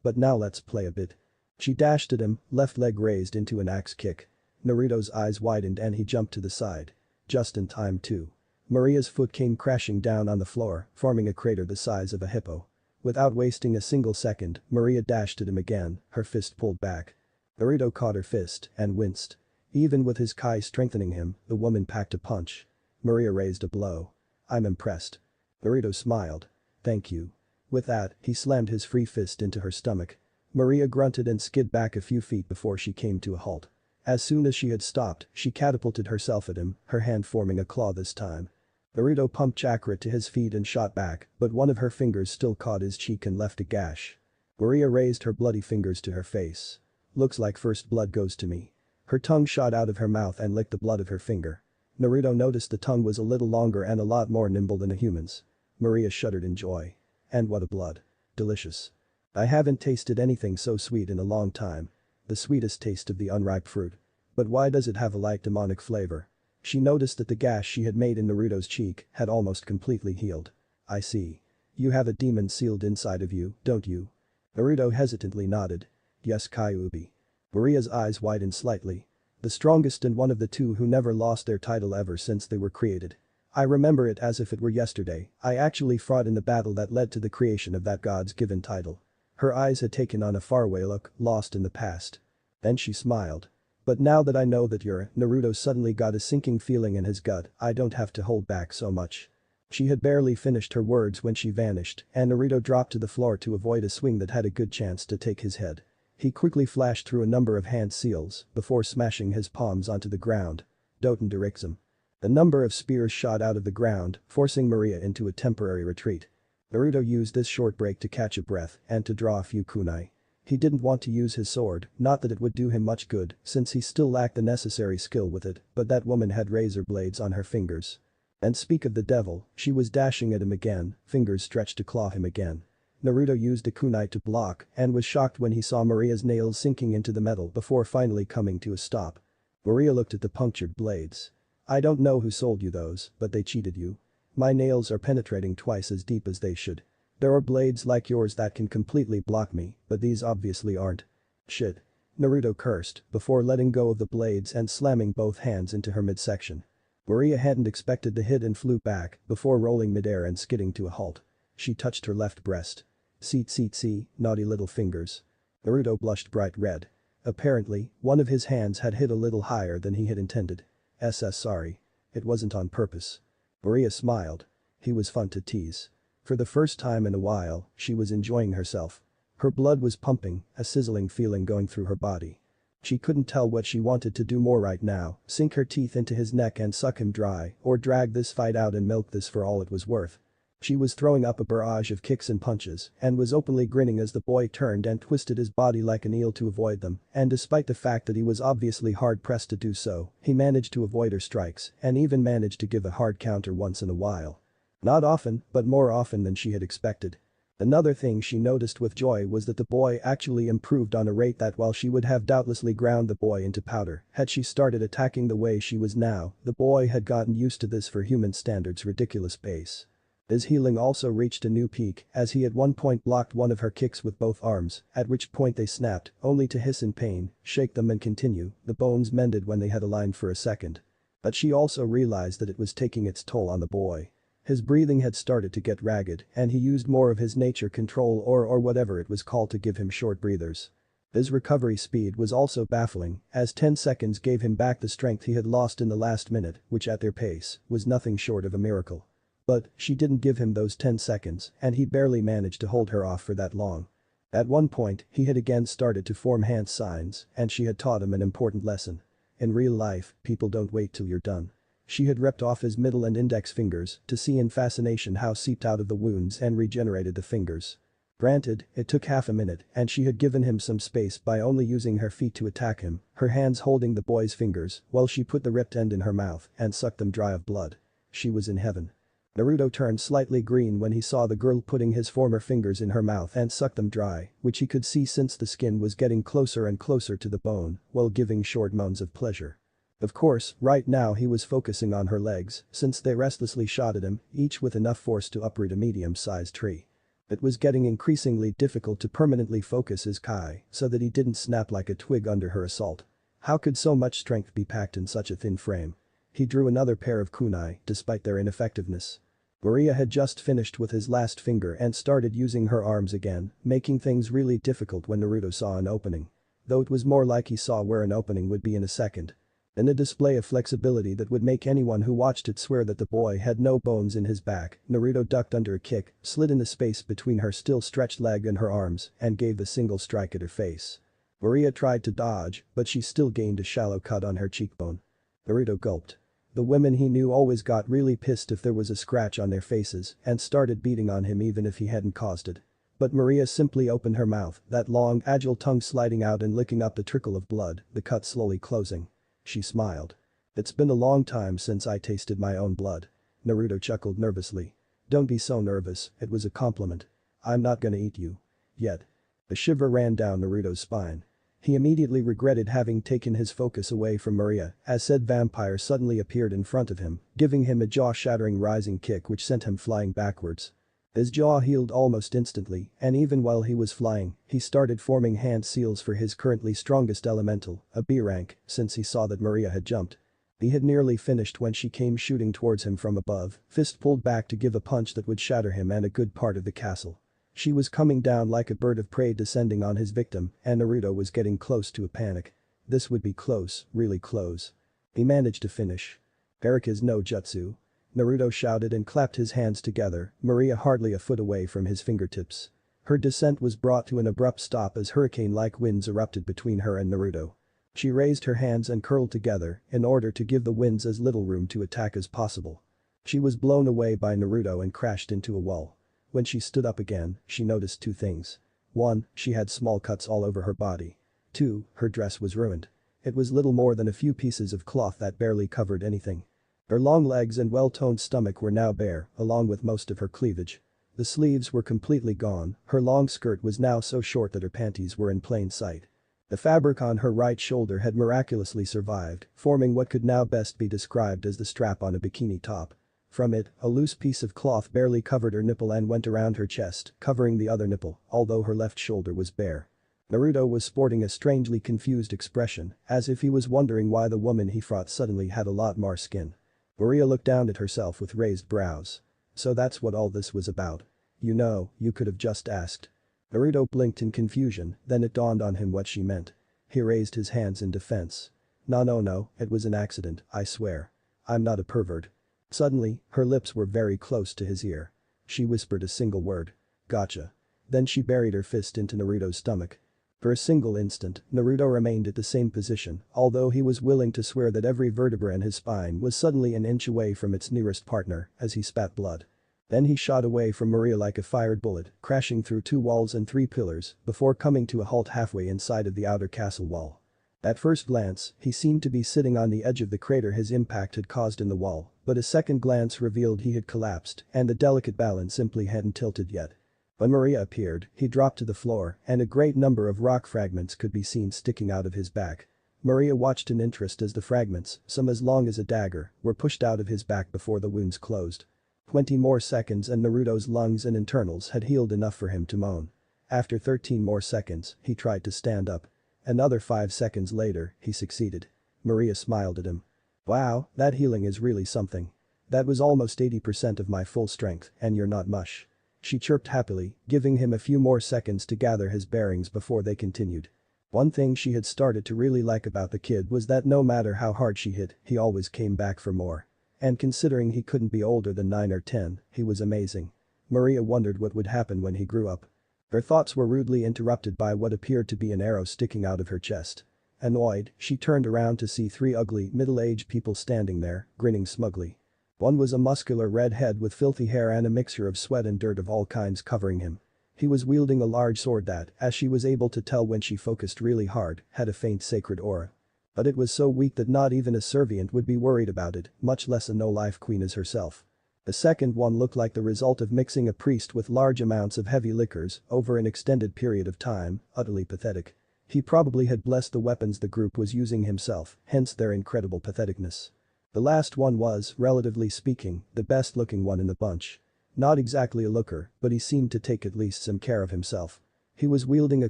But now let's play a bit. She dashed at him, left leg raised into an axe kick. Naruto's eyes widened and he jumped to the side. Just in time too. Maria's foot came crashing down on the floor, forming a crater the size of a hippo. Without wasting a single second, Maria dashed at him again, her fist pulled back. Naruto caught her fist and winced. Even with his Kai strengthening him, the woman packed a punch. Maria raised a blow. I'm impressed. Naruto smiled. Thank you. With that, he slammed his free fist into her stomach. Maria grunted and skid back a few feet before she came to a halt. As soon as she had stopped, she catapulted herself at him, her hand forming a claw this time. Naruto pumped chakra to his feet and shot back, but one of her fingers still caught his cheek and left a gash. Maria raised her bloody fingers to her face. Looks like first blood goes to me. Her tongue shot out of her mouth and licked the blood of her finger. Naruto noticed the tongue was a little longer and a lot more nimble than a human's. Maria shuddered in joy. And what a blood. Delicious. I haven't tasted anything so sweet in a long time. The sweetest taste of the unripe fruit. But why does it have a light demonic flavor? She noticed that the gash she had made in Naruto's cheek had almost completely healed. I see. You have a demon sealed inside of you, don't you? Naruto hesitantly nodded. Yes, Kyuubi. Maria's eyes widened slightly. The strongest and one of the two who never lost their title ever since they were created. I remember it as if it were yesterday. I actually fought in the battle that led to the creation of that god's given title. Her eyes had taken on a faraway look, lost in the past. Then she smiled. But now that I know that you're, Naruto suddenly got a sinking feeling in his gut, I don't have to hold back so much. She had barely finished her words when she vanished, and Naruto dropped to the floor to avoid a swing that had a good chance to take his head. He quickly flashed through a number of hand seals before smashing his palms onto the ground. Doten Dirixum. A number of spears shot out of the ground, forcing Maria into a temporary retreat. Naruto used this short break to catch a breath and to draw a few kunai. He didn't want to use his sword, not that it would do him much good since he still lacked the necessary skill with it, but that woman had razor blades on her fingers. And speak of the devil, she was dashing at him again, fingers stretched to claw him again. Naruto used a kunai to block and was shocked when he saw Maria's nails sinking into the metal before finally coming to a stop. Maria looked at the punctured blades. I don't know who sold you those, but they cheated you. My nails are penetrating twice as deep as they should. There are blades like yours that can completely block me, but these obviously aren't. Shit. Naruto cursed before letting go of the blades and slamming both hands into her midsection. Maria hadn't expected the hit and flew back before rolling midair and skidding to a halt. She touched her left breast. See, naughty little fingers. Naruto blushed bright red. Apparently, one of his hands had hit a little higher than he had intended. Sorry. It wasn't on purpose. Maria smiled. He was fun to tease. For the first time in a while, she was enjoying herself. Her blood was pumping, a sizzling feeling going through her body. She couldn't tell what she wanted to do more right now, sink her teeth into his neck and suck him dry, or drag this fight out and milk this for all it was worth. She was throwing up a barrage of kicks and punches and was openly grinning as the boy turned and twisted his body like an eel to avoid them, and despite the fact that he was obviously hard-pressed to do so, he managed to avoid her strikes and even managed to give a hard counter once in a while. Not often, but more often than she had expected. Another thing she noticed with joy was that the boy actually improved on a rate that while she would have doubtlessly ground the boy into powder had she started attacking the way she was now, the boy had gotten used to this for human standards ridiculous pace. His healing also reached a new peak as he at one point blocked one of her kicks with both arms, at which point they snapped, only to hiss in pain, shake them and continue, the bones mended when they had aligned for a second. But she also realized that it was taking its toll on the boy. His breathing had started to get ragged and he used more of his nature control or whatever it was called to give him short breathers. His recovery speed was also baffling as 10 seconds gave him back the strength he had lost in the last minute, which at their pace was nothing short of a miracle. But she didn't give him those 10 seconds and he barely managed to hold her off for that long. At one point, he had again started to form hand signs and she had taught him an important lesson. In real life, people don't wait till you're done. She had ripped off his middle and index fingers to see in fascination how seeped out of the wounds and regenerated the fingers. Granted, it took half a minute and she had given him some space by only using her feet to attack him, her hands holding the boy's fingers while she put the ripped end in her mouth and sucked them dry of blood. She was in heaven. Naruto turned slightly green when he saw the girl putting his former fingers in her mouth and suck them dry, which he could see since the skin was getting closer and closer to the bone, while giving short moans of pleasure. Of course, right now he was focusing on her legs, since they restlessly shot at him, each with enough force to uproot a medium-sized tree. It was getting increasingly difficult to permanently focus his Kai so that he didn't snap like a twig under her assault. How could so much strength be packed in such a thin frame? He drew another pair of kunai, despite their ineffectiveness. Maria had just finished with his last finger and started using her arms again, making things really difficult when Naruto saw an opening. Though it was more like he saw where an opening would be in a second. In a display of flexibility that would make anyone who watched it swear that the boy had no bones in his back, Naruto ducked under a kick, slid in the space between her still stretched leg and her arms, and gave a single strike at her face. Maria tried to dodge, but she still gained a shallow cut on her cheekbone. Naruto gulped. The women he knew always got really pissed if there was a scratch on their faces and started beating on him even if he hadn't caused it. But Maria simply opened her mouth, that long, agile tongue sliding out and licking up the trickle of blood, the cut slowly closing. She smiled. It's been a long time since I tasted my own blood. Naruto chuckled nervously. Don't be so nervous, it was a compliment. I'm not gonna eat you. Yet. A shiver ran down Naruto's spine. He immediately regretted having taken his focus away from Maria as said vampire suddenly appeared in front of him, giving him a jaw-shattering rising kick which sent him flying backwards. His jaw healed almost instantly, and even while he was flying, he started forming hand seals for his currently strongest elemental, a B rank, since he saw that Maria had jumped. He had nearly finished when she came shooting towards him from above, fist pulled back to give a punch that would shatter him and a good part of the castle. She was coming down like a bird of prey descending on his victim, and Naruto was getting close to a panic. This would be close, really close. He managed to finish. Erika's no jutsu. Naruto shouted and clapped his hands together, Maria hardly a foot away from his fingertips. Her descent was brought to an abrupt stop as hurricane-like winds erupted between her and Naruto. She raised her hands and curled together in order to give the winds as little room to attack as possible. She was blown away by Naruto and crashed into a wall. When she stood up again, she noticed two things. 1, she had small cuts all over her body. 2, her dress was ruined. It was little more than a few pieces of cloth that barely covered anything. Her long legs and well-toned stomach were now bare, along with most of her cleavage. The sleeves were completely gone, her long skirt was now so short that her panties were in plain sight. The fabric on her right shoulder had miraculously survived, forming what could now best be described as the strap on a bikini top. From it, a loose piece of cloth barely covered her nipple and went around her chest, covering the other nipple, although her left shoulder was bare. Naruto was sporting a strangely confused expression, as if he was wondering why the woman he fought suddenly had a lot more skin. Maria looked down at herself with raised brows. So that's what all this was about. You know, you could have just asked. Naruto blinked in confusion, then it dawned on him what she meant. He raised his hands in defense. No, it was an accident, I swear. I'm not a pervert. Suddenly, her lips were very close to his ear. She whispered a single word. Gotcha. Then she buried her fist into Naruto's stomach. For a single instant, Naruto remained at the same position, although he was willing to swear that every vertebra in his spine was suddenly an inch away from its nearest partner as he spat blood. Then he shot away from Maria like a fired bullet, crashing through 2 walls and 3 pillars, before coming to a halt halfway inside of the outer castle wall. At first glance, he seemed to be sitting on the edge of the crater his impact had caused in the wall, but a second glance revealed he had collapsed and the delicate balance simply hadn't tilted yet. When Maria appeared, he dropped to the floor and a great number of rock fragments could be seen sticking out of his back. Maria watched in interest as the fragments, some as long as a dagger, were pushed out of his back before the wounds closed. 20 more seconds and Naruto's lungs and internals had healed enough for him to moan. After 13 more seconds, he tried to stand up. Another 5 seconds later, he succeeded. Maria smiled at him. Wow, that healing is really something. That was almost 80% of my full strength, and you're not mush. She chirped happily, giving him a few more seconds to gather his bearings before they continued. One thing she had started to really like about the kid was that no matter how hard she hit, he always came back for more. And considering he couldn't be older than 9 or 10, he was amazing. Maria wondered what would happen when he grew up. Her thoughts were rudely interrupted by what appeared to be an arrow sticking out of her chest. Annoyed, she turned around to see 3 ugly, middle-aged people standing there, grinning smugly. One was a muscular redhead with filthy hair and a mixture of sweat and dirt of all kinds covering him. He was wielding a large sword that, as she was able to tell when she focused really hard, had a faint sacred aura. But it was so weak that not even a servient would be worried about it, much less a no-life queen as herself. The second one looked like the result of mixing a priest with large amounts of heavy liquors over an extended period of time, utterly pathetic. He probably had blessed the weapons the group was using himself, hence their incredible patheticness. The last one was, relatively speaking, the best-looking one in the bunch. Not exactly a looker, but he seemed to take at least some care of himself. He was wielding a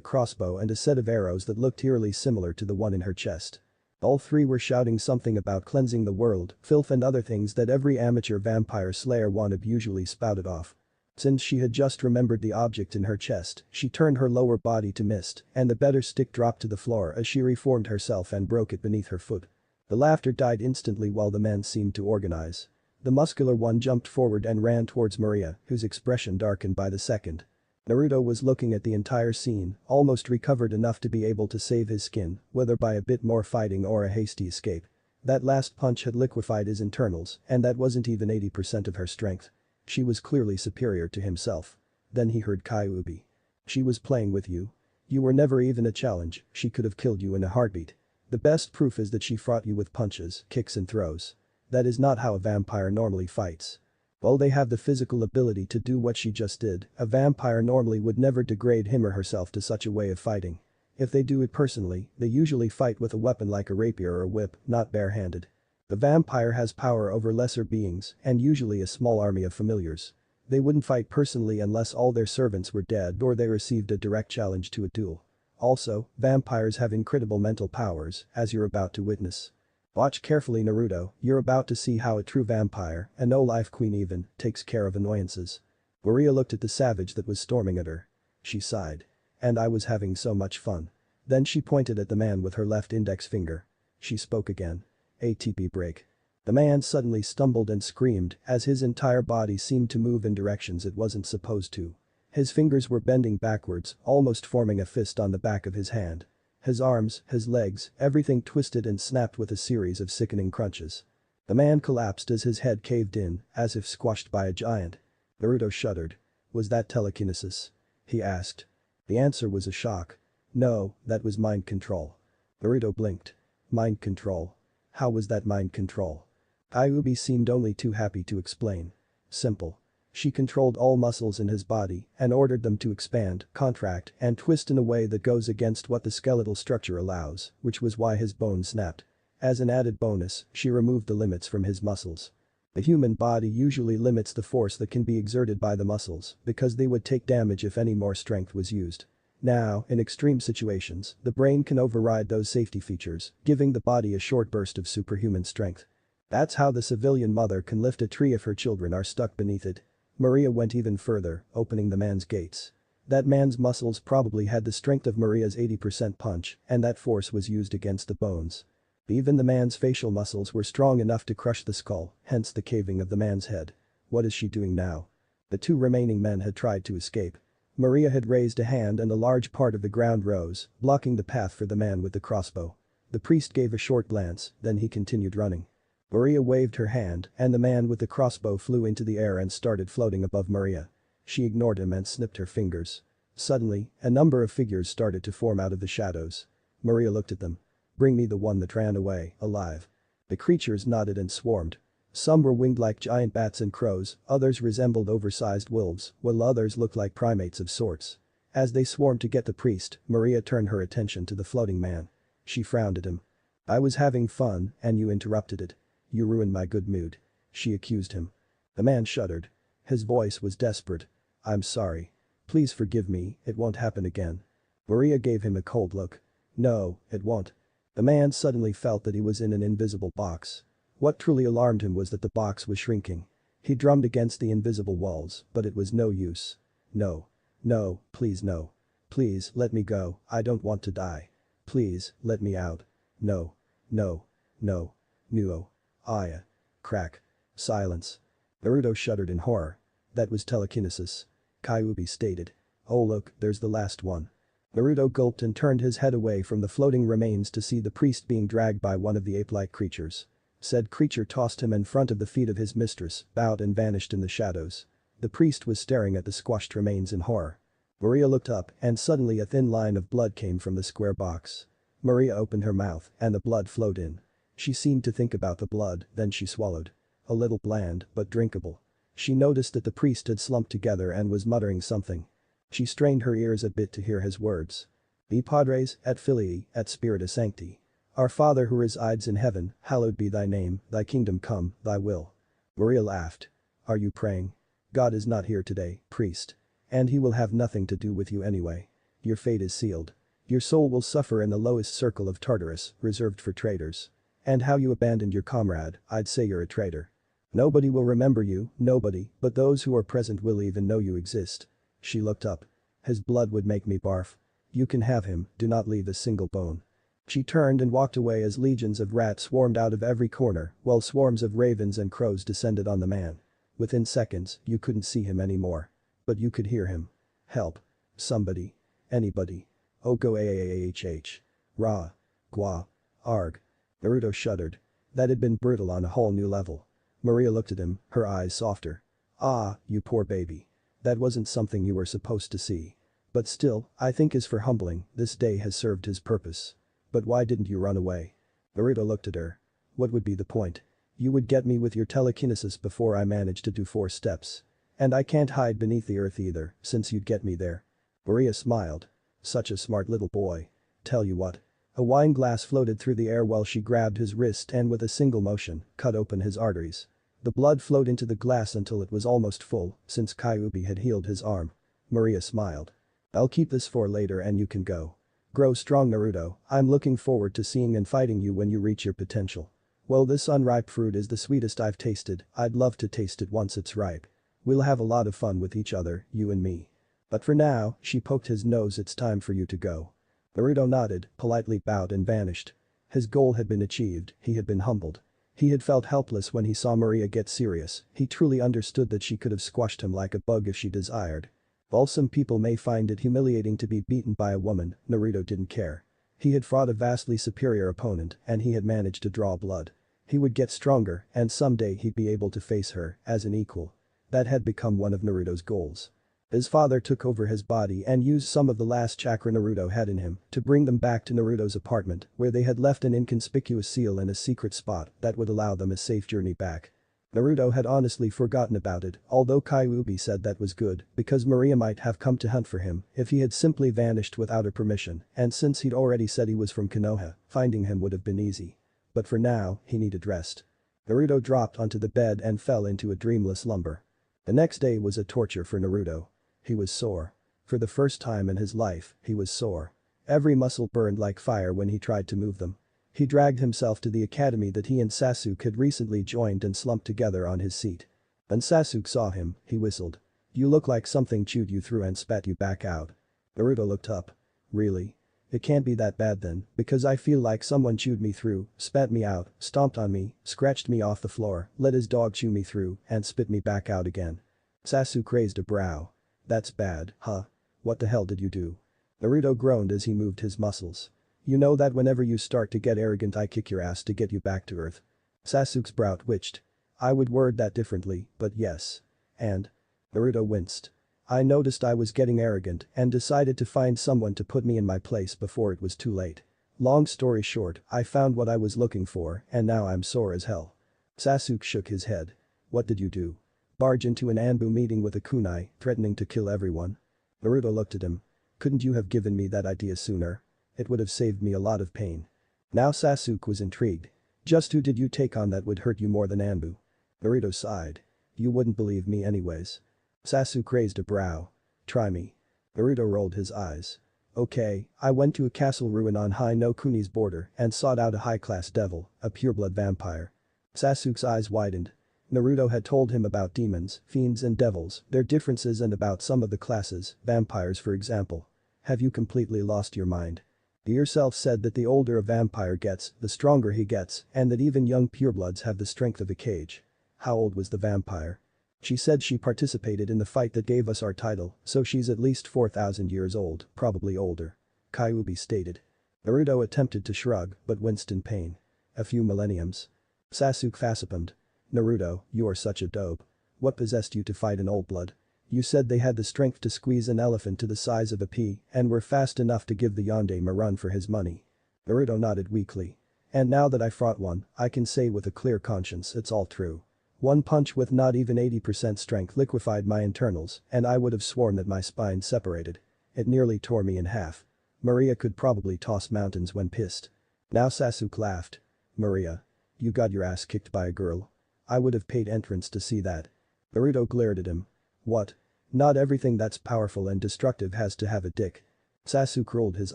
crossbow and a set of arrows that looked eerily similar to the one in her chest. All three were shouting something about cleansing the world, filth and other things that every amateur vampire slayer wannabe usually spouted off. Since she had just remembered the object in her chest, she turned her lower body to mist, and the better stick dropped to the floor as she reformed herself and broke it beneath her foot. The laughter died instantly while the men seemed to organize. The muscular one jumped forward and ran towards Maria, whose expression darkened by the second. Naruto was looking at the entire scene, almost recovered enough to be able to save his skin, whether by a bit more fighting or a hasty escape. That last punch had liquefied his internals, and that wasn't even 80% of her strength. She was clearly superior to himself. Then he heard Kyuubi. She was playing with you. You were never even a challenge, she could have killed you in a heartbeat. The best proof is that she fought you with punches, kicks and throws. That is not how a vampire normally fights. While they have the physical ability to do what she just did, a vampire normally would never degrade him or herself to such a way of fighting. If they do it personally, they usually fight with a weapon like a rapier or a whip, not barehanded. The vampire has power over lesser beings and usually a small army of familiars. They wouldn't fight personally unless all their servants were dead or they received a direct challenge to a duel. Also, vampires have incredible mental powers, as you're about to witness. Watch carefully, Naruto, you're about to see how a true vampire, a no-life queen even, takes care of annoyances. Maria looked at the savage that was storming at her. She sighed. And I was having so much fun. Then she pointed at the man with her left index finger. She spoke again. ATP break. The man suddenly stumbled and screamed as his entire body seemed to move in directions it wasn't supposed to. His fingers were bending backwards, almost forming a fist on the back of his hand. His arms, his legs, everything twisted and snapped with a series of sickening crunches. The man collapsed as his head caved in, as if squashed by a giant. Naruto shuddered. Was that telekinesis? He asked. The answer was a shock. No, that was mind control. Naruto blinked. Mind control. How was that mind control? Kyuubi seemed only too happy to explain. Simple. She controlled all muscles in his body and ordered them to expand, contract, and twist in a way that goes against what the skeletal structure allows, which was why his bones snapped. As an added bonus, she removed the limits from his muscles. The human body usually limits the force that can be exerted by the muscles because they would take damage if any more strength was used. Now, in extreme situations, the brain can override those safety features, giving the body a short burst of superhuman strength. That's how the civilian mother can lift a tree if her children are stuck beneath it. Maria went even further, opening the man's gates. That man's muscles probably had the strength of Maria's 80% punch, and that force was used against the bones. Even the man's facial muscles were strong enough to crush the skull, hence the caving of the man's head. What is she doing now? The two remaining men had tried to escape. Maria had raised a hand and a large part of the ground rose, blocking the path for the man with the crossbow. The priest gave a short glance, then he continued running. Maria waved her hand and the man with the crossbow flew into the air and started floating above Maria. She ignored him and snipped her fingers. Suddenly, a number of figures started to form out of the shadows. Maria looked at them. Bring me the one that ran away, alive. The creatures nodded and swarmed. Some were winged like giant bats and crows, others resembled oversized wolves, while others looked like primates of sorts. As they swarmed to get the priest, Maria turned her attention to the floating man. She frowned at him. I was having fun, and you interrupted it. You ruined my good mood. She accused him. The man shuddered. His voice was desperate. I'm sorry. Please forgive me, it won't happen again. Maria gave him a cold look. No, it won't. The man suddenly felt that he was in an invisible box. What truly alarmed him was that the box was shrinking. He drummed against the invisible walls, but it was no use. No. No, please no. Please, let me go, I don't want to die. Please, let me out. No. No. No. No. Aya. Crack. Silence. Naruto shuddered in horror. That was telekinesis. Kyuubi stated. Oh look, there's the last one. Naruto gulped and turned his head away from the floating remains to see the priest being dragged by one of the ape-like creatures. Said creature tossed him in front of the feet of his mistress, bowed and vanished in the shadows. The priest was staring at the squashed remains in horror. Maria looked up and suddenly a thin line of blood came from the square box. Maria opened her mouth and the blood flowed in. She seemed to think about the blood, then she swallowed. A little bland, but drinkable. She noticed that the priest had slumped together and was muttering something. She strained her ears a bit to hear his words. E Padres, et Filii, et Spiritus Sancti. Our Father who resides in heaven, hallowed be thy name, thy kingdom come, thy will. Maria laughed. Are you praying? God is not here today, priest. And he will have nothing to do with you anyway. Your fate is sealed. Your soul will suffer in the lowest circle of Tartarus, reserved for traitors. And how you abandoned your comrade, I'd say you're a traitor. Nobody will remember you, nobody, but those who are present will even know you exist. She looked up. His blood would make me barf. You can have him, do not leave a single bone. She turned and walked away as legions of rats swarmed out of every corner, while swarms of ravens and crows descended on the man. Within seconds, you couldn't see him anymore. But you could hear him. Help. Somebody. Anybody. Oko aahh. Ra. Gua. Arg. Naruto shuddered. That had been brutal on a whole new level. Maria looked at him, her eyes softer. Ah, you poor baby. That wasn't something you were supposed to see. But still, I think as for humbling, this day has served his purpose. But why didn't you run away? Naruto looked at her. What would be the point? You would get me with your telekinesis before I managed to do 4 steps. And I can't hide beneath the earth either, since you'd get me there. Maria smiled. Such a smart little boy. Tell you what. A wine glass floated through the air while she grabbed his wrist and with a single motion, cut open his arteries. The blood flowed into the glass until it was almost full, since Kyuubi had healed his arm. Maria smiled. I'll keep this for later and you can go. Grow strong, Naruto. I'm looking forward to seeing and fighting you when you reach your potential. Well, this unripe fruit is the sweetest I've tasted. I'd love to taste it once it's ripe. We'll have a lot of fun with each other, you and me. But for now, she poked his nose, it's time for you to go. Naruto nodded, politely bowed and vanished. His goal had been achieved, he had been humbled. He had felt helpless when he saw Maria get serious, he truly understood that she could have squashed him like a bug if she desired. While some people may find it humiliating to be beaten by a woman, Naruto didn't care. He had fought a vastly superior opponent and he had managed to draw blood. He would get stronger and someday he'd be able to face her as an equal. That had become one of Naruto's goals. His father took over his body and used some of the last chakra Naruto had in him to bring them back to Naruto's apartment where they had left an inconspicuous seal in a secret spot that would allow them a safe journey back. Naruto had honestly forgotten about it, although Kyuubi said that was good because Maria might have come to hunt for him if he had simply vanished without her permission, and since he'd already said he was from Konoha, finding him would have been easy. But for now, he needed rest. Naruto dropped onto the bed and fell into a dreamless slumber. The next day was a torture for Naruto. He was sore. For the first time in his life, he was sore. Every muscle burned like fire when he tried to move them. He dragged himself to the academy that he and Sasuke had recently joined and slumped together on his seat. When Sasuke saw him, he whistled. You look like something chewed you through and spat you back out. Naruto looked up. Really? It can't be that bad then, because I feel like someone chewed me through, spat me out, stomped on me, scratched me off the floor, let his dog chew me through, and spit me back out again. Sasuke raised a brow. That's bad, huh? What the hell did you do? Naruto groaned as he moved his muscles. You know that whenever you start to get arrogant I kick your ass to get you back to earth. Sasuke's brow twitched. I would word that differently, but yes. And? Naruto winced. I noticed I was getting arrogant and decided to find someone to put me in my place before it was too late. Long story short, I found what I was looking for and now I'm sore as hell. Sasuke shook his head. What did you do? Barge into an Anbu meeting with a kunai, threatening to kill everyone? Naruto looked at him. Couldn't you have given me that idea sooner? It would have saved me a lot of pain. Now Sasuke was intrigued. Just who did you take on that would hurt you more than Anbu? Naruto sighed. You wouldn't believe me anyways. Sasuke raised a brow. Try me. Naruto rolled his eyes. Okay, I went to a castle ruin on High no Kuni's border and sought out a high-class devil, a pureblood vampire. Sasuke's eyes widened. Naruto had told him about demons, fiends and devils, their differences and about some of the classes, vampires for example. Have you completely lost your mind? You yourself said that the older a vampire gets, the stronger he gets, and that even young purebloods have the strength of a cage. How old was the vampire? She said she participated in the fight that gave us our title, so she's at least 4,000 years old, probably older. Kyuubi stated. Naruto attempted to shrug, but winced in pain. A few millenniums. Sasuke facepalmed. Naruto, you are such a dope. What possessed you to fight an old blood? You said they had the strength to squeeze an elephant to the size of a pea and were fast enough to give the Yondaime a run for his money. Naruto nodded weakly. And now that I fought one, I can say with a clear conscience it's all true. One punch with not even 80% strength liquefied my internals and I would have sworn that my spine separated. It nearly tore me in half. Maria could probably toss mountains when pissed. Now Sasuke laughed. Maria. You got your ass kicked by a girl. I would have paid entrance to see that. Naruto glared at him. What? Not everything that's powerful and destructive has to have a dick. Sasuke rolled his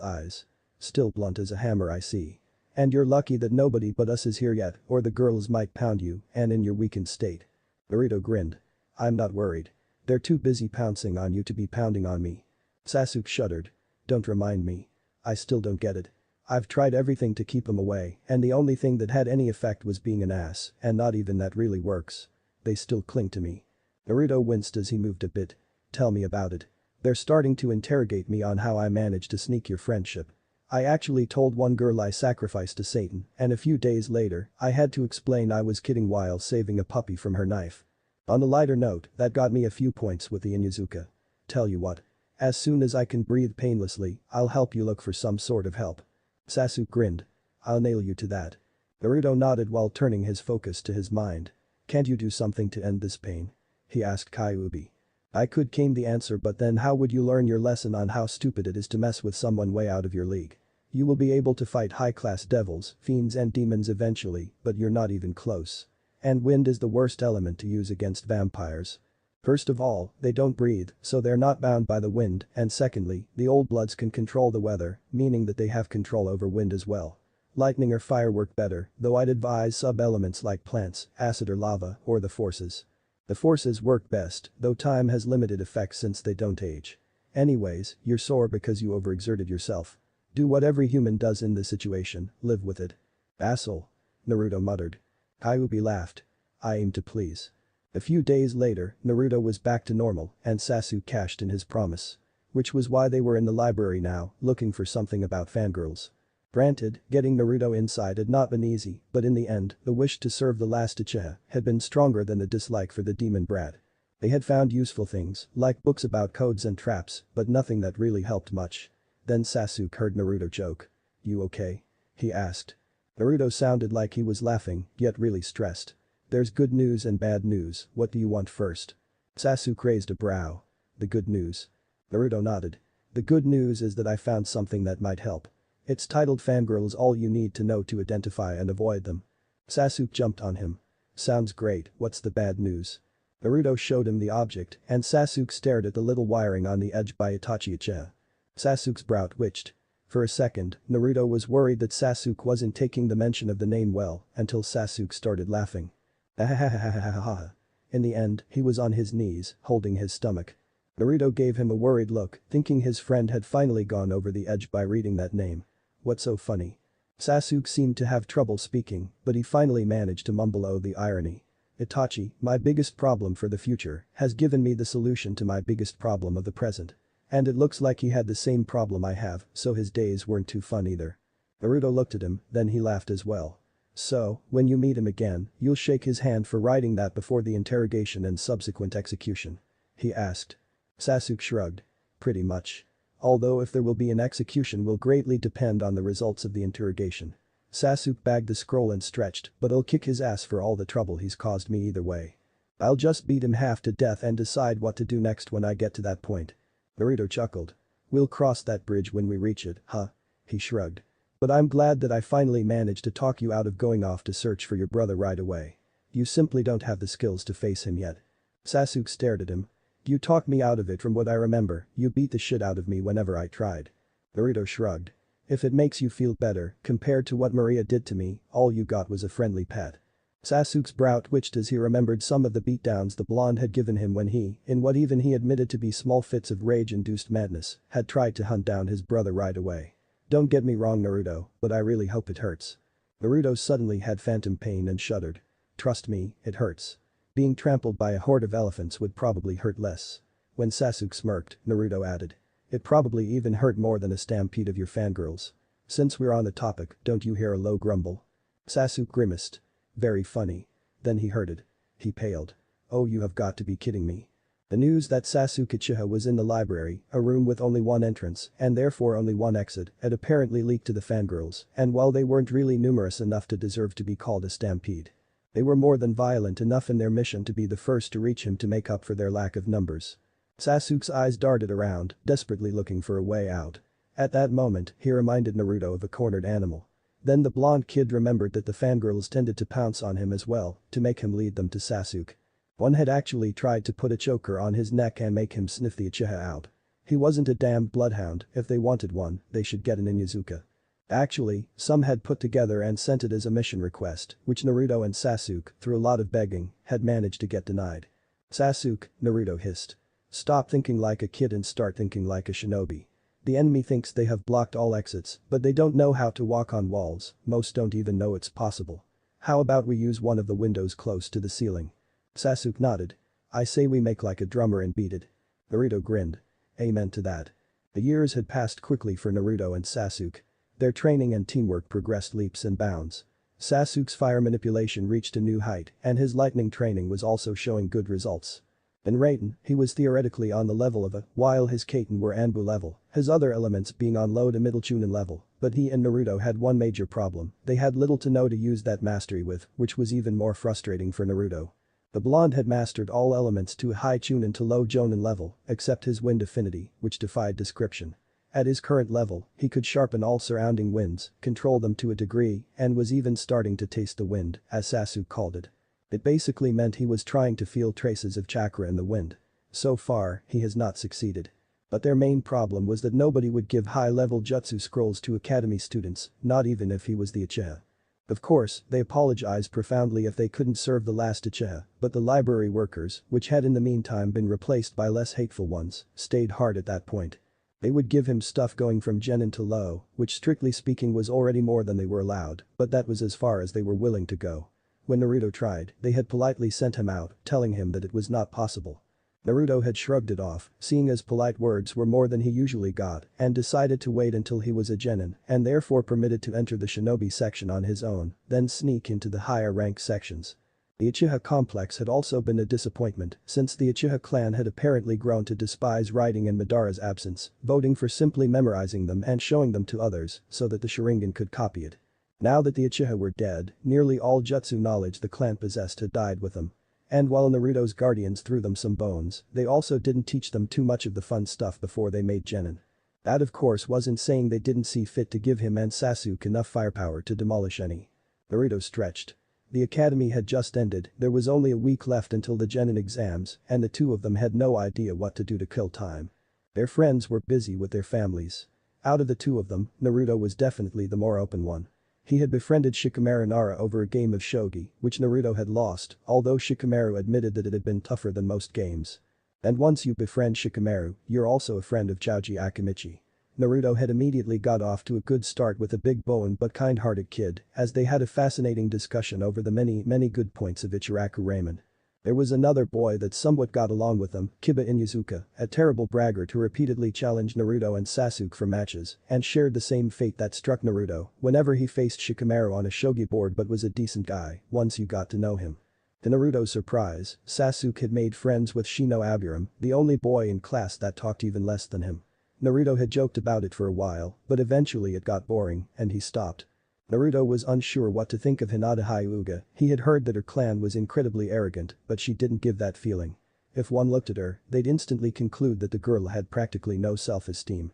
eyes. Still blunt as a hammer, I see. And you're lucky that nobody but us is here yet, or the girls might pound you, and in your weakened state. Naruto grinned. I'm not worried. They're too busy pouncing on you to be pounding on me. Sasuke shuddered. Don't remind me. I still don't get it. I've tried everything to keep them away, and the only thing that had any effect was being an ass, and not even that really works. They still cling to me. Naruto winced as he moved a bit. Tell me about it. They're starting to interrogate me on how I managed to sneak your friendship. I actually told one girl I sacrificed to Satan, and a few days later, I had to explain I was kidding while saving a puppy from her knife. On a lighter note, that got me a few points with the Inuzuka. Tell you what. As soon as I can breathe painlessly, I'll help you look for some sort of help. Sasuke grinned. I'll nail you to that. Naruto nodded while turning his focus to his mind. Can't you do something to end this pain? He asked Kyuubi. I could came the answer, but then how would you learn your lesson on how stupid it is to mess with someone way out of your league? You will be able to fight high-class devils, fiends and demons eventually, but you're not even close. And wind is the worst element to use against vampires. First of all, they don't breathe, so they're not bound by the wind, and secondly, the old bloods can control the weather, meaning that they have control over wind as well. Lightning or fire work better, though I'd advise sub-elements like plants, acid or lava, or the forces. The forces work best, though time has limited effects since they don't age. Anyways, you're sore because you overexerted yourself. Do what every human does in this situation, live with it. Asshole. Naruto muttered. Kyuubi laughed. I aim to please. A few days later, Naruto was back to normal, and Sasuke cashed in his promise. Which was why they were in the library now, looking for something about fangirls. Granted, getting Naruto inside had not been easy, but in the end, the wish to serve the last Uchiha had been stronger than the dislike for the demon brat. They had found useful things, like books about codes and traps, but nothing that really helped much. Then Sasuke heard Naruto joke. You okay? He asked. Naruto sounded like he was laughing, yet really stressed. There's good news and bad news, what do you want first? Sasuke raised a brow. The good news. Naruto nodded. The good news is that I found something that might help. It's titled Fangirls, all you need to know to identify and avoid them. Sasuke jumped on him. Sounds great, what's the bad news? Naruto showed him the object, and Sasuke stared at the little wiring on the edge by Itachi Uchiha. Sasuke's brow twitched. For a second, Naruto was worried that Sasuke wasn't taking the mention of the name well, until Sasuke started laughing. Ahahahahaha. In the end, he was on his knees, holding his stomach. Naruto gave him a worried look, thinking his friend had finally gone over the edge by reading that name. What's so funny? Sasuke seemed to have trouble speaking, but he finally managed to mumble, oh the irony. Itachi, my biggest problem for the future, has given me the solution to my biggest problem of the present. And it looks like he had the same problem I have, so his days weren't too fun either. Naruto looked at him, then he laughed as well. So, when you meet him again, you'll shake his hand for writing that before the interrogation and subsequent execution? He asked. Sasuke shrugged. Pretty much. Although if there will be an execution will greatly depend on the results of the interrogation. Sasuke bagged the scroll and stretched, but I'll kick his ass for all the trouble he's caused me either way. I'll just beat him half to death and decide what to do next when I get to that point. Naruto chuckled. We'll cross that bridge when we reach it, huh? He shrugged. But I'm glad that I finally managed to talk you out of going off to search for your brother right away. You simply don't have the skills to face him yet. Sasuke stared at him. You talked me out of it. From what I remember, you beat the shit out of me whenever I tried. Naruto shrugged. If it makes you feel better, compared to what Maria did to me, all you got was a friendly pet. Sasuke's brow twitched as he remembered some of the beatdowns the blonde had given him when he, in what even he admitted to be small fits of rage-induced madness, had tried to hunt down his brother right away. Don't get me wrong, Naruto, but I really hope it hurts. Naruto suddenly had phantom pain and shuddered. Trust me, it hurts. Being trampled by a horde of elephants would probably hurt less. When Sasuke smirked, Naruto added. It probably even hurt more than a stampede of your fangirls. Since we're on the topic, don't you hear a low grumble? Sasuke grimaced. Very funny. Then he heard it. He paled. Oh, you have got to be kidding me. The news that Sasuke Uchiha was in the library, a room with only one entrance and therefore only one exit, had apparently leaked to the fangirls, and while they weren't really numerous enough to deserve to be called a stampede, they were more than violent enough in their mission to be the first to reach him to make up for their lack of numbers. Sasuke's eyes darted around, desperately looking for a way out. At that moment, he reminded Naruto of a cornered animal. Then the blonde kid remembered that the fangirls tended to pounce on him as well, to make him lead them to Sasuke. One had actually tried to put a choker on his neck and make him sniff the Uchiha out. He wasn't a damn bloodhound. If they wanted one, they should get an Inuzuka. Actually, some had put together and sent it as a mission request, which Naruto and Sasuke, through a lot of begging, had managed to get denied. Sasuke, Naruto hissed. Stop thinking like a kid and start thinking like a shinobi. The enemy thinks they have blocked all exits, but they don't know how to walk on walls, most don't even know it's possible. How about we use one of the windows close to the ceiling? Sasuke nodded. I say we make like a drummer and beat it. Naruto grinned. Amen to that. The years had passed quickly for Naruto and Sasuke. Their training and teamwork progressed leaps and bounds. Sasuke's fire manipulation reached a new height, and his lightning training was also showing good results. In Raiden, he was theoretically on the level of a, while his Kaiten were Anbu level, his other elements being on low to middle Chunin level, but he and Naruto had one major problem, they had little to no to use that mastery with, which was even more frustrating for Naruto. The blonde had mastered all elements to a high Chunin to low Jonin level, except his wind affinity, which defied description. At his current level, he could sharpen all surrounding winds, control them to a degree, and was even starting to taste the wind, as Sasuke called it. It basically meant he was trying to feel traces of chakra in the wind. So far, he has not succeeded. But their main problem was that nobody would give high-level jutsu scrolls to academy students, not even if he was the Uchiha. Of course, they apologized profoundly if they couldn't serve the last Uchiha, but the library workers, which had in the meantime been replaced by less hateful ones, stayed hard at that point. They would give him stuff going from genin to low, which strictly speaking was already more than they were allowed, but that was as far as they were willing to go. When Naruto tried, they had politely sent him out, telling him that it was not possible. Naruto had shrugged it off, seeing as polite words were more than he usually got, and decided to wait until he was a genin, and therefore permitted to enter the shinobi section on his own, then sneak into the higher rank sections. The Uchiha complex had also been a disappointment, since the Uchiha clan had apparently grown to despise writing in Madara's absence, voting for simply memorizing them and showing them to others, so that the Sharingan could copy it. Now that the Uchiha were dead, nearly all jutsu knowledge the clan possessed had died with them. And while Naruto's guardians threw them some bones, they also didn't teach them too much of the fun stuff before they made genin. That of course wasn't saying they didn't see fit to give him and Sasuke enough firepower to demolish any. Naruto stretched. The academy had just ended, there was only a week left until the genin exams, and the two of them had no idea what to do to kill time. Their friends were busy with their families. Out of the two of them, Naruto was definitely the more open one. He had befriended Shikamaru Nara over a game of shogi, which Naruto had lost, although Shikamaru admitted that it had been tougher than most games. And once you befriend Shikamaru, you're also a friend of Choji Akimichi. Naruto had immediately got off to a good start with a big bone but kind-hearted kid, as they had a fascinating discussion over the many good points of Ichiraku Ramen. There was another boy that somewhat got along with them, Kiba Inuzuka, a terrible braggart who repeatedly challenged Naruto and Sasuke for matches, and shared the same fate that struck Naruto whenever he faced Shikamaru on a shogi board but was a decent guy, once you got to know him. To Naruto's surprise, Sasuke had made friends with Shino Aburam, the only boy in class that talked even less than him. Naruto had joked about it for a while, but eventually it got boring, and he stopped. Naruto was unsure what to think of Hinata Hyuga, he had heard that her clan was incredibly arrogant, but she didn't give that feeling. If one looked at her, they'd instantly conclude that the girl had practically no self-esteem.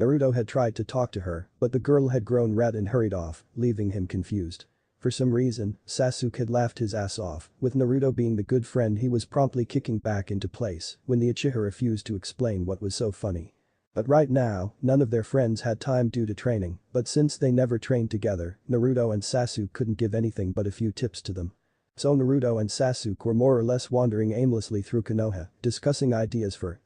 Naruto had tried to talk to her, but the girl had grown red and hurried off, leaving him confused. For some reason, Sasuke had laughed his ass off, with Naruto being the good friend he was promptly kicking back into place when the Uchiha refused to explain what was so funny. But right now, none of their friends had time due to training, but since they never trained together, Naruto and Sasuke couldn't give anything but a few tips to them. So Naruto and Sasuke were more or less wandering aimlessly through Konoha, discussing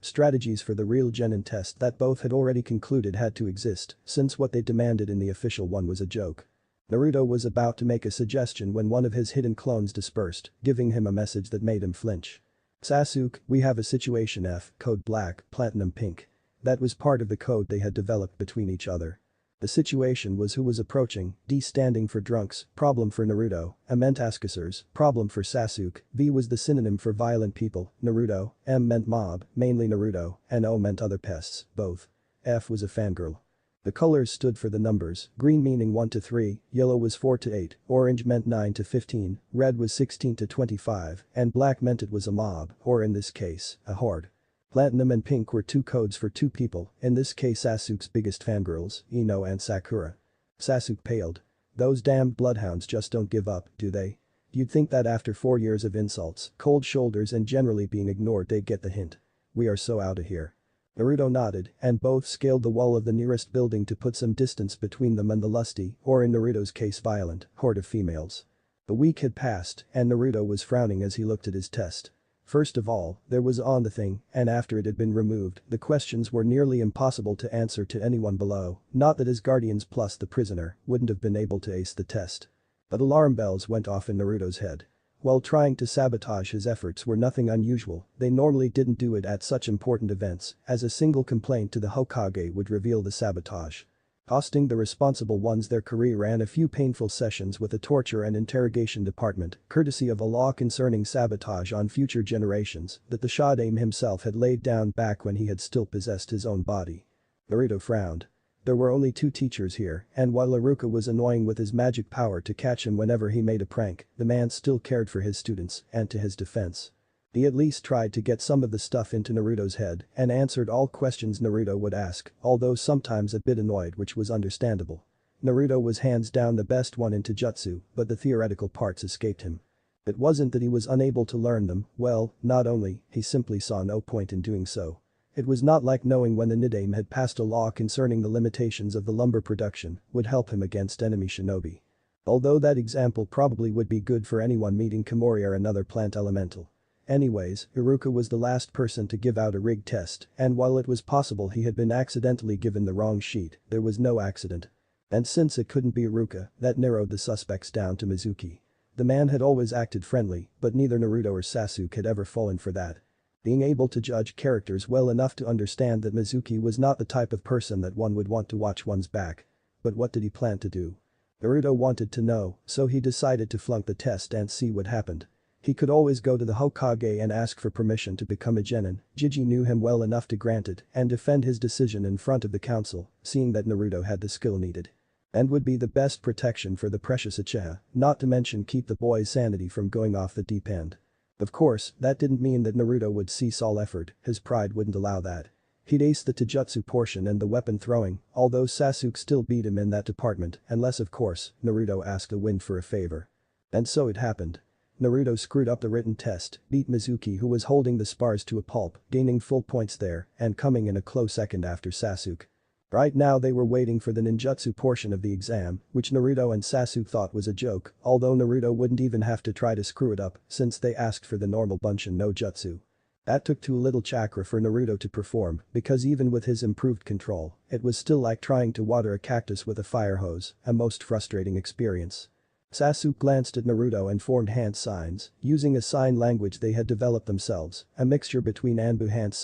strategies for the real genin test that both had already concluded had to exist, since what they demanded in the official one was a joke. Naruto was about to make a suggestion when one of his hidden clones dispersed, giving him a message that made him flinch. Sasuke, we have a situation F, code black, platinum pink. That was part of the code they had developed between each other. The situation was who was approaching, D standing for drunks, problem for Naruto, M meant Askasers, problem for Sasuke, V was the synonym for violent people, Naruto, M meant mob, mainly Naruto, and O meant other pests, both. F was a fangirl. The colors stood for the numbers, green meaning 1 to 3, yellow was 4 to 8, orange meant 9 to 15, red was 16 to 25, and black meant it was a mob, or in this case, a horde. Platinum and pink were two codes for two people, in this case Sasuke's biggest fangirls, Ino and Sakura. Sasuke paled. Those damn bloodhounds just don't give up, do they? You'd think that after 4 years of insults, cold shoulders and generally being ignored they'd get the hint. We are so outta here. Naruto nodded, and both scaled the wall of the nearest building to put some distance between them and the lusty, or in Naruto's case violent, horde of females. A week had passed, and Naruto was frowning as he looked at his test. First of all, there was on the thing, and after it had been removed, the questions were nearly impossible to answer to anyone below, not that his guardians plus the prisoner wouldn't have been able to ace the test. But alarm bells went off in Naruto's head. While trying to sabotage his efforts were nothing unusual, they normally didn't do it at such important events, as a single complaint to the Hokage would reveal the sabotage. Costing the responsible ones their career and a few painful sessions with the torture and interrogation department, courtesy of a law concerning sabotage on future generations that the Shodaime himself had laid down back when he had still possessed his own body. Naruto frowned. There were only 2 teachers here, and while Iruka was annoying with his magic power to catch him whenever he made a prank, the man still cared for his students, and to his defense. He at least tried to get some of the stuff into Naruto's head and answered all questions Naruto would ask, although sometimes a bit annoyed, which was understandable. Naruto was hands down the best one into jutsu, but the theoretical parts escaped him. It wasn't that he was unable to learn them, well, not only, he simply saw no point in doing so. It was not like knowing when the Nidaime had passed a law concerning the limitations of the lumber production would help him against enemy shinobi. Although that example probably would be good for anyone meeting Komori or another plant elemental. Anyways, Iruka was the last person to give out a rigged test, and while it was possible he had been accidentally given the wrong sheet, there was no accident. And since it couldn't be Iruka, that narrowed the suspects down to Mizuki. The man had always acted friendly, but neither Naruto or Sasuke had ever fallen for that. Being able to judge characters well enough to understand that Mizuki was not the type of person that one would want to watch one's back. But what did he plan to do? Naruto wanted to know, so he decided to flunk the test and see what happened. He could always go to the Hokage and ask for permission to become a genin. Jiji knew him well enough to grant it and defend his decision in front of the council, seeing that Naruto had the skill needed. And would be the best protection for the precious Uchiha, not to mention keep the boy's sanity from going off the deep end. Of course, that didn't mean that Naruto would cease all effort, his pride wouldn't allow that. He'd ace the taijutsu portion and the weapon throwing, although Sasuke still beat him in that department, unless of course, Naruto asked the wind for a favor. And so it happened. Naruto screwed up the written test, beat Mizuki who was holding the spars to a pulp, gaining full points there, and coming in a close second after Sasuke. Right now they were waiting for the ninjutsu portion of the exam, which Naruto and Sasuke thought was a joke, although Naruto wouldn't even have to try to screw it up since they asked for the normal Bunshin no jutsu. That took too little chakra for Naruto to perform because even with his improved control, it was still like trying to water a cactus with a fire hose, a most frustrating experience. Sasuke glanced at Naruto and formed hand signs, using a sign language they had developed themselves, a mixture between Anbu hand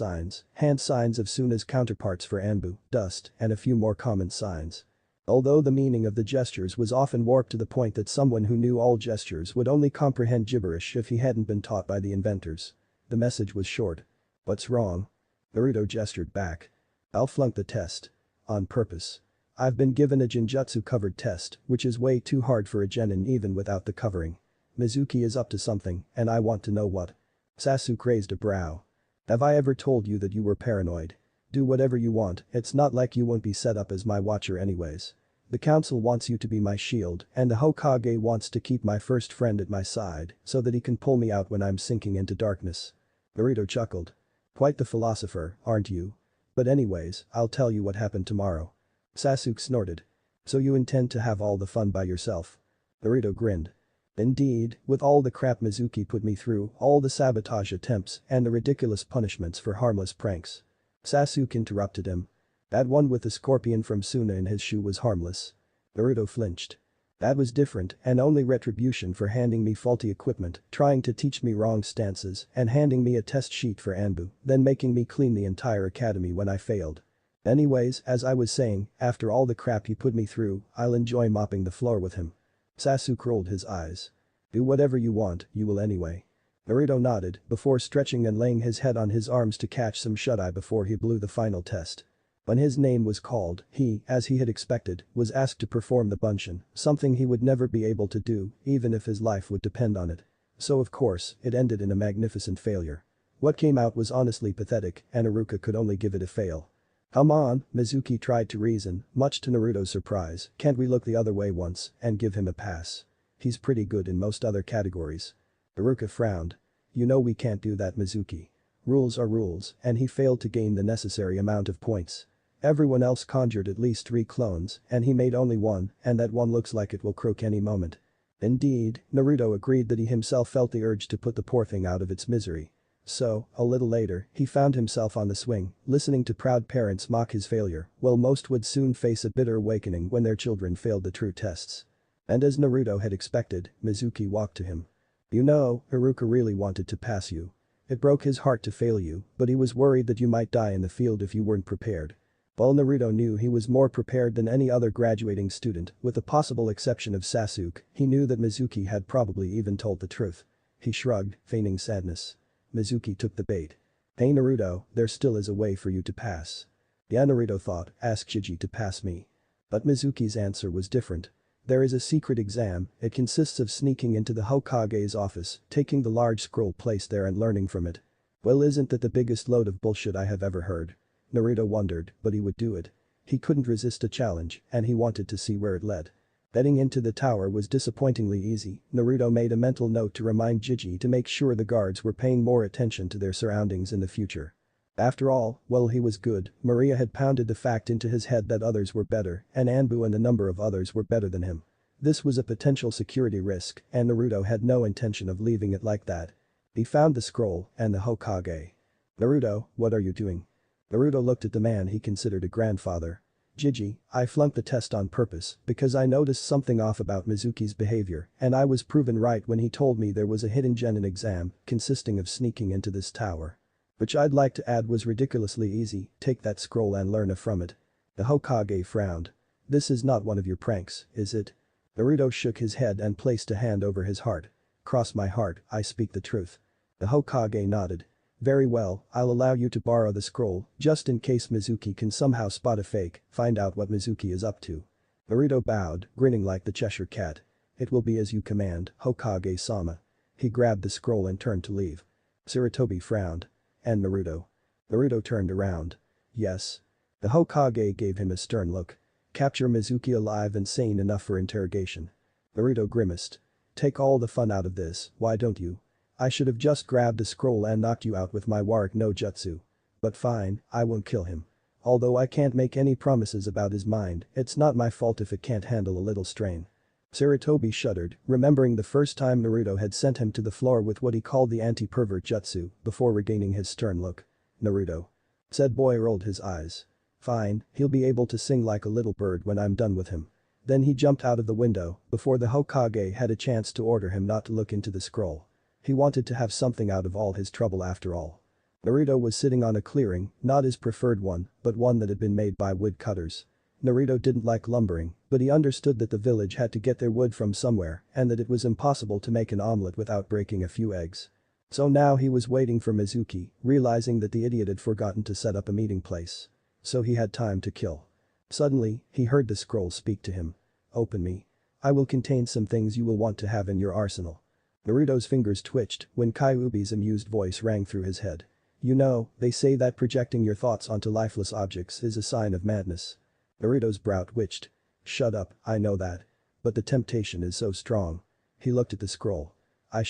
signs of Suna's counterparts for Anbu, dust, and a few more common signs. Although the meaning of the gestures was often warped to the point that someone who knew all gestures would only comprehend gibberish if he hadn't been taught by the inventors. The message was short. "What's wrong?" Naruto gestured back. "I'll flunk the test. On purpose. I've been given a Genjutsu covered test, which is way too hard for a genin even without the covering. Mizuki is up to something, and I want to know what." Sasuke raised a brow. "Have I ever told you that you were paranoid? Do whatever you want, it's not like you won't be set up as my watcher anyways. The council wants you to be my shield, and the Hokage wants to keep my first friend at my side so that he can pull me out when I'm sinking into darkness." Naruto chuckled. "Quite the philosopher, aren't you? But anyways, I'll tell you what happened tomorrow." Sasuke snorted. "So you intend to have all the fun by yourself?" Naruto grinned. "Indeed, with all the crap Mizuki put me through, all the sabotage attempts, and the ridiculous punishments for harmless pranks." Sasuke interrupted him. "That one with the scorpion from Suna in his shoe was harmless." Naruto flinched. "That was different and only retribution for handing me faulty equipment, trying to teach me wrong stances, and handing me a test sheet for Anbu, then making me clean the entire academy when I failed. Anyways, as I was saying, after all the crap he put me through, I'll enjoy mopping the floor with him." Sasuke rolled his eyes. "Do whatever you want, you will anyway." Naruto nodded before stretching and laying his head on his arms to catch some shut-eye before he blew the final test. When his name was called, he, as he had expected, was asked to perform the Bunshin, something he would never be able to do, even if his life would depend on it. So of course, it ended in a magnificent failure. What came out was honestly pathetic, and Iruka could only give it a fail. "Come on," Mizuki tried to reason, much to Naruto's surprise, "can't we look the other way once and give him a pass? He's pretty good in most other categories." Iruka frowned. "You know we can't do that, Mizuki. Rules are rules, and he failed to gain the necessary amount of points. Everyone else conjured at least 3 clones, and he made only one, and that one looks like it will croak any moment. Indeed, Naruto agreed that he himself felt the urge to put the poor thing out of its misery. So, a little later, he found himself on the swing, listening to proud parents mock his failure, while most would soon face a bitter awakening when their children failed the true tests. And as Naruto had expected, Mizuki walked to him. You know, Haruka really wanted to pass you. It broke his heart to fail you, but he was worried that you might die in the field if you weren't prepared. While Naruto knew he was more prepared than any other graduating student, with the possible exception of Sasuke, he knew that Mizuki had probably even told the truth. He shrugged, feigning sadness. Mizuki took the bait. Hey Naruto, there still is a way for you to pass. Yeah, Naruto thought, ask Chiji to pass me. But Mizuki's answer was different. There is a secret exam, it consists of sneaking into the Hokage's office, taking the large scroll placed there and learning from it. Well, isn't that the biggest load of bullshit I have ever heard? Naruto wondered, but he would do it. He couldn't resist a challenge, and he wanted to see where it led. Getting into the tower was disappointingly easy. Naruto made a mental note to remind Chiji to make sure the guards were paying more attention to their surroundings in the future. After all, well, he was good. Maria had pounded the fact into his head that others were better, and Anbu and a number of others were better than him. This was a potential security risk, and Naruto had no intention of leaving it like that. He found the scroll and the Hokage. Naruto, what are you doing? Naruto looked at the man he considered a grandfather. Chiji, I flunked the test on purpose because I noticed something off about Mizuki's behavior, and I was proven right when he told me there was a hidden genin exam consisting of sneaking into this tower. Which I'd like to add was ridiculously easy, take that scroll and learn from it. The Hokage frowned. This is not one of your pranks, is it? Naruto shook his head and placed a hand over his heart. Cross my heart, I speak the truth. The Hokage nodded. Very well, I'll allow you to borrow the scroll, just in case Mizuki can somehow spot a fake, find out what Mizuki is up to. Naruto bowed, grinning like the Cheshire Cat. It will be as you command, Hokage-sama. He grabbed the scroll and turned to leave. Sarutobi frowned. And Naruto? Naruto turned around. Yes. The Hokage gave him a stern look. Capture Mizuki alive and sane enough for interrogation. Naruto grimaced. Take all the fun out of this, why don't you? I should have just grabbed a scroll and knocked you out with my Warik no Jutsu. But fine, I won't kill him. Although I can't make any promises about his mind, it's not my fault if it can't handle a little strain. Sarutobi shuddered, remembering the first time Naruto had sent him to the floor with what he called the anti-pervert jutsu, before regaining his stern look. Naruto. Said boy rolled his eyes. Fine, he'll be able to sing like a little bird when I'm done with him. Then he jumped out of the window, before the Hokage had a chance to order him not to look into the scroll. He wanted to have something out of all his trouble after all. Naruto was sitting on a clearing, not his preferred one, but one that had been made by woodcutters. Naruto didn't like lumbering, but he understood that the village had to get their wood from somewhere and that it was impossible to make an omelette without breaking a few eggs. So now he was waiting for Mizuki, realizing that the idiot had forgotten to set up a meeting place. So he had time to kill. Suddenly, he heard the scroll speak to him. Open me. I will contain some things you will want to have in your arsenal. Naruto's fingers twitched when Kyuubi's amused voice rang through his head. You know, they say that projecting your thoughts onto lifeless objects is a sign of madness. Naruto's brow twitched. Shut up, I know that. But the temptation is so strong. He looked at the scroll. I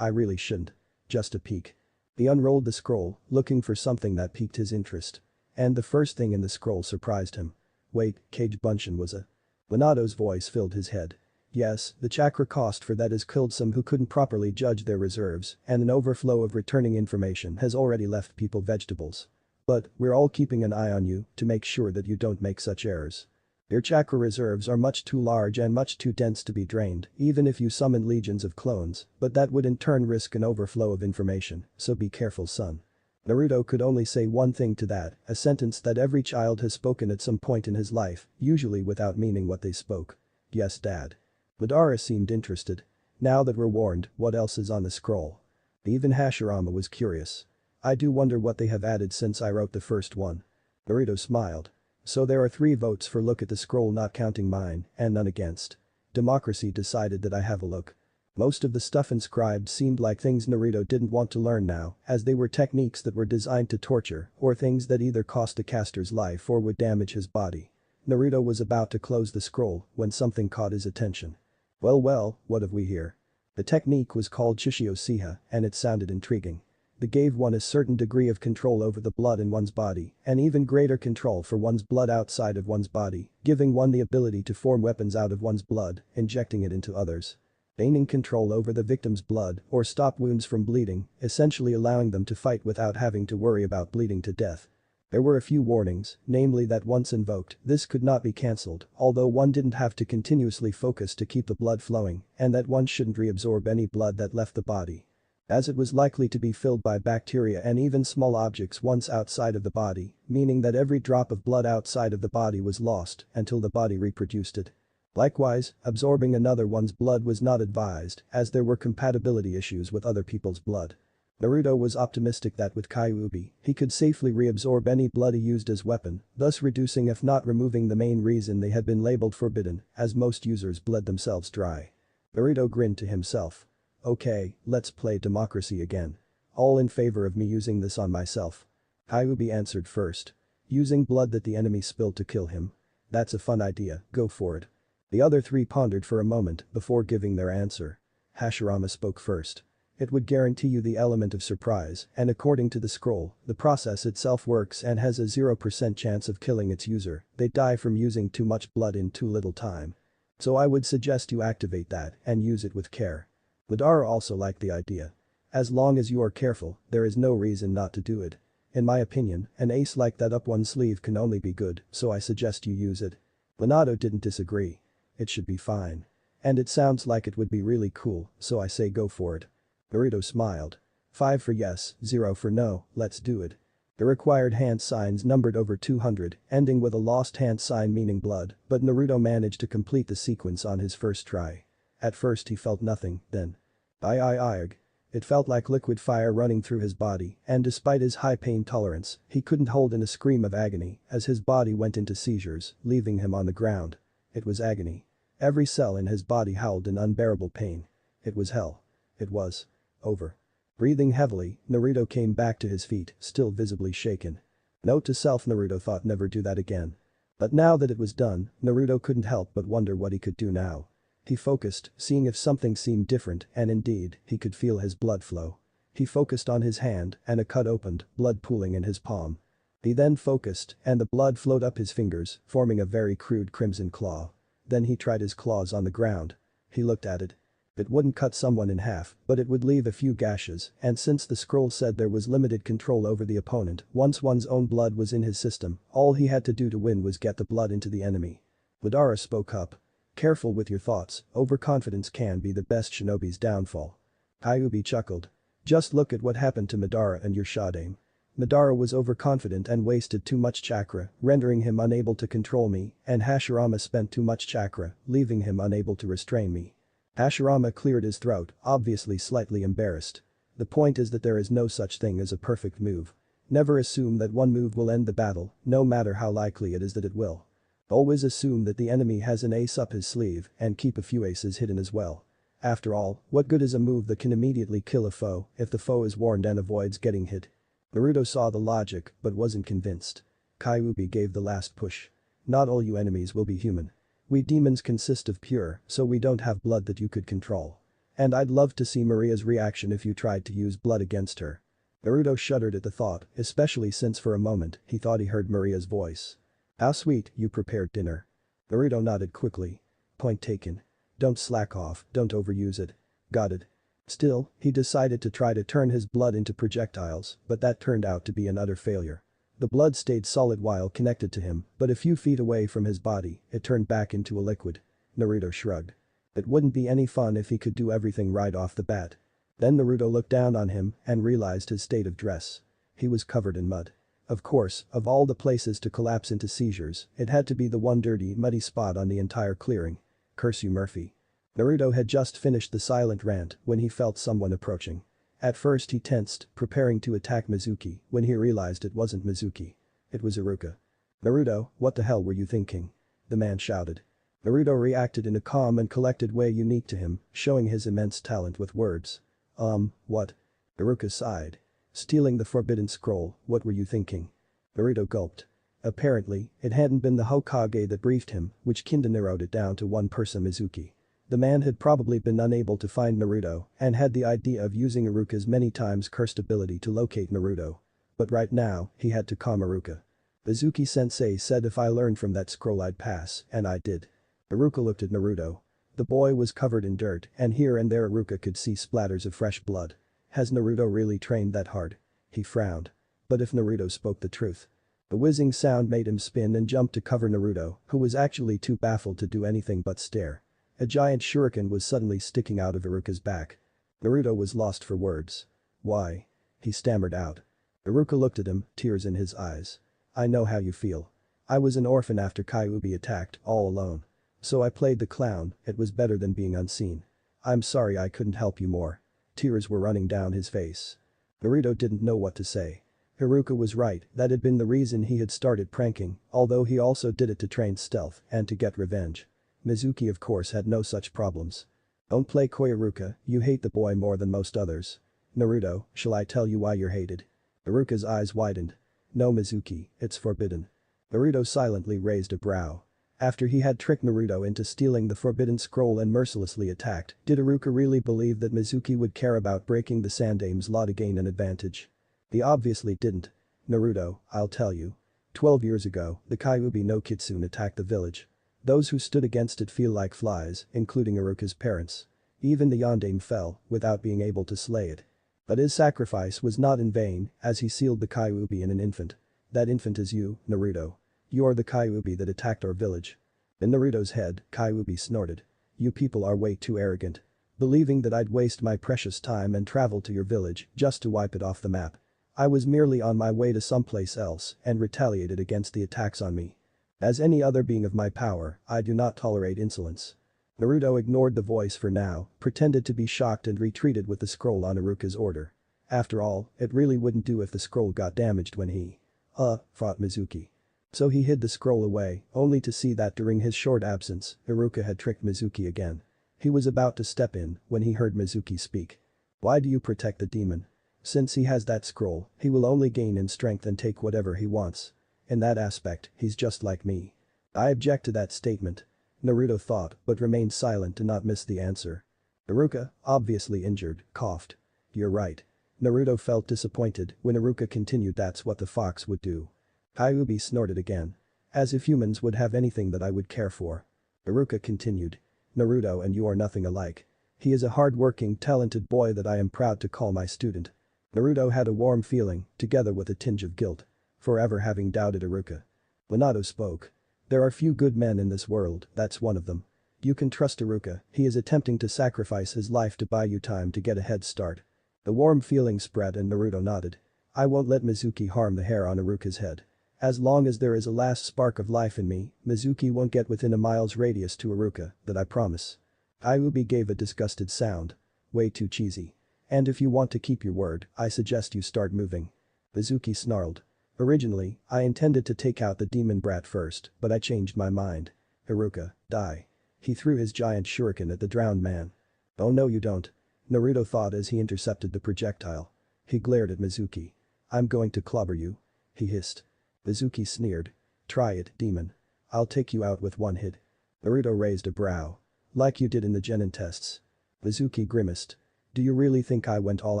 really shouldn't. Just a peek. He unrolled the scroll, looking for something that piqued his interest. And the first thing in the scroll surprised him. Wait, Kage Bunshin was a... Minato's voice filled his head. Yes, the chakra cost for that has killed some who couldn't properly judge their reserves, and an overflow of returning information has already left people vegetables. But, we're all keeping an eye on you to make sure that you don't make such errors. Your chakra reserves are much too large and much too dense to be drained, even if you summon legions of clones, but that would in turn risk an overflow of information, so be careful son. Naruto could only say one thing to that, a sentence that every child has spoken at some point in his life, usually without meaning what they spoke. Yes, Dad. Madara seemed interested. Now that we're warned, what else is on the scroll? Even Hashirama was curious. I do wonder what they have added since I wrote the first one. Naruto smiled. So there are 3 votes for look at the scroll not counting mine, and none against. Democracy decided that I have a look. Most of the stuff inscribed seemed like things Naruto didn't want to learn now, as they were techniques that were designed to torture, or things that either cost the caster's life or would damage his body. Naruto was about to close the scroll when something caught his attention. Well, what have we here? The technique was called Shishio Siha, and it sounded intriguing. They gave one a certain degree of control over the blood in one's body, and even greater control for one's blood outside of one's body, giving one the ability to form weapons out of one's blood, injecting it into others. Gaining control over the victim's blood or stop wounds from bleeding, essentially allowing them to fight without having to worry about bleeding to death. There were a few warnings, namely that once invoked, this could not be cancelled, although one didn't have to continuously focus to keep the blood flowing, and that one shouldn't reabsorb any blood that left the body, as it was likely to be filled by bacteria and even small objects once outside of the body, meaning that every drop of blood outside of the body was lost until the body reproduced it. Likewise, absorbing another one's blood was not advised, as there were compatibility issues with other people's blood. Naruto was optimistic that with Kyuubi, he could safely reabsorb any blood he used as weapon, thus reducing if not removing the main reason they had been labeled forbidden, as most users bled themselves dry. Naruto grinned to himself. Okay, let's play democracy again. All in favor of me using this on myself? Kyuubi answered first. Using blood that the enemy spilled to kill him. That's a fun idea, go for it. The other three pondered for a moment before giving their answer. Hashirama spoke first. It would guarantee you the element of surprise, and according to the scroll, the process itself works and has a 0% chance of killing its user. They die from using too much blood in too little time. So I would suggest you activate that and use it with care. Madara also liked the idea. As long as you are careful, there is no reason not to do it. In my opinion, an ace like that up one sleeve can only be good, so I suggest you use it. Minato didn't disagree. It should be fine. And it sounds like it would be really cool, so I say go for it. Naruto smiled. 5 for yes, 0 for no, let's do it. The required hand signs numbered over 200, ending with a lost hand sign meaning blood, but Naruto managed to complete the sequence on his first try. At first he felt nothing, then. Ugh. It felt like liquid fire running through his body, and despite his high pain tolerance, he couldn't hold in a scream of agony as his body went into seizures, leaving him on the ground. It was agony. Every cell in his body howled in unbearable pain. It was hell. It was over. Breathing heavily, Naruto came back to his feet, still visibly shaken. Note to self, Naruto thought, never do that again. But now that it was done, Naruto couldn't help but wonder what he could do now. He focused, seeing if something seemed different, and indeed, he could feel his blood flow. He focused on his hand, and a cut opened, blood pooling in his palm. He then focused, and the blood flowed up his fingers, forming a very crude crimson claw. Then he tried his claws on the ground. He looked at it. It wouldn't cut someone in half, but it would leave a few gashes, and since the scroll said there was limited control over the opponent, once one's own blood was in his system, all he had to do to win was get the blood into the enemy. Madara spoke up. Careful with your thoughts, overconfidence can be the best shinobi's downfall. Kyuubi chuckled. Just look at what happened to Madara and your shot aim. Madara was overconfident and wasted too much chakra, rendering him unable to control me, and Hashirama spent too much chakra, leaving him unable to restrain me. Hashirama cleared his throat, obviously slightly embarrassed. The point is that there is no such thing as a perfect move. Never assume that one move will end the battle, no matter how likely it is that it will. Always assume that the enemy has an ace up his sleeve and keep a few aces hidden as well. After all, what good is a move that can immediately kill a foe if the foe is warned and avoids getting hit? Naruto saw the logic but wasn't convinced. Kyuubi gave the last push. Not all you enemies will be human. We demons consist of pure, so we don't have blood that you could control. And I'd love to see Maria's reaction if you tried to use blood against her. Naruto shuddered at the thought, especially since for a moment he thought he heard Maria's voice. How sweet, you prepared dinner. Naruto nodded quickly. Point taken. Don't slack off, don't overuse it. Got it. Still, he decided to try to turn his blood into projectiles, but that turned out to be an utter failure. The blood stayed solid while connected to him, but a few feet away from his body, it turned back into a liquid. Naruto shrugged. It wouldn't be any fun if he could do everything right off the bat. Then Naruto looked down on him and realized his state of dress. He was covered in mud. Of course, of all the places to collapse into seizures, it had to be the one dirty, muddy spot on the entire clearing. Curse you, Murphy. Naruto had just finished the silent rant when he felt someone approaching. At first he tensed, preparing to attack Mizuki, when he realized it wasn't Mizuki. It was Iruka. Naruto, what the hell were you thinking? The man shouted. Naruto reacted in a calm and collected way unique to him, showing his immense talent with words. What? Iruka sighed. Stealing the forbidden scroll, what were you thinking? Naruto gulped. Apparently, it hadn't been the Hokage that briefed him, which Kinda narrowed it down to one person, Mizuki. The man had probably been unable to find Naruto and had the idea of using Iruka's many times cursed ability to locate Naruto. But right now, he had to calm Iruka. Mizuki-sensei said if I learned from that scroll I'd pass, and I did. Iruka looked at Naruto. The boy was covered in dirt and here and there Iruka could see splatters of fresh blood. Has Naruto really trained that hard? He frowned. But if Naruto spoke the truth? The whizzing sound made him spin and jump to cover Naruto, who was actually too baffled to do anything but stare. A giant shuriken was suddenly sticking out of Iruka's back. Naruto was lost for words. Why? He stammered out. Iruka looked at him, tears in his eyes. I know how you feel. I was an orphan after Kyuubi attacked, all alone. So I played the clown, it was better than being unseen. I'm sorry I couldn't help you more. Tears were running down his face. Naruto didn't know what to say. Iruka was right, that had been the reason he had started pranking, although he also did it to train stealth and to get revenge. Mizuki of course had no such problems. Don't play coy Iruka, you hate the boy more than most others. Naruto, shall I tell you why you're hated? Iruka's eyes widened. No Mizuki, it's forbidden. Naruto silently raised a brow. After he had tricked Naruto into stealing the forbidden scroll and mercilessly attacked, did Iruka really believe that Mizuki would care about breaking the Sandame's law to gain an advantage? He obviously didn't. Naruto, I'll tell you. 12 years ago, the Kyuubi no Kitsune attacked the village. Those who stood against it feel like flies, including Iruka's parents. Even the Yondaime fell, without being able to slay it. But his sacrifice was not in vain, as he sealed the Kyuubi in an infant. That infant is you, Naruto. You're the Kyuubi that attacked our village. In Naruto's head, Kyuubi snorted. You people are way too arrogant. Believing that I'd waste my precious time and travel to your village just to wipe it off the map. I was merely on my way to someplace else and retaliated against the attacks on me. As any other being of my power, I do not tolerate insolence. Naruto ignored the voice for now, pretended to be shocked and retreated with the scroll on Iruka's order. After all, it really wouldn't do if the scroll got damaged when he fought Mizuki. So he hid the scroll away, only to see that during his short absence, Iruka had tricked Mizuki again. He was about to step in when he heard Mizuki speak. Why do you protect the demon? Since he has that scroll, he will only gain in strength and take whatever he wants. In that aspect, he's just like me. I object to that statement. Naruto thought but remained silent to not miss the answer. Iruka, obviously injured, coughed. You're right. Naruto felt disappointed when Iruka continued that's what the fox would do. Kyuubi snorted again. As if humans would have anything that I would care for. Iruka continued. Naruto and you are nothing alike. He is a hard-working, talented boy that I am proud to call my student. Naruto had a warm feeling, together with a tinge of guilt. Forever having doubted Iruka. Minato spoke. There are few good men in this world, that's one of them. You can trust Iruka, he is attempting to sacrifice his life to buy you time to get a head start. The warm feeling spread and Naruto nodded. I won't let Mizuki harm the hair on Iruka's head. As long as there is a last spark of life in me, Mizuki won't get within a mile's radius to Iruka, that I promise. Kyuubi gave a disgusted sound. Way too cheesy. And if you want to keep your word, I suggest you start moving. Mizuki snarled. Originally, I intended to take out the demon brat first, but I changed my mind. Iruka, die. He threw his giant shuriken at the drowned man. Oh no you don't. Naruto thought as he intercepted the projectile. He glared at Mizuki. I'm going to clobber you. He hissed. Mizuki sneered. Try it, demon. I'll take you out with one hit. Naruto raised a brow. Like you did in the genin tests. Mizuki grimaced. Do you really think I went all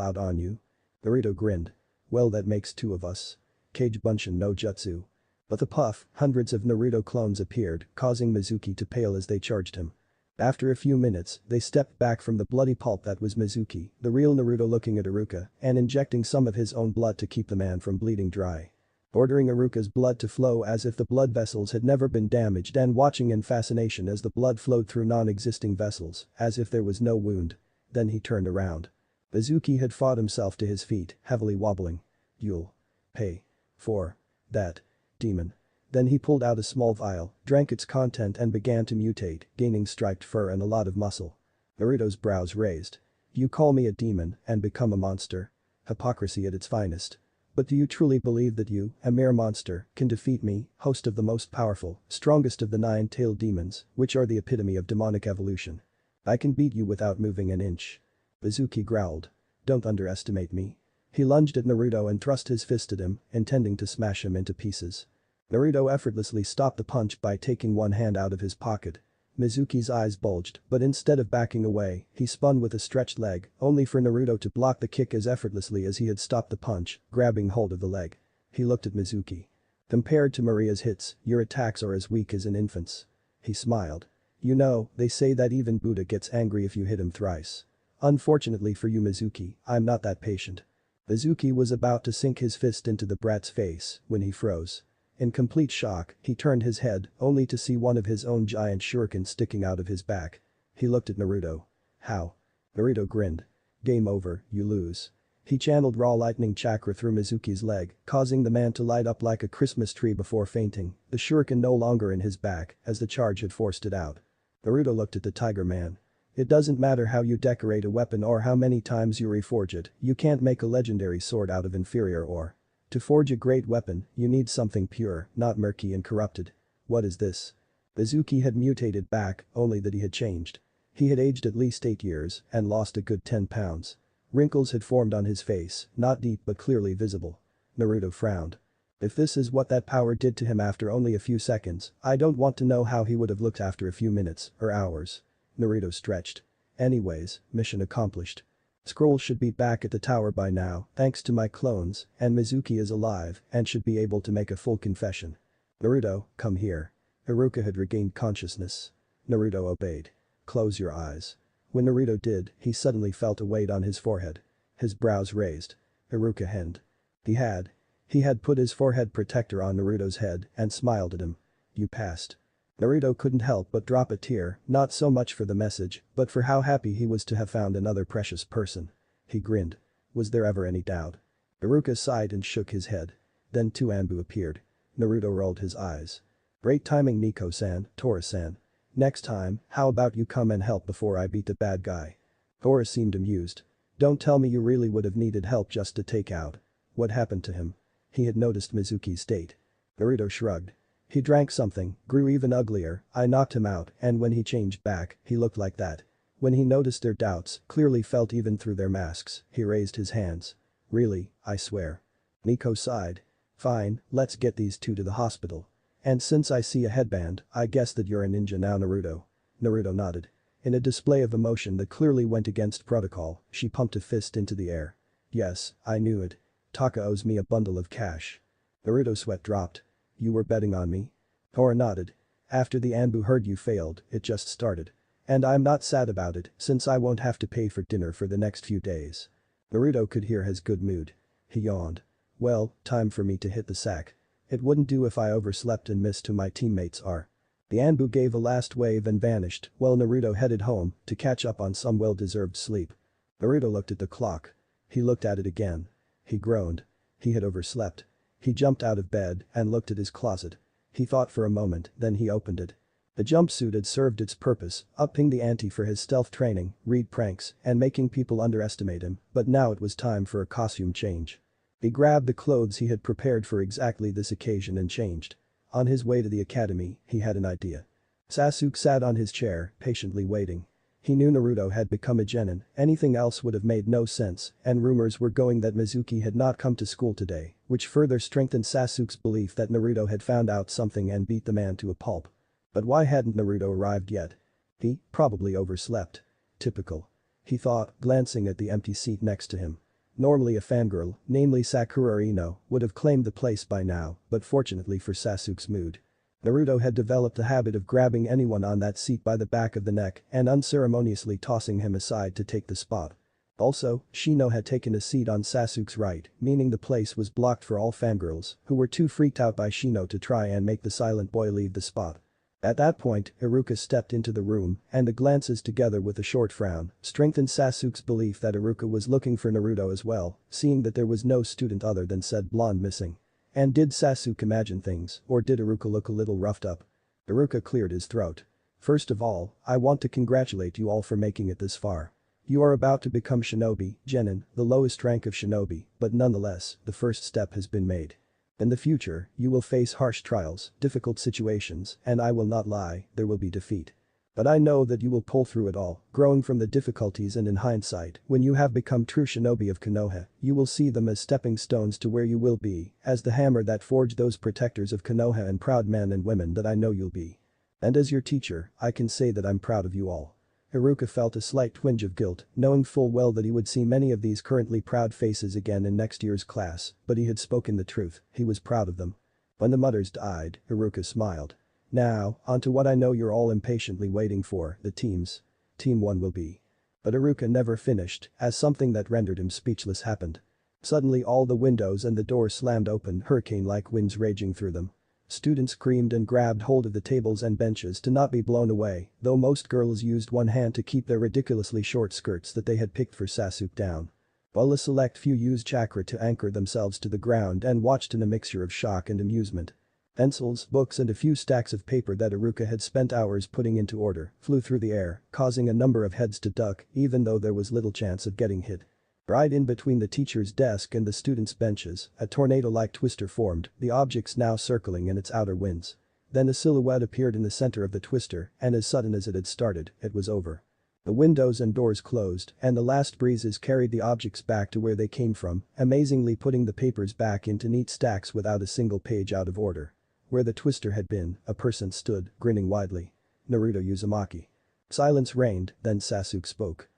out on you? Naruto grinned. Well that makes two of us. Kage Bunshin no Jutsu. But the puff, hundreds of Naruto clones appeared, causing Mizuki to pale as they charged him. After a few minutes, they stepped back from the bloody pulp that was Mizuki, the real Naruto looking at Iruka and injecting some of his own blood to keep the man from bleeding dry. Ordering Iruka's blood to flow as if the blood vessels had never been damaged and watching in fascination as the blood flowed through non-existing vessels, as if there was no wound. Then he turned around. Mizuki had fought himself to his feet, heavily wobbling. You'll pay for that, demon. Then he pulled out a small vial, drank its content and began to mutate, gaining striped fur and a lot of muscle. Naruto's brows raised. You call me a demon and become a monster? Hypocrisy at its finest. But do you truly believe that you, a mere monster, can defeat me, host of the most powerful, strongest of the nine-tailed demons, which are the epitome of demonic evolution? I can beat you without moving an inch. Mizuki growled. Don't underestimate me. He lunged at Naruto and thrust his fist at him, intending to smash him into pieces. Naruto effortlessly stopped the punch by taking one hand out of his pocket. Mizuki's eyes bulged, but instead of backing away, he spun with a stretched leg, only for Naruto to block the kick as effortlessly as he had stopped the punch, grabbing hold of the leg. He looked at Mizuki. Compared to Maria's hits, your attacks are as weak as an infant's. He smiled. You know, they say that even Buddha gets angry if you hit him thrice. Unfortunately for you Mizuki, I'm not that patient. Mizuki was about to sink his fist into the brat's face when he froze. In complete shock, he turned his head, only to see one of his own giant shurikens sticking out of his back. He looked at Naruto. How? Naruto grinned. Game over, you lose. He channeled raw lightning chakra through Mizuki's leg, causing the man to light up like a Christmas tree before fainting, the shuriken no longer in his back, as the charge had forced it out. Naruto looked at the Tiger Man. It doesn't matter how you decorate a weapon or how many times you reforge it, you can't make a legendary sword out of inferior ore. To forge a great weapon, you need something pure, not murky and corrupted. What is this? Mizuki had mutated back, only that he had changed. He had aged at least 8 years and lost a good 10 pounds. Wrinkles had formed on his face, not deep but clearly visible. Naruto frowned. If this is what that power did to him after only a few seconds, I don't want to know how he would have looked after a few minutes or hours. Naruto stretched. Anyways, mission accomplished. Scroll should be back at the tower by now, thanks to my clones, and Mizuki is alive and should be able to make a full confession. Naruto, come here. Iruka had regained consciousness. Naruto obeyed. Close your eyes. When Naruto did, he suddenly felt a weight on his forehead. His brows raised. Iruka henned. He had put his forehead protector on Naruto's head and smiled at him. You passed. Naruto couldn't help but drop a tear, not so much for the message, but for how happy he was to have found another precious person. He grinned. Was there ever any doubt? Iruka sighed and shook his head. Then two Anbu appeared. Naruto rolled his eyes. Great timing Nico-san, Tora-san. Next time, how about you come and help before I beat the bad guy? Tora seemed amused. Don't tell me you really would have needed help just to take out. What happened to him? He had noticed Mizuki's state. Naruto shrugged. He drank something, grew even uglier, I knocked him out, and when he changed back, he looked like that. When he noticed their doubts, clearly felt even through their masks, he raised his hands. Really, I swear. Nico sighed. Fine, let's get these two to the hospital. And since I see a headband, I guess that you're a ninja now Naruto. Naruto nodded. In a display of emotion that clearly went against protocol, she pumped a fist into the air. Yes, I knew it. Taka owes me a bundle of cash. Naruto's sweat dropped. You were betting on me? Tora nodded. After the Anbu heard you failed, it just started. And I'm not sad about it, since I won't have to pay for dinner for the next few days. Naruto could hear his good mood. He yawned. Well, time for me to hit the sack. It wouldn't do if I overslept and missed who my teammates are. The Anbu gave a last wave and vanished, while Naruto headed home to catch up on some well-deserved sleep. Naruto looked at the clock. He looked at it again. He groaned. He had overslept. He jumped out of bed and looked at his closet. He thought for a moment, then he opened it. The jumpsuit had served its purpose, upping the ante for his stealth training, read pranks, and making people underestimate him, but now it was time for a costume change. He grabbed the clothes he had prepared for exactly this occasion and changed. On his way to the academy, he had an idea. Sasuke sat on his chair, patiently waiting. He knew Naruto had become a genin, anything else would have made no sense, and rumors were going that Mizuki had not come to school today, which further strengthened Sasuke's belief that Naruto had found out something and beat the man to a pulp. But why hadn't Naruto arrived yet? He probably overslept. Typical. He thought, glancing at the empty seat next to him. Normally a fangirl, namely Sakura Ino, would have claimed the place by now, but fortunately for Sasuke's mood. Naruto had developed the habit of grabbing anyone on that seat by the back of the neck and unceremoniously tossing him aside to take the spot. Also, Shino had taken a seat on Sasuke's right, meaning the place was blocked for all fangirls who were too freaked out by Shino to try and make the silent boy leave the spot. At that point, Iruka stepped into the room, and the glances together with a short frown strengthened Sasuke's belief that Iruka was looking for Naruto as well, seeing that there was no student other than said blonde missing. And did Sasuke imagine things, or did Iruka look a little roughed up? Iruka cleared his throat. First of all, I want to congratulate you all for making it this far. You are about to become shinobi, genin, the lowest rank of shinobi, but nonetheless, the first step has been made. In the future, you will face harsh trials, difficult situations, and I will not lie, there will be defeat. But I know that you will pull through it all, growing from the difficulties, and in hindsight, when you have become true shinobi of Konoha, you will see them as stepping stones to where you will be, as the hammer that forged those protectors of Konoha and proud men and women that I know you'll be. And as your teacher, I can say that I'm proud of you all. Iruka felt a slight twinge of guilt, knowing full well that he would see many of these currently proud faces again in next year's class, but he had spoken the truth, he was proud of them. When the mutters died, Iruka smiled. Now, on to what I know you're all impatiently waiting for, the teams. Team 1 will be. But Iruka never finished, as something that rendered him speechless happened. Suddenly all the windows and the doors slammed open, hurricane-like winds raging through them. Students screamed and grabbed hold of the tables and benches to not be blown away, though most girls used one hand to keep their ridiculously short skirts that they had picked for Sasuke down. While a select few used chakra to anchor themselves to the ground and watched in a mixture of shock and amusement. Pencils, books and a few stacks of paper that Iruka had spent hours putting into order flew through the air, causing a number of heads to duck even though there was little chance of getting hit. Right in between the teacher's desk and the students' benches, a tornado-like twister formed, the objects now circling in its outer winds. Then a silhouette appeared in the center of the twister, and as sudden as it had started, it was over. The windows and doors closed, and the last breezes carried the objects back to where they came from, amazingly putting the papers back into neat stacks without a single page out of order. Where the twister had been, a person stood, grinning widely. Naruto Uzumaki. Silence reigned, then Sasuke spoke.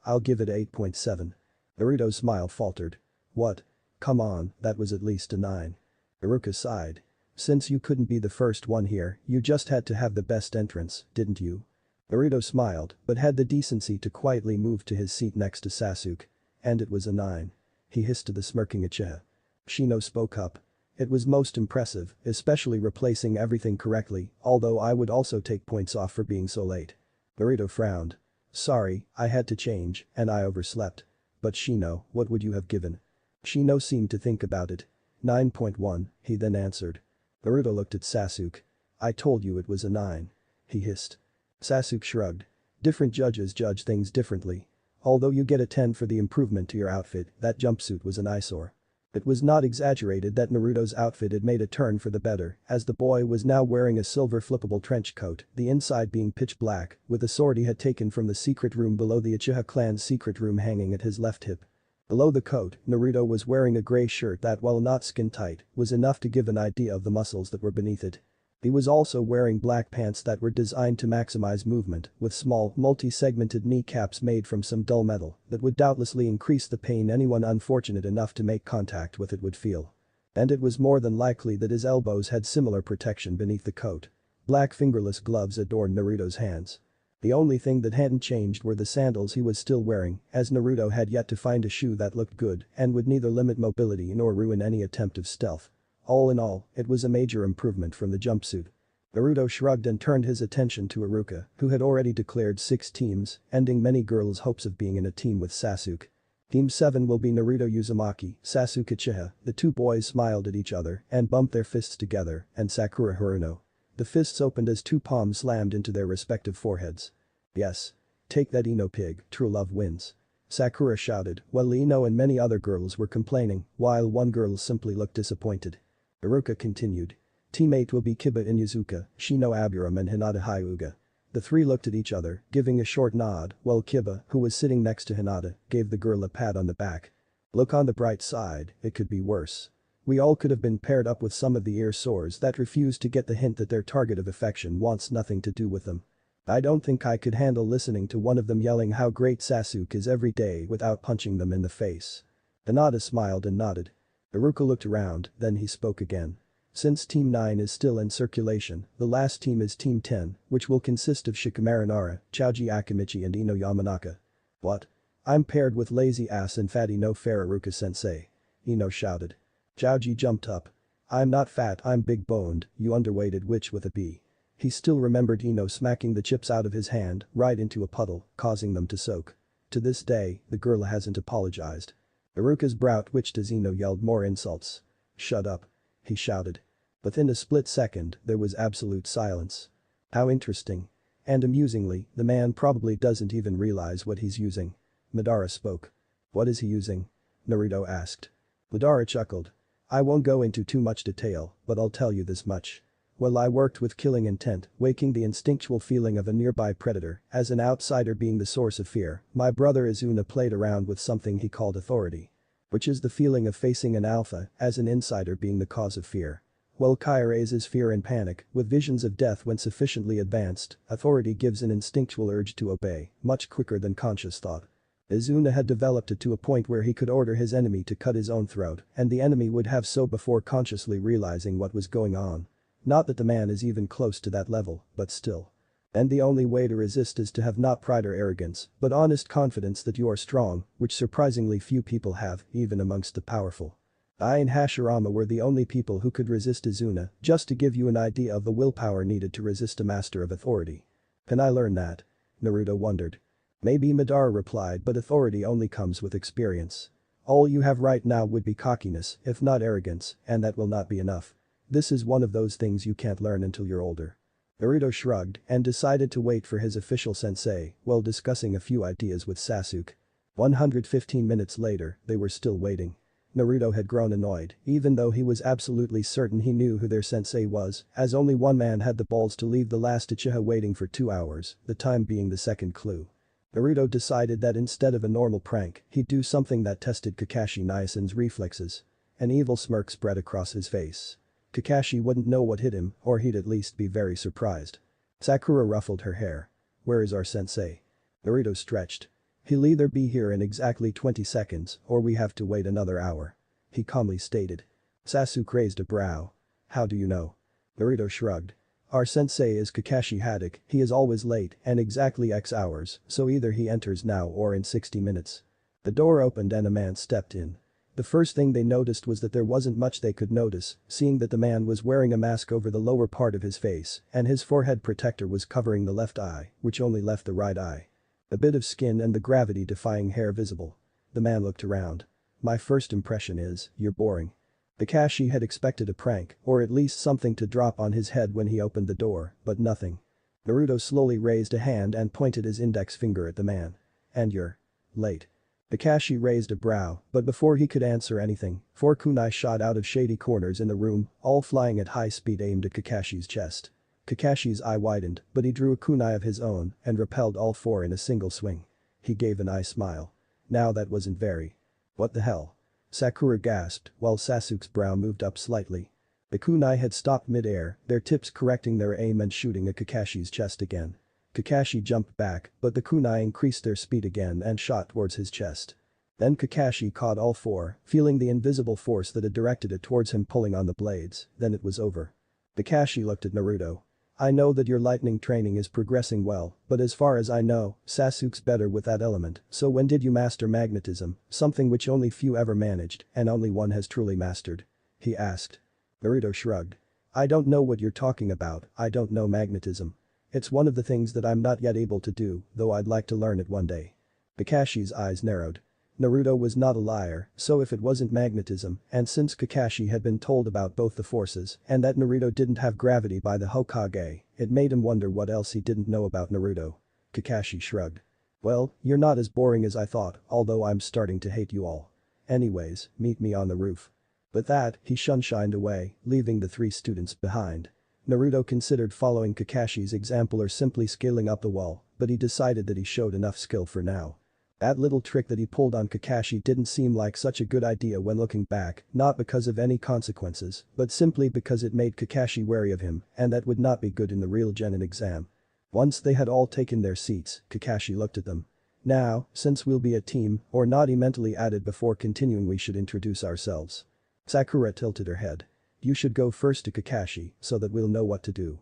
I'll give it 8.7. Naruto's smile faltered. What? Come on, that was at least a 9. Iruka sighed. Since you couldn't be the first one here, you just had to have the best entrance, didn't you? Naruto smiled, but had the decency to quietly move to his seat next to Sasuke. And it was a 9. He hissed to the smirking Uchiha. Shino spoke up. It was most impressive, especially replacing everything correctly, although I would also take points off for being so late. Naruto frowned. Sorry, I had to change, and I overslept. But Shino, what would you have given? Shino seemed to think about it. 9.1, he then answered. Naruto looked at Sasuke. I told you it was a 9. He hissed. Sasuke shrugged. Different judges judge things differently. Although you get a 10 for the improvement to your outfit, that jumpsuit was an eyesore. It was not exaggerated that Naruto's outfit had made a turn for the better, as the boy was now wearing a silver flippable trench coat, the inside being pitch black, with a sword he had taken from the secret room below the Uchiha clan's secret room hanging at his left hip. Below the coat, Naruto was wearing a gray shirt that, while not skin tight, was enough to give an idea of the muscles that were beneath it. He was also wearing black pants that were designed to maximize movement, with small, multi-segmented kneecaps made from some dull metal that would doubtlessly increase the pain anyone unfortunate enough to make contact with it would feel. And it was more than likely that his elbows had similar protection beneath the coat. Black fingerless gloves adorned Naruto's hands. The only thing that hadn't changed were the sandals he was still wearing, as Naruto had yet to find a shoe that looked good and would neither limit mobility nor ruin any attempt of stealth. All in all, it was a major improvement from the jumpsuit. Naruto shrugged and turned his attention to Iruka, who had already declared 6 teams, ending many girls' hopes of being in a team with Sasuke. Team 7 will be Naruto Uzumaki, Sasuke Uchiha. The two boys smiled at each other and bumped their fists together, and Sakura Haruno. The fists opened as 2 palms slammed into their respective foreheads. Yes. Take that Ino pig, true love wins. Sakura shouted, while Ino and many other girls were complaining, while one girl simply looked disappointed. Iruka continued. Team 8 will be Kiba and Inuzuka, Shino Aburame and Hinata Hyuga. The 3 looked at each other, giving a short nod, while Kiba, who was sitting next to Hinata, gave the girl a pat on the back. Look on the bright side, it could be worse. We all could have been paired up with some of the ear sores that refuse to get the hint that their target of affection wants nothing to do with them. I don't think I could handle listening to one of them yelling how great Sasuke is every day without punching them in the face. Hinata smiled and nodded. Iruka looked around, then he spoke again. Since Team 9 is still in circulation, the last team is Team 10, which will consist of Shikamaru Nara, Choji Akimichi and Ino Yamanaka. What? I'm paired with lazy ass and fatty no fair Iruka-sensei. Ino shouted. Choji jumped up. I'm not fat, I'm big-boned, you underweighted witch with a B. He still remembered Ino smacking the chips out of his hand right into a puddle, causing them to soak. To this day, the girl hasn't apologized. Iruka's brow twitched as Ino yelled more insults. Shut up. He shouted. Within a split second, there was absolute silence. How interesting. And amusingly, the man probably doesn't even realize what he's using. Madara spoke. What is he using? Naruto asked. Madara chuckled. I won't go into too much detail, but I'll tell you this much. While I worked with killing intent, waking the instinctual feeling of a nearby predator, as an outsider being the source of fear, my brother Izuna played around with something he called authority. Which is the feeling of facing an alpha, as an insider being the cause of fear. While Kai raises fear and panic, with visions of death when sufficiently advanced, authority gives an instinctual urge to obey, much quicker than conscious thought. Izuna had developed it to a point where he could order his enemy to cut his own throat, and the enemy would have so before consciously realizing what was going on. Not that the man is even close to that level, but still. And the only way to resist is to have not pride or arrogance, but honest confidence that you are strong, which surprisingly few people have, even amongst the powerful. I and Hashirama were the only people who could resist Izuna, just to give you an idea of the willpower needed to resist a master of authority. Can I learn that? Naruto wondered. Maybe, Madara replied, but authority only comes with experience. All you have right now would be cockiness, if not arrogance, and that will not be enough. This is one of those things you can't learn until you're older. Naruto shrugged and decided to wait for his official sensei while discussing a few ideas with Sasuke. 115 minutes later, they were still waiting. Naruto had grown annoyed, even though he was absolutely certain he knew who their sensei was, as only one man had the balls to leave the last Uchiha waiting for 2 hours, the time being the second clue. Naruto decided that instead of a normal prank, he'd do something that tested Kakashi Niasen's reflexes. An evil smirk spread across his face. Kakashi wouldn't know what hit him, or he'd at least be very surprised. Sakura ruffled her hair. Where is our sensei? Naruto stretched. He'll either be here in exactly 20 seconds, or we have to wait another hour. He calmly stated. Sasuke raised a brow. How do you know? Naruto shrugged. Our sensei is Kakashi Haddock, he is always late and exactly X hours, so either he enters now or in 60 minutes. The door opened and a man stepped in. The first thing they noticed was that there wasn't much they could notice, seeing that the man was wearing a mask over the lower part of his face and his forehead protector was covering the left eye, which only left the right eye. A bit of skin and the gravity-defying hair visible. The man looked around. My first impression is, you're boring. Kakashi had expected a prank, or at least something to drop on his head when he opened the door, but nothing. Naruto slowly raised a hand and pointed his index finger at the man. And you're late. Kakashi raised a brow, but before he could answer anything, 4 kunai shot out of shady corners in the room, all flying at high speed aimed at Kakashi's chest. Kakashi's eye widened, but he drew a kunai of his own and repelled all 4 in a single swing. He gave an eye smile. Now that wasn't very. What the hell? Sakura gasped, while Sasuke's brow moved up slightly. The kunai had stopped mid-air, their tips correcting their aim and shooting at Kakashi's chest again. Kakashi jumped back, but the kunai increased their speed again and shot towards his chest. Then Kakashi caught all 4, feeling the invisible force that had directed it towards him pulling on the blades, then it was over. Kakashi looked at Naruto. I know that your lightning training is progressing well, but as far as I know, Sasuke's better with that element, so when did you master magnetism, something which only few ever managed and only one has truly mastered? He asked. Naruto shrugged. I don't know what you're talking about, I don't know magnetism. It's one of the things that I'm not yet able to do, though I'd like to learn it one day. Kakashi's eyes narrowed. Naruto was not a liar, so if it wasn't magnetism, and since Kakashi had been told about both the forces and that Naruto didn't have gravity by the Hokage, it made him wonder what else he didn't know about Naruto. Kakashi shrugged. Well, you're not as boring as I thought, although I'm starting to hate you all. Anyways, meet me on the roof. With that, he shined away, leaving the 3 students behind. Naruto considered following Kakashi's example or simply scaling up the wall, but he decided that he showed enough skill for now. That little trick that he pulled on Kakashi didn't seem like such a good idea when looking back, not because of any consequences, but simply because it made Kakashi wary of him, and that would not be good in the real Genin exam. Once they had all taken their seats, Kakashi looked at them. Now, since we'll be a team, or not, he mentally added before continuing, we should introduce ourselves. Sakura tilted her head. You should go first to Kakashi, so that we'll know what to do.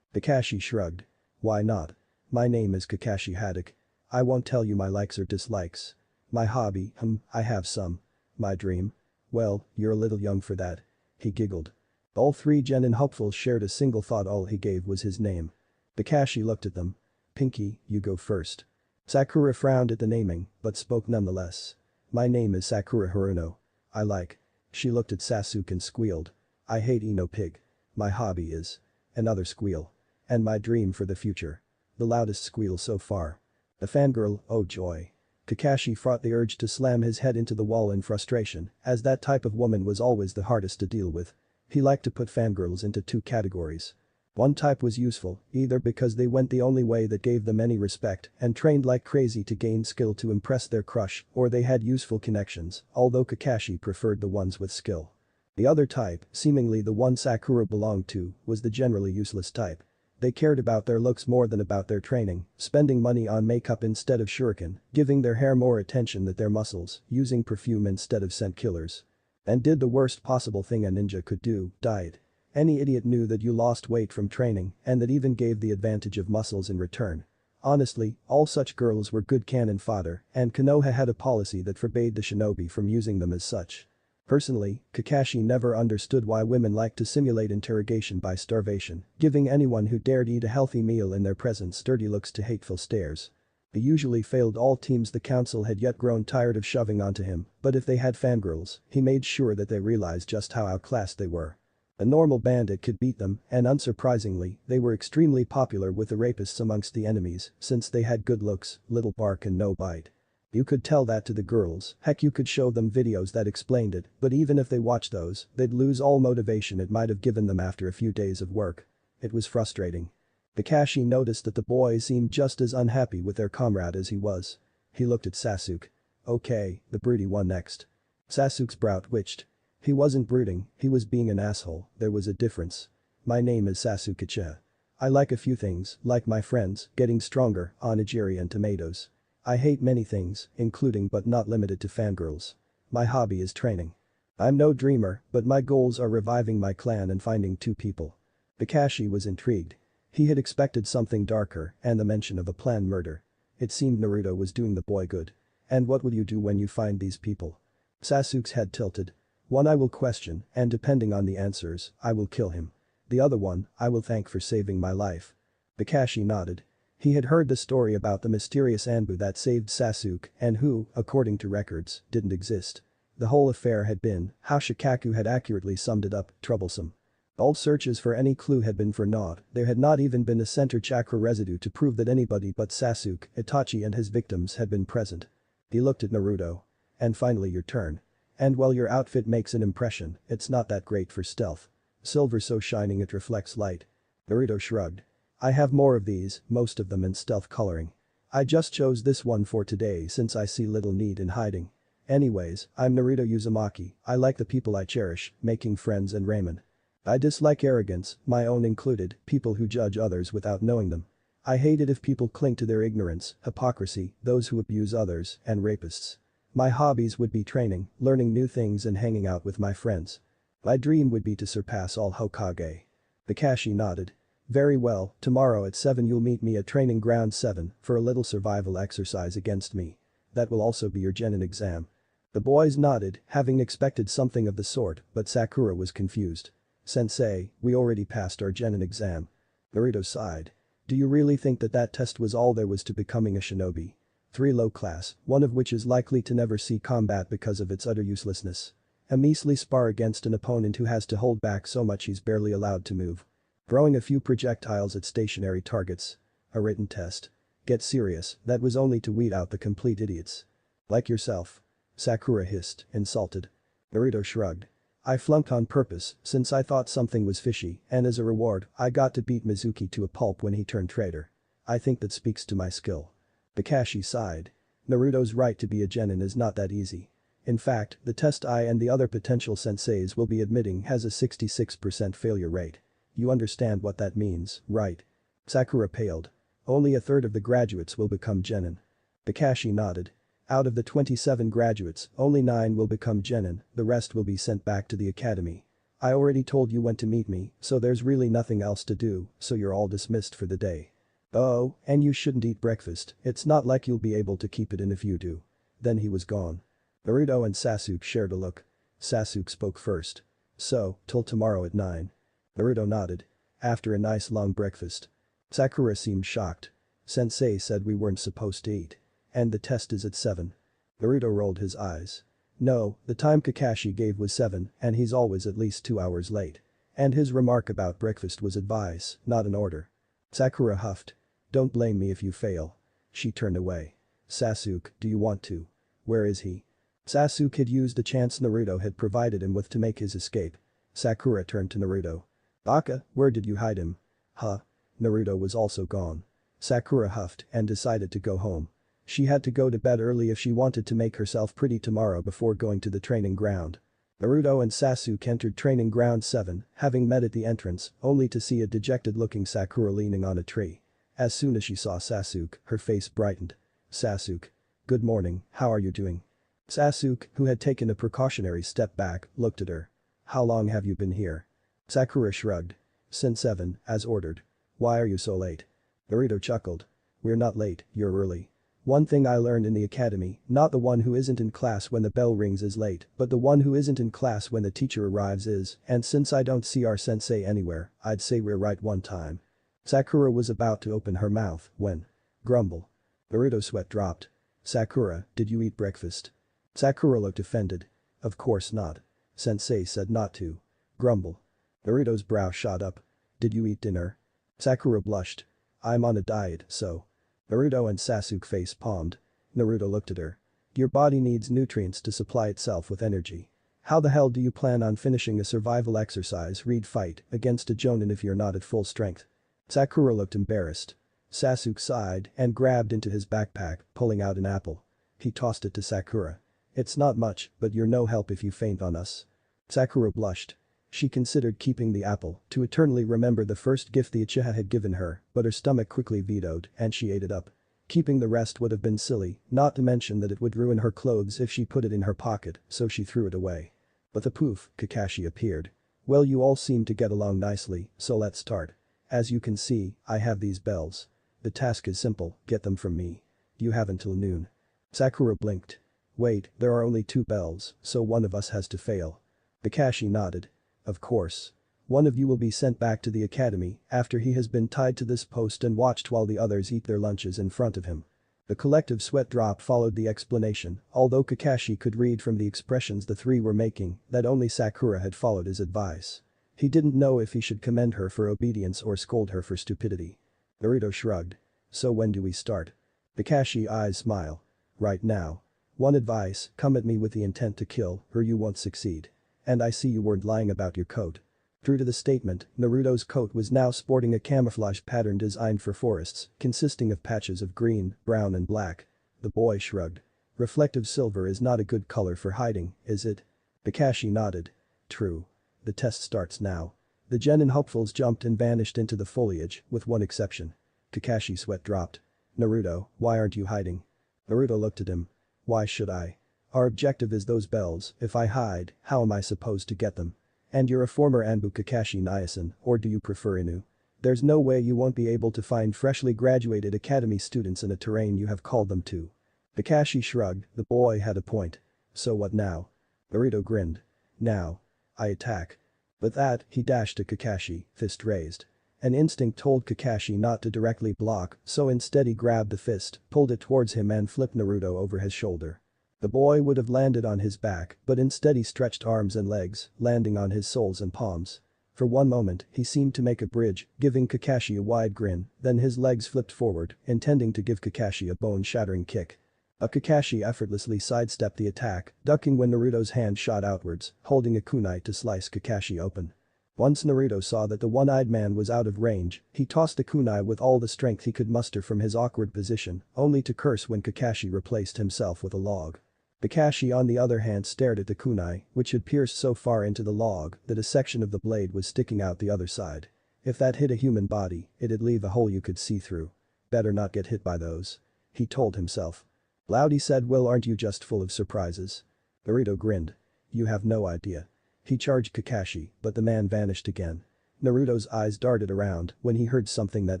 Kakashi shrugged. Why not? My name is Kakashi Haddock. I won't tell you my likes or dislikes. My hobby, I have some. My dream? Well, you're a little young for that. He giggled. All 3 Genin hopefuls shared a single thought, all he gave was his name. Kakashi looked at them. Pinky, you go first. Sakura frowned at the naming, but spoke nonetheless. My name is Sakura Haruno. I like. She looked at Sasuke and squealed. I hate Ino Pig. My hobby is. Another squeal. And my dream for the future. The loudest squeal so far. A fangirl, oh joy. Kakashi fought the urge to slam his head into the wall in frustration, as that type of woman was always the hardest to deal with. He liked to put fangirls into 2 categories. One type was useful, either because they went the only way that gave them any respect and trained like crazy to gain skill to impress their crush, or they had useful connections, although Kakashi preferred the ones with skill. The other type, seemingly the one Sakura belonged to, was the generally useless type. They cared about their looks more than about their training, spending money on makeup instead of shuriken, giving their hair more attention than their muscles, using perfume instead of scent killers. And did the worst possible thing a ninja could do, diet. Any idiot knew that you lost weight from training and that even gave the advantage of muscles in return. Honestly, all such girls were good cannon fodder, and Konoha had a policy that forbade the shinobi from using them as such. Personally, Kakashi never understood why women like to simulate interrogation by starvation, giving anyone who dared eat a healthy meal in their presence dirty looks to hateful stares. He usually failed all teams the council had yet grown tired of shoving onto him, but if they had fangirls, he made sure that they realized just how outclassed they were. A normal bandit could beat them, and unsurprisingly, they were extremely popular with the rapists amongst the enemies, since they had good looks, little bark and no bite. You could tell that to the girls, heck you could show them videos that explained it, but even if they watched those, they'd lose all motivation it might have given them after a few days of work. It was frustrating. Kakashi noticed that the boys seemed just as unhappy with their comrade as he was. He looked at Sasuke. Okay, the broody one next. Sasuke's brow twitched. He wasn't brooding, he was being an asshole, there was a difference. My name is Sasuke-cha. I like a few things, like my friends, getting stronger, onigiri and tomatoes. I hate many things, including but not limited to fangirls. My hobby is training. I'm no dreamer, but my goals are reviving my clan and finding two people. Kakashi was intrigued. He had expected something darker and the mention of a planned murder. It seemed Naruto was doing the boy good. And what will you do when you find these people? Sasuke's head tilted. One I will question, and depending on the answers, I will kill him. The other one, I will thank for saving my life. Kakashi nodded. He had heard the story about the mysterious Anbu that saved Sasuke and who, according to records, didn't exist. The whole affair had been, how Shikaku had accurately summed it up, troublesome. All searches for any clue had been for naught, there had not even been a center chakra residue to prove that anybody but Sasuke, Itachi and his victims had been present. He looked at Naruto. And finally your turn. And while your outfit makes an impression, it's not that great for stealth. Silver so shining it reflects light. Naruto shrugged. I have more of these, most of them in stealth coloring. I just chose this one for today since I see little need in hiding. Anyways, I'm Naruto Uzumaki, I like the people I cherish, making friends and ramen. I dislike arrogance, my own included, people who judge others without knowing them. I hate it if people cling to their ignorance, hypocrisy, those who abuse others, and rapists. My hobbies would be training, learning new things and hanging out with my friends. My dream would be to surpass all Hokage. Kakashi nodded. Very well, tomorrow at 7 you'll meet me at training ground 7 for a little survival exercise against me. That will also be your genin exam. The boys nodded, having expected something of the sort, but Sakura was confused. Sensei, we already passed our genin exam. Naruto sighed. Do you really think that that test was all there was to becoming a shinobi? 3 low class, one of which is likely to never see combat because of its utter uselessness. A measly spar against an opponent who has to hold back so much he's barely allowed to move. Throwing a few projectiles at stationary targets. A written test. Get serious, that was only to weed out the complete idiots. Like yourself. Sakura hissed, insulted. Naruto shrugged. I flunked on purpose since I thought something was fishy and as a reward I got to beat Mizuki to a pulp when he turned traitor. I think that speaks to my skill. Kakashi sighed. Naruto's right to be a genin is not that easy. In fact, the test I and the other potential senseis will be admitting has a 66% failure rate. You understand what that means, right? Sakura paled. Only a third of the graduates will become genin. Kakashi nodded. Out of the 27 graduates, only 9 will become genin, the rest will be sent back to the academy. I already told you when to meet me, so there's really nothing else to do, so you're all dismissed for the day. Oh, and you shouldn't eat breakfast, it's not like you'll be able to keep it in if you do. Then he was gone. Naruto and Sasuke shared a look. Sasuke spoke first. So, till tomorrow at 9. Naruto nodded. After a nice long breakfast. Sakura seemed shocked. Sensei said we weren't supposed to eat. And the test is at 7. Naruto rolled his eyes. No, the time Kakashi gave was 7 and he's always at least 2 hours late. And his remark about breakfast was advice, not an order. Sakura huffed. Don't blame me if you fail. She turned away. Sasuke, do you want to? Where is he? Sasuke had used the chance Naruto had provided him with to make his escape. Sakura turned to Naruto. Baka, where did you hide him? Huh? Naruto was also gone. Sakura huffed and decided to go home. She had to go to bed early if she wanted to make herself pretty tomorrow before going to the training ground. Naruto and Sasuke entered training ground 7, having met at the entrance, only to see a dejected-looking Sakura leaning on a tree. As soon as she saw Sasuke, her face brightened. "Sasuke. Good morning, how are you doing?" Sasuke, who had taken a precautionary step back, looked at her. "How long have you been here?" Sakura shrugged. "Since 7, as ordered. Why are you so late?" Naruto chuckled. "We're not late, you're early. One thing I learned in the academy, not the one who isn't in class when the bell rings is late, but the one who isn't in class when the teacher arrives is, and since I don't see our sensei anywhere, I'd say we're right one time." Sakura was about to open her mouth when. Grumble. Naruto's sweat dropped. "Sakura, did you eat breakfast?" Sakura looked offended. "Of course not. Sensei said not to." Grumble. Naruto's brow shot up. "Did you eat dinner?" Sakura blushed. "I'm on a diet, so." Naruto and Sasuke face-palmed. Naruto looked at her. "Your body needs nutrients to supply itself with energy. How the hell do you plan on finishing a survival exercise read fight against a jonin if you're not at full strength?" Sakura looked embarrassed. Sasuke sighed and grabbed into his backpack, pulling out an apple. He tossed it to Sakura. "It's not much, but you're no help if you faint on us." Sakura blushed. She considered keeping the apple to eternally remember the first gift the Uchiha had given her, but her stomach quickly vetoed and she ate it up. Keeping the rest would have been silly, not to mention that it would ruin her clothes if she put it in her pocket, so she threw it away. But the poof, Kakashi appeared. "Well, you all seem to get along nicely, so let's start. As you can see, I have these bells. The task is simple, get them from me. You have until noon." Sakura blinked. "Wait, there are only 2 bells, so one of us has to fail." Kakashi nodded. "Of course. One of you will be sent back to the academy after he has been tied to this post and watched while the others eat their lunches in front of him." The collective sweat drop followed the explanation, although Kakashi could read from the expressions the 3 were making that only Sakura had followed his advice. He didn't know if he should commend her for obedience or scold her for stupidity. Naruto shrugged. "So when do we start?" Kakashi eyes smile. "Right now. One advice, come at me with the intent to kill or you won't succeed. And I see you weren't lying about your coat." True to the statement, Naruto's coat was now sporting a camouflage pattern designed for forests, consisting of patches of green, brown and black. The boy shrugged. "Reflective silver is not a good color for hiding, is it?" Kakashi nodded. "True. The test starts now." The genin hopefuls jumped and vanished into the foliage, with one exception. Kakashi's sweat dropped. "Naruto, why aren't you hiding?" Naruto looked at him. "Why should I? Our objective is those bells, if I hide, how am I supposed to get them? And you're a former Anbu Kakashi Nyasan, or do you prefer Inu? There's no way you won't be able to find freshly graduated academy students in a terrain you have called them to." Kakashi shrugged, the boy had a point. "So what now?" Naruto grinned. "Now. I attack." With that, he dashed to Kakashi, fist raised. An instinct told Kakashi not to directly block, so instead he grabbed the fist, pulled it towards him and flipped Naruto over his shoulder. The boy would have landed on his back, but instead he stretched arms and legs, landing on his soles and palms. For one moment, he seemed to make a bridge, giving Kakashi a wide grin, then his legs flipped forward, intending to give Kakashi a bone-shattering kick. Kakashi effortlessly sidestepped the attack, ducking when Naruto's hand shot outwards, holding a kunai to slice Kakashi open. Once Naruto saw that the one-eyed man was out of range, he tossed the kunai with all the strength he could muster from his awkward position, only to curse when Kakashi replaced himself with a log. Kakashi on the other hand stared at the kunai, which had pierced so far into the log that a section of the blade was sticking out the other side. If that hit a human body, it'd leave a hole you could see through. Better not get hit by those. He told himself. Loudy said, "Well, aren't you just full of surprises?" Naruto grinned. "You have no idea." He charged Kakashi, but the man vanished again. Naruto's eyes darted around when he heard something that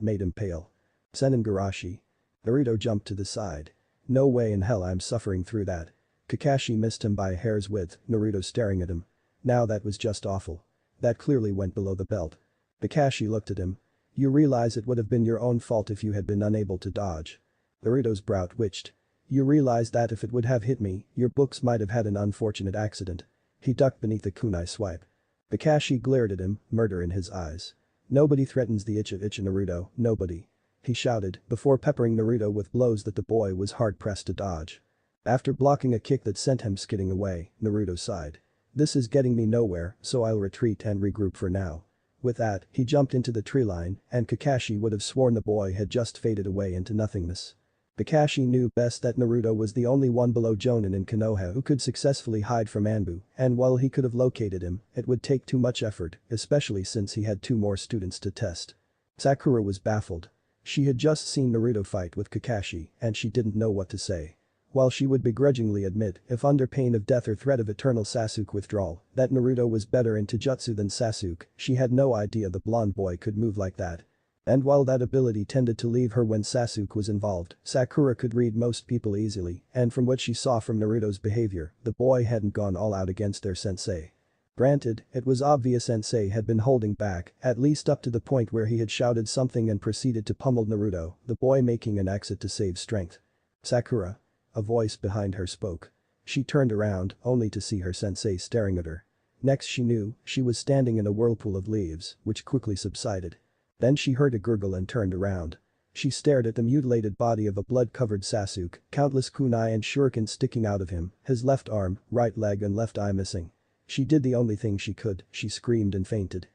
made him pale. "Senengarashi." Naruto jumped to the side. "No way in hell I'm suffering through that." Kakashi missed him by a hair's width, Naruto staring at him. Now that was just awful. That clearly went below the belt. Kakashi looked at him. "You realize it would have been your own fault if you had been unable to dodge." Naruto's brow twitched. "You realize that if it would have hit me, your books might have had an unfortunate accident." He ducked beneath the kunai swipe. Kakashi glared at him, murder in his eyes. "Nobody threatens the Icha Naruto, nobody." He shouted, before peppering Naruto with blows that the boy was hard-pressed to dodge. After blocking a kick that sent him skidding away, Naruto sighed. "This is getting me nowhere, so I'll retreat and regroup for now." With that, he jumped into the tree line, and Kakashi would have sworn the boy had just faded away into nothingness. Kakashi knew best that Naruto was the only one below Jonin and Konoha who could successfully hide from Anbu, and while he could have located him, it would take too much effort, especially since he had 2 more students to test. Sakura was baffled. She had just seen Naruto fight with Kakashi, and she didn't know what to say. While she would begrudgingly admit, if under pain of death or threat of eternal Sasuke withdrawal, that Naruto was better in Taijutsu than Sasuke, she had no idea the blonde boy could move like that. And while that ability tended to leave her when Sasuke was involved, Sakura could read most people easily, and from what she saw from Naruto's behavior, the boy hadn't gone all out against their sensei. Granted, it was obvious sensei had been holding back, at least up to the point where he had shouted something and proceeded to pummel Naruto, the boy making an exit to save strength. "Sakura?" A voice behind her spoke. She turned around, only to see her sensei staring at her. Next she knew, she was standing in a whirlpool of leaves, which quickly subsided. Then she heard a gurgle and turned around. She stared at the mutilated body of a blood-covered Sasuke, countless kunai and shurikens sticking out of him, his left arm, right leg and left eye missing. She did the only thing she could, she screamed and fainted.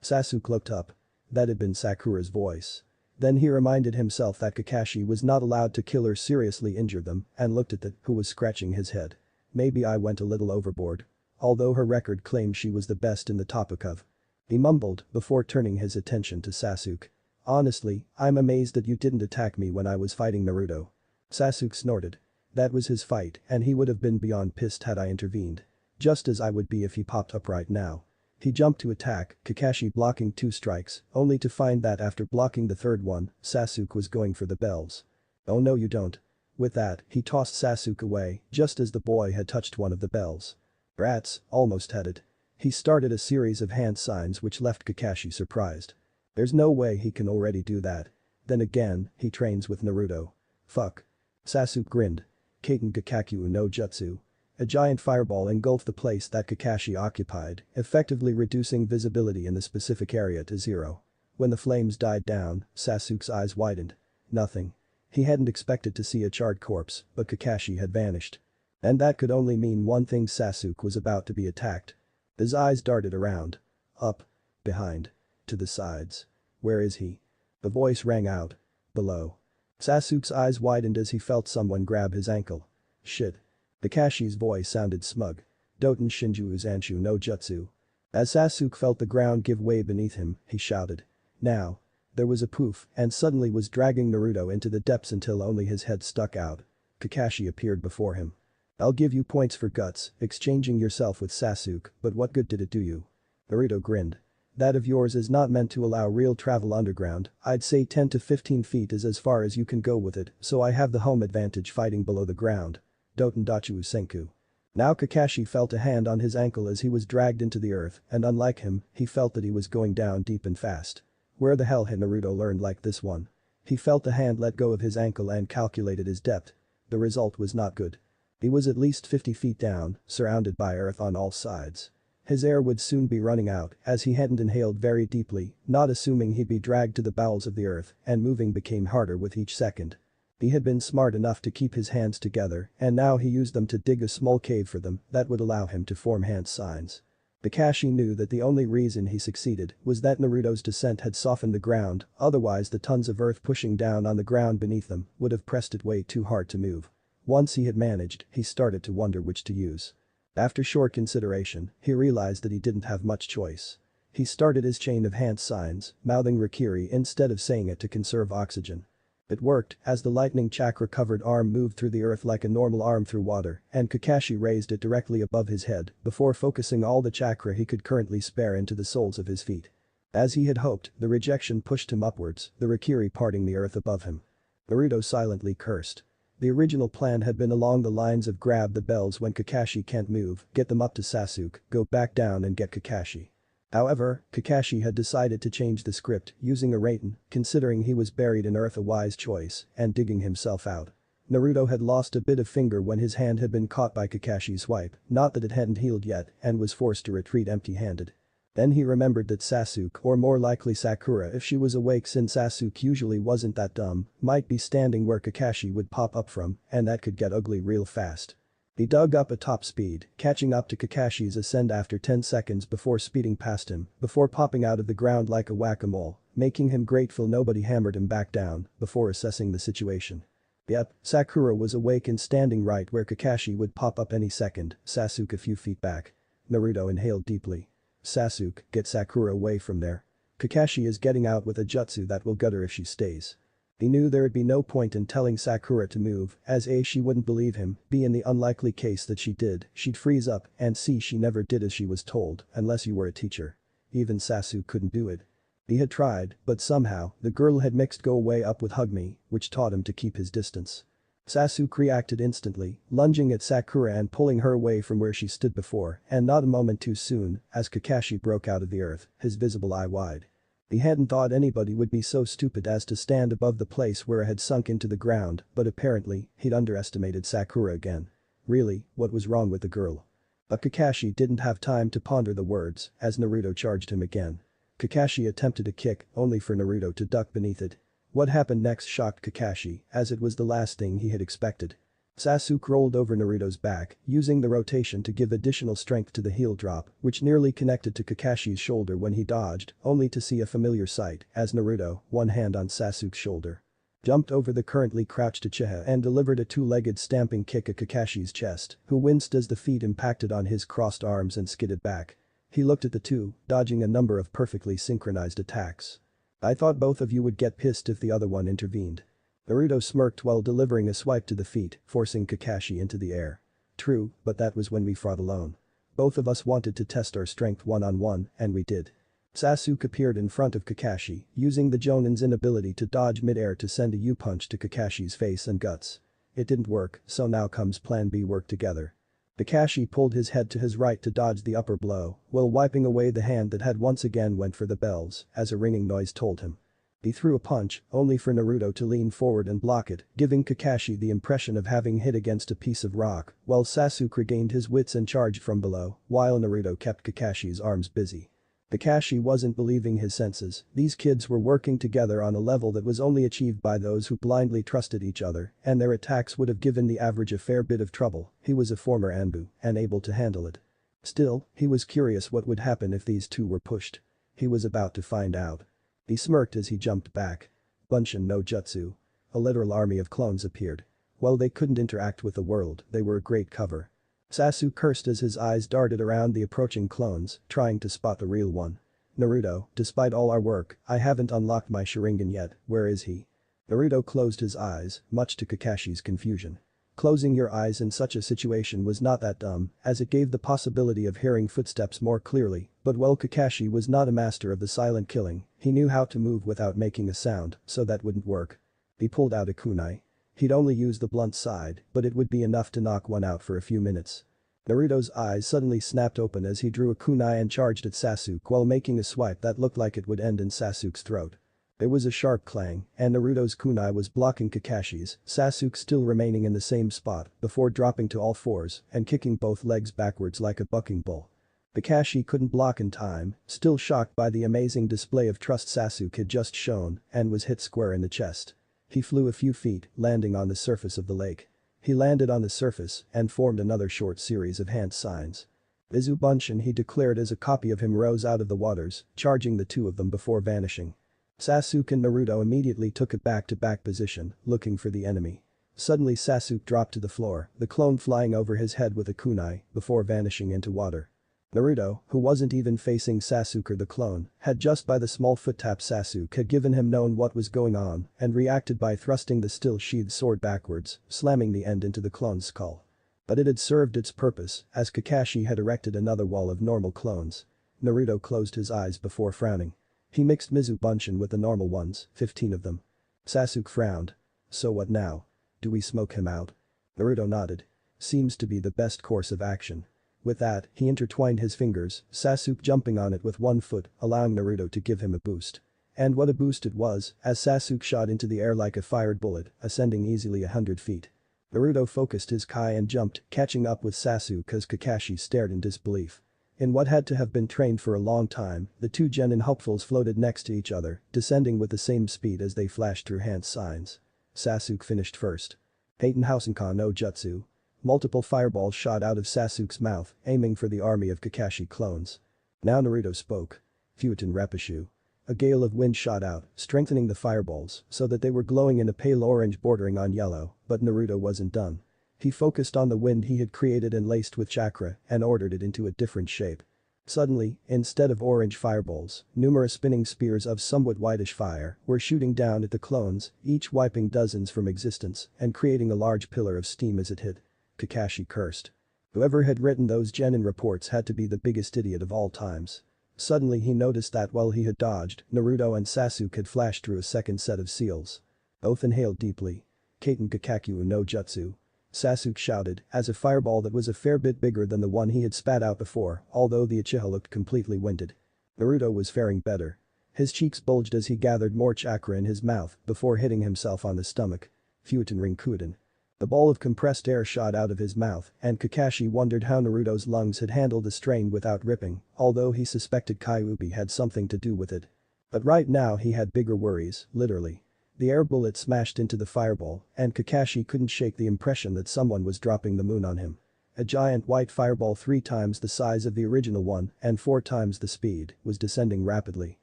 Sasuke looked up. That had been Sakura's voice. Then he reminded himself that Kakashi was not allowed to kill or seriously injure them, and looked at the who was scratching his head. Maybe I went a little overboard. Although her record claimed she was the best in the topic of. He mumbled before turning his attention to Sasuke. Honestly, I'm amazed that you didn't attack me when I was fighting Naruto. Sasuke snorted. That was his fight, and he would have been beyond pissed had I intervened. Just as I would be if he popped up right now. He jumped to attack, Kakashi blocking 2 strikes, only to find that after blocking the 3rd one, Sasuke was going for the bells. Oh no you don't. With that, he tossed Sasuke away, just as the boy had touched one of the bells. Rats, almost had it. He started a series of hand signs which left Kakashi surprised. There's no way he can already do that. Then again, he trains with Naruto. Fuck. Sasuke grinned. Kaiten Gakakyu no Jutsu. A giant fireball engulfed the place that Kakashi occupied, effectively reducing visibility in the specific area to 0. When the flames died down, Sasuke's eyes widened. Nothing. He hadn't expected to see a charred corpse, but Kakashi had vanished. And that could only mean one thing: Sasuke was about to be attacked. His eyes darted around. Up. Behind. To the sides. Where is he? The voice rang out. Below. Sasuke's eyes widened as he felt someone grab his ankle. Shit. Kakashi's voice sounded smug. Doten Shinju's Anshu no Jutsu. As Sasuke felt the ground give way beneath him, he shouted. Now. There was a poof and suddenly was dragging Naruto into the depths until only his head stuck out. Kakashi appeared before him. I'll give you points for guts, exchanging yourself with Sasuke, but what good did it do you? Naruto grinned. That of yours is not meant to allow real travel underground, I'd say 10 to 15 feet is as far as you can go with it, so I have the home advantage fighting below the ground. Doten Dachu Senku. Now Kakashi felt a hand on his ankle as he was dragged into the earth, and unlike him, he felt that he was going down deep and fast. Where the hell had Naruto learned like this one? He felt the hand let go of his ankle and calculated his depth. The result was not good. He was at least 50 feet down, surrounded by earth on all sides. His air would soon be running out as he hadn't inhaled very deeply, not assuming he'd be dragged to the bowels of the earth, and moving became harder with each second. He had been smart enough to keep his hands together, and now he used them to dig a small cave for them that would allow him to form hand signs. Kakashi knew that the only reason he succeeded was that Naruto's descent had softened the ground, otherwise the tons of earth pushing down on the ground beneath them would have pressed it way too hard to move. Once he had managed, he started to wonder which to use. After short consideration, he realized that he didn't have much choice. He started his chain of hand signs, mouthing Rikiri instead of saying it to conserve oxygen. It worked, as the lightning chakra-covered arm moved through the earth like a normal arm through water, and Kakashi raised it directly above his head before focusing all the chakra he could currently spare into the soles of his feet. As he had hoped, the rejection pushed him upwards, the Rikiri parting the earth above him. Naruto silently cursed. The original plan had been along the lines of grab the bells when Kakashi can't move, get them up to Sasuke, go back down and get Kakashi. However, Kakashi had decided to change the script, using a Raiten, considering he was buried in earth a wise choice, and digging himself out. Naruto had lost a bit of finger when his hand had been caught by Kakashi's swipe, not that it hadn't healed yet, and was forced to retreat empty-handed. Then he remembered that Sasuke, or more likely Sakura if she was awake since Sasuke usually wasn't that dumb, might be standing where Kakashi would pop up from, and that could get ugly real fast. He dug up at top speed, catching up to Kakashi's ascent after 10 seconds before speeding past him, before popping out of the ground like a whack-a-mole, making him grateful nobody hammered him back down, before assessing the situation. Yep, Sakura was awake and standing right where Kakashi would pop up any second, Sasuke a few feet back. Naruto inhaled deeply. Sasuke, get Sakura away from there. Kakashi is getting out with a jutsu that will gut her if she stays. He knew there'd be no point in telling Sakura to move, as A, she wouldn't believe him, B, in the unlikely case that she did, she'd freeze up, and C, she never did as she was told, unless you were a teacher. Even Sasuke couldn't do it. He had tried, but somehow, the girl had mixed go away up with hug me, which taught him to keep his distance. Sasuke reacted instantly, lunging at Sakura and pulling her away from where she stood before, and not a moment too soon, as Kakashi broke out of the earth, his visible eye wide. He hadn't thought anybody would be so stupid as to stand above the place where it had sunk into the ground, but apparently, he'd underestimated Sakura again. Really, what was wrong with the girl? But Kakashi didn't have time to ponder the words, as Naruto charged him again. Kakashi attempted a kick, only for Naruto to duck beneath it. What happened next shocked Kakashi, as it was the last thing he had expected. Sasuke rolled over Naruto's back, using the rotation to give additional strength to the heel drop, which nearly connected to Kakashi's shoulder when he dodged, only to see a familiar sight, as Naruto, one hand on Sasuke's shoulder, jumped over the currently crouched Uchiha and delivered a two-legged stamping kick at Kakashi's chest, who winced as the feet impacted on his crossed arms and skidded back. He looked at the two, dodging a number of perfectly synchronized attacks. I thought both of you would get pissed if the other one intervened. Naruto smirked while delivering a swipe to the feet, forcing Kakashi into the air. True, but that was when we fought alone. Both of us wanted to test our strength one-on-one, and we did. Sasuke appeared in front of Kakashi, using the Jonin's inability to dodge mid-air to send a U-punch to Kakashi's face and guts. It didn't work, so now comes plan B. Work together. Kakashi pulled his head to his right to dodge the upper blow, while wiping away the hand that had once again went for the bells, as a ringing noise told him. He threw a punch, only for Naruto to lean forward and block it, giving Kakashi the impression of having hit against a piece of rock, while Sasuke regained his wits and charged from below, while Naruto kept Kakashi's arms busy. Kakashi wasn't believing his senses, these kids were working together on a level that was only achieved by those who blindly trusted each other, and their attacks would have given the average a fair bit of trouble. He was a former Anbu, and able to handle it. Still, he was curious what would happen if these two were pushed. He was about to find out. He smirked as he jumped back. Bunshin no jutsu. A literal army of clones appeared. While they couldn't interact with the world, they were a great cover. Sasuke cursed as his eyes darted around the approaching clones, trying to spot the real one. Naruto, despite all our work, I haven't unlocked my Sharingan yet, where is he? Naruto closed his eyes, much to Kakashi's confusion. Closing your eyes in such a situation was not that dumb, as it gave the possibility of hearing footsteps more clearly, but while Kakashi was not a master of the silent killing, he knew how to move without making a sound, so that wouldn't work. He pulled out a kunai. He'd only use the blunt side, but it would be enough to knock one out for a few minutes. Naruto's eyes suddenly snapped open as he drew a kunai and charged at Sasuke while making a swipe that looked like it would end in Sasuke's throat. There was a sharp clang, and Naruto's kunai was blocking Kakashi's, Sasuke still remaining in the same spot, before dropping to all fours and kicking both legs backwards like a bucking bull. Kakashi couldn't block in time, still shocked by the amazing display of trust Sasuke had just shown, and was hit square in the chest. He flew a few feet, landing on the surface of the lake. He landed on the surface and formed another short series of hand signs. Izu Bunshin, he declared, as a copy of him rose out of the waters, charging the two of them before vanishing. Sasuke and Naruto immediately took a back-to-back position, looking for the enemy. Suddenly Sasuke dropped to the floor, the clone flying over his head with a kunai, before vanishing into water. Naruto, who wasn't even facing Sasuke or the clone, had just by the small foot tap Sasuke had given him known what was going on and reacted by thrusting the still sheathed sword backwards, slamming the end into the clone's skull. But it had served its purpose, as Kakashi had erected another wall of normal clones. Naruto closed his eyes before frowning. He mixed Mizu Bunshin with the normal ones, 15 of them. Sasuke frowned. So what now? Do we smoke him out? Naruto nodded. Seems to be the best course of action. With that, he intertwined his fingers, Sasuke jumping on it with one foot, allowing Naruto to give him a boost. And what a boost it was, as Sasuke shot into the air like a fired bullet, ascending easily 100 feet. Naruto focused his kai and jumped, catching up with Sasuke as Kakashi stared in disbelief. In what had to have been trained for a long time, the two genin hopefuls floated next to each other, descending with the same speed as they flashed through hand signs. Sasuke finished first. Heitenhausenka no Jutsu. Multiple fireballs shot out of Sasuke's mouth, aiming for the army of Kakashi clones. Now Naruto spoke. Futon Repashu. A gale of wind shot out, strengthening the fireballs so that they were glowing in a pale orange bordering on yellow, but Naruto wasn't done. He focused on the wind he had created and laced with chakra and ordered it into a different shape. Suddenly, instead of orange fireballs, numerous spinning spears of somewhat whitish fire were shooting down at the clones, each wiping dozens from existence and creating a large pillar of steam as it hit. Kakashi cursed. Whoever had written those genin reports had to be the biggest idiot of all times. Suddenly he noticed that while he had dodged, Naruto and Sasuke had flashed through a second set of seals. Both inhaled deeply. Kaiten Kakaku no Jutsu. Sasuke shouted, as a fireball that was a fair bit bigger than the one he had spat out before, although the Uchiha looked completely winded. Naruto was faring better. His cheeks bulged as he gathered more chakra in his mouth before hitting himself on the stomach. Futon Rinkuden. The ball of compressed air shot out of his mouth, and Kakashi wondered how Naruto's lungs had handled the strain without ripping, although he suspected Kyuubi had something to do with it. But right now he had bigger worries, literally. The air bullet smashed into the fireball, and Kakashi couldn't shake the impression that someone was dropping the moon on him. A giant white fireball 3 times the size of the original one and 4 times the speed was descending rapidly.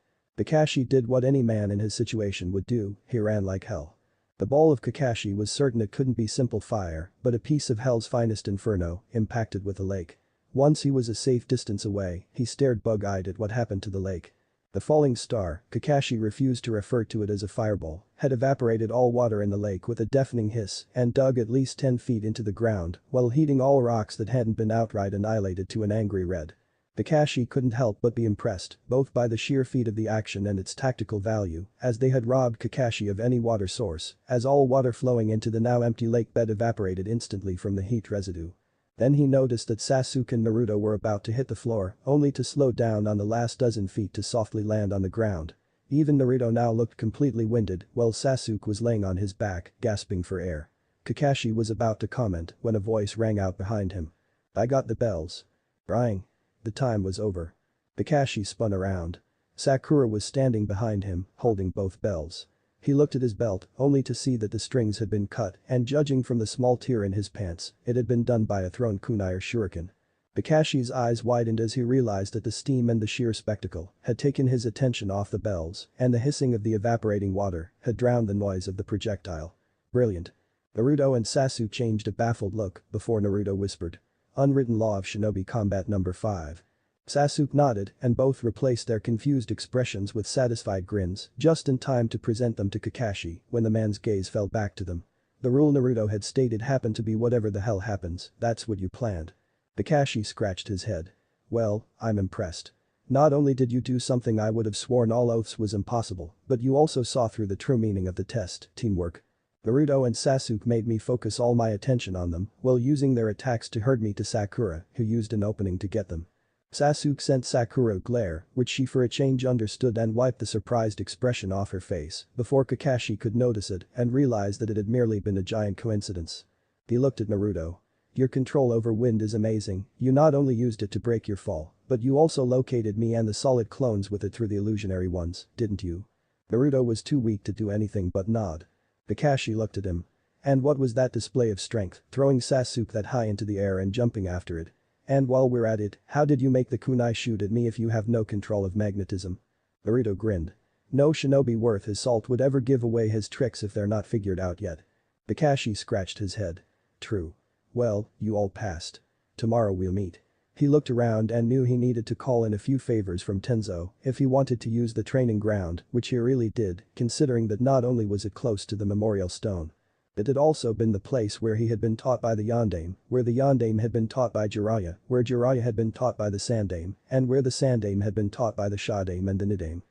Kakashi did what any man in his situation would do, he ran like hell. The ball of Kakashi was certain it couldn't be simple fire, but a piece of hell's finest inferno, impacted with the lake. Once he was a safe distance away, he stared bug-eyed at what happened to the lake. The falling star, Kakashi refused to refer to it as a fireball, had evaporated all water in the lake with a deafening hiss and dug at least 10 feet into the ground while heating all rocks that hadn't been outright annihilated to an angry red. Kakashi couldn't help but be impressed, both by the sheer feat of the action and its tactical value, as they had robbed Kakashi of any water source, as all water flowing into the now empty lake bed evaporated instantly from the heat residue. Then he noticed that Sasuke and Naruto were about to hit the floor, only to slow down on the last dozen feet to softly land on the ground. Even Naruto now looked completely winded, while Sasuke was laying on his back, gasping for air. Kakashi was about to comment when a voice rang out behind him. "I got the bells." Crying. The time was over. Kakashi spun around. Sakura was standing behind him, holding both bells. He looked at his belt, only to see that the strings had been cut, and judging from the small tear in his pants, it had been done by a thrown kunai or shuriken. Kakashi's eyes widened as he realized that the steam and the sheer spectacle had taken his attention off the bells, and the hissing of the evaporating water had drowned the noise of the projectile. Brilliant. Naruto and Sasuke changed a baffled look before Naruto whispered. Unwritten law of shinobi combat number 5. Sasuke nodded and both replaced their confused expressions with satisfied grins just in time to present them to Kakashi when the man's gaze fell back to them. The rule Naruto had stated happened to be whatever the hell happens, that's what you planned. Kakashi scratched his head. Well, I'm impressed. Not only did you do something I would have sworn all oaths was impossible, but you also saw through the true meaning of the test, teamwork. Naruto and Sasuke made me focus all my attention on them while using their attacks to herd me to Sakura, who used an opening to get them. Sasuke sent Sakura a glare, which she for a change understood and wiped the surprised expression off her face before Kakashi could notice it and realize that it had merely been a giant coincidence. He looked at Naruto. Your control over wind is amazing, you not only used it to break your fall, but you also located me and the solid clones with it through the illusionary ones, didn't you? Naruto was too weak to do anything but nod. Kakashi looked at him. And what was that display of strength, throwing Sasuke that high into the air and jumping after it? And while we're at it, how did you make the kunai shoot at me if you have no control of magnetism? Naruto grinned. No shinobi worth his salt would ever give away his tricks if they're not figured out yet. Kakashi scratched his head. True. Well, you all passed. Tomorrow we'll meet. He looked around and knew he needed to call in a few favors from Tenzo if he wanted to use the training ground, which he really did, considering that not only was it close to the memorial stone. It had also been the place where he had been taught by the Yondaime, where the Yondaime had been taught by Jiraiya, where Jiraiya had been taught by the Sandaime, and where the Sandaime had been taught by the Shadaime and the Nidaime.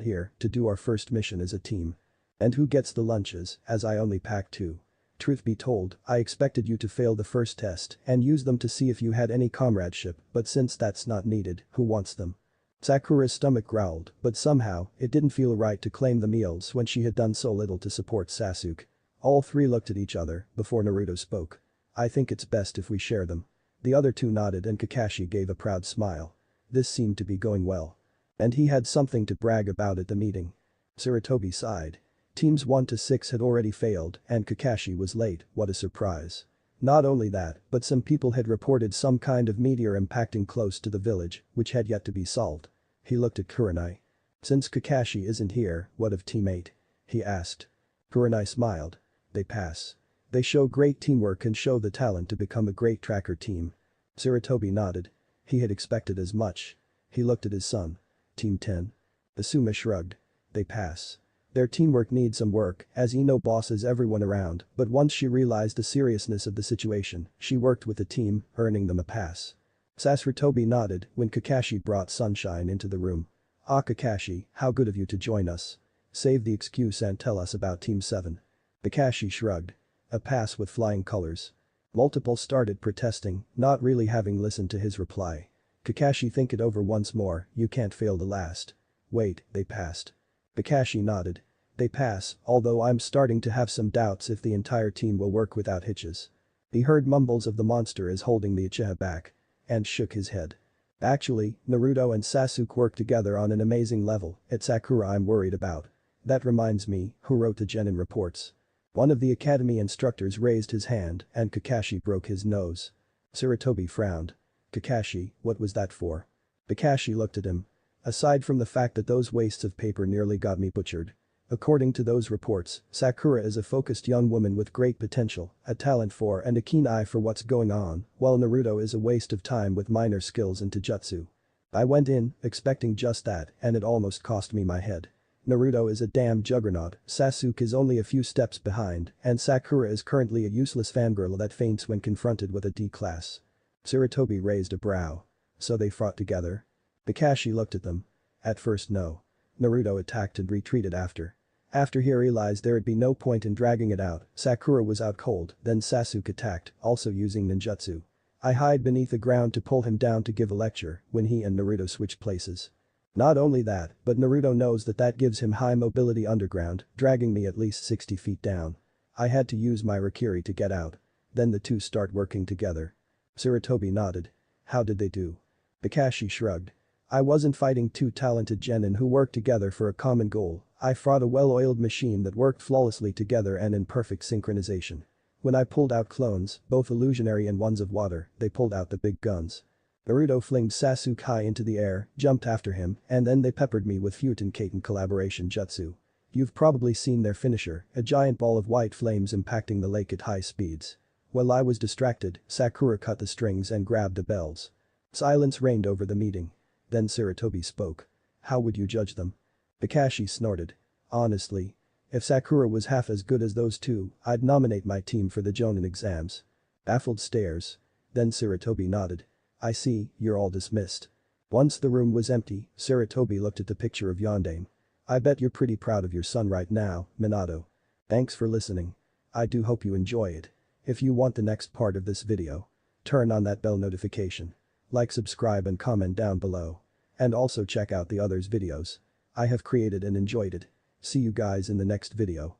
Here, to do our first mission as a team. And who gets the lunches, as I only packed 2. Truth be told, I expected you to fail the first test and use them to see if you had any comradeship, but since that's not needed, who wants them? Sakura's stomach growled, but somehow, it didn't feel right to claim the meals when she had done so little to support Sasuke. All 3 looked at each other before Naruto spoke. I think it's best if we share them. The other 2 nodded and Kakashi gave a proud smile. This seemed to be going well. And he had something to brag about at the meeting. Sarutobi sighed. Teams 1 to 6 had already failed and Kakashi was late, what a surprise. Not only that, but some people had reported some kind of meteor impacting close to the village, which had yet to be solved. He looked at Kurenai. Since Kakashi isn't here, what of teammate? He asked. Kurenai smiled. They pass. They show great teamwork and show the talent to become a great tracker team. Sarutobi nodded. He had expected as much. He looked at his son. Team 10. Asuma shrugged. They pass. Their teamwork needs some work, as Ino bosses everyone around, but once she realized the seriousness of the situation, she worked with the team, earning them a pass. Sarutobi nodded when Kakashi brought sunshine into the room. Ah Kakashi, how good of you to join us. Save the excuse and tell us about Team 7. Kakashi shrugged. A pass with flying colors. Multiple started protesting, not really having listened to his reply. Kakashi, think it over once more, you can't fail the last. Wait, they passed. Kakashi nodded. They pass, although I'm starting to have some doubts if the entire team will work without hitches. He heard mumbles of the monster is holding the Uchiha back. And shook his head. Actually, Naruto and Sasuke work together on an amazing level, it's Sakura I'm worried about. That reminds me, who wrote the Genin reports? One of the academy instructors raised his hand and Kakashi broke his nose. Sarutobi frowned. Kakashi, what was that for? Kakashi looked at him. Aside from the fact that those wastes of paper nearly got me butchered. According to those reports, Sakura is a focused young woman with great potential, a talent for and a keen eye for what's going on, while Naruto is a waste of time with minor skills in Taijutsu. I went in, expecting just that, and it almost cost me my head. Naruto is a damn juggernaut, Sasuke is only a few steps behind, and Sakura is currently a useless fangirl that faints when confronted with a D-class. Sarutobi raised a brow. So they fought together? Kakashi looked at them. At first no. Naruto attacked and retreated after. After he realized there'd be no point in dragging it out, Sakura was out cold, then Sasuke attacked, also using ninjutsu. I hide beneath the ground to pull him down to give a lecture when he and Naruto switch places. Not only that, but Naruto knows that gives him high mobility underground, dragging me at least 60 feet down. I had to use my Rakiri to get out. Then the two start working together. Sarutobi nodded. How did they do? Kakashi shrugged. I wasn't fighting two talented genin who worked together for a common goal, I fought a well-oiled machine that worked flawlessly together and in perfect synchronization. When I pulled out clones, both illusionary and ones of water, they pulled out the big guns. Naruto flinged Sasuke high into the air, jumped after him, and then they peppered me with Futen Kaiten collaboration jutsu. You've probably seen their finisher, a giant ball of white flames impacting the lake at high speeds. While I was distracted, Sakura cut the strings and grabbed the bells. Silence reigned over the meeting. Then Sarutobi spoke. How would you judge them? Kakashi snorted. Honestly. If Sakura was half as good as those two, I'd nominate my team for the Jonin exams. Baffled stares. Then Sarutobi nodded. I see, you're all dismissed. Once the room was empty, Sarutobi looked at the picture of Yondaime. I bet you're pretty proud of your son right now, Minato. Thanks for listening. I do hope you enjoy it. If you want the next part of this video, turn on that bell notification. Like, subscribe and comment down below. And also check out the others videos I have created and enjoyed it. See you guys in the next video.